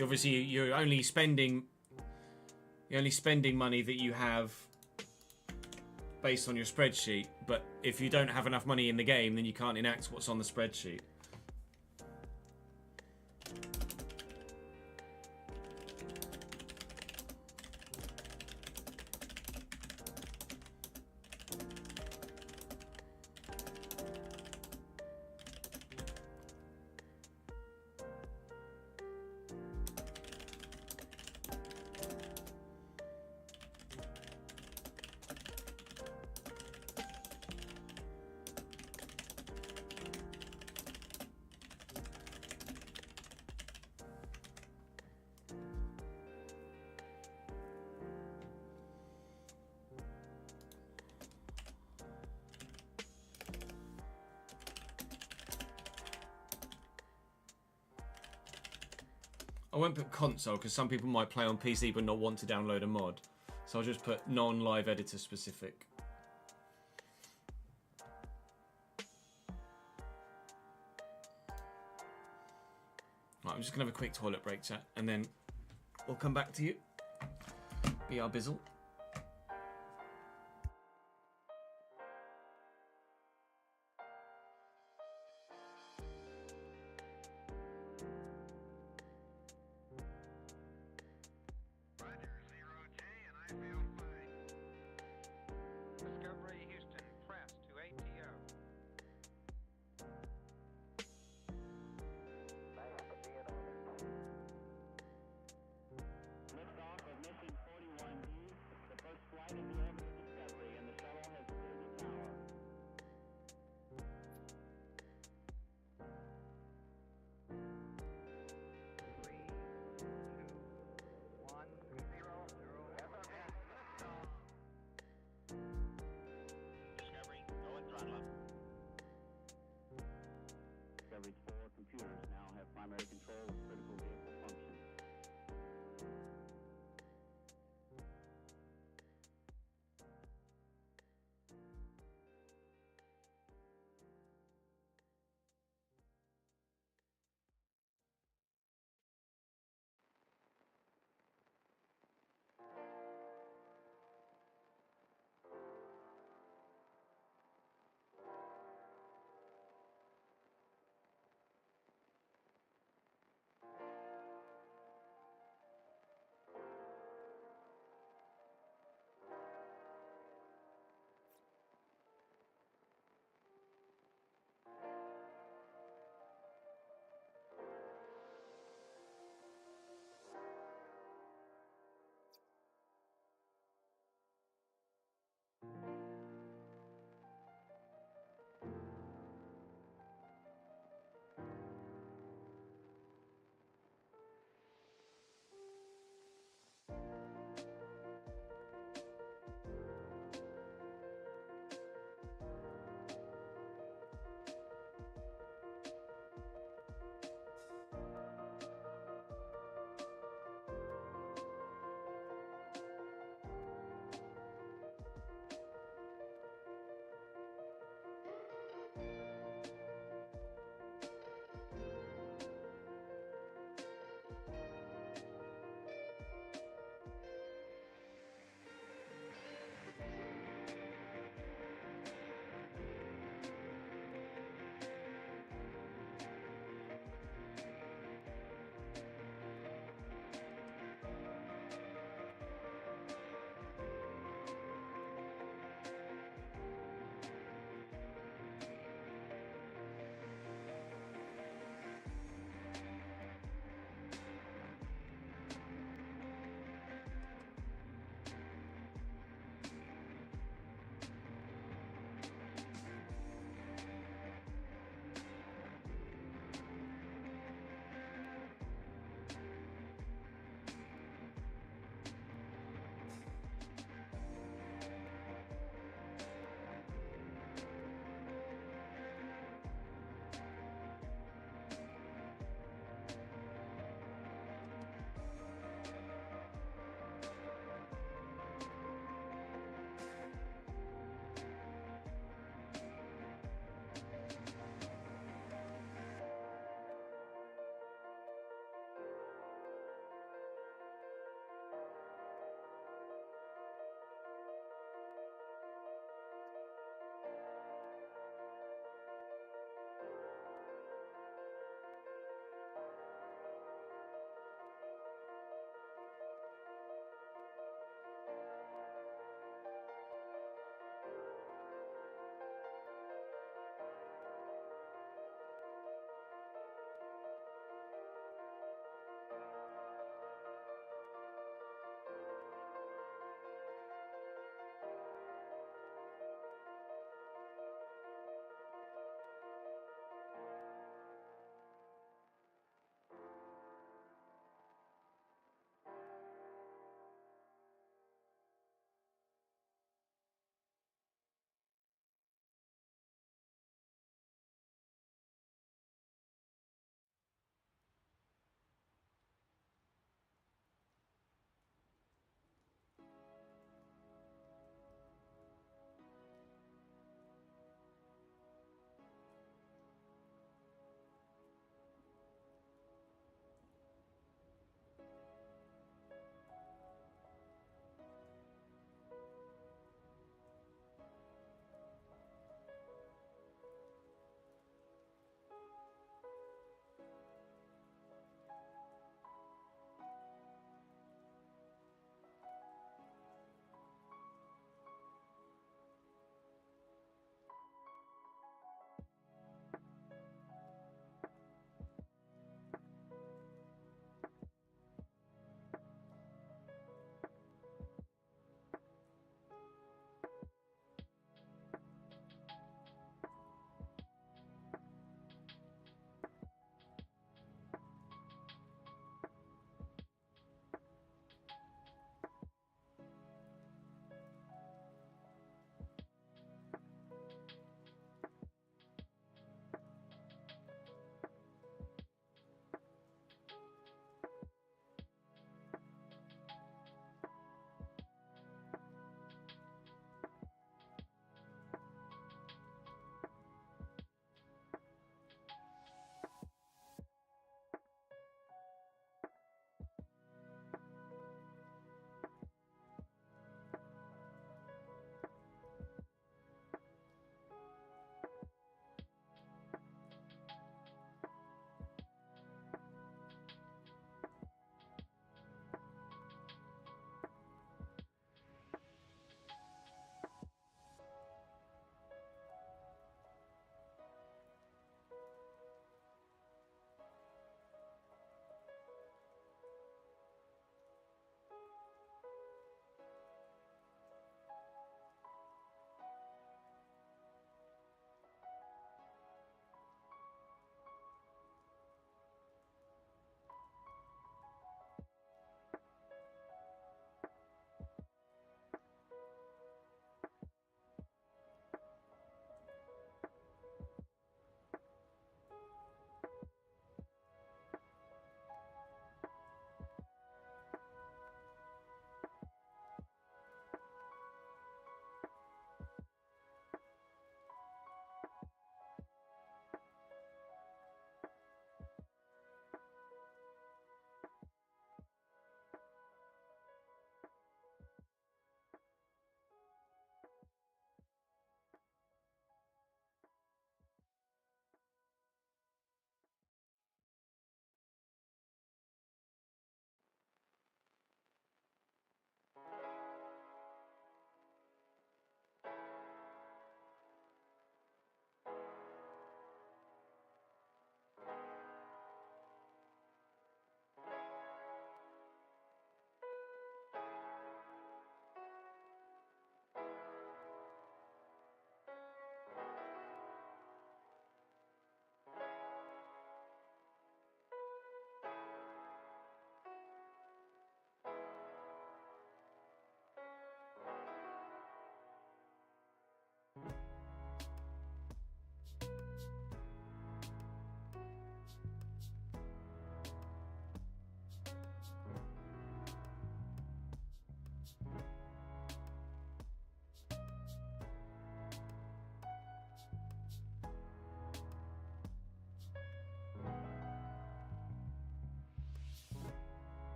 [SPEAKER 3] Obviously, you're only spending money that you have based on your spreadsheet, but if you don't have enough money in the game, then you can't enact what's on the spreadsheet. I won't put console because some people might play on PC but not want to download a mod. So I'll just put non-live editor specific. Right, I'm just going to have a quick toilet break, chat, and then we'll come back to you. Be our bizzle.
[SPEAKER 8] Liftoff of mission 41D.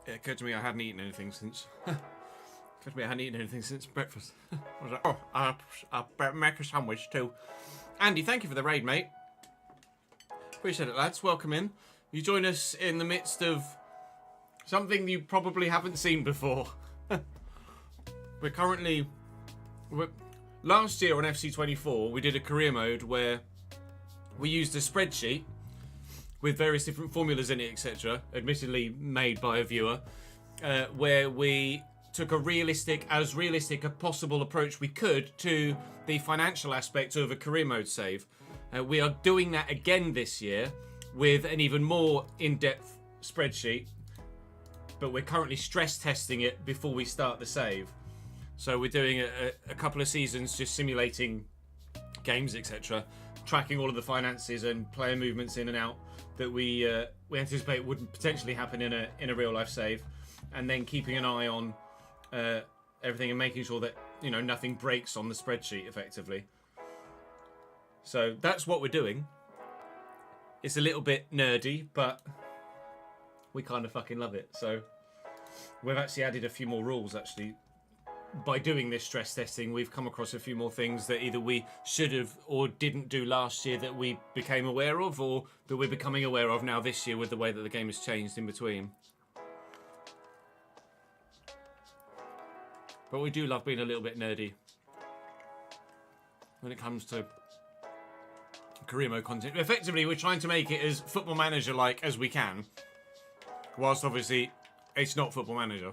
[SPEAKER 3] It occurred to me I hadn't eaten anything since. Breakfast. I was like, oh, I'll make a sandwich too. Andy, thank you for the raid, mate. Appreciate it, lads. Welcome in. You join us in the midst of something you probably haven't seen before. Last year on FC24, we did a career mode where we used a spreadsheet with various different formulas in it, etc. Admittedly made by a viewer, where we took a realistic a possible approach we could to the financial aspect of a career mode save. We are doing that again this year with an even more in-depth spreadsheet, but we're currently stress testing it before we start the save. So we're doing a couple of seasons just simulating games, etc., tracking all of the finances and player movements in and out that we anticipate would potentially happen in a real life save, and then keeping an eye on everything and making sure that nothing breaks on the spreadsheet effectively. So that's what we're doing. It's a little bit nerdy, but we kind of fucking love it. So we've actually added a few more rules actually. By doing this stress testing, we've come across a few more things that either we should have or didn't do last year that we became aware of, or that we're becoming aware of now this year with the way that the game has changed in between. But we do love being a little bit nerdy when it comes to career mode content. Effectively, we're trying to make it as Football Manager-like as we can, whilst obviously it's not Football Manager.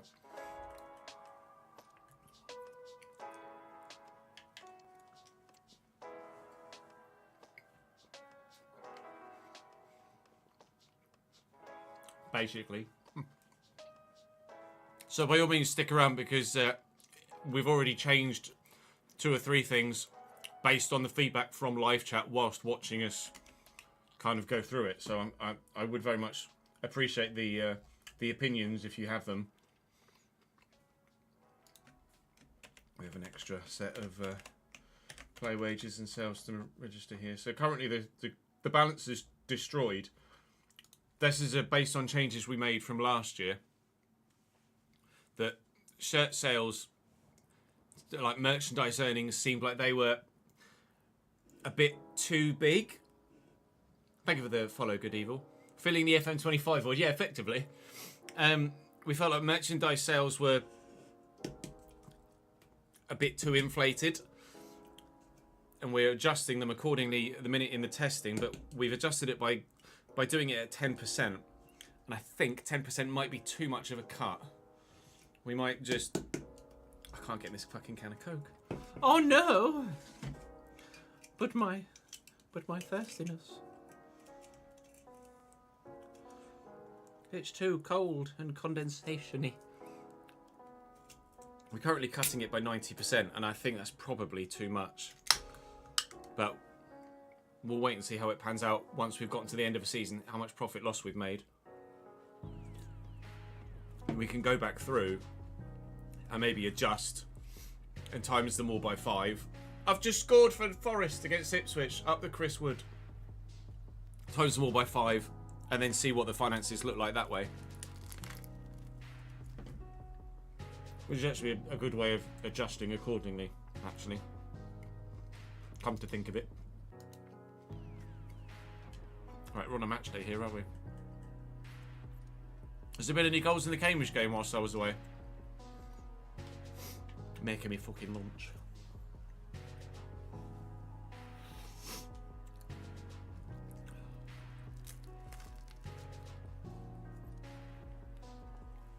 [SPEAKER 3] Basically. So by all means stick around, because we've already changed 2 or 3 things based on the feedback from live chat whilst watching us kind of go through it. So I would very much appreciate the opinions if you have them. We have an extra set of play wages and sales to register here. So currently the balance is destroyed. This is based on changes we made from last year. That shirt sales, like merchandise earnings, seemed like they were a bit too big. Thank you for the follow, Good Evil. Filling the FM25 void, yeah, effectively. We felt like merchandise sales were a bit too inflated, and we're adjusting them accordingly at the minute in the testing, but we've adjusted it by doing it at 10%. And I think 10% might be too much of a cut. We might just... I can't get this fucking can of Coke. Oh no! But my thirstiness. It's too cold and condensation-y. We're currently cutting it by 90%, and I think that's probably too much. But we'll wait and see how it pans out once we've gotten to the end of a season, how much profit loss we've made. And we can go back through and maybe adjust and times them all by 5. I've just scored for Forest against Ipswich, up the Chris Wood. Times them all by 5 and then see what the finances look like that way. Which is actually a good way of adjusting accordingly, actually. Come to think of it. Right, we're on a match day here, aren't we? Has there been any goals in the Cambridge game whilst I was away? Making me fucking lunch.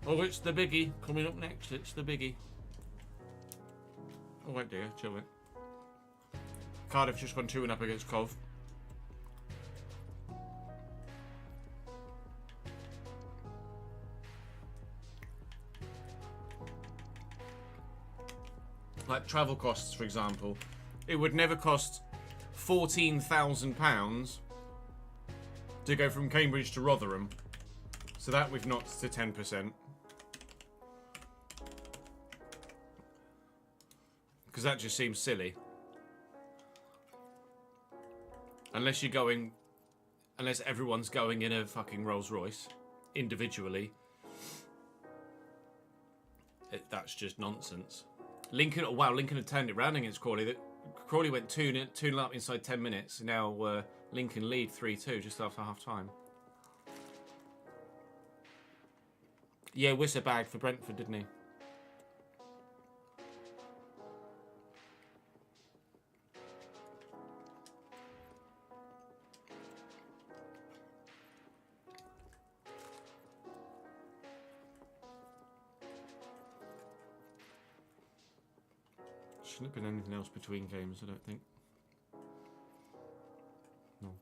[SPEAKER 3] Oh, it's the biggie. Coming up next, it's the biggie. Oh, wait, dear, chill it. Cardiff just gone 2-1 up against Cov. Like travel costs, for example. It would never cost £14,000 to go from Cambridge to Rotherham. So that we've knocked to 10%. Because that just seems silly. Unless everyone's going in a fucking Rolls Royce individually. that's just nonsense. Lincoln, oh, wow, Lincoln had turned it round against Crawley. Crawley went 2-0 up inside 10 minutes. Now Lincoln lead 3-2 just after half time. Yeah, Wisser bagged for Brentford, didn't he? Shouldn't have been anything else between games, I don't think. No.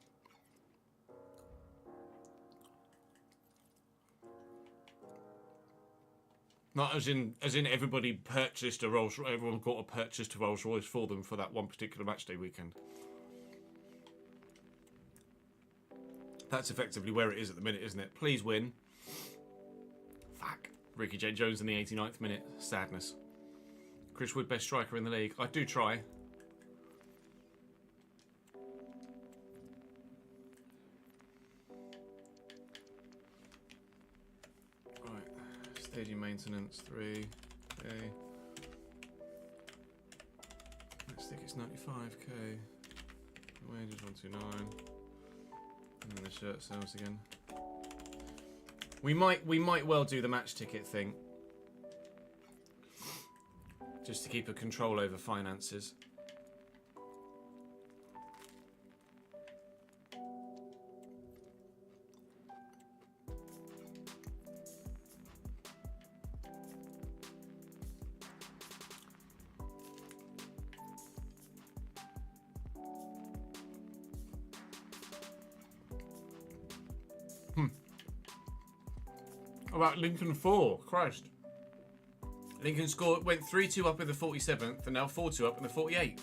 [SPEAKER 3] Not as in everybody purchased a Rolls. Everyone got a purchased a Rolls Royce for them for that one particular matchday weekend. That's effectively where it is at the minute, isn't it? Please win. Fuck. Ricky J. Jones in the 89th minute. Sadness. Chris Wood, best striker in the league. I do try. Right. Stadium maintenance 3. Okay. Let's think it's 95k. Wages 129. And then the shirt sales again. We might well do the match ticket thing. Just to keep a control over finances. About Lincoln 4, Christ. Lincoln scored, went 3-2 up in the 47th and now 4-2 up in the 48th.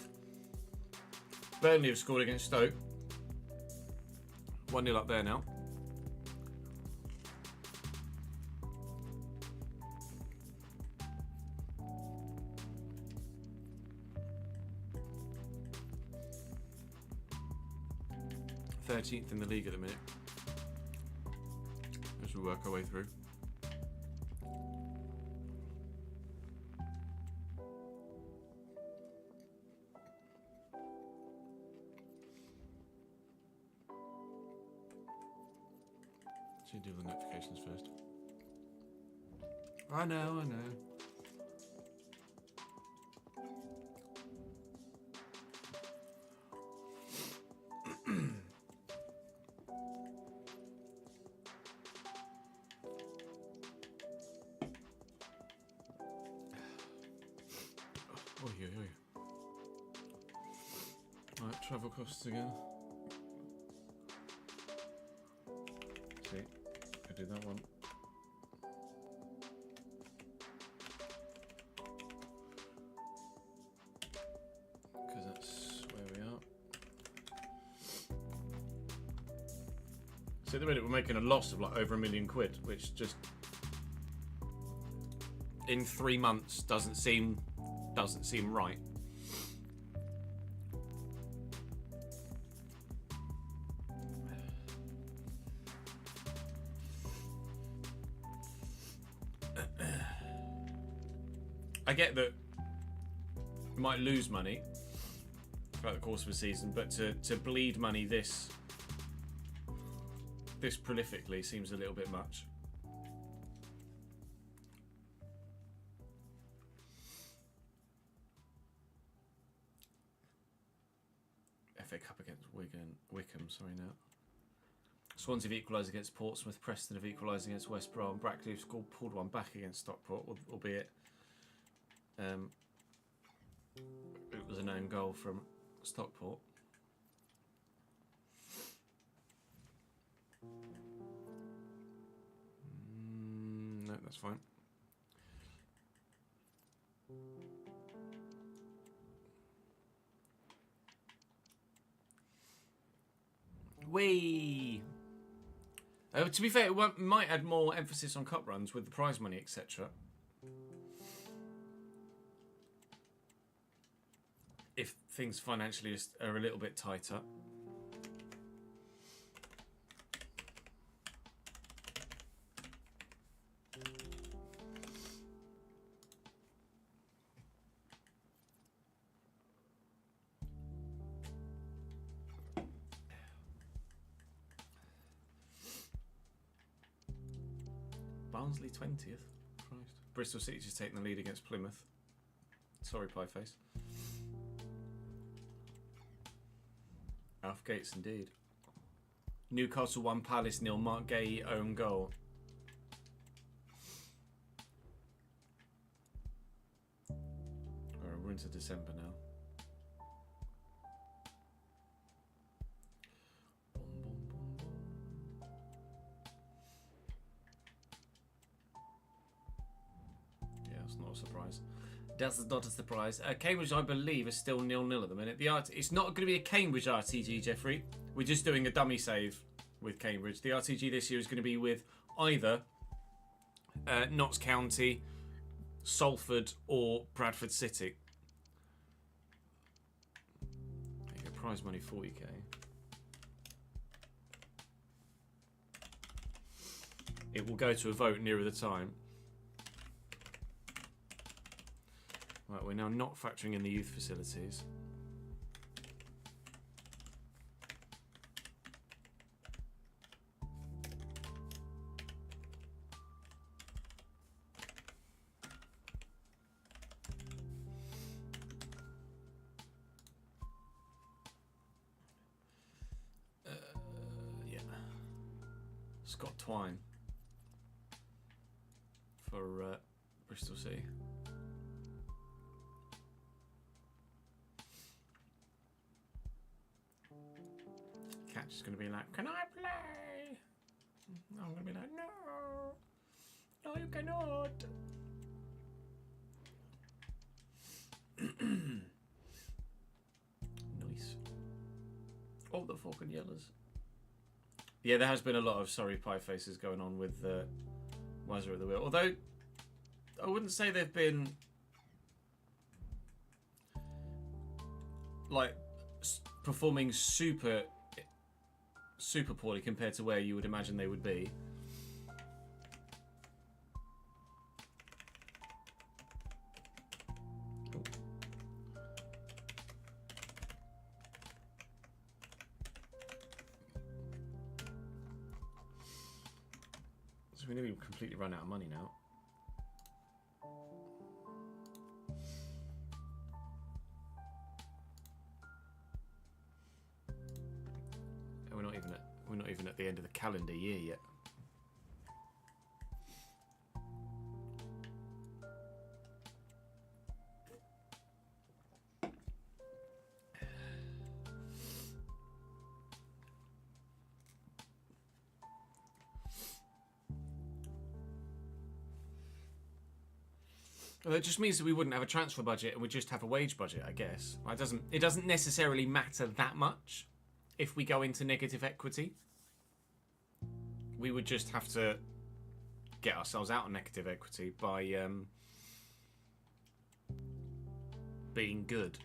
[SPEAKER 3] Burnley have scored against Stoke. 1-0 up there now. Thirteenth in the league at the minute. As we work our way through. Should do the notifications first. I know. Right, travel costs again. See, I did that one. Because that's where we are. So at the minute we're making a loss of like over £1 million, which just in 3 months doesn't seem right. I get that you might lose money throughout the course of a season, but to bleed money this prolifically seems a little bit much. FA Cup against Wickham, sorry now. Swansea have equalised against Portsmouth. Preston have equalised against West Brom. Brackley have pulled one back against Stockport, albeit it was an own goal from Stockport. No, that's fine. Whee! To be fair, it might add more emphasis on cup runs with the prize money, etc. If things financially are a little bit tighter. Barnsley 20th. Christ. Bristol City just taking the lead against Plymouth. Sorry, Pieface. Southgate's indeed. Newcastle 1, Palace 0. Mark Gay own goal. We're into December now. Yeah, it's not a surprise. That's not a surprise. Cambridge, I believe, is still 0-0 at the minute. It's not going to be a Cambridge RTG, Jeffrey. We're just doing a dummy save with Cambridge. The RTG this year is going to be with either Notts County, Salford, or Bradford City. You get prize money 40k. It will go to a vote nearer the time. Right, we're now not factoring in the youth facilities. Yeah. Scott Twine for Bristol City. Catch is going to be like, can I play? I'm going to be like, no. No, you cannot. Nice. Oh, the fucking yellows. Yeah, there has been a lot of sorry pie faces going on with Wiser at the wheel. Although, I wouldn't say they've been like performing super poorly compared to where you would imagine they would be. So we nearly completely run out of money now. We're not even at the end of the calendar year yet. Well, it just means that we wouldn't have a transfer budget and we'd just have a wage budget, I guess. It doesn't necessarily matter that much if we go into negative equity. We would just have to get ourselves out of negative equity by being good.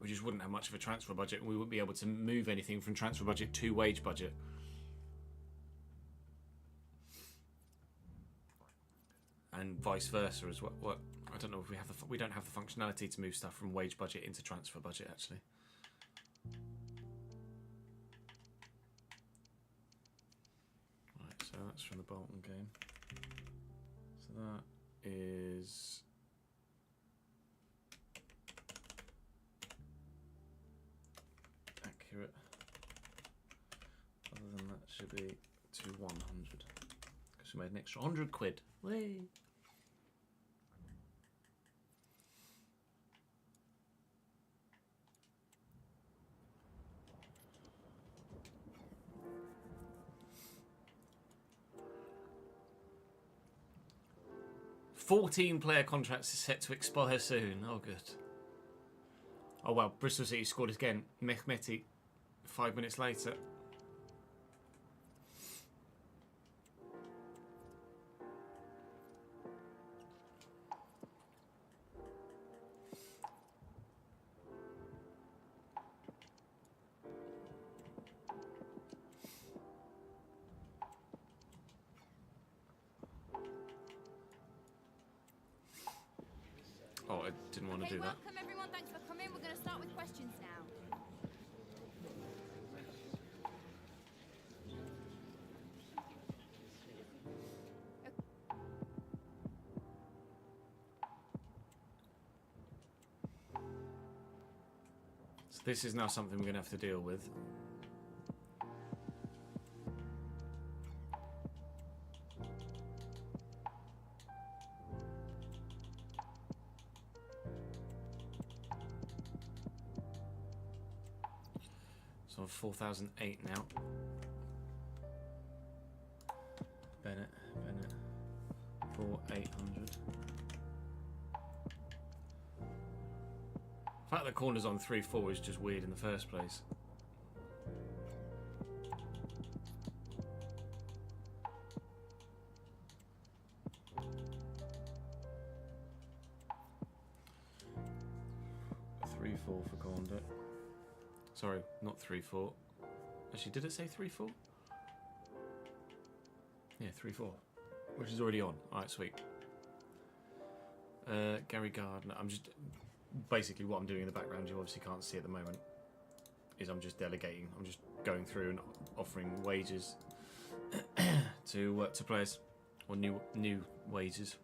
[SPEAKER 3] We just wouldn't have much of a transfer budget and we wouldn't be able to move anything from transfer budget to wage budget. And vice versa as well. What I don't know if we don't have the functionality to move stuff from wage budget into transfer budget actually. Right, so that's from the Bolton game. So that is accurate. Other than that should be to 100. Because we made an extra 100 quid. Whee! Player contracts is set to expire soon. Oh, good. Oh, well, Bristol City scored again. Mehmeti, 5 minutes later. Oh, I didn't want to do that.
[SPEAKER 8] Welcome everyone, thanks for coming. We're going to start with questions now.
[SPEAKER 3] This is now something we're going to have to deal with. So 4,008 now. Bennett, 4,800. The fact that corner's on 3-4 is just weird in the first place. A 3-4 for Corner. Sorry, not 3-4. Actually, did it say 3-4? Yeah, 3-4. Which is already on. Alright, sweet. Gary Gardner. I'm just... Basically what I'm doing in the background, you obviously can't see at the moment, is I'm just delegating. I'm just going through and offering wages to players, or new wages.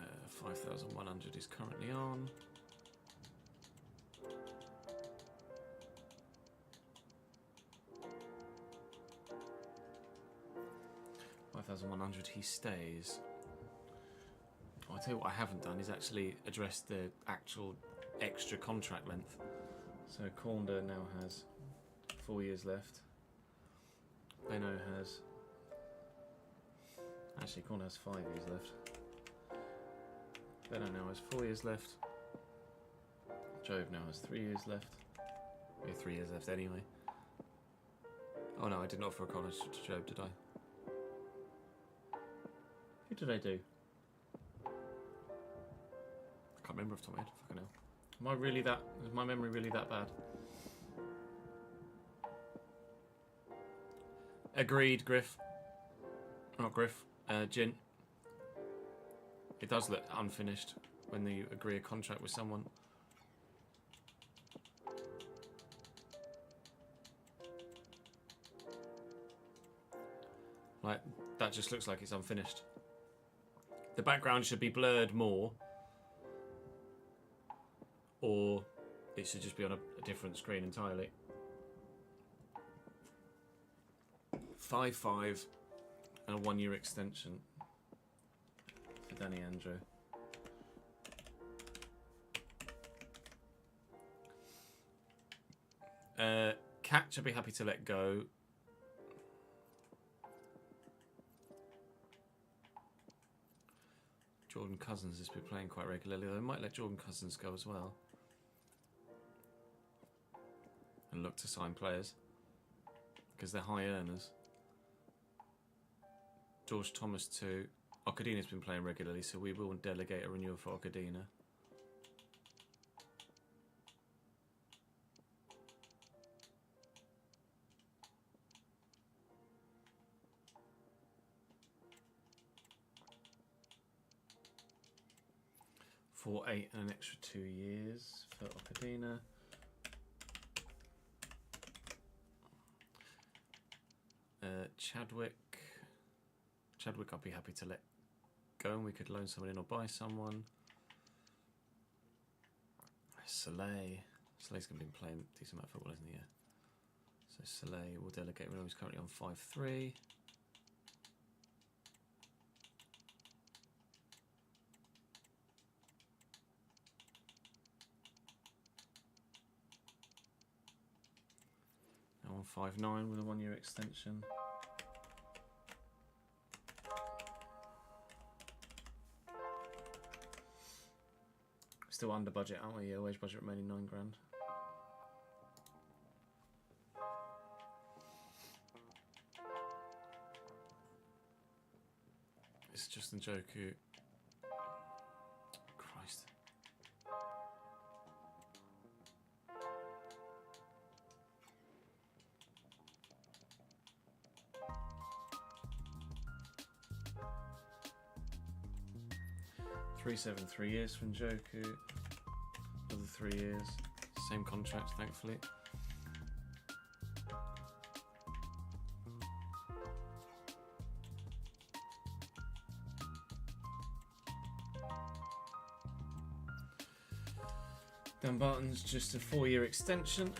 [SPEAKER 3] Uh, 5,100 is currently on. $5,100, he stays. I'll tell you what I haven't done is actually address the actual extra contract length. So Corner now has 4 years left. Benno has... Actually, Corner has 5 years left. Benno now has 4 years left. Job now has 3 years left. We have 3 years left anyway. Oh no, I didn't offer a college to Job, did I? Who did I do? I can't remember off the top of my head. Fucking hell. Am I really that... Is my memory really that bad? Agreed, Griff. Not Griff. Jin. It does look unfinished when you agree a contract with someone. Like, that just looks like it's unfinished. The background should be blurred more, or it should just be on a different screen entirely. 5-5 and a 1 year extension for Danny Andrew. Catch, I'd be happy to let go. Jordan Cousins has been playing quite regularly, though I might let Jordan Cousins go as well. And look to sign players, because they're high earners. George Thomas too. Okadina's been playing regularly, so we will delegate a renewal for Okadina. For 8 and an extra 2 years for Okadina. Chadwick, I'd be happy to let go, and we could loan someone in or buy someone. Soleil's going to be playing a decent amount of football, isn't he? Yeah. So Soleil will delegate. He's currently on 5-3. Now on 5-9 with a 1 year extension. Still under budget, aren't we? Yeah, wage budget remaining $9 grand. It's Justin Joku. Christ. $3.7, 3 years from Joku. Another 3 years. Same contract, thankfully. Dumbarton's just a 4-year extension.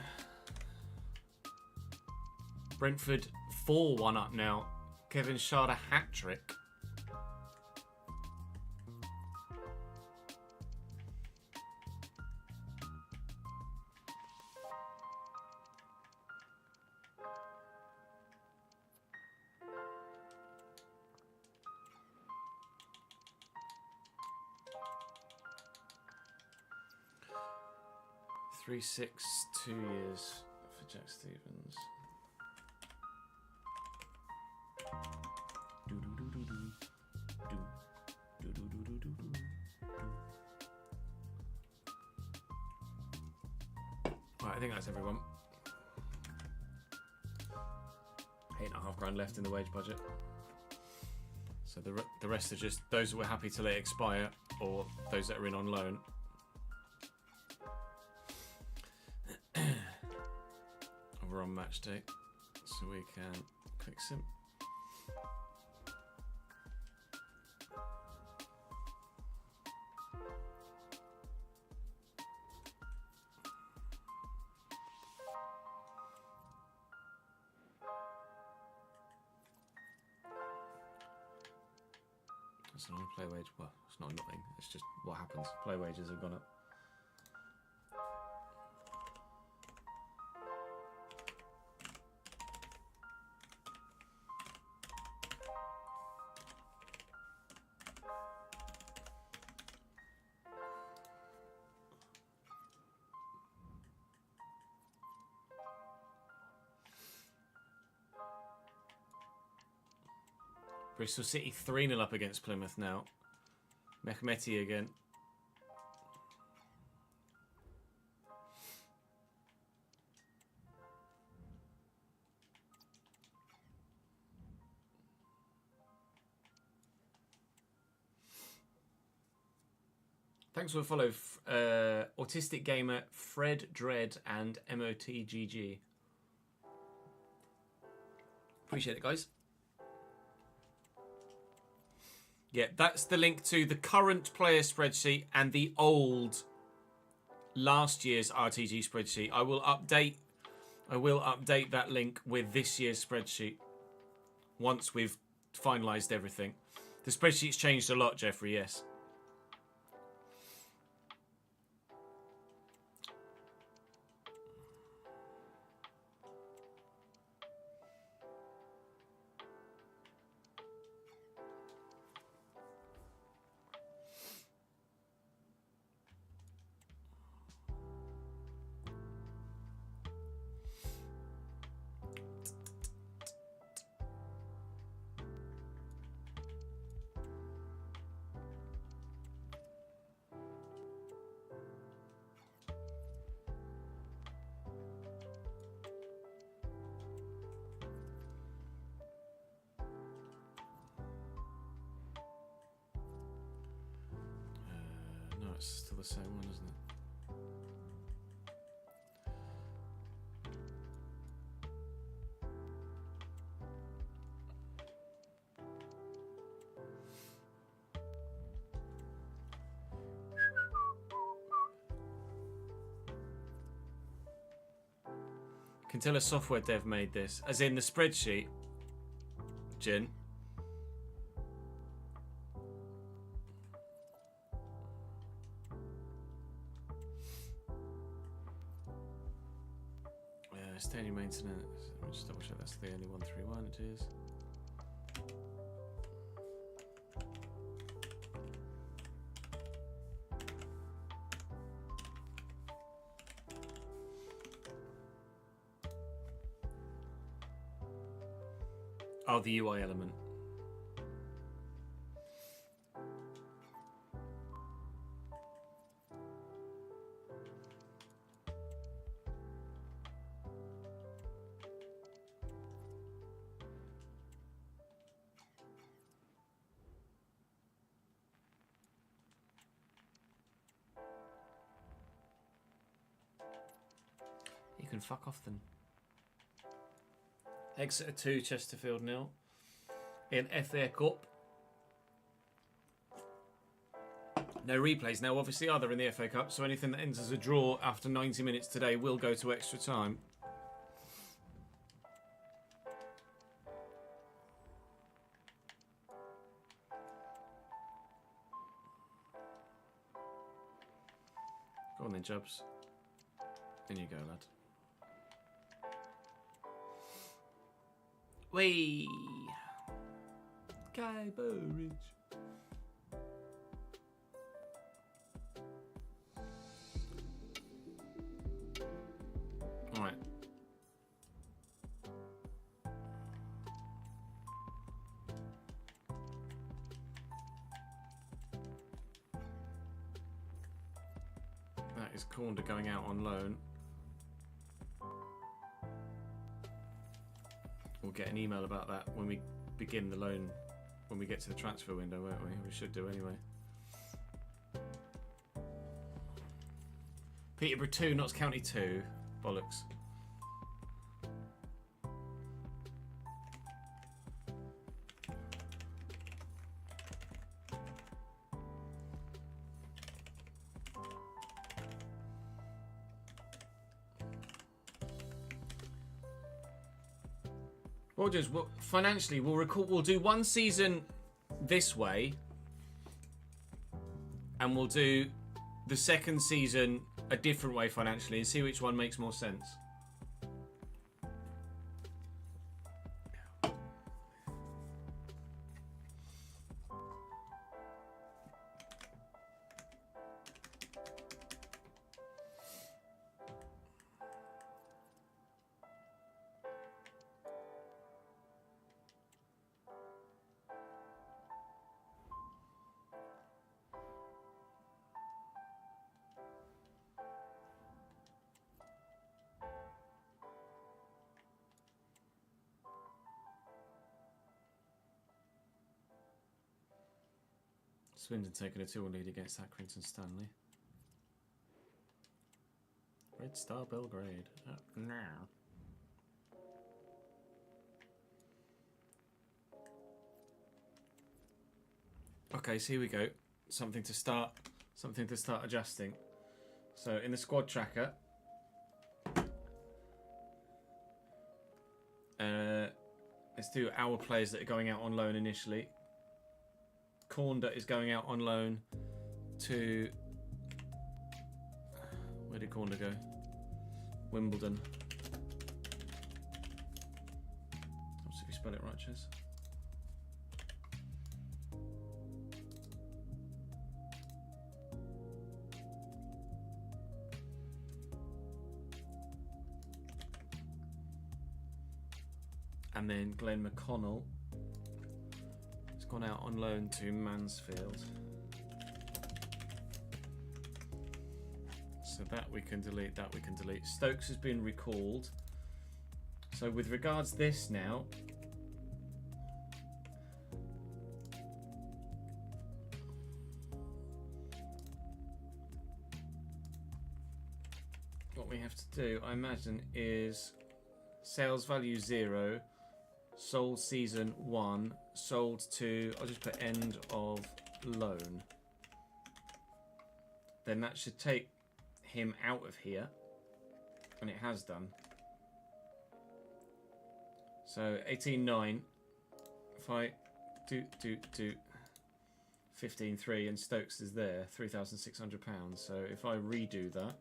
[SPEAKER 3] Brentford 4-1 up now. Kevin Schade hat-trick. Three, 6, 2 years for Jack Stevens. Right, I think that's everyone. £8.5 grand left in the wage budget. So the rest are just those that we're happy to let expire or those that are in on loan. We're on match day, so we can click sim. It's not a play wage. Well, it's not nothing. It's just what happens. Play wages have gone up. Bristol City 3-0 up against Plymouth now. Mehmeti again. Thanks for the follow, Autistic Gamer, Fred Dread, and MOTGG. Appreciate it, guys. Yeah, that's the link to the current player spreadsheet and the old last year's RTG spreadsheet. I will update that link with this year's spreadsheet once we've finalised everything. The spreadsheet's changed a lot, Jeffrey, yes. It's still the same one, isn't it? Can tell a software dev made this, as in the spreadsheet, Jin. Steady maintenance. Let me just double check that's the only 131 it is. Oh, the UI element. You can fuck off then. Exeter 2, Chesterfield 0. In FA Cup. No replays now, obviously, are there in the FA Cup, so anything that ends as a draw after 90 minutes today will go to extra time. Go on then, Jubs. In you go, lad. Whee! Cambridge. Alright. That is Corner going out on loan. We'll get an email about that when we begin the loan, when we get to the transfer window, won't we? We should do anyway. Peterborough 2, Notts County 2. Bollocks. We'll just financially we'll do one season this way, and we'll do the second season a different way financially and see which one makes more sense. Swindon taking a 2-1 lead against Accrington Stanley. Red Star Belgrade up now. Okay, so here we go. Something to start adjusting. So in the squad tracker, let's do our players that are going out on loan initially. Corner is going out on loan to... Where did Corner go? Wimbledon. Let's see if we spell it right, Chess. And then Glenn McConnell gone out on loan to Mansfield. So that we can delete, that we can delete. Stokes has been recalled. So with regards to this now, what we have to do, I imagine, is sales value 0, sold season 1, sold to, I'll just put end of loan. Then that should take him out of here, and it has done. So 18.9, if I do 15.3 and Stokes is there, £3,600. So if I redo that,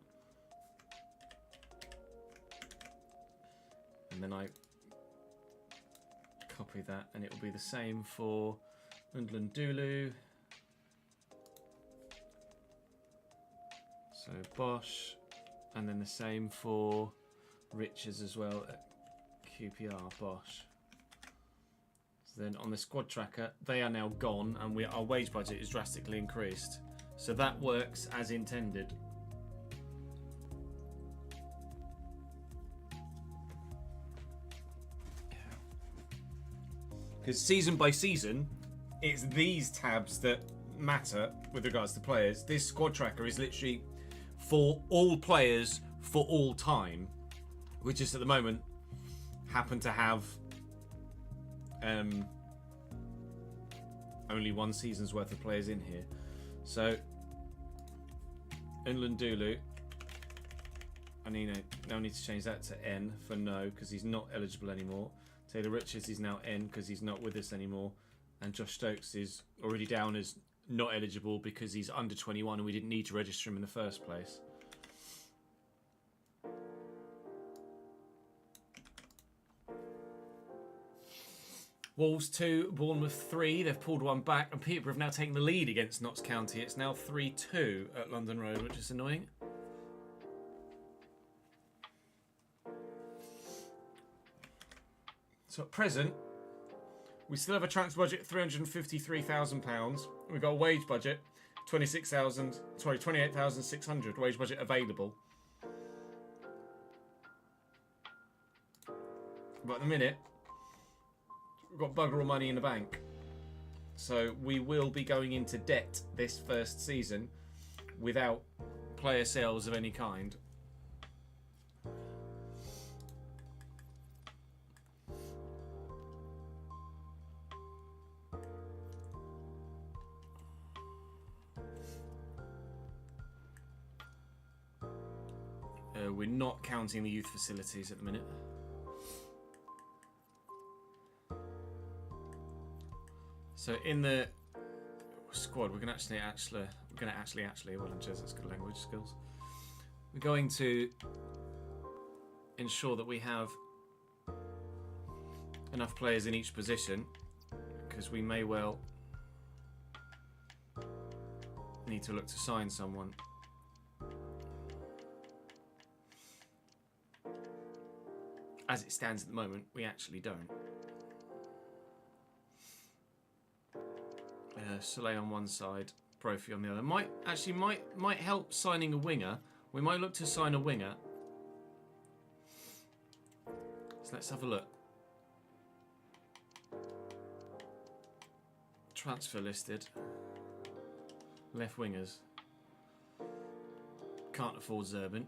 [SPEAKER 3] and then I copy that, and it will be the same for Undland Dulu. So Bosch, and then the same for Richards as well at QPR Bosch. So then on the squad tracker, they are now gone, and our wage budget is drastically increased. So that works as intended. Because season by season, it's these tabs that matter with regards to players. This squad tracker is literally for all players for all time. We just at the moment happen to have only one season's worth of players in here. So Nlundulu. I now need to change that to N for no, because he's not eligible anymore. Taylor Richards is now N because he's not with us anymore. And Josh Stokes is already down as not eligible because he's under 21 and we didn't need to register him in the first place. Wolves 2, Bournemouth 3. They've pulled one back and Peterborough have now taken the lead against Notts County. It's now 3-2 at London Road, which is annoying. So at present, we still have a transfer budget of £353,000. We've got a wage budget, 28,600 wage budget available. But at the minute, we've got bugger all money in the bank. So we will be going into debt this first season without player sales of any kind. We're not counting the youth facilities at the minute. So in the squad, we're going to actually, well, that's good language skills. We're going to ensure that we have enough players in each position, because we may well need to look to sign someone. As it stands at the moment, we actually don't. Soleil on one side, Brophy on the other. Might help signing a winger. We might look to sign a winger. So let's have a look. Transfer listed. Left wingers. Can't afford Zerban.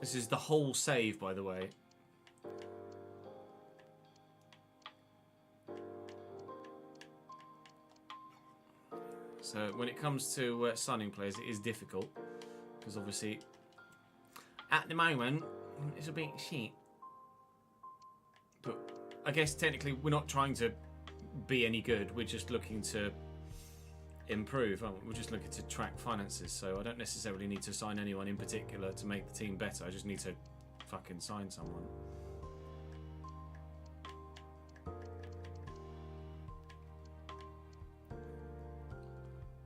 [SPEAKER 3] This is the whole save, by the way. So when it comes to signing players, it is difficult. Because obviously, at the moment, it's a bit shit. But I guess technically we're not trying to be any good. We're just looking to improve. We're just looking to track finances. So I don't necessarily need to sign anyone in particular to make the team better. I just need to fucking sign someone.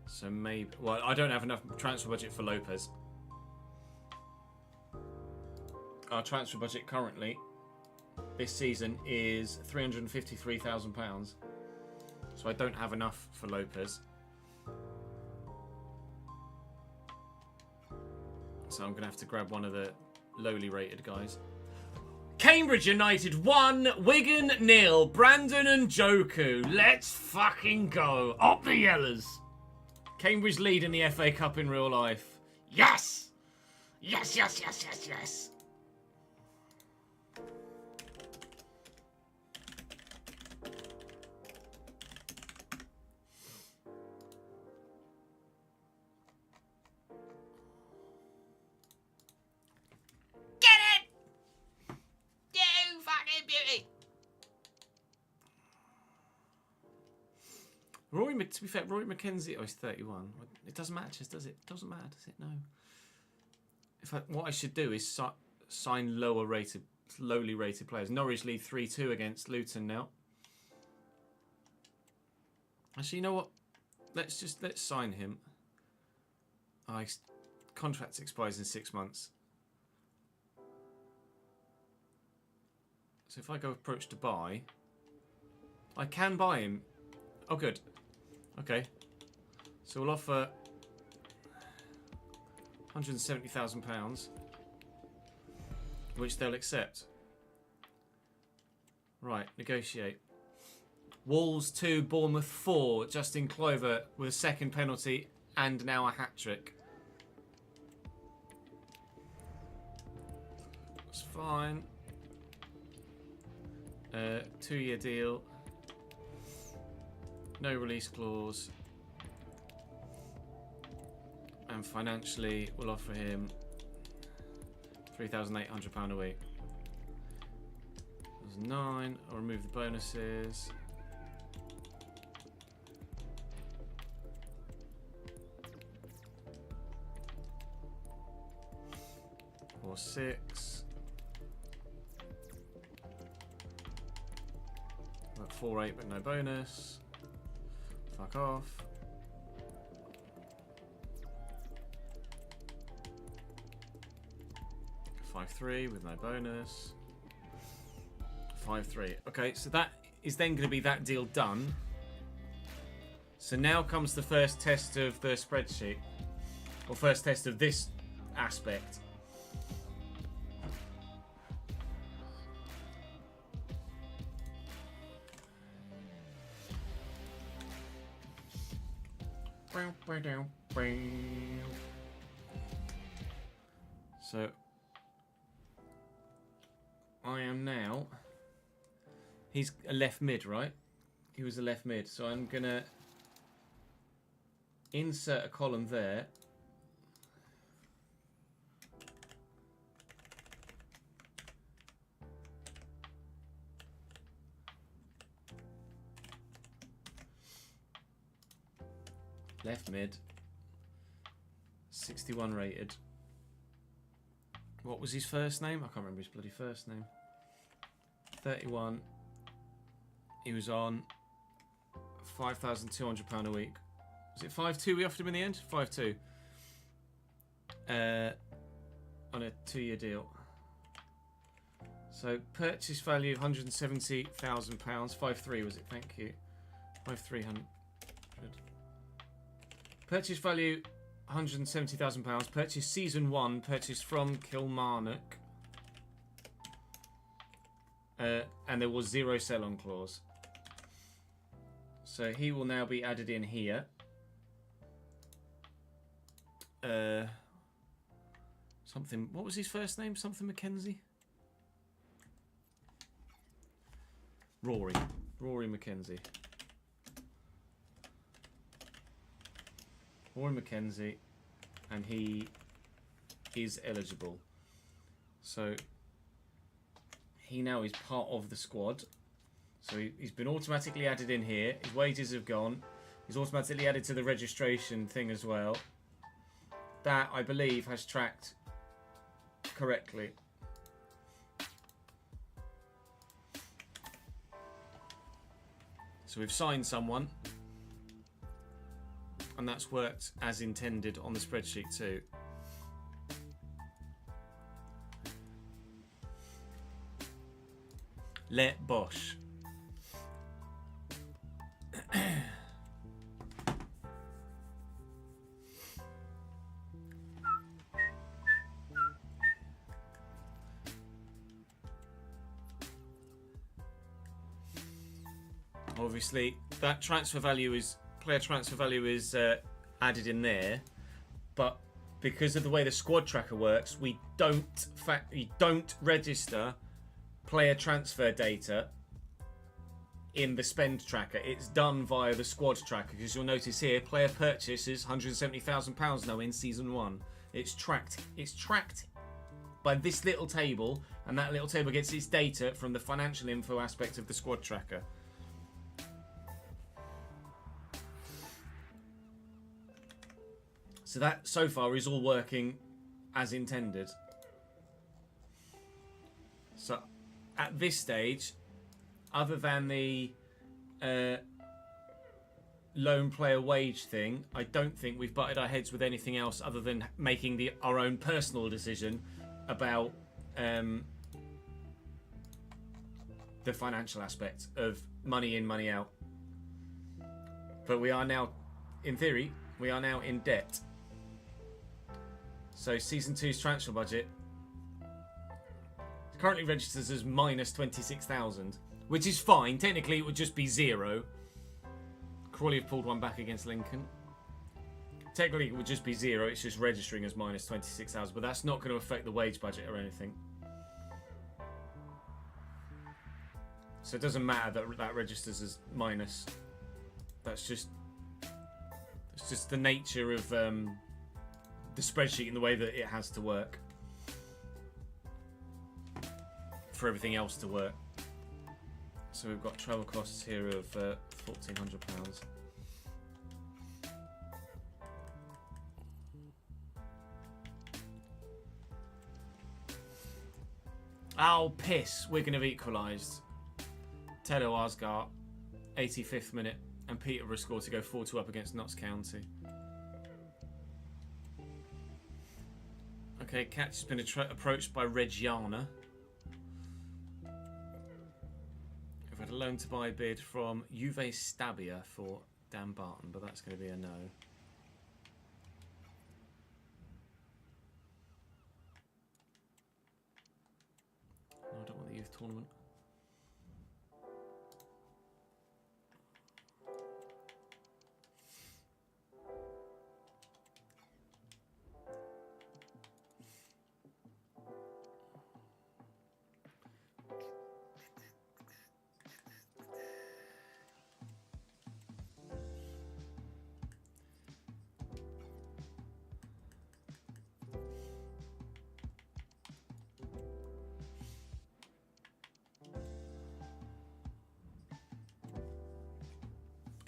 [SPEAKER 3] So maybe... Well, I don't have enough transfer budget for Lopez. Our transfer budget currently, this season, is £353,000. So I don't have enough for Lopez. So I'm going to have to grab one of the lowly rated guys. Cambridge United 1, Wigan 0. Brandon and Joku. Let's fucking go. Up the Yellers. Cambridge lead in the FA Cup in real life. Yes! Yes, yes, yes, yes, yes. Get it! You fucking beauty! To be fair, Rory McKenzie, he's 31. It doesn't matter, does it? It doesn't matter, does it? No. What I should do is sign lowly rated players. Norwich lead 3-2 against Luton now. Actually, you know what? Let's sign him. His contract expires in 6 months. So if I go approach to buy, I can buy him. Oh, good. Okay. So we'll offer £170,000, which they'll accept. Right, negotiate. Wolves 2, Bournemouth 4. Justin Clover with a second penalty and now a hat-trick. It's fine. 2-year deal. No release clause. And financially, we'll offer him £3,800 a week. There's 9. I'll remove the bonuses. Or 6. About 4-8, but no bonus. Fuck off. 5-3 with no bonus. 5-3. Okay, so that is then going to be that deal done. So now comes the first test of the spreadsheet. Or first test of this aspect. So I am now, he's a left mid, right? He was a left mid, so I'm gonna insert a column there. Left mid, 61 rated. What was his first name? I can't remember his bloody first name. 31. He was on £5,200 a week. Was it 5-2 we offered him in the end? 5-2. On a 2-year deal. So purchase value £170,000. 5-3 was it? Thank you. 5-300. Purchase value £170,000. Purchase season 1. Purchase from Kilmarnock. And there was 0 sell-on clause. So he will now be added in here. Something. What was his first name? Something Mackenzie. Rory Mackenzie. Rory Mackenzie, and he is eligible. So he now is part of the squad. So he's been automatically added in here. His wages have gone. He's automatically added to the registration thing as well. That, I believe, has tracked correctly. So we've signed someone. And that's worked as intended on the spreadsheet too. Let Bosch. Obviously, that transfer value is player transfer value is added in there, but because of the way the squad tracker works, we don't register player transfer data in the spend tracker. It's done via the squad tracker, because you'll notice here player purchases £170,000 now in season 1. It's tracked by this little table, and that little table gets its data from the financial info aspect of the squad tracker. So that, so far, is all working as intended. So, at this stage, other than the lone player wage thing, I don't think we've butted our heads with anything else other than making our own personal decision about the financial aspect of money in, money out. But we are now, in theory, we are now in debt. So season 2's transfer budget currently registers as minus 26,000, which is fine. Technically, it would just be 0. Crawley have pulled one back against Lincoln. Technically, it would just be 0. It's just registering as minus 26,000, but that's not going to affect the wage budget or anything. So it doesn't matter that that registers as minus. That's just the nature of the spreadsheet in the way that it has to work for everything else to work. So we've got travel costs here of £1,400. Oh, piss. Wigan have equalised. Tedo Asgard, 85th minute. And Peterborough scored to go 4-2 up against Notts County. Okay, Catch has been approached by Reggiana. We've had a loan to buy bid from Juve Stabia for Dan Barton, but that's going to be a no. No, I don't want the youth tournament.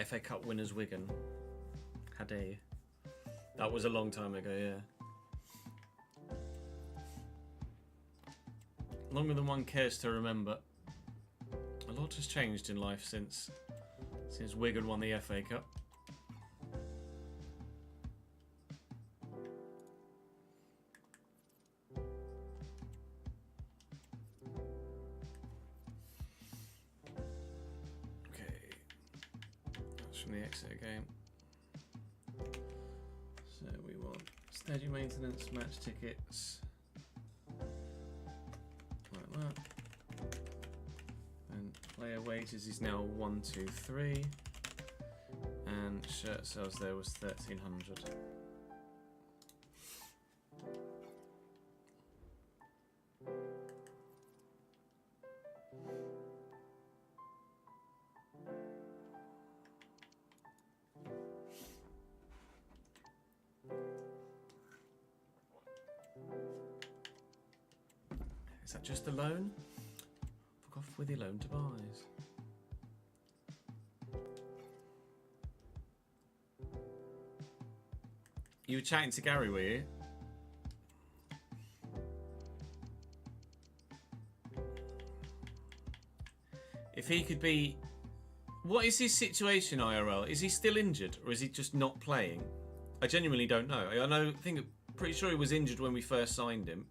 [SPEAKER 3] FA Cup winners Wigan. Hade. That was a long time ago, yeah. Longer than one cares to remember. A lot has changed in life since Wigan won the FA Cup. From the Exeter game. So we want steady maintenance, match tickets, like that. And player wages is now 123, and shirt sales there was 1,300. Is that just a loan? Fuck off with your loan to buys. You were chatting to Gary, were you? If he could be... What is his situation, IRL? Is he still injured, or is he just not playing? I genuinely don't know. Pretty sure he was injured when we first signed him.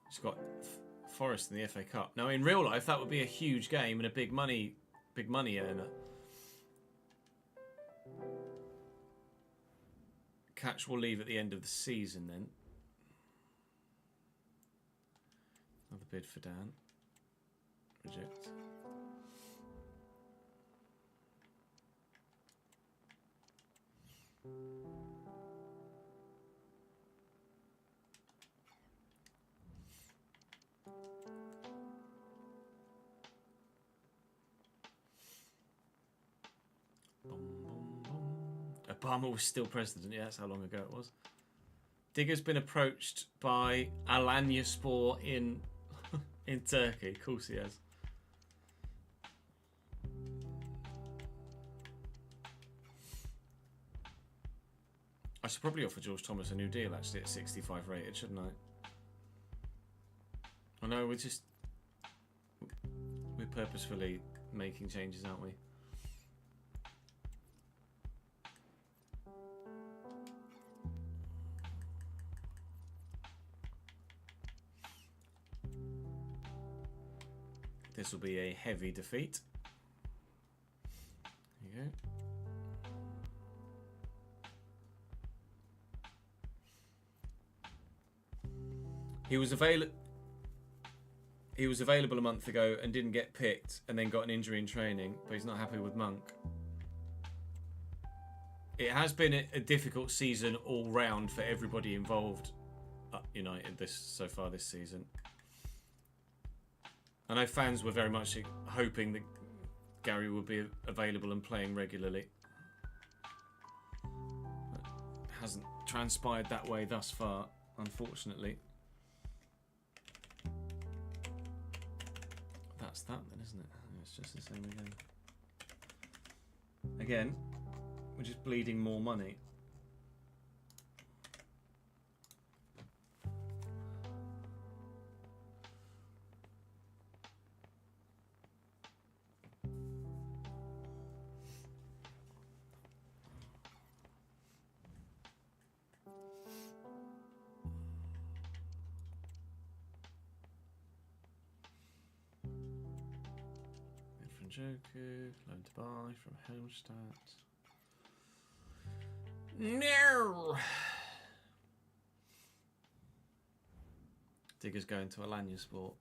[SPEAKER 3] He's got Forest in the FA Cup. Now, in real life, that would be a huge game and a big money earner. Catch will leave at the end of the season then. Another bid for Dan. Reject. Obama was still president. Yeah, that's how long ago it was. Digger's been approached by Alanyaspor in Turkey. Of course he has. I should probably offer George Thomas a new deal actually at 65 rated, shouldn't I? I know we're purposefully making changes, aren't we? This will be a heavy defeat. There you go. He was available. he was available a month ago and didn't get picked and then got an injury in training, but he's not happy with Monk. It has been a difficult season all round for everybody involved at United so far this season. I know fans were very much hoping that Gary would be available and playing regularly. But it hasn't transpired that way thus far, unfortunately. That's that then, isn't it? It's just the same again. Again, we're just bleeding more money. Joku, loan to buy from Helmstadt. No! Digger's going to Alanya Sport.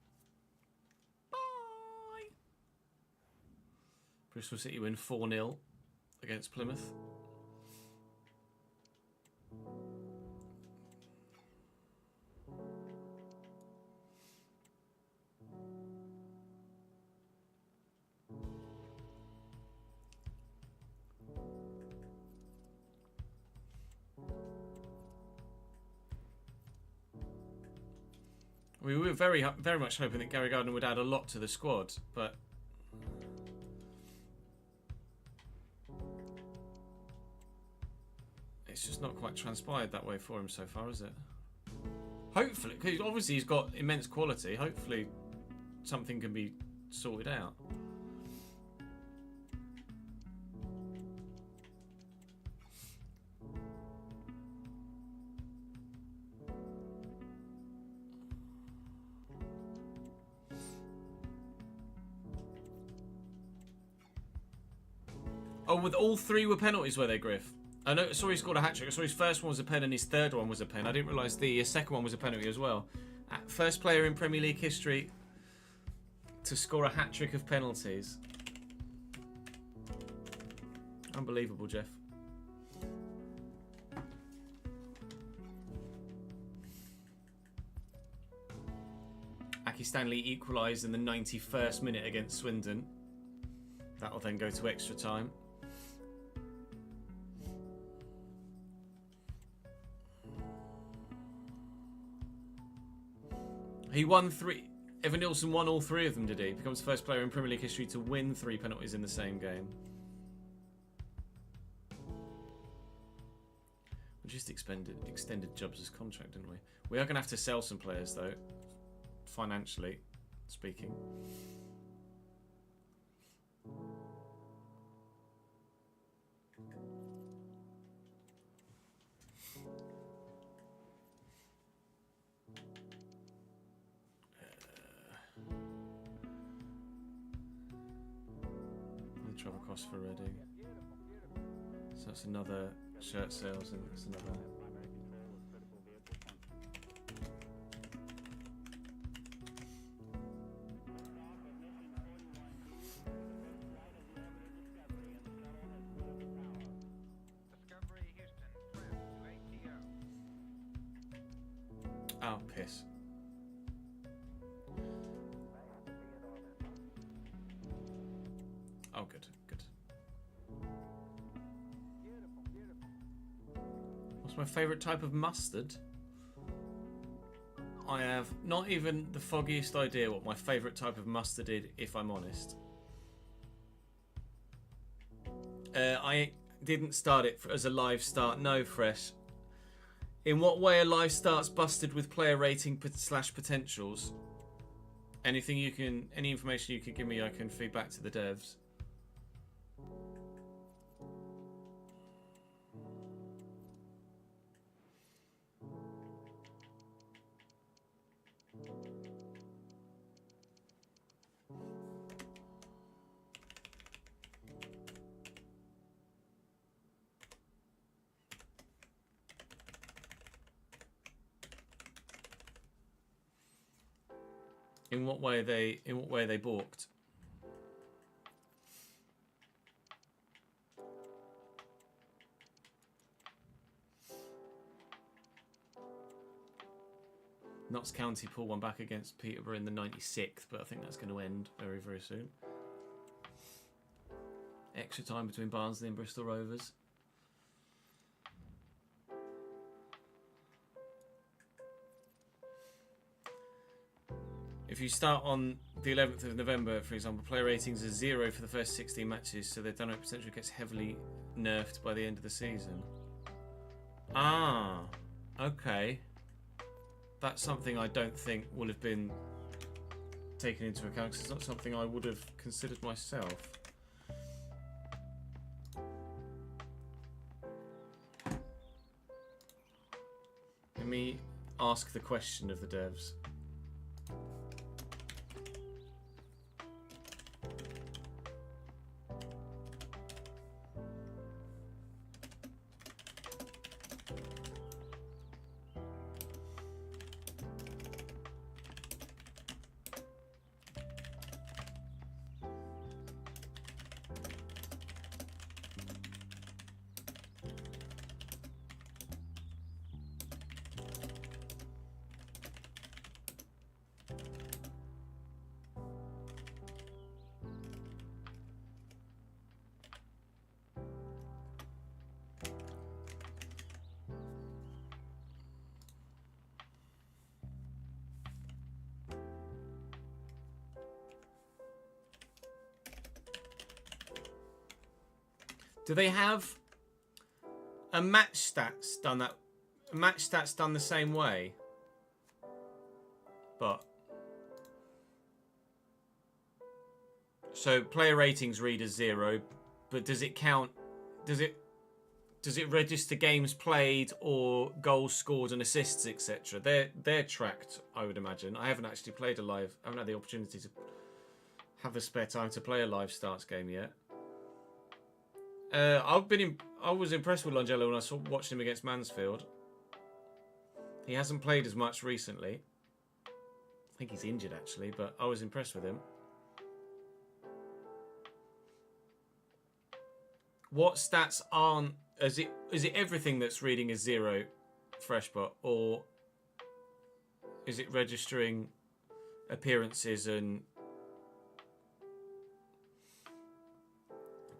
[SPEAKER 3] Bye! Bristol City win 4-0 against Plymouth. We were very much hoping that Gary Gardner would add a lot to the squad, but it's just not quite transpired that way for him so far, is it? Hopefully, because obviously he's got immense quality. Hopefully something can be sorted out. Oh, with all three were penalties, were they, Griff? I saw he scored a hat-trick. I saw his first one was a pen and his third one was a pen. I didn't realise the second one was a penalty as well. First player in Premier League history to score a hat-trick of penalties. Unbelievable, Jeff. Aki Stanley equalised in the 91st minute against Swindon. That'll then go to extra time. He won three. Evan Nilsson won all three of them, did he? Becomes the first player in Premier League history to win 3 penalties in the same game. We just extended Jubbs' contract, didn't we? We are going to have to sell some players, though, financially speaking. Travel costs for Reading. So that's another shirt sales and it's another. Oh, piss. Oh, good, good. What's my favourite type of mustard? I have not even the foggiest idea what my favourite type of mustard is, if I'm honest. I didn't start it as a live start. No, Fresh. In what way are live starts busted with player rating / potentials? Any information you can give me, I can feed back to the devs. In what way they balked? Notts County pull one back against Peterborough in the 96th, but I think that's going to end very, very soon. Extra time between Barnsley and Bristol Rovers. If you start on the 11th of November, for example, player ratings are 0 for the first 16 matches, so their dynamic potential gets heavily nerfed by the end of the season. Ah, okay. That's something I don't think will have been taken into account, because it's not something I would have considered myself. Let me ask the question of the devs. Do they have a match stats done that? A match stats done the same way, but so player ratings read as 0, but does it count? Does it register games played or goals scored and assists, etc.? They're tracked, I would imagine. I haven't actually played a live. I haven't had the opportunity to have the spare time to play a live starts game yet. I was impressed with Langella when I watched him against Mansfield. He hasn't played as much recently. I think he's injured actually, but I was impressed with him. What stats aren't? Is it everything that's reading as 0, Freshbot, or is it registering appearances and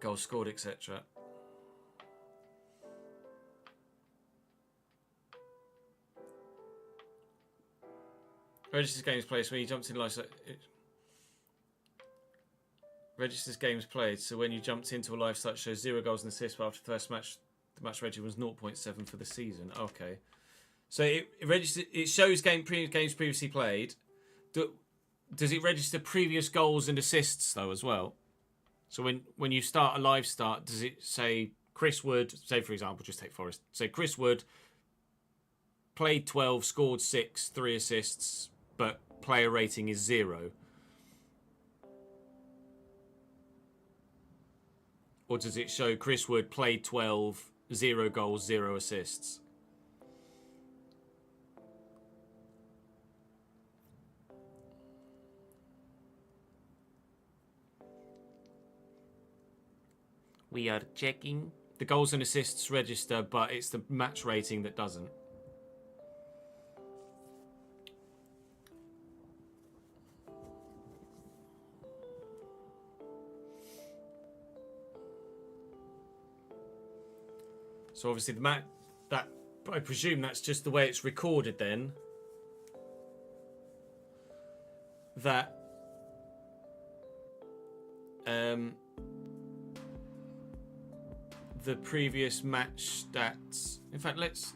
[SPEAKER 3] goals scored, etc.? Registers games played. So when you jumped in live, registers games played. So when you jumped into a live start, shows 0 goals and assists. But after the first match, the match rating was 0.7 for the season. Okay, so it registers. It shows games previously played. Does it register previous goals and assists though as well? So when you start a live start, does it say Chris Wood, say for example, just take Forest, say Chris Wood played 12, scored 6, 3 assists, but player rating is 0? Or does it show Chris Wood played 12, 0 goals, 0 assists? We are checking. The goals and assists register, but it's the match rating that doesn't. So obviously that I presume that's just the way it's recorded then. That the previous match stats. In fact, let's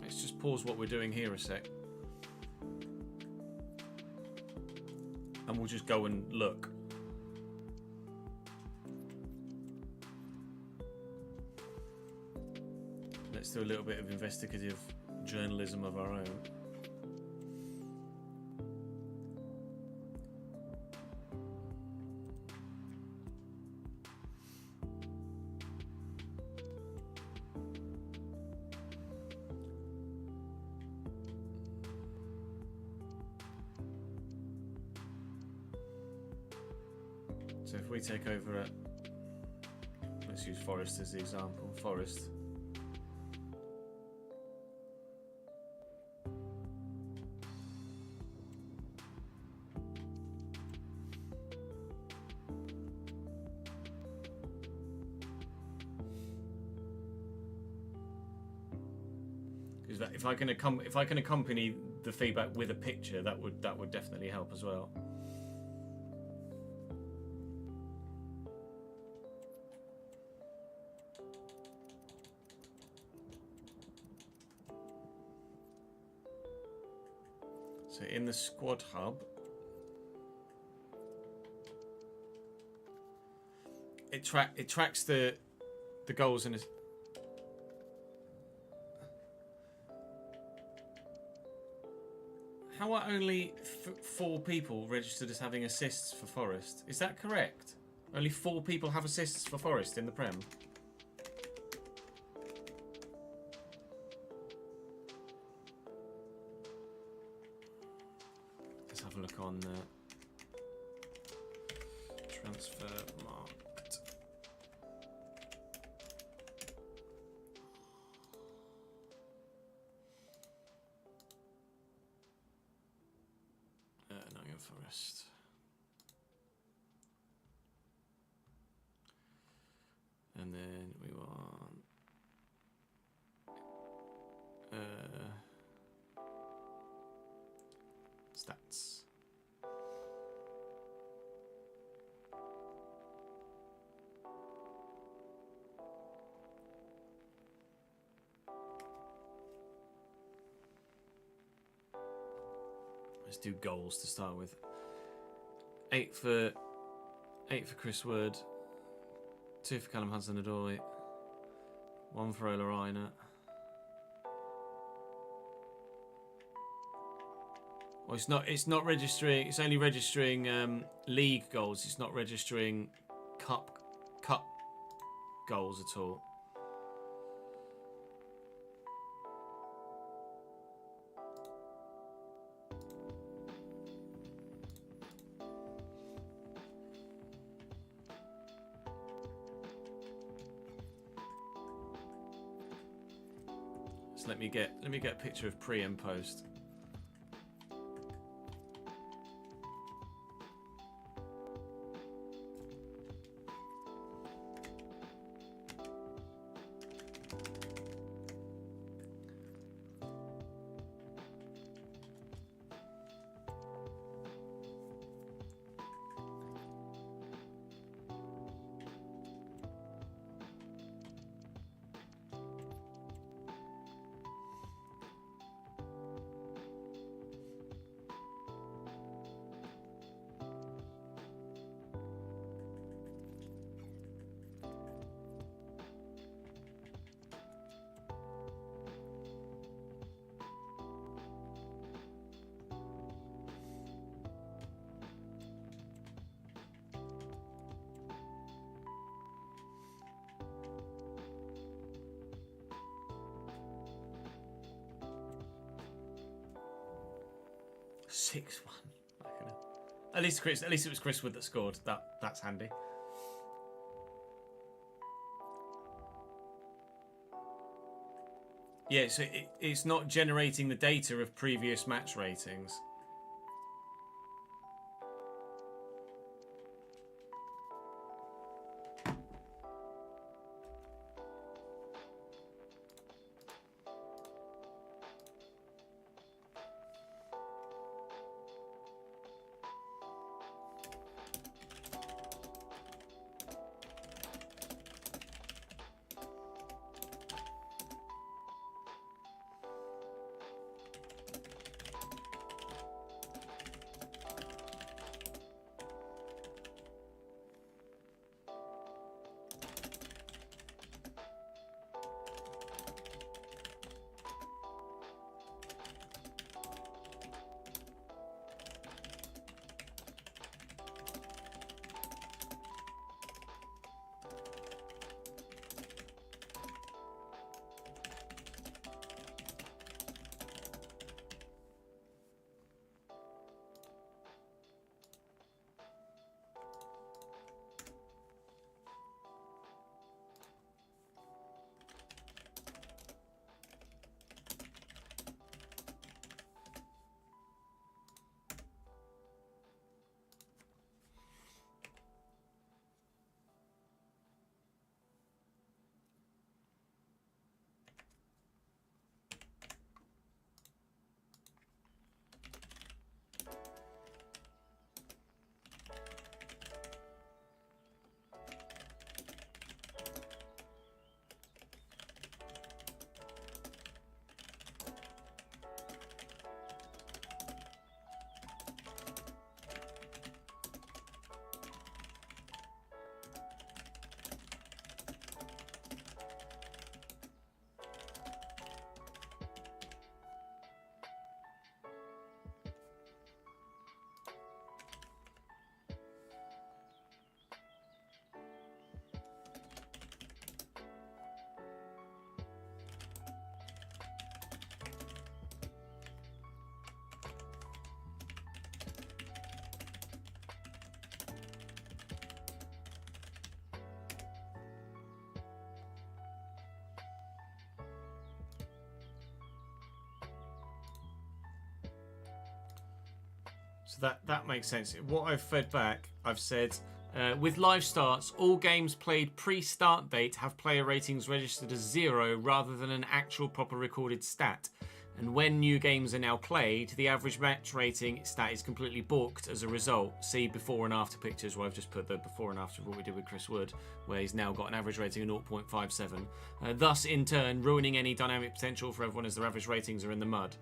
[SPEAKER 3] just pause what we're doing here a sec, and we'll just go and look. Let's do a little bit of investigative journalism of our own. So if we take over at, let's use Forest as the example. Forest. If I can accompany the feedback with a picture, that would definitely help as well. So in the squad hub, it tracks the goals and. How are only 4 people registered as having assists for Forest? Is that correct? Only 4 people have assists for Forest in the Prem? Let's have a look on transfer market. Nottingham Forest. And then we want stats. Let's do goals to start with. 8 for Chris Wood, 2 for Callum Hudson-Odoi, 1 for Ola Reiner. Well, it's not registering. It's only registering league goals. It's not registering cup goals at all. So let me get a picture of pre and post. At least it was Chris Wood that scored. That's handy. Yeah, so it's not generating the data of previous match ratings. So that makes sense. What I've fed back, I've said, with live starts, all games played pre-start date have player ratings registered as 0 rather than an actual proper recorded stat. And when new games are now played, the average match rating stat is completely balked as a result. See before and after pictures, where I've just put the before and after of what we did with Chris Wood, where he's now got an average rating of 0.57. Thus, in turn, ruining any dynamic potential for everyone as their average ratings are in the mud.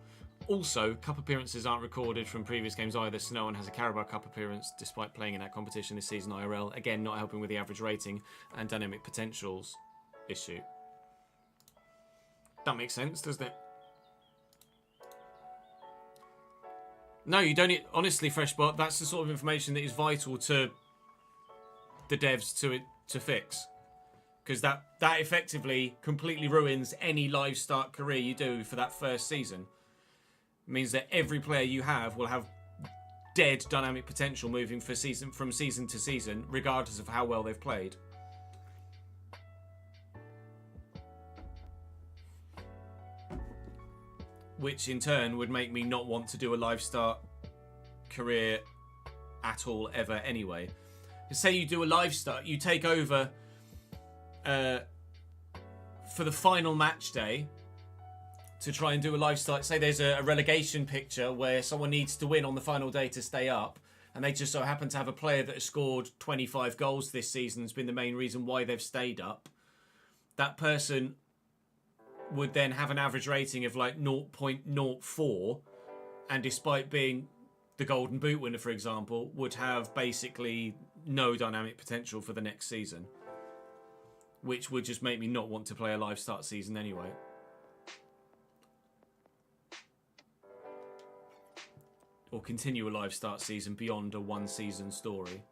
[SPEAKER 3] Also, cup appearances aren't recorded from previous games either, so no one has a Carabao Cup appearance despite playing in that competition this season IRL. Again, not helping with the average rating and dynamic potentials issue. That makes sense, doesn't it? No, you don't need... Honestly, Freshbot, that's the sort of information that is vital to the devs to fix. Because that effectively completely ruins any live start career you do for that first season. It means that every player you have will have dead dynamic potential moving from season to season, regardless of how well they've played. Which in turn would make me not want to do a live start career at all ever anyway. Say you do a live start, you take over for the final match day to try and do a live start. Say there's a relegation picture where someone needs to win on the final day to stay up, and they just so happen to have a player that has scored 25 goals this season, has been the main reason why they've stayed up. That person would then have an average rating of like 0.04, and despite being the Golden Boot winner, for example, would have basically no dynamic potential for the next season, which would just make me not want to play a live start season anyway. Or continue a live start season beyond a one season story.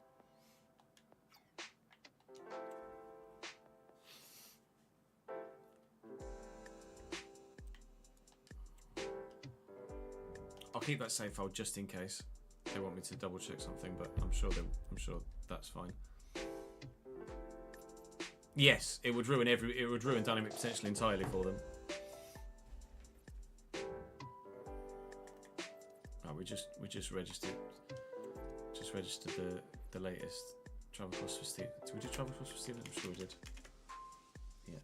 [SPEAKER 3] I'll keep that save file just in case they want me to double check something, but I'm sure that's fine. Yes, it would ruin dynamic potential entirely for them. Oh, we just registered the latest travel costs for Steve. Did we do travel costs for Steven? I'm sure we did. Yeah.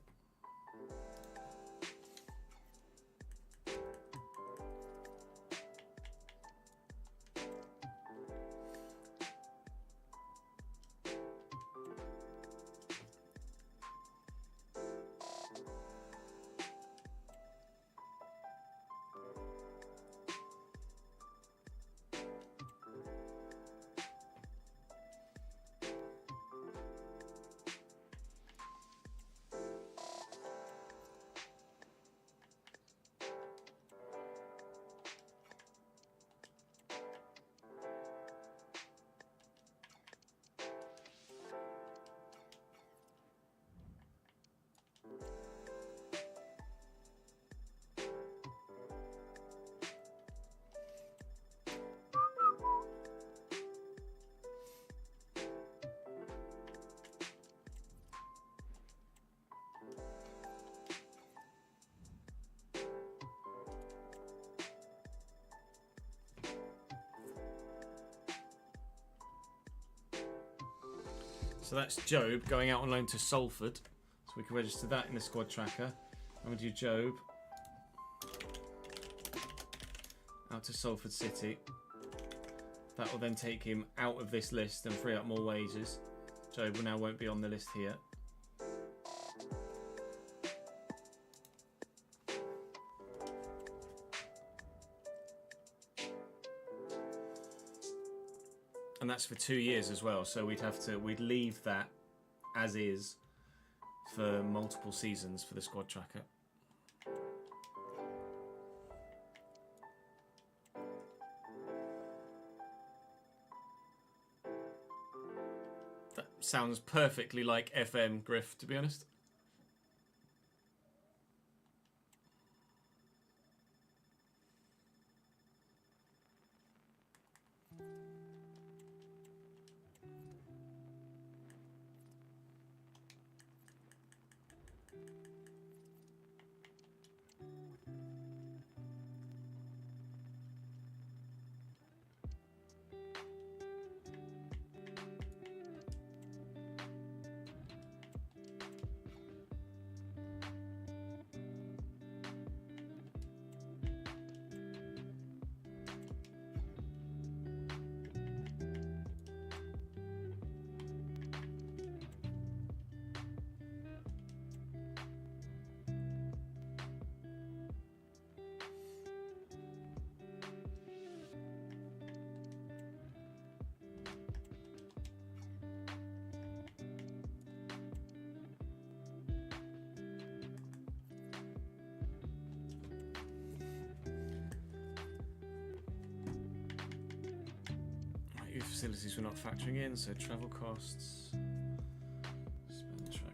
[SPEAKER 3] So that's Job going out on loan to Salford. So we can register that in the squad tracker. I'm going to do Job out to Salford City. That will then take him out of this list and free up more wages. Job now won't be on the list here. And that's for 2 years as well, so we'd leave that as is for multiple seasons for the squad tracker. That sounds perfectly like FM Griff, to be honest. facilities we're not factoring in, so travel costs. Spend tracker.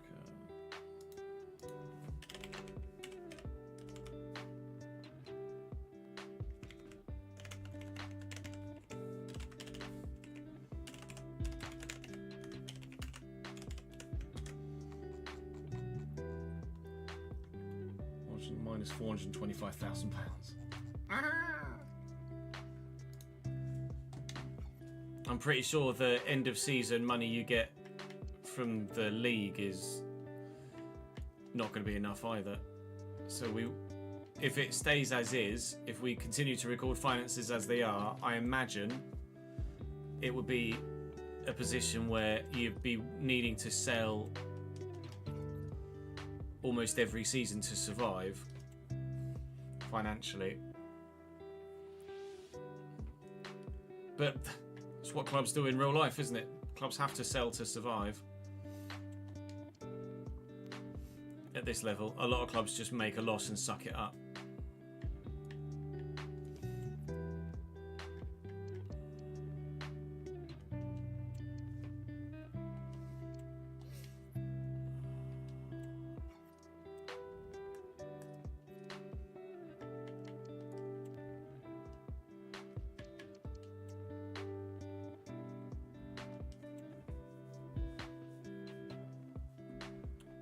[SPEAKER 3] Minus £425,000. I'm pretty sure the end of season money you get from the league is not going to be enough either. So if it stays as is, if we continue to record finances as they are, I imagine it would be a position where you'd be needing to sell almost every season to survive financially. But it's what clubs do in real life, isn't it? Clubs have to sell to survive. At this level, a lot of clubs just make a loss and suck it up.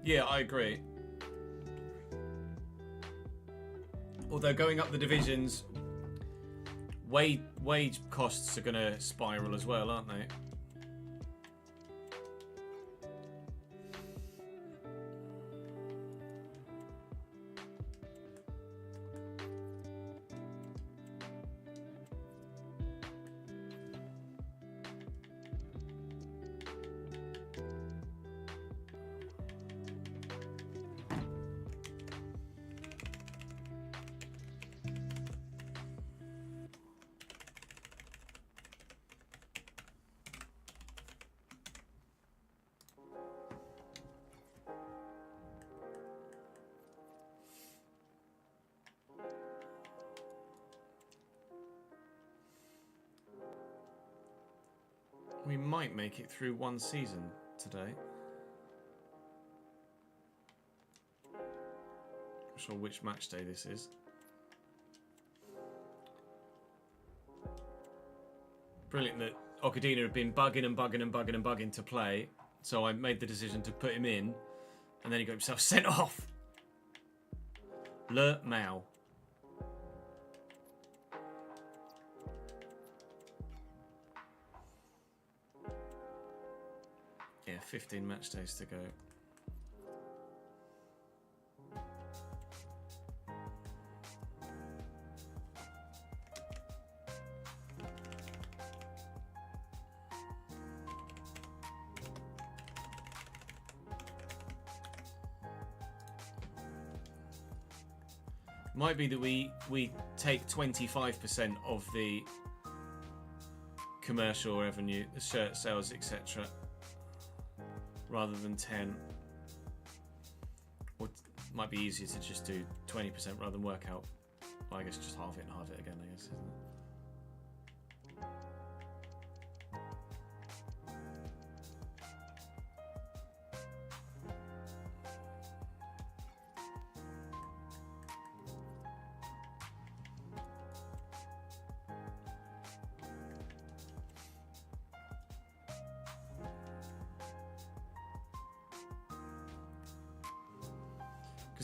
[SPEAKER 3] Yeah, I agree. Although going up the divisions, wage costs are going to spiral as well, aren't they? We might make it through one season today. I'm not sure which match day this is. Brilliant that Okadina had been bugging to play, so I made the decision to put him in, and then he got himself sent off. Le Mao. Yeah, 15 match days to go. Might be that we take 25% of the commercial revenue, the shirt sales, etc., rather than 10. Or it might be easier to just do 20% rather than work out. Well, I guess just half it and half it again, I guess, isn't it?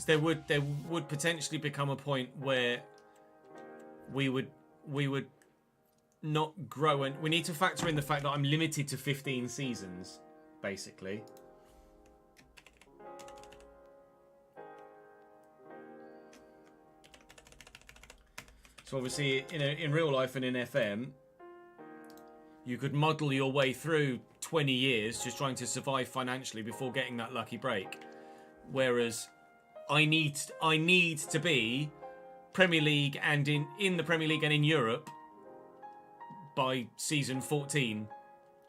[SPEAKER 3] There would potentially become a point where we would not grow, and we need to factor in the fact that I'm limited to 15 seasons, basically. So obviously, in real life and in FM, you could muddle your way through 20 years just trying to survive financially before getting that lucky break, whereas I need to be Premier League and in the Premier League and in Europe by season 14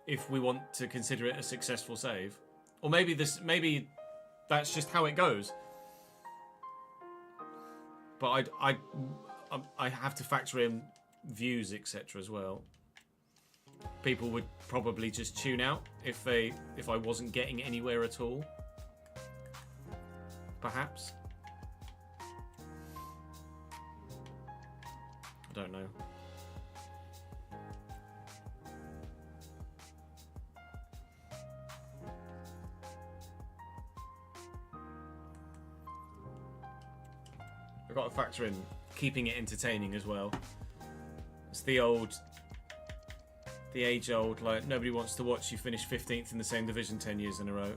[SPEAKER 3] if we want to consider it a successful save. Or maybe that's just how it goes. But I have to factor in views, etc. as well. people would probably just tune out if I wasn't getting anywhere at all. Perhaps. I don't know. I've got to factor in keeping it entertaining as well. It's the age-old, like, nobody wants to watch you finish 15th in the same division 10 years in a row.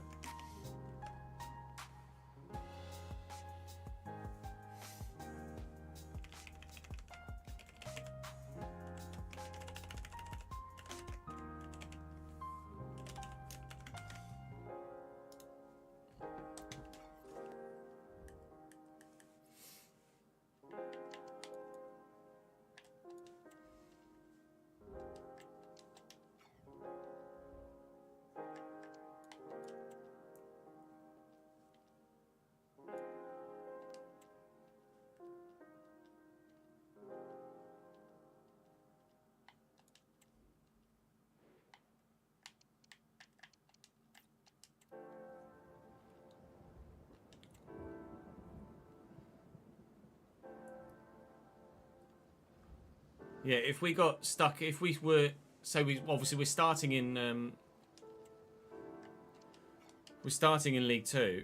[SPEAKER 3] Yeah, if we got stuck, if we were, so we're starting in League 2.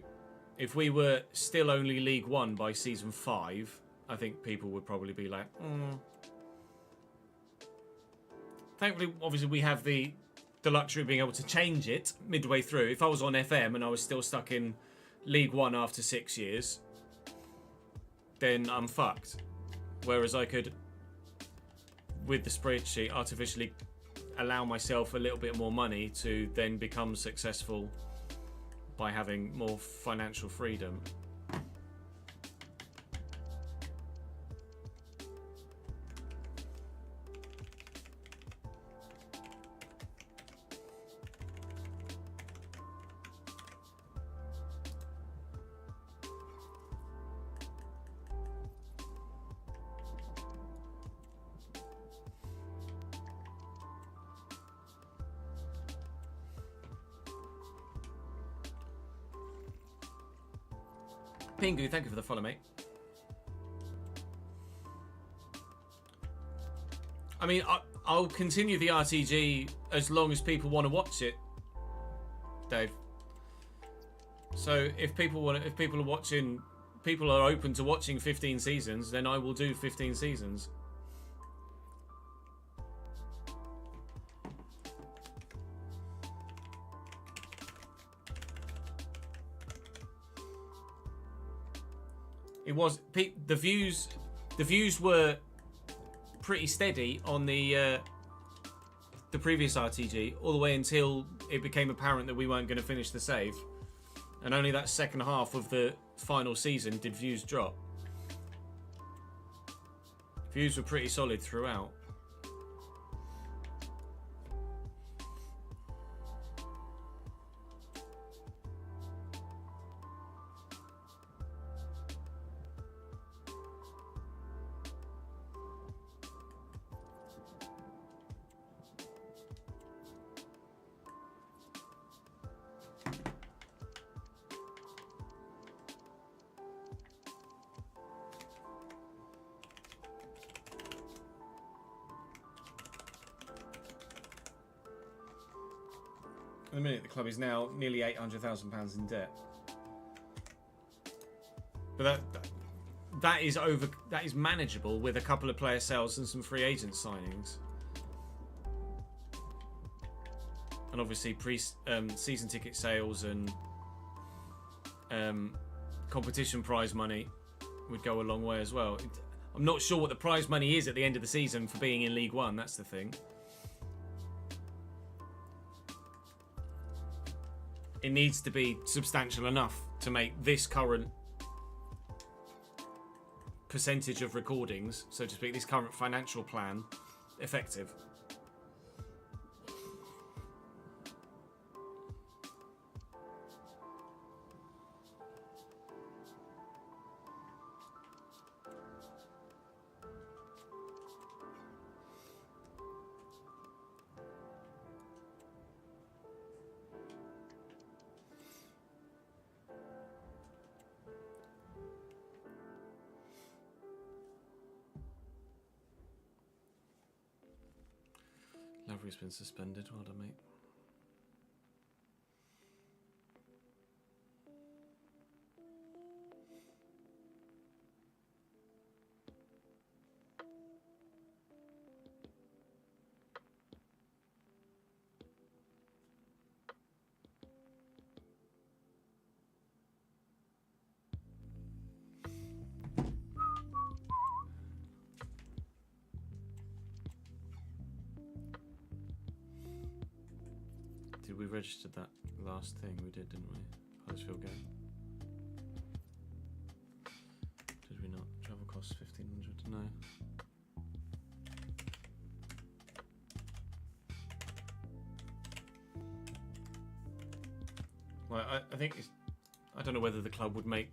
[SPEAKER 3] If we were still only League 1 by season 5, I think people would probably be like, Thankfully, obviously, we have the luxury of being able to change it midway through. If I was on FM and I was still stuck in League 1 after 6 years, then I'm fucked. Whereas I could, with the spreadsheet, artificially allow myself a little bit more money to then become successful by having more financial freedom. Pingu, thank you for the follow, mate. I mean, I'll continue the RTG as long as people want to watch it, Dave. So if people are watching, people are open to watching 15 seasons, then I will do 15 seasons. It was the views were pretty steady on the previous RTG all the way until it became apparent that we weren't going to finish the save, and only that second half of the final season did views drop. Views were pretty solid throughout. At the minute, the club is now nearly £800,000 in debt. But that is manageable with a couple of player sales and some free agent signings, and obviously season ticket sales and competition prize money would go a long way as well. I'm not sure what the prize money is at the end of the season for being in League 1. That's the thing. It needs to be substantial enough to make this current percentage of recordings, so to speak, this current financial plan, effective. referee's been suspended. Well done, mate. We registered that last thing we did, didn't we? Huddersfield game. Did we not? Travel costs 1,500. No. Well, I think it's, I don't know whether the club would make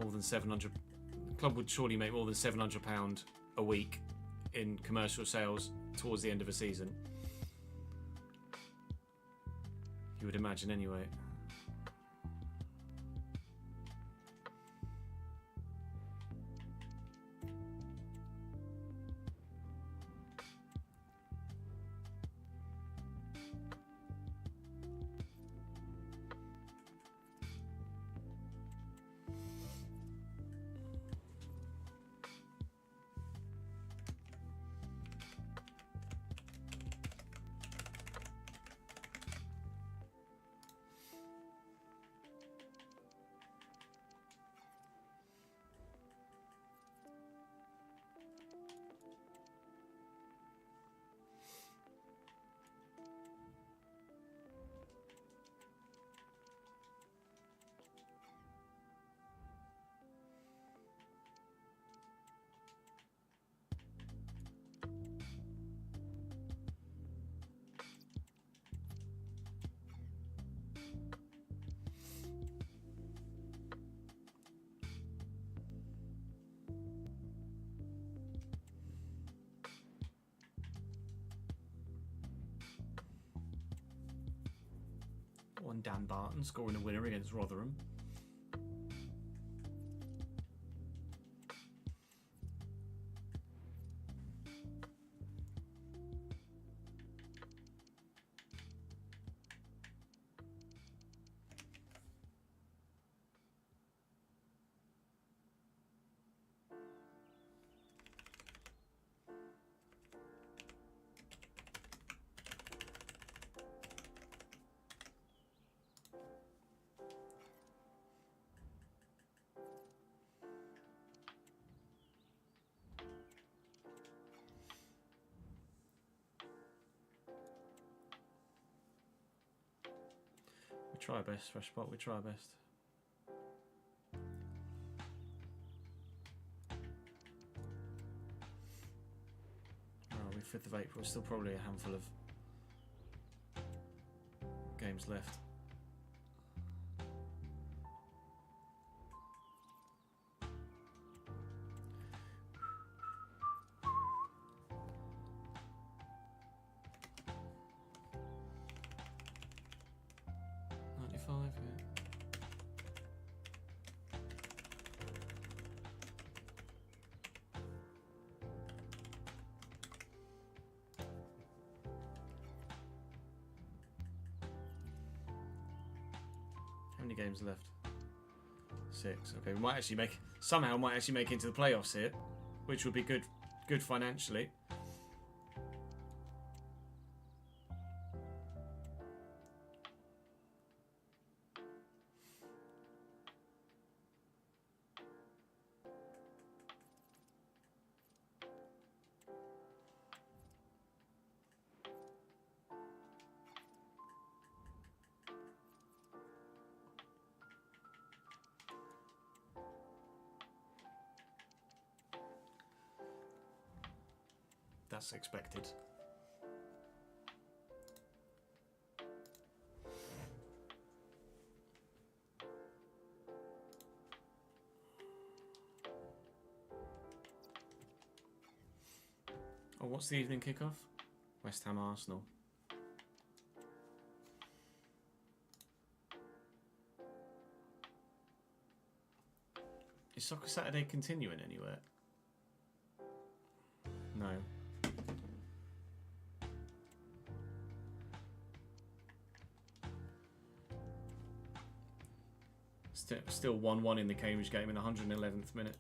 [SPEAKER 3] more than 700. The club would surely make more than £700 a week in commercial sales towards the end of a season. You would imagine anyway. One Dan Barton scoring a winner against Rotherham. We try our best, Fresh Spot, we try our best. Oh, we're 5th of April, still probably a handful of games left. How many games left? 6. Okay, we might actually make into the playoffs here, which would be good financially. That's expected. Oh, what's the evening kickoff? West Ham Arsenal. Is Soccer Saturday continuing anywhere? No. Still 1-1 in the Cambridge game in the 111th minute.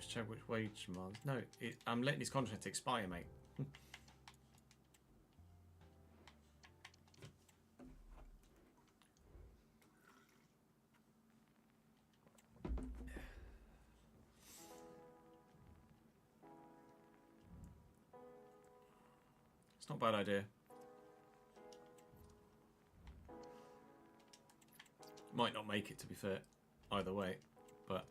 [SPEAKER 3] Check which wage month. No, I'm letting his contract expire, mate. It's not a bad idea. Might not make it, to be fair, either way, but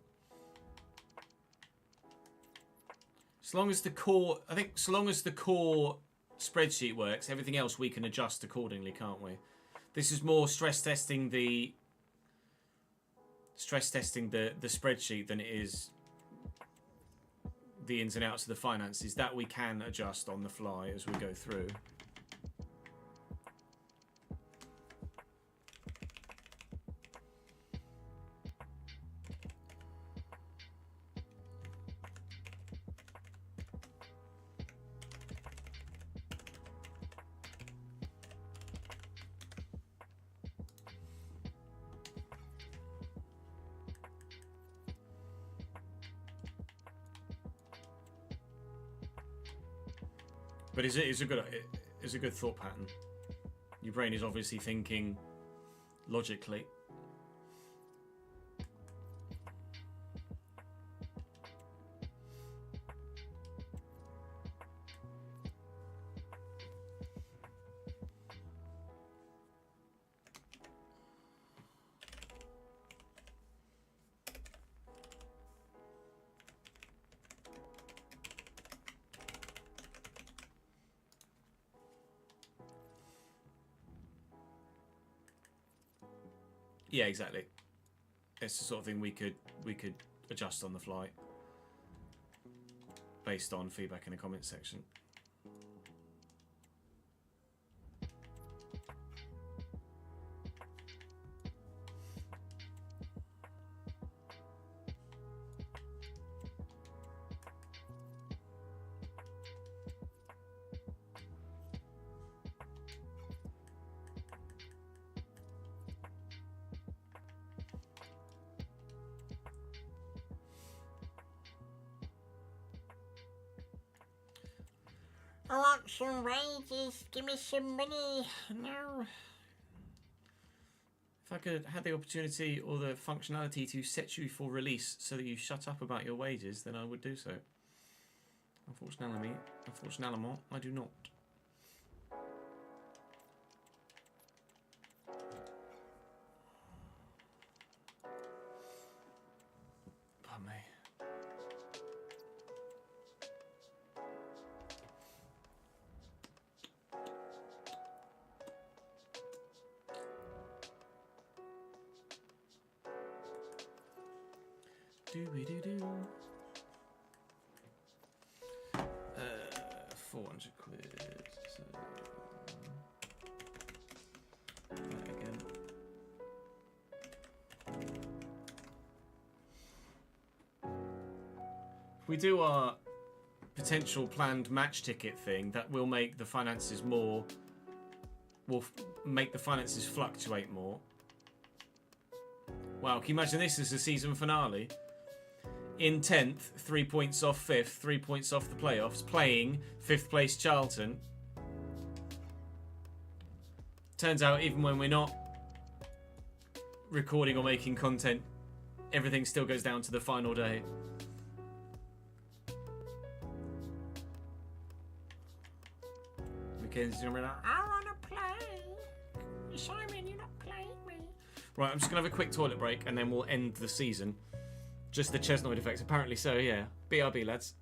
[SPEAKER 3] so long as the core, I think, so long as the core spreadsheet works, everything else we can adjust accordingly, can't we? This is more stress testing the spreadsheet than it is the ins and outs of the finances. That we can adjust on the fly as we go through. But it's a good thought pattern. Your brain is obviously thinking logically. Yeah, exactly. It's the sort of thing we could adjust on the fly based on feedback in the comments section.
[SPEAKER 9] I want some wages. Give me some money. No.
[SPEAKER 3] If I could have the opportunity or the functionality to set you for release so that you shut up about your wages, then I would do so. Unfortunately, I do not. Pardon me. Do-we-do-do. 400 quid. So that again. If we do our potential planned match ticket thing, that will make the finances more. Will make the finances fluctuate more. Wow, can you imagine this as the season finale? In 10th, 3 points off 5th, 3 points off the playoffs, playing 5th place Charlton. Turns out, even when we're not recording or making content, everything still goes down to the final day. Because you're like, I want to play. Simon, you're not playing me. Right, I'm just going to have a quick toilet break and then we'll end the season. Just the Chesnoid effects. Apparently so, yeah. BRB, lads.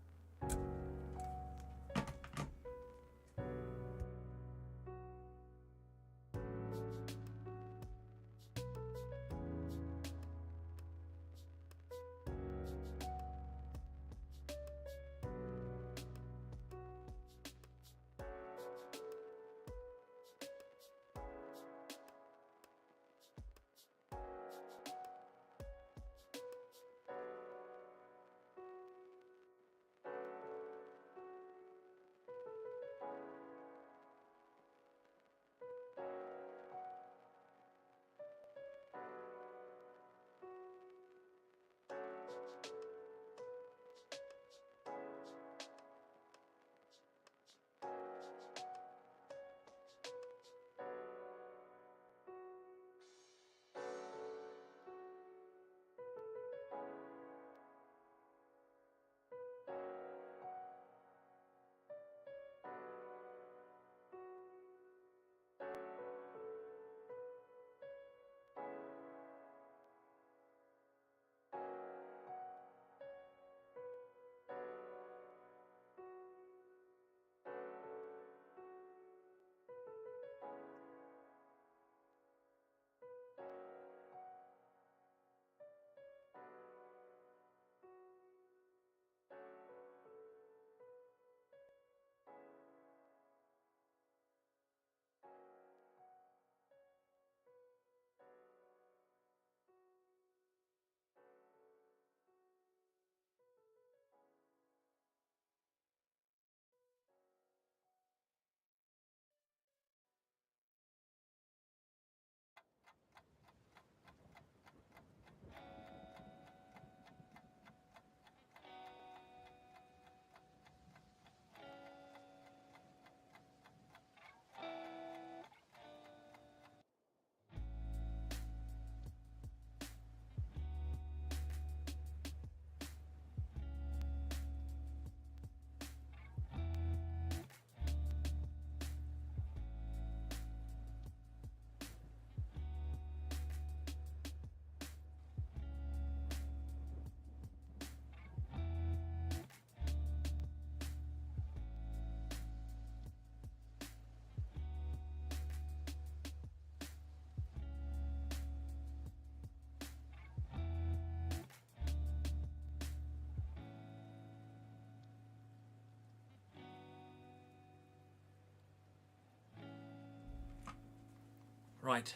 [SPEAKER 3] Right.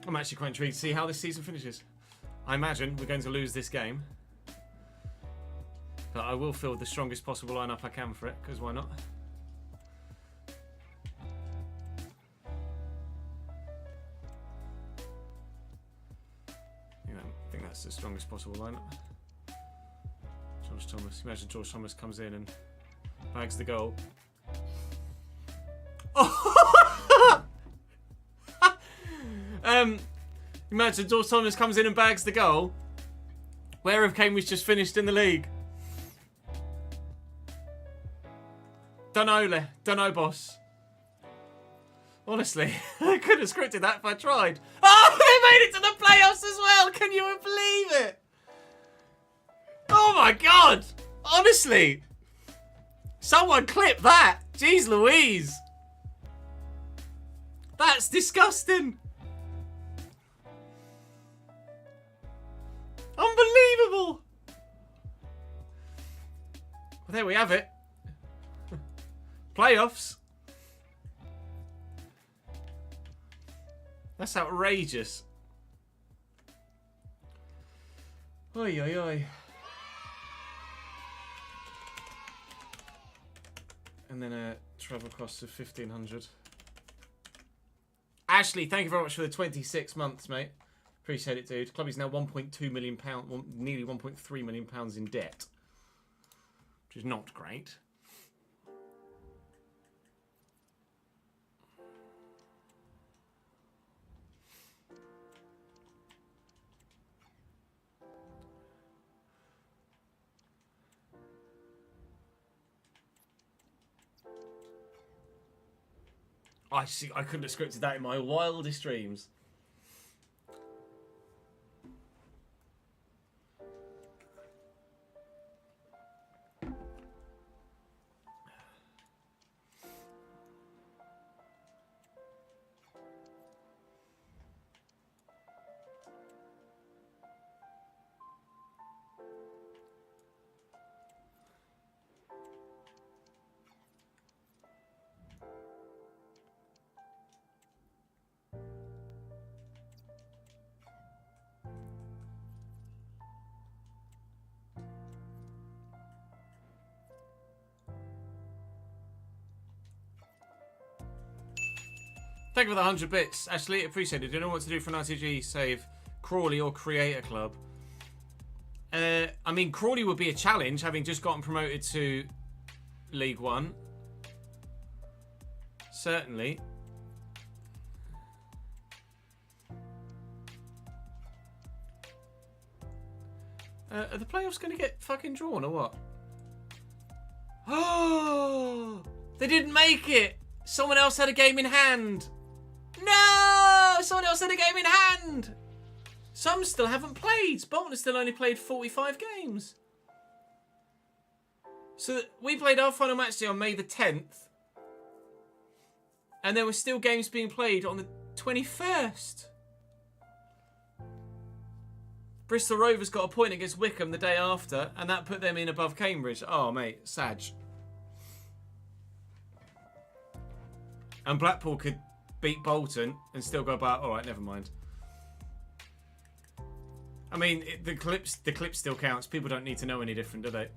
[SPEAKER 3] I'm actually quite intrigued to see how this season finishes. I imagine we're going to lose this game. But I will field the strongest possible lineup I can for it, because why not? I think that's the strongest possible lineup. George Thomas. Imagine George Thomas comes in and bags the goal. Imagine George Thomas comes in and bags the goal. Where have Cambridge just finished in the league? Dunno, boss. Honestly, I could have scripted that if I tried. Oh, they made it to the playoffs as well. Can you believe it? Oh my god. Honestly. Someone clip that. Jeez Louise. That's disgusting. Unbelievable. Well, there we have it. Playoffs. That's outrageous. Oi, oi, oi. And then a travel cost of 1,500. Ashley, thank you very much for the 26 months, mate. Appreciate it, dude. Club is now £1.2 million, nearly £1.3 million in debt, which is not great. I see. I couldn't have scripted that in my wildest dreams. Thank you for the 100 bits. Ashley, appreciate it. Do you know what to do for an RTG save? Crawley or create a club? I mean, Crawley would be a challenge, having just gotten promoted to League One. Certainly. Are the playoffs going to get fucking drawn or what? Oh! They didn't make it! Someone else had a game in hand! No! Someone else had a game in hand! Some still haven't played. Bolton has still only played 45 games. So we played our final match day on May the 10th. And there were still games being played on the 21st. Bristol Rovers got a point against Wickham the day after, and that put them in above Cambridge. Oh, mate, Sag. And Blackpool could beat Bolton and still go about. All right, never mind. I mean, the clip still counts. People don't need to know any different, do they?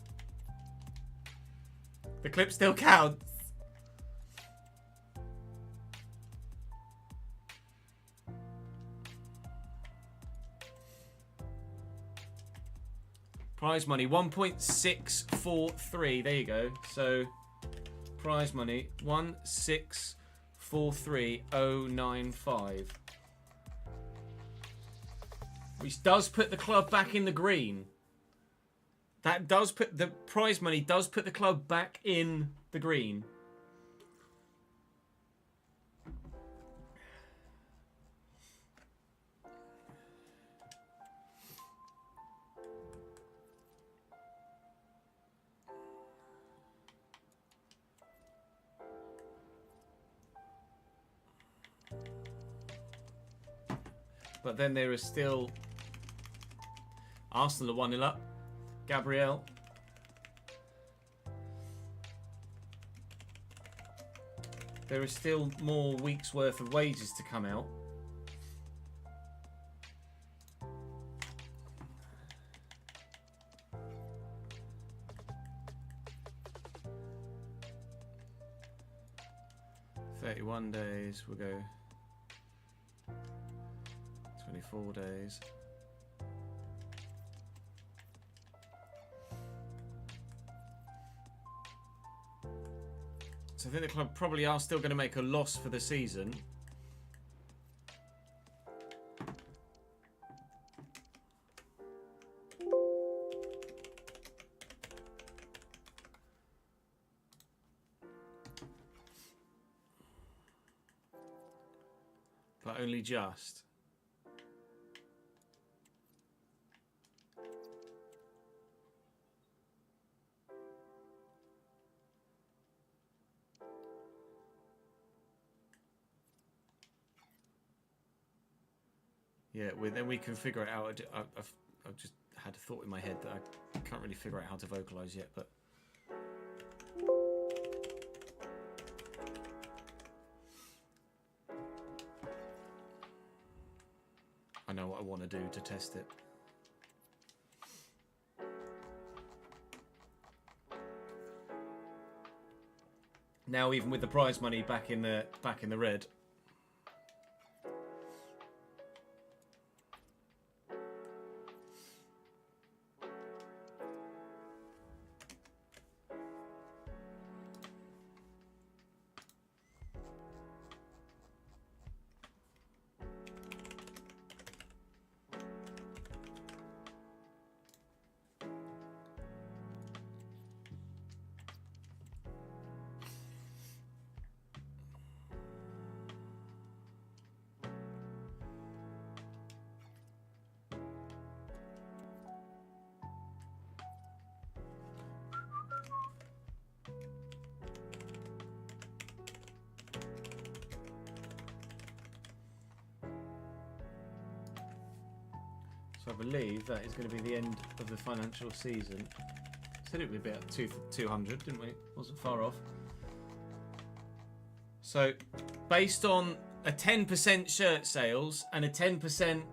[SPEAKER 3] The clip still counts. Prize money 1.643. There you go. So prize money 1643095, which does put the club back in the green. That does put the prize money does put the club back in the green. But then there is still Arsenal are 1-0 up. Gabriel. There is still more weeks worth of wages to come out. "31 days, we'll go 24 days. So I think the club probably are still going to make a loss for the season. But only just. Yeah, then we can figure it out. I've just had a thought in my head that I can't really figure out how to vocalise yet, but... I know what I want to do to test it. Now, even with the prize money back in the red... So I believe that is going to be the end of the financial season. Said it would be about 200, didn't we? Wasn't far off. So, based on a 10% shirt sales and a 10%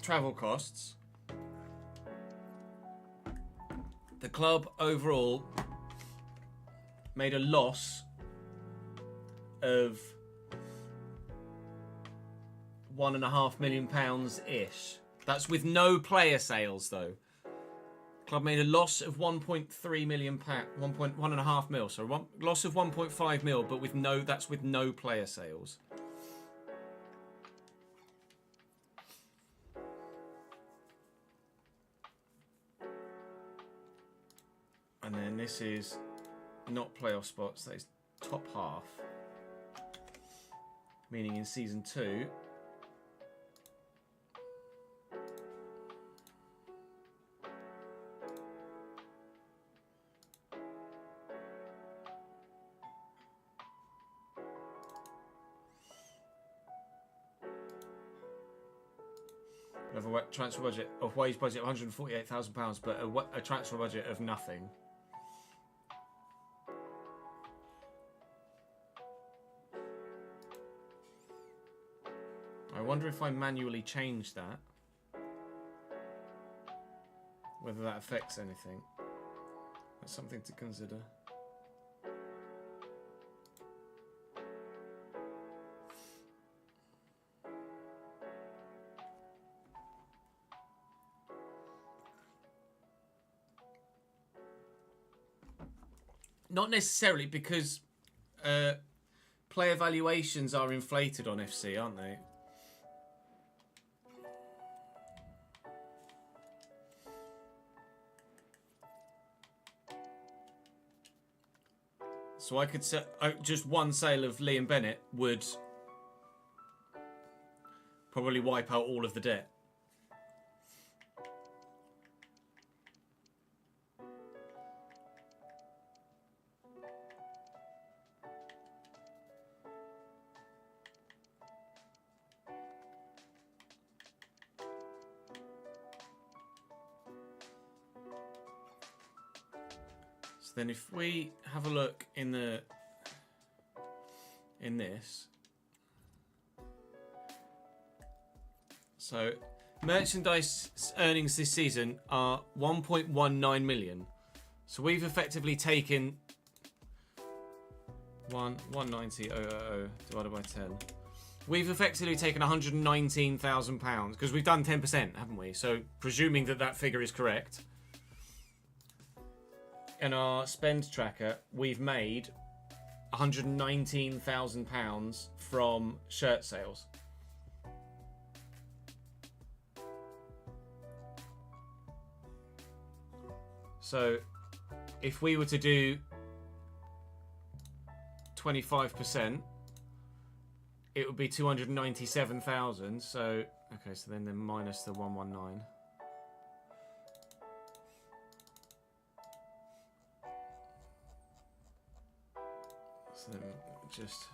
[SPEAKER 3] travel costs, the club overall made a loss of £1.5 million ish. That's with no player sales though. Club made a loss of 1.3 million pound, 1.5 mil. So loss of 1.5 mil, but with no. That's with no player sales. And then this is not playoff spots. That is top half. Meaning in season 2. Of a transfer budget of wage budget of £148,000, but a transfer budget of nothing. I wonder if I manually change that, whether that affects anything. That's something to consider. Not necessarily, because player valuations are inflated on FC, aren't they? So I could say just one sale of Liam Bennett would probably wipe out all of the debt. Then if we have a look in this, so merchandise earnings this season are 1.19 million. So we've effectively taken 190,000 divided by 10. We've effectively taken £119,000 because we've done 10%, haven't we? So presuming that that figure is correct. In our spend tracker, we've made £119,000 from shirt sales. So, if we were to do 25%, it would be 297,000. So, okay, so then minus the 119. So then just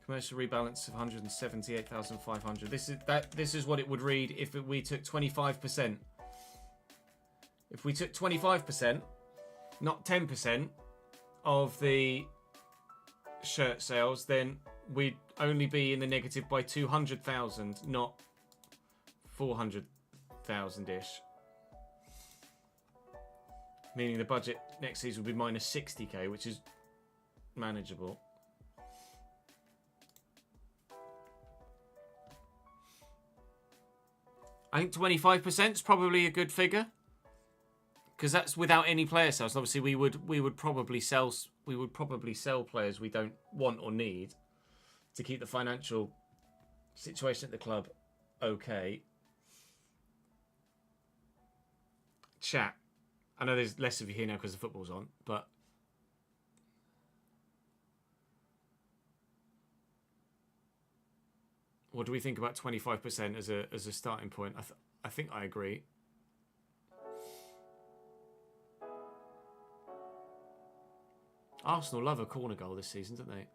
[SPEAKER 3] commercial rebalance of 178,500. This is what it would read if we took 25%. If we took 25%, not 10% of the shirt sales, then we'd only be in the negative by 200,000, not 400,000-ish. Meaning the budget next season will be minus 60k, which is manageable. I think 25% is probably a good figure, because that's without any player sales. Obviously, we would probably sell players we don't want or need to keep the financial situation at the club okay. Chat. I know there's less of you here now because the football's on, but What do we think about 25% as a starting point? I think I agree. Arsenal love a corner goal this season, don't they?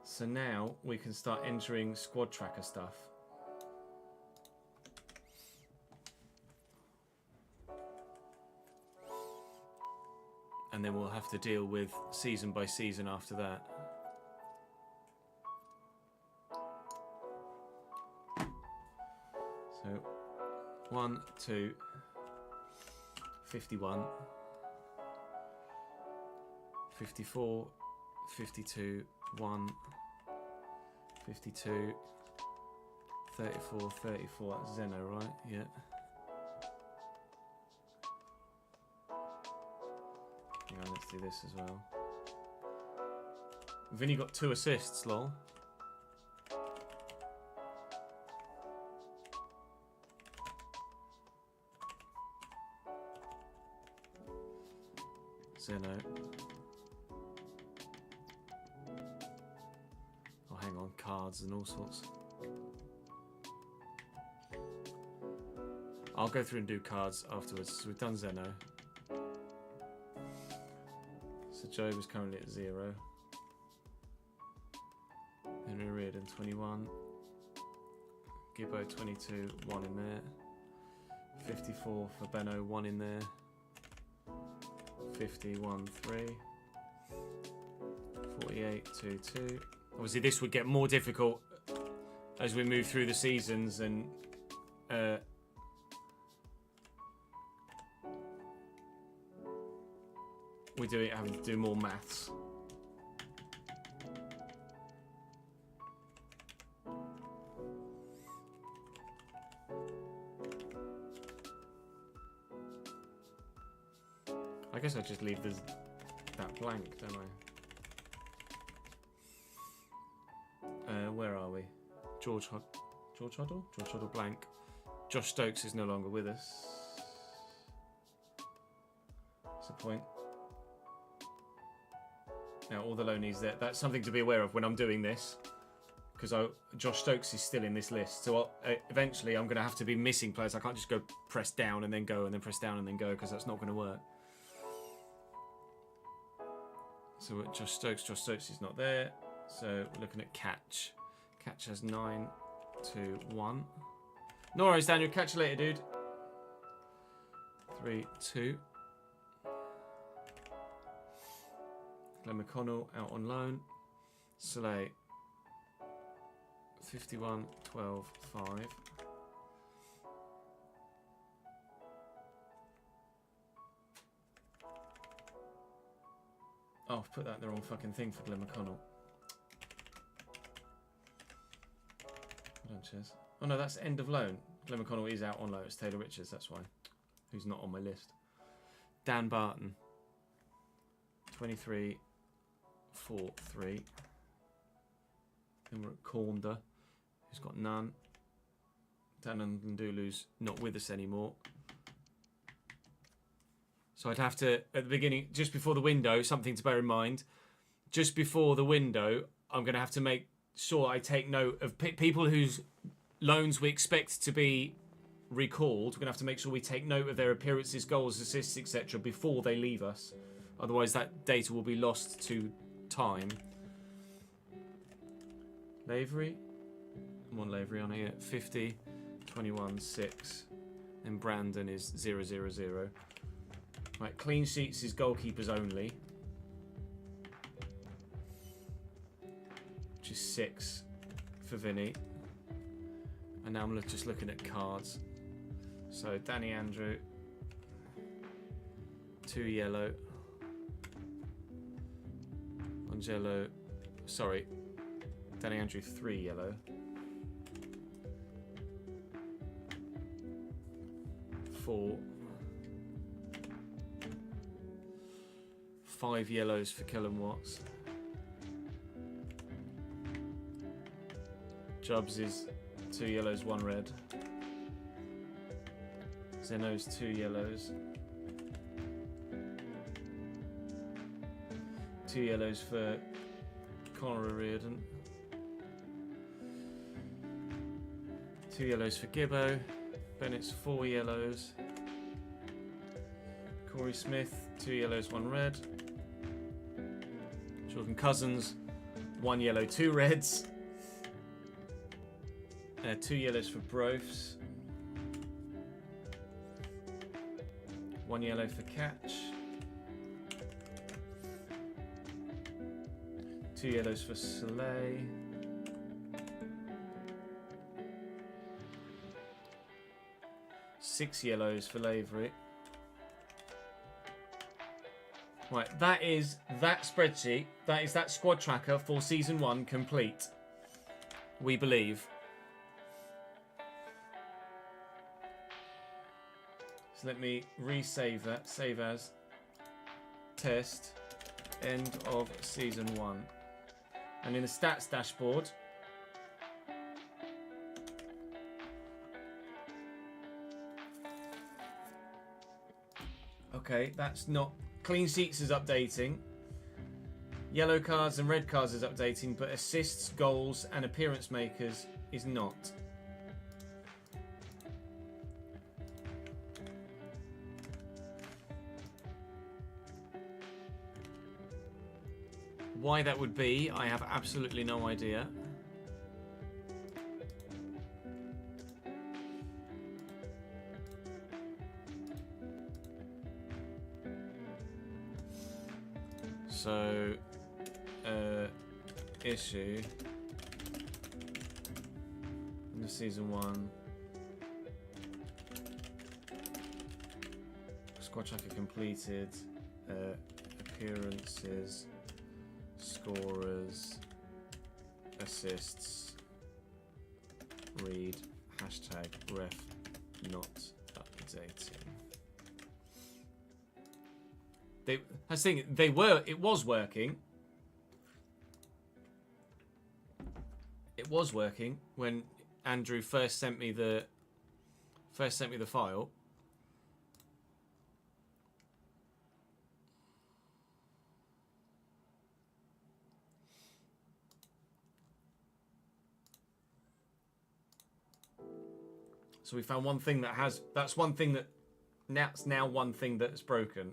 [SPEAKER 3] So now we can start entering squad tracker stuff. And then we'll have to deal with season by season after that. So 1, 2, 51, 54, 52, 1, 52, 34, 34, that's Zeno, right? Yeah. Hang on, let's do this as well. Vinny got 2 assists, lol. Zeno. Oh, hang on, cards and all sorts. I'll go through and do cards afterwards. So we've done Zeno. So Job is currently at 0. Henry Reardon 21. Gibbo 22, 1 in there. 54 for Benno, 1 in there. 51, 3. 48, 2, 2. Obviously this would get more difficult as we move through the seasons and having to do more maths. I guess I just leave that blank, don't I? Where are we? George Hoddle? George Hoddle blank. Josh Stokes is no longer with us. That's the point. Now all the loanees there. That's something to be aware of when I'm doing this, because Josh Stokes is still in this list. So eventually I'm going to have to be missing players. I can't just go press down and then go and then press down and then go, because that's not going to work. So Josh Stokes is not there. So we're looking at Catch. Catch has 9, 2, 1. No worries, Daniel. Catch you later, dude. 3, 2. Glenn McConnell out on loan. Soleil 51, 12, 5. Oh, I've put that in the wrong fucking thing for Glenn McConnell. Hold on, Chess. Oh no, that's end of loan. Glenn McConnell is out on loan. It's Taylor Richards, that's why. Who's not on my list. Dan Barton. 23, 4, 3. Then we're at Cornder, who's got none. Dan Ndulu's not with us anymore. So I'd have to, at the beginning, just before the window, something to bear in mind. Just before the window, I'm going to have to make sure I take note of people whose loans we expect to be recalled. We're going to have to make sure we take note of their appearances, goals, assists, etc. before they leave us. Otherwise, that data will be lost to time. Lavery. I'm on Lavery on here. 50, 21, 6. And Brandon is 0, 0, 0. Right, clean sheets is goalkeepers only. Which is 6 for Vinny. And now I'm just looking at cards. So Danny Andrew, 2 yellow. Angelo, sorry, Danny Andrew 3 yellow. 4. 5 yellows for Kellen Watts. Jobs is 2 yellows, 1 red. Zeno's 2 yellows. 2 yellows for Connor O'Riordan. 2 yellows for Gibbo. Bennett's 4 yellows. Corey Smith, 2 yellows, 1 red. Jordan Cousins, 1 yellow, 2 reds. 2 yellows for Brofs. 1 yellow for Catch. 2 yellows for Soleil. 6 yellows for Lavery. Right, that is that spreadsheet. That is that squad tracker for season 1 complete. We believe. So let me resave that. Save as. Test. End of season 1. And in the stats dashboard, okay, that's not. Clean sheets is updating. Yellow cards and red cards is updating, but assists, goals, and appearance makers is not. Why that would be, I have absolutely no idea. So, issue in the season 1. Squad tracker completed. Appearances. Scorers, assists, read, hashtag ref not updating. I was thinking it was working. It was working when Andrew first sent me the file. So we found one thing that has. That's one thing that. That's now one thing that's broken.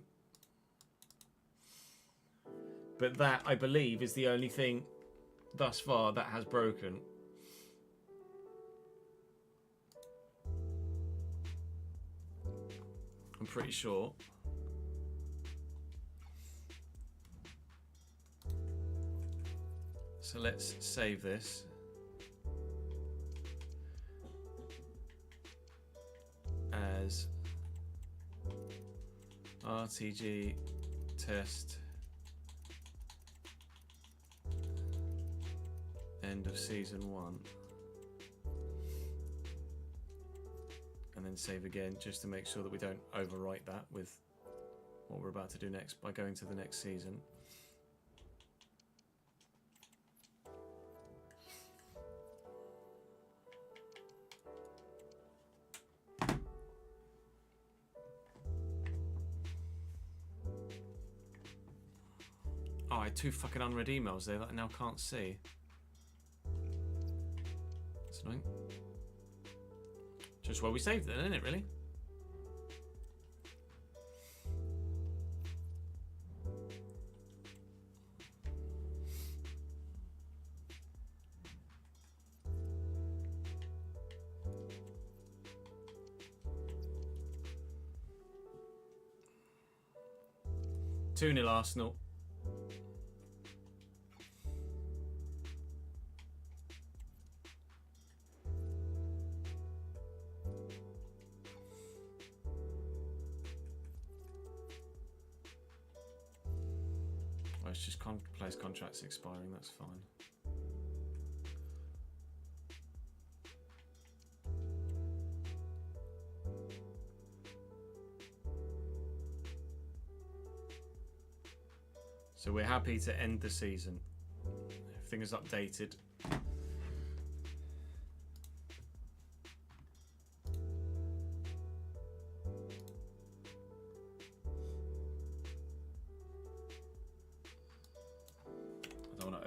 [SPEAKER 3] But that, I believe, is the only thing thus far that has broken. I'm pretty sure. So let's save this. As RTG test end of season 1, and then save again just to make sure that we don't overwrite that with what we're about to do next by going to the next season. Oh, I had 2 fucking unread emails there that I now can't see. That's annoying. Just where we saved it, isn't it, really? Two 2-0 Arsenal. Oh, it's just players' contracts expiring, that's fine. So we're happy to end the season. Everything is updated.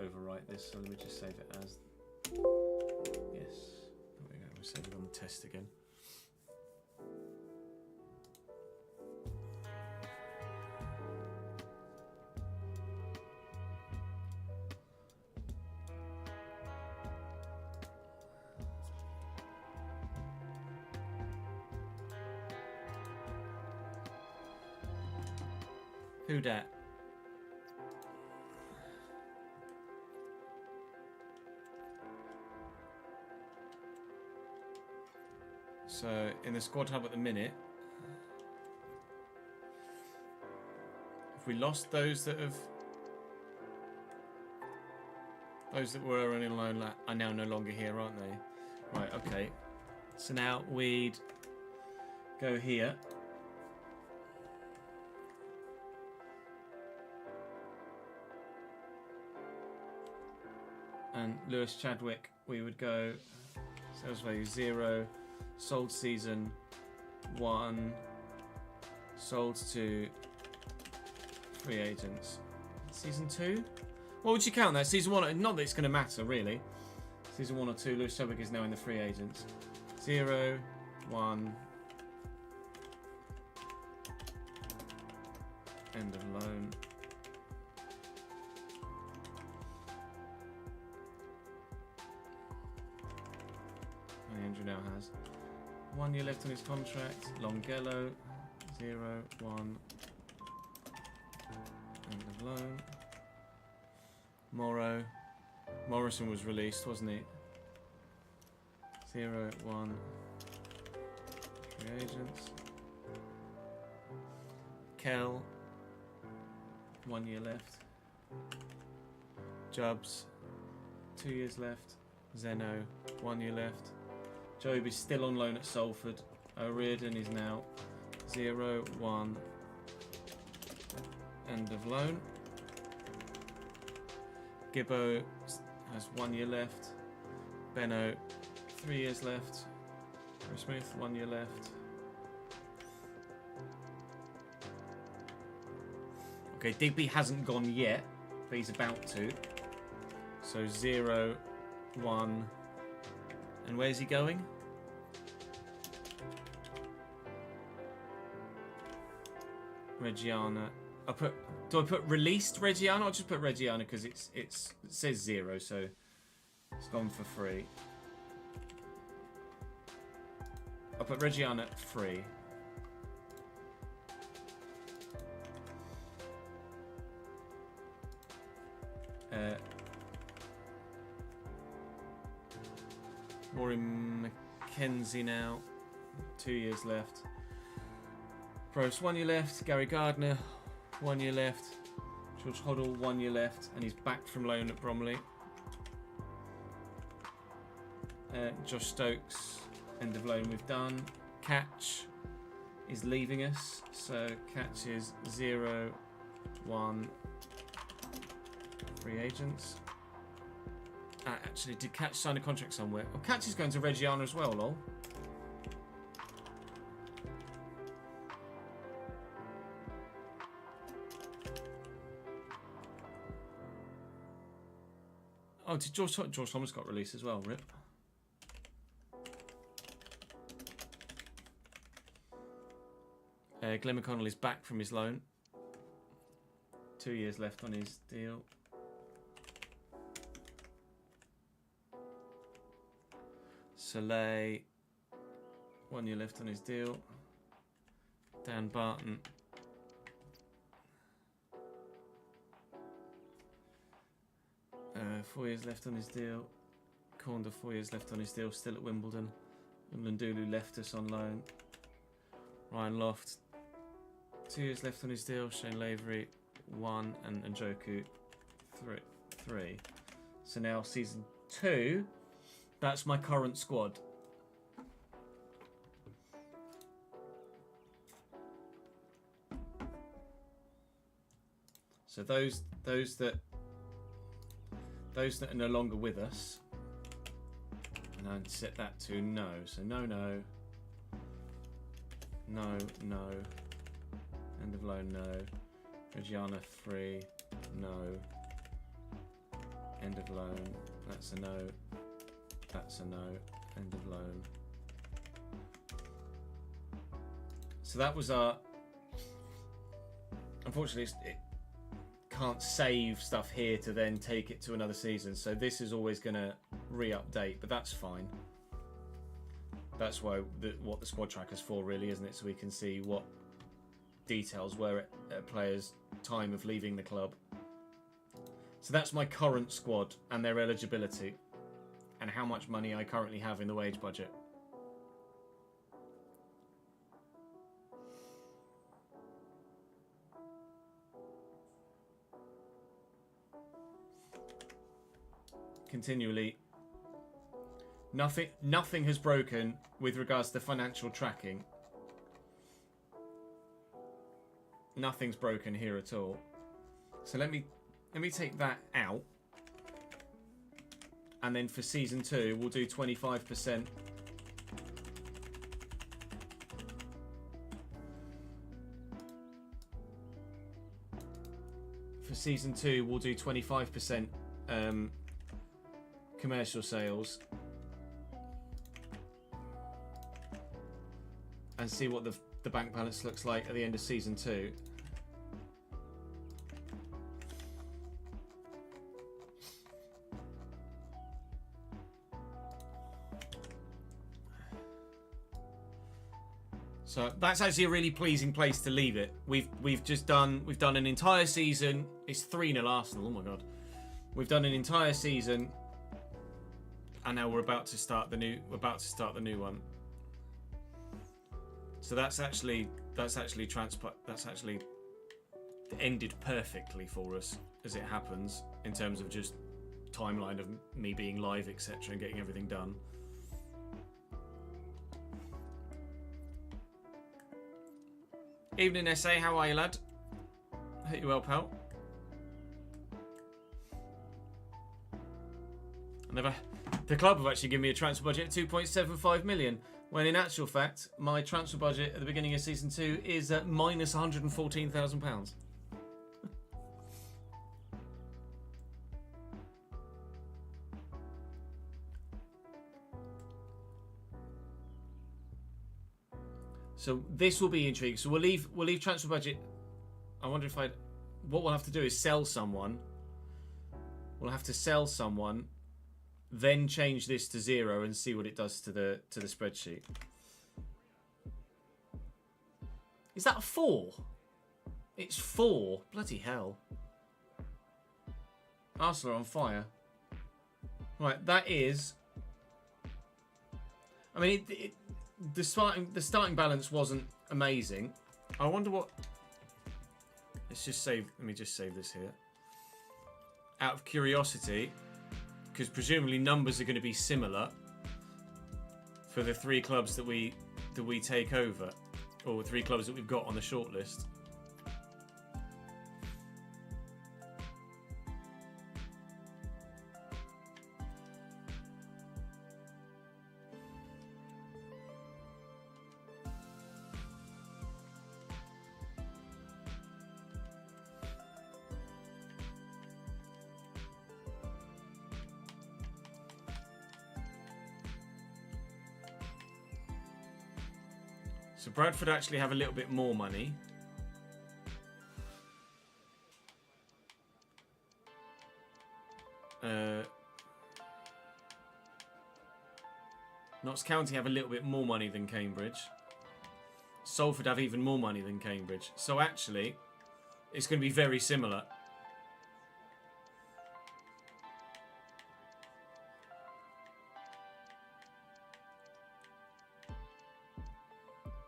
[SPEAKER 3] overwrite this, so let me just save it as. Yes. There we go. We'll save it on the test again. Who dat? So in the squad hub at the minute, if we lost those that were on loan are now no longer here, aren't they? Right. Okay. So now we'd go here. And Lewis Chadwick, we would go sales value 0, sold season 1, sold to free agents. Season 2? What would you count that? Season 1? Not that it's going to matter, really. Season 1 or 2, Lewis Chadwick is now in the free agents. 0, 1. End of loan. Andrew now has 1 year left on his contract. Longello, 0, 1. End of loan. Morrison was released, wasn't he? 0, 1. Free agents. Kell, 1 year left. Jubbs, 2 years left. Zeno, 1 year left. Job is still on loan at Salford. O'Riordan is now 0, 1. End of loan. Gibbo has 1 year left. Benno, 3 years left. Smith, 1 year left. Okay, Digby hasn't gone yet, but he's about to. So 0, 1. And where's he going? Reggiana. Do I put released Reggiana or just put Reggiana because it says 0, so it's gone for free. I'll put Reggiana free. Maureen McKenzie now, 2 years left. Prost, 1 year left. Gary Gardner, 1 year left. George Hoddle, 1 year left, and he's back from loan at Bromley. Josh Stokes, end of loan we've done. Catch is leaving us, so Catch is 0, 1. Free agents. Actually, did Catch sign a contract somewhere? Oh, Catch is going to Reggiana as well, lol. Oh, did George Thomas got released as well? Rip. Glenn McConnell is back from his loan. 2 years left on his deal. Soleil, 1 year left on his deal. Dan Barton. Four years left on his deal. Cornder, 4 years left on his deal, still at Wimbledon. Ndulu left us on loan. Ryan Loft, 2 years left on his deal. Shane Lavery, 1, and Njoku, 3. So now season 2. That's my current squad. So those that are no longer with us, and I'd set that to no. So no. End of loan, no. Reggiana free, no. End of loan. That's a no. That's a no. End of loan. So that was our... Unfortunately, it can't save stuff here to then take it to another season. So this is always going to re-update, but that's fine. That's why what the squad tracker's for, really, isn't it? So we can see what details were at a player's time of leaving the club. So that's my current squad and their eligibility and how much money I currently have in the wage budget. Continually, nothing has broken with regards to financial tracking. Nothing's broken here at all. So let me take that out, and then for season 2 we'll do 25%. For season 2 we'll do 25% commercial sales, and see what the bank balance looks like at the end of season 2. So that's actually a really pleasing place to leave it. We've done an entire season. It's 3-0 Arsenal. Oh my god. We've done an entire season, and now we're about to start the new one. So that's actually ended perfectly for us as it happens, in terms of just timeline of me being live, etc., and getting everything done. Evening, SA. How are you, lad? Hope you well, pal. The club have actually given me a transfer budget of 2.75 million, when in actual fact, my transfer budget at the beginning of season 2 is at minus £114,000. So this will be intriguing. So we'll leave transfer budget. I wonder if what we'll have to do is sell someone. We'll have to sell someone, then change this to 0 and see what it does to the spreadsheet. Is that a 4? It's 4. Bloody hell. Arsenal are on fire. Right, that is... I mean, the starting balance wasn't amazing. I wonder what... Let me just save this here. Out of curiosity, because presumably numbers are going to be similar for the 3 clubs that we take over, or 3 clubs that we've got on the shortlist. So Bradford actually have a little bit more money. Notts County have a little bit more money than Cambridge. Salford have even more money than Cambridge. So actually, it's going to be very similar.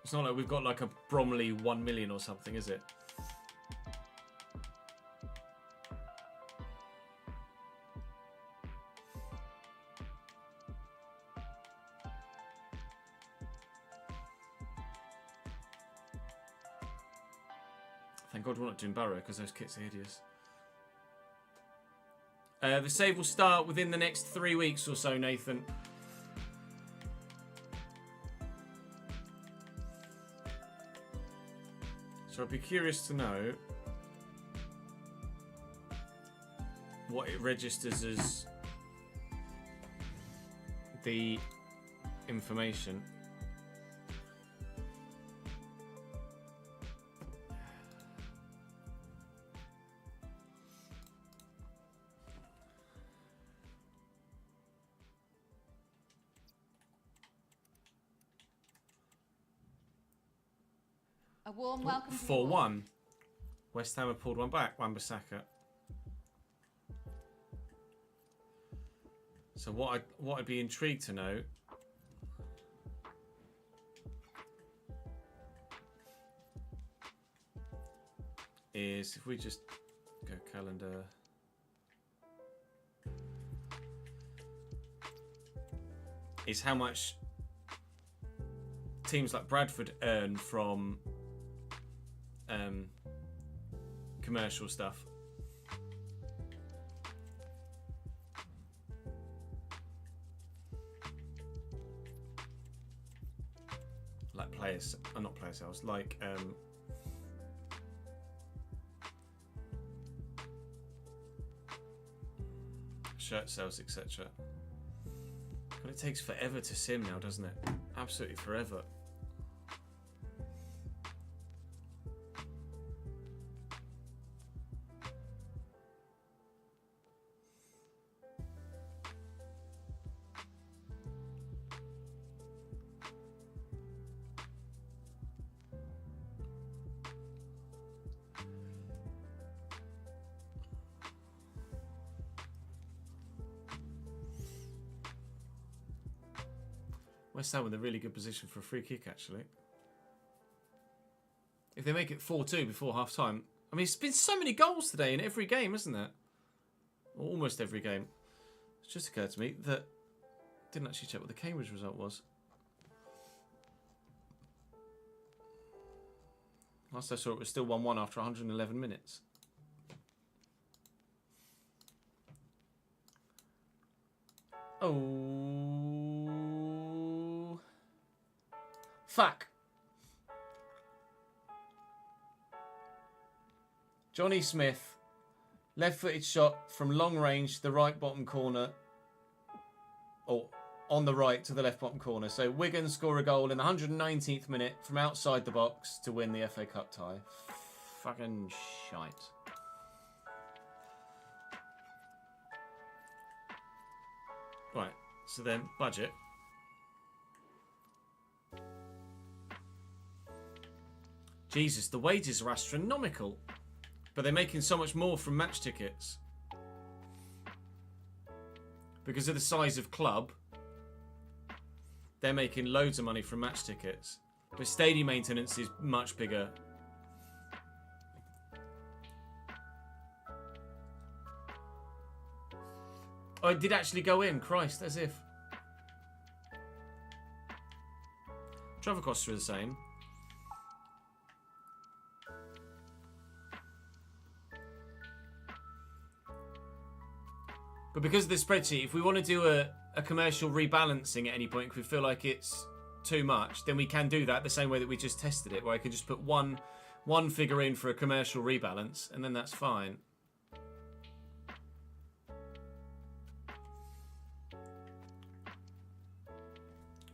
[SPEAKER 3] It's not like we've got like a Bromley 1 million or something, is it? Thank God we're not doing Barrow, because those kits are hideous. The save will start within the next 3 weeks or so, Nathan. So I'd be curious to know what it registers as the information.
[SPEAKER 8] A warm welcome to
[SPEAKER 3] 4-1. West Ham have pulled one back, Wan-Bissaka. So what I'd be intrigued to know is if we just go calendar. Is how much teams like Bradford earn from commercial stuff. Like players, not player sales, like shirt sales, etc. But it takes forever to sim now, doesn't it? Absolutely forever. West Ham with a really good position for a free kick, actually. If they make it 4-2 before half-time... I mean, it's been so many goals today in every game, isn't it? Or almost every game. It's just occurred to me that... I didn't actually check what the Cambridge result was. Last I saw it was still 1-1 after 111 minutes. Oh... Fuck. Johnny Smith, left-footed shot from long range to the right bottom corner, or on the right to the left bottom corner. So Wigan score a goal in the 119th minute from outside the box to win the FA Cup tie. Fucking shite. Right, so then budget. Jesus, the wages are astronomical. But they're making so much more from match tickets. Because of the size of club, they're making loads of money from match tickets. But stadium maintenance is much bigger. Oh, it did actually go in. Christ, as if. Travel costs are the same. But because of the spreadsheet, if we want to do a commercial rebalancing at any point, if we feel like it's too much, then we can do that the same way that we just tested it, where I can just put one figure in for a commercial rebalance, and then that's fine.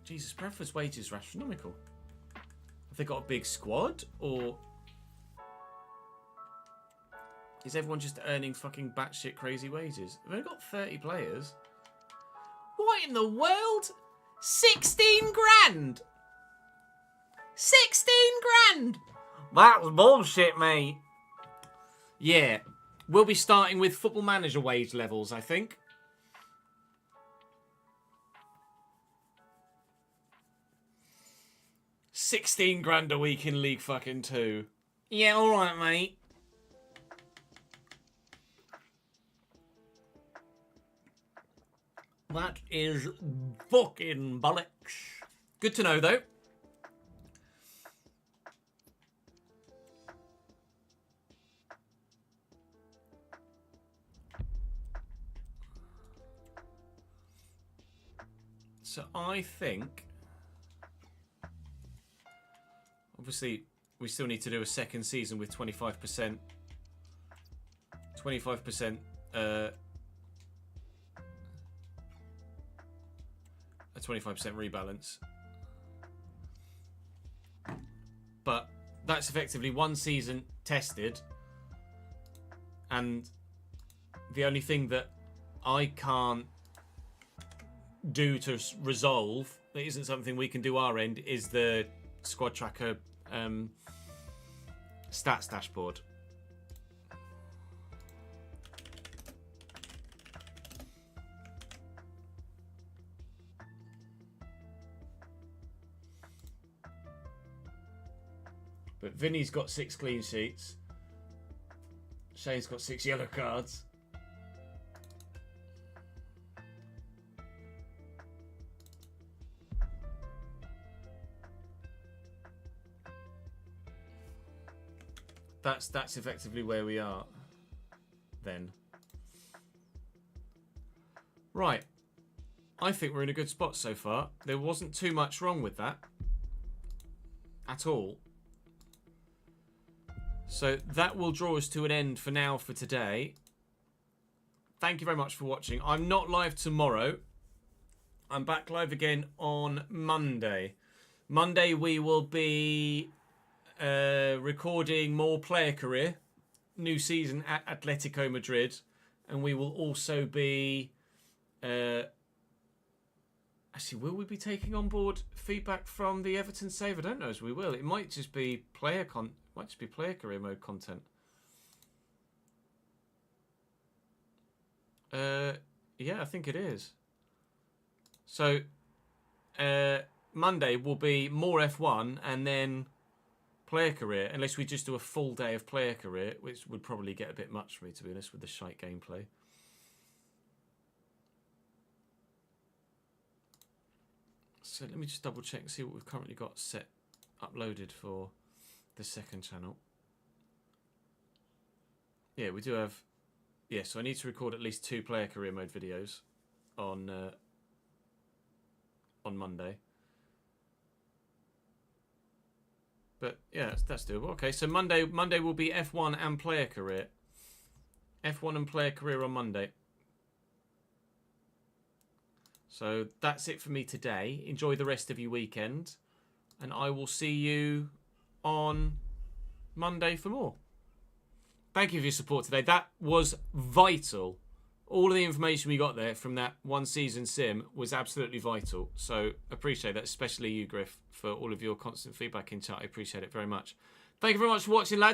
[SPEAKER 3] Jesus, Bradford's wages are astronomical. Have they got a big squad, or... is everyone just earning fucking batshit crazy wages? They've only got 30 players. What in the world? 16 grand! 16 grand! That's bullshit, mate. Yeah. We'll be starting with Football Manager wage levels, I think. $16 grand a week in League fucking 2. Yeah, alright, mate. That is fucking bollocks. Good to know, though. So I think... obviously, we still need to do a second season with 25% a 25% rebalance. But that's effectively 1 season tested, and the only thing that I can't do to resolve, that isn't something we can do our end, is the squad tracker stats dashboard. But Vinny's got 6 clean sheets. Shane's got 6 yellow cards. That's effectively where we are then. Right. I think we're in a good spot so far. There wasn't too much wrong with that at all. So that will draw us to an end for now for today. Thank you very much for watching. I'm not live tomorrow. I'm back live again on Monday. Monday we will be recording more player career, new season at Atletico Madrid, and we will also be actually, will we be taking on board feedback from the Everton save? I don't know as we will. It might just be player career mode content. Yeah, I think it is. So Monday will be more F1 and then player career, unless we just do a full day of player career, which would probably get a bit much for me, to be honest, with the shite gameplay. So let me just double check and see what we've currently got set uploaded for the second channel. Yeah, we do have. Yeah, so I need to record at least 2 player career mode videos on Monday. But yeah, that's doable. Okay, so Monday will be F1 and player career. F1 and player career on Monday. So that's it for me today. Enjoy the rest of your weekend, and I will see you on Monday for more. Thank you for your support today. That was vital. All of the information we got there from that 1 season sim was absolutely vital. So appreciate that, especially you, Griff, for all of your constant feedback in chat. I appreciate it very much. Thank you very much for watching, lads.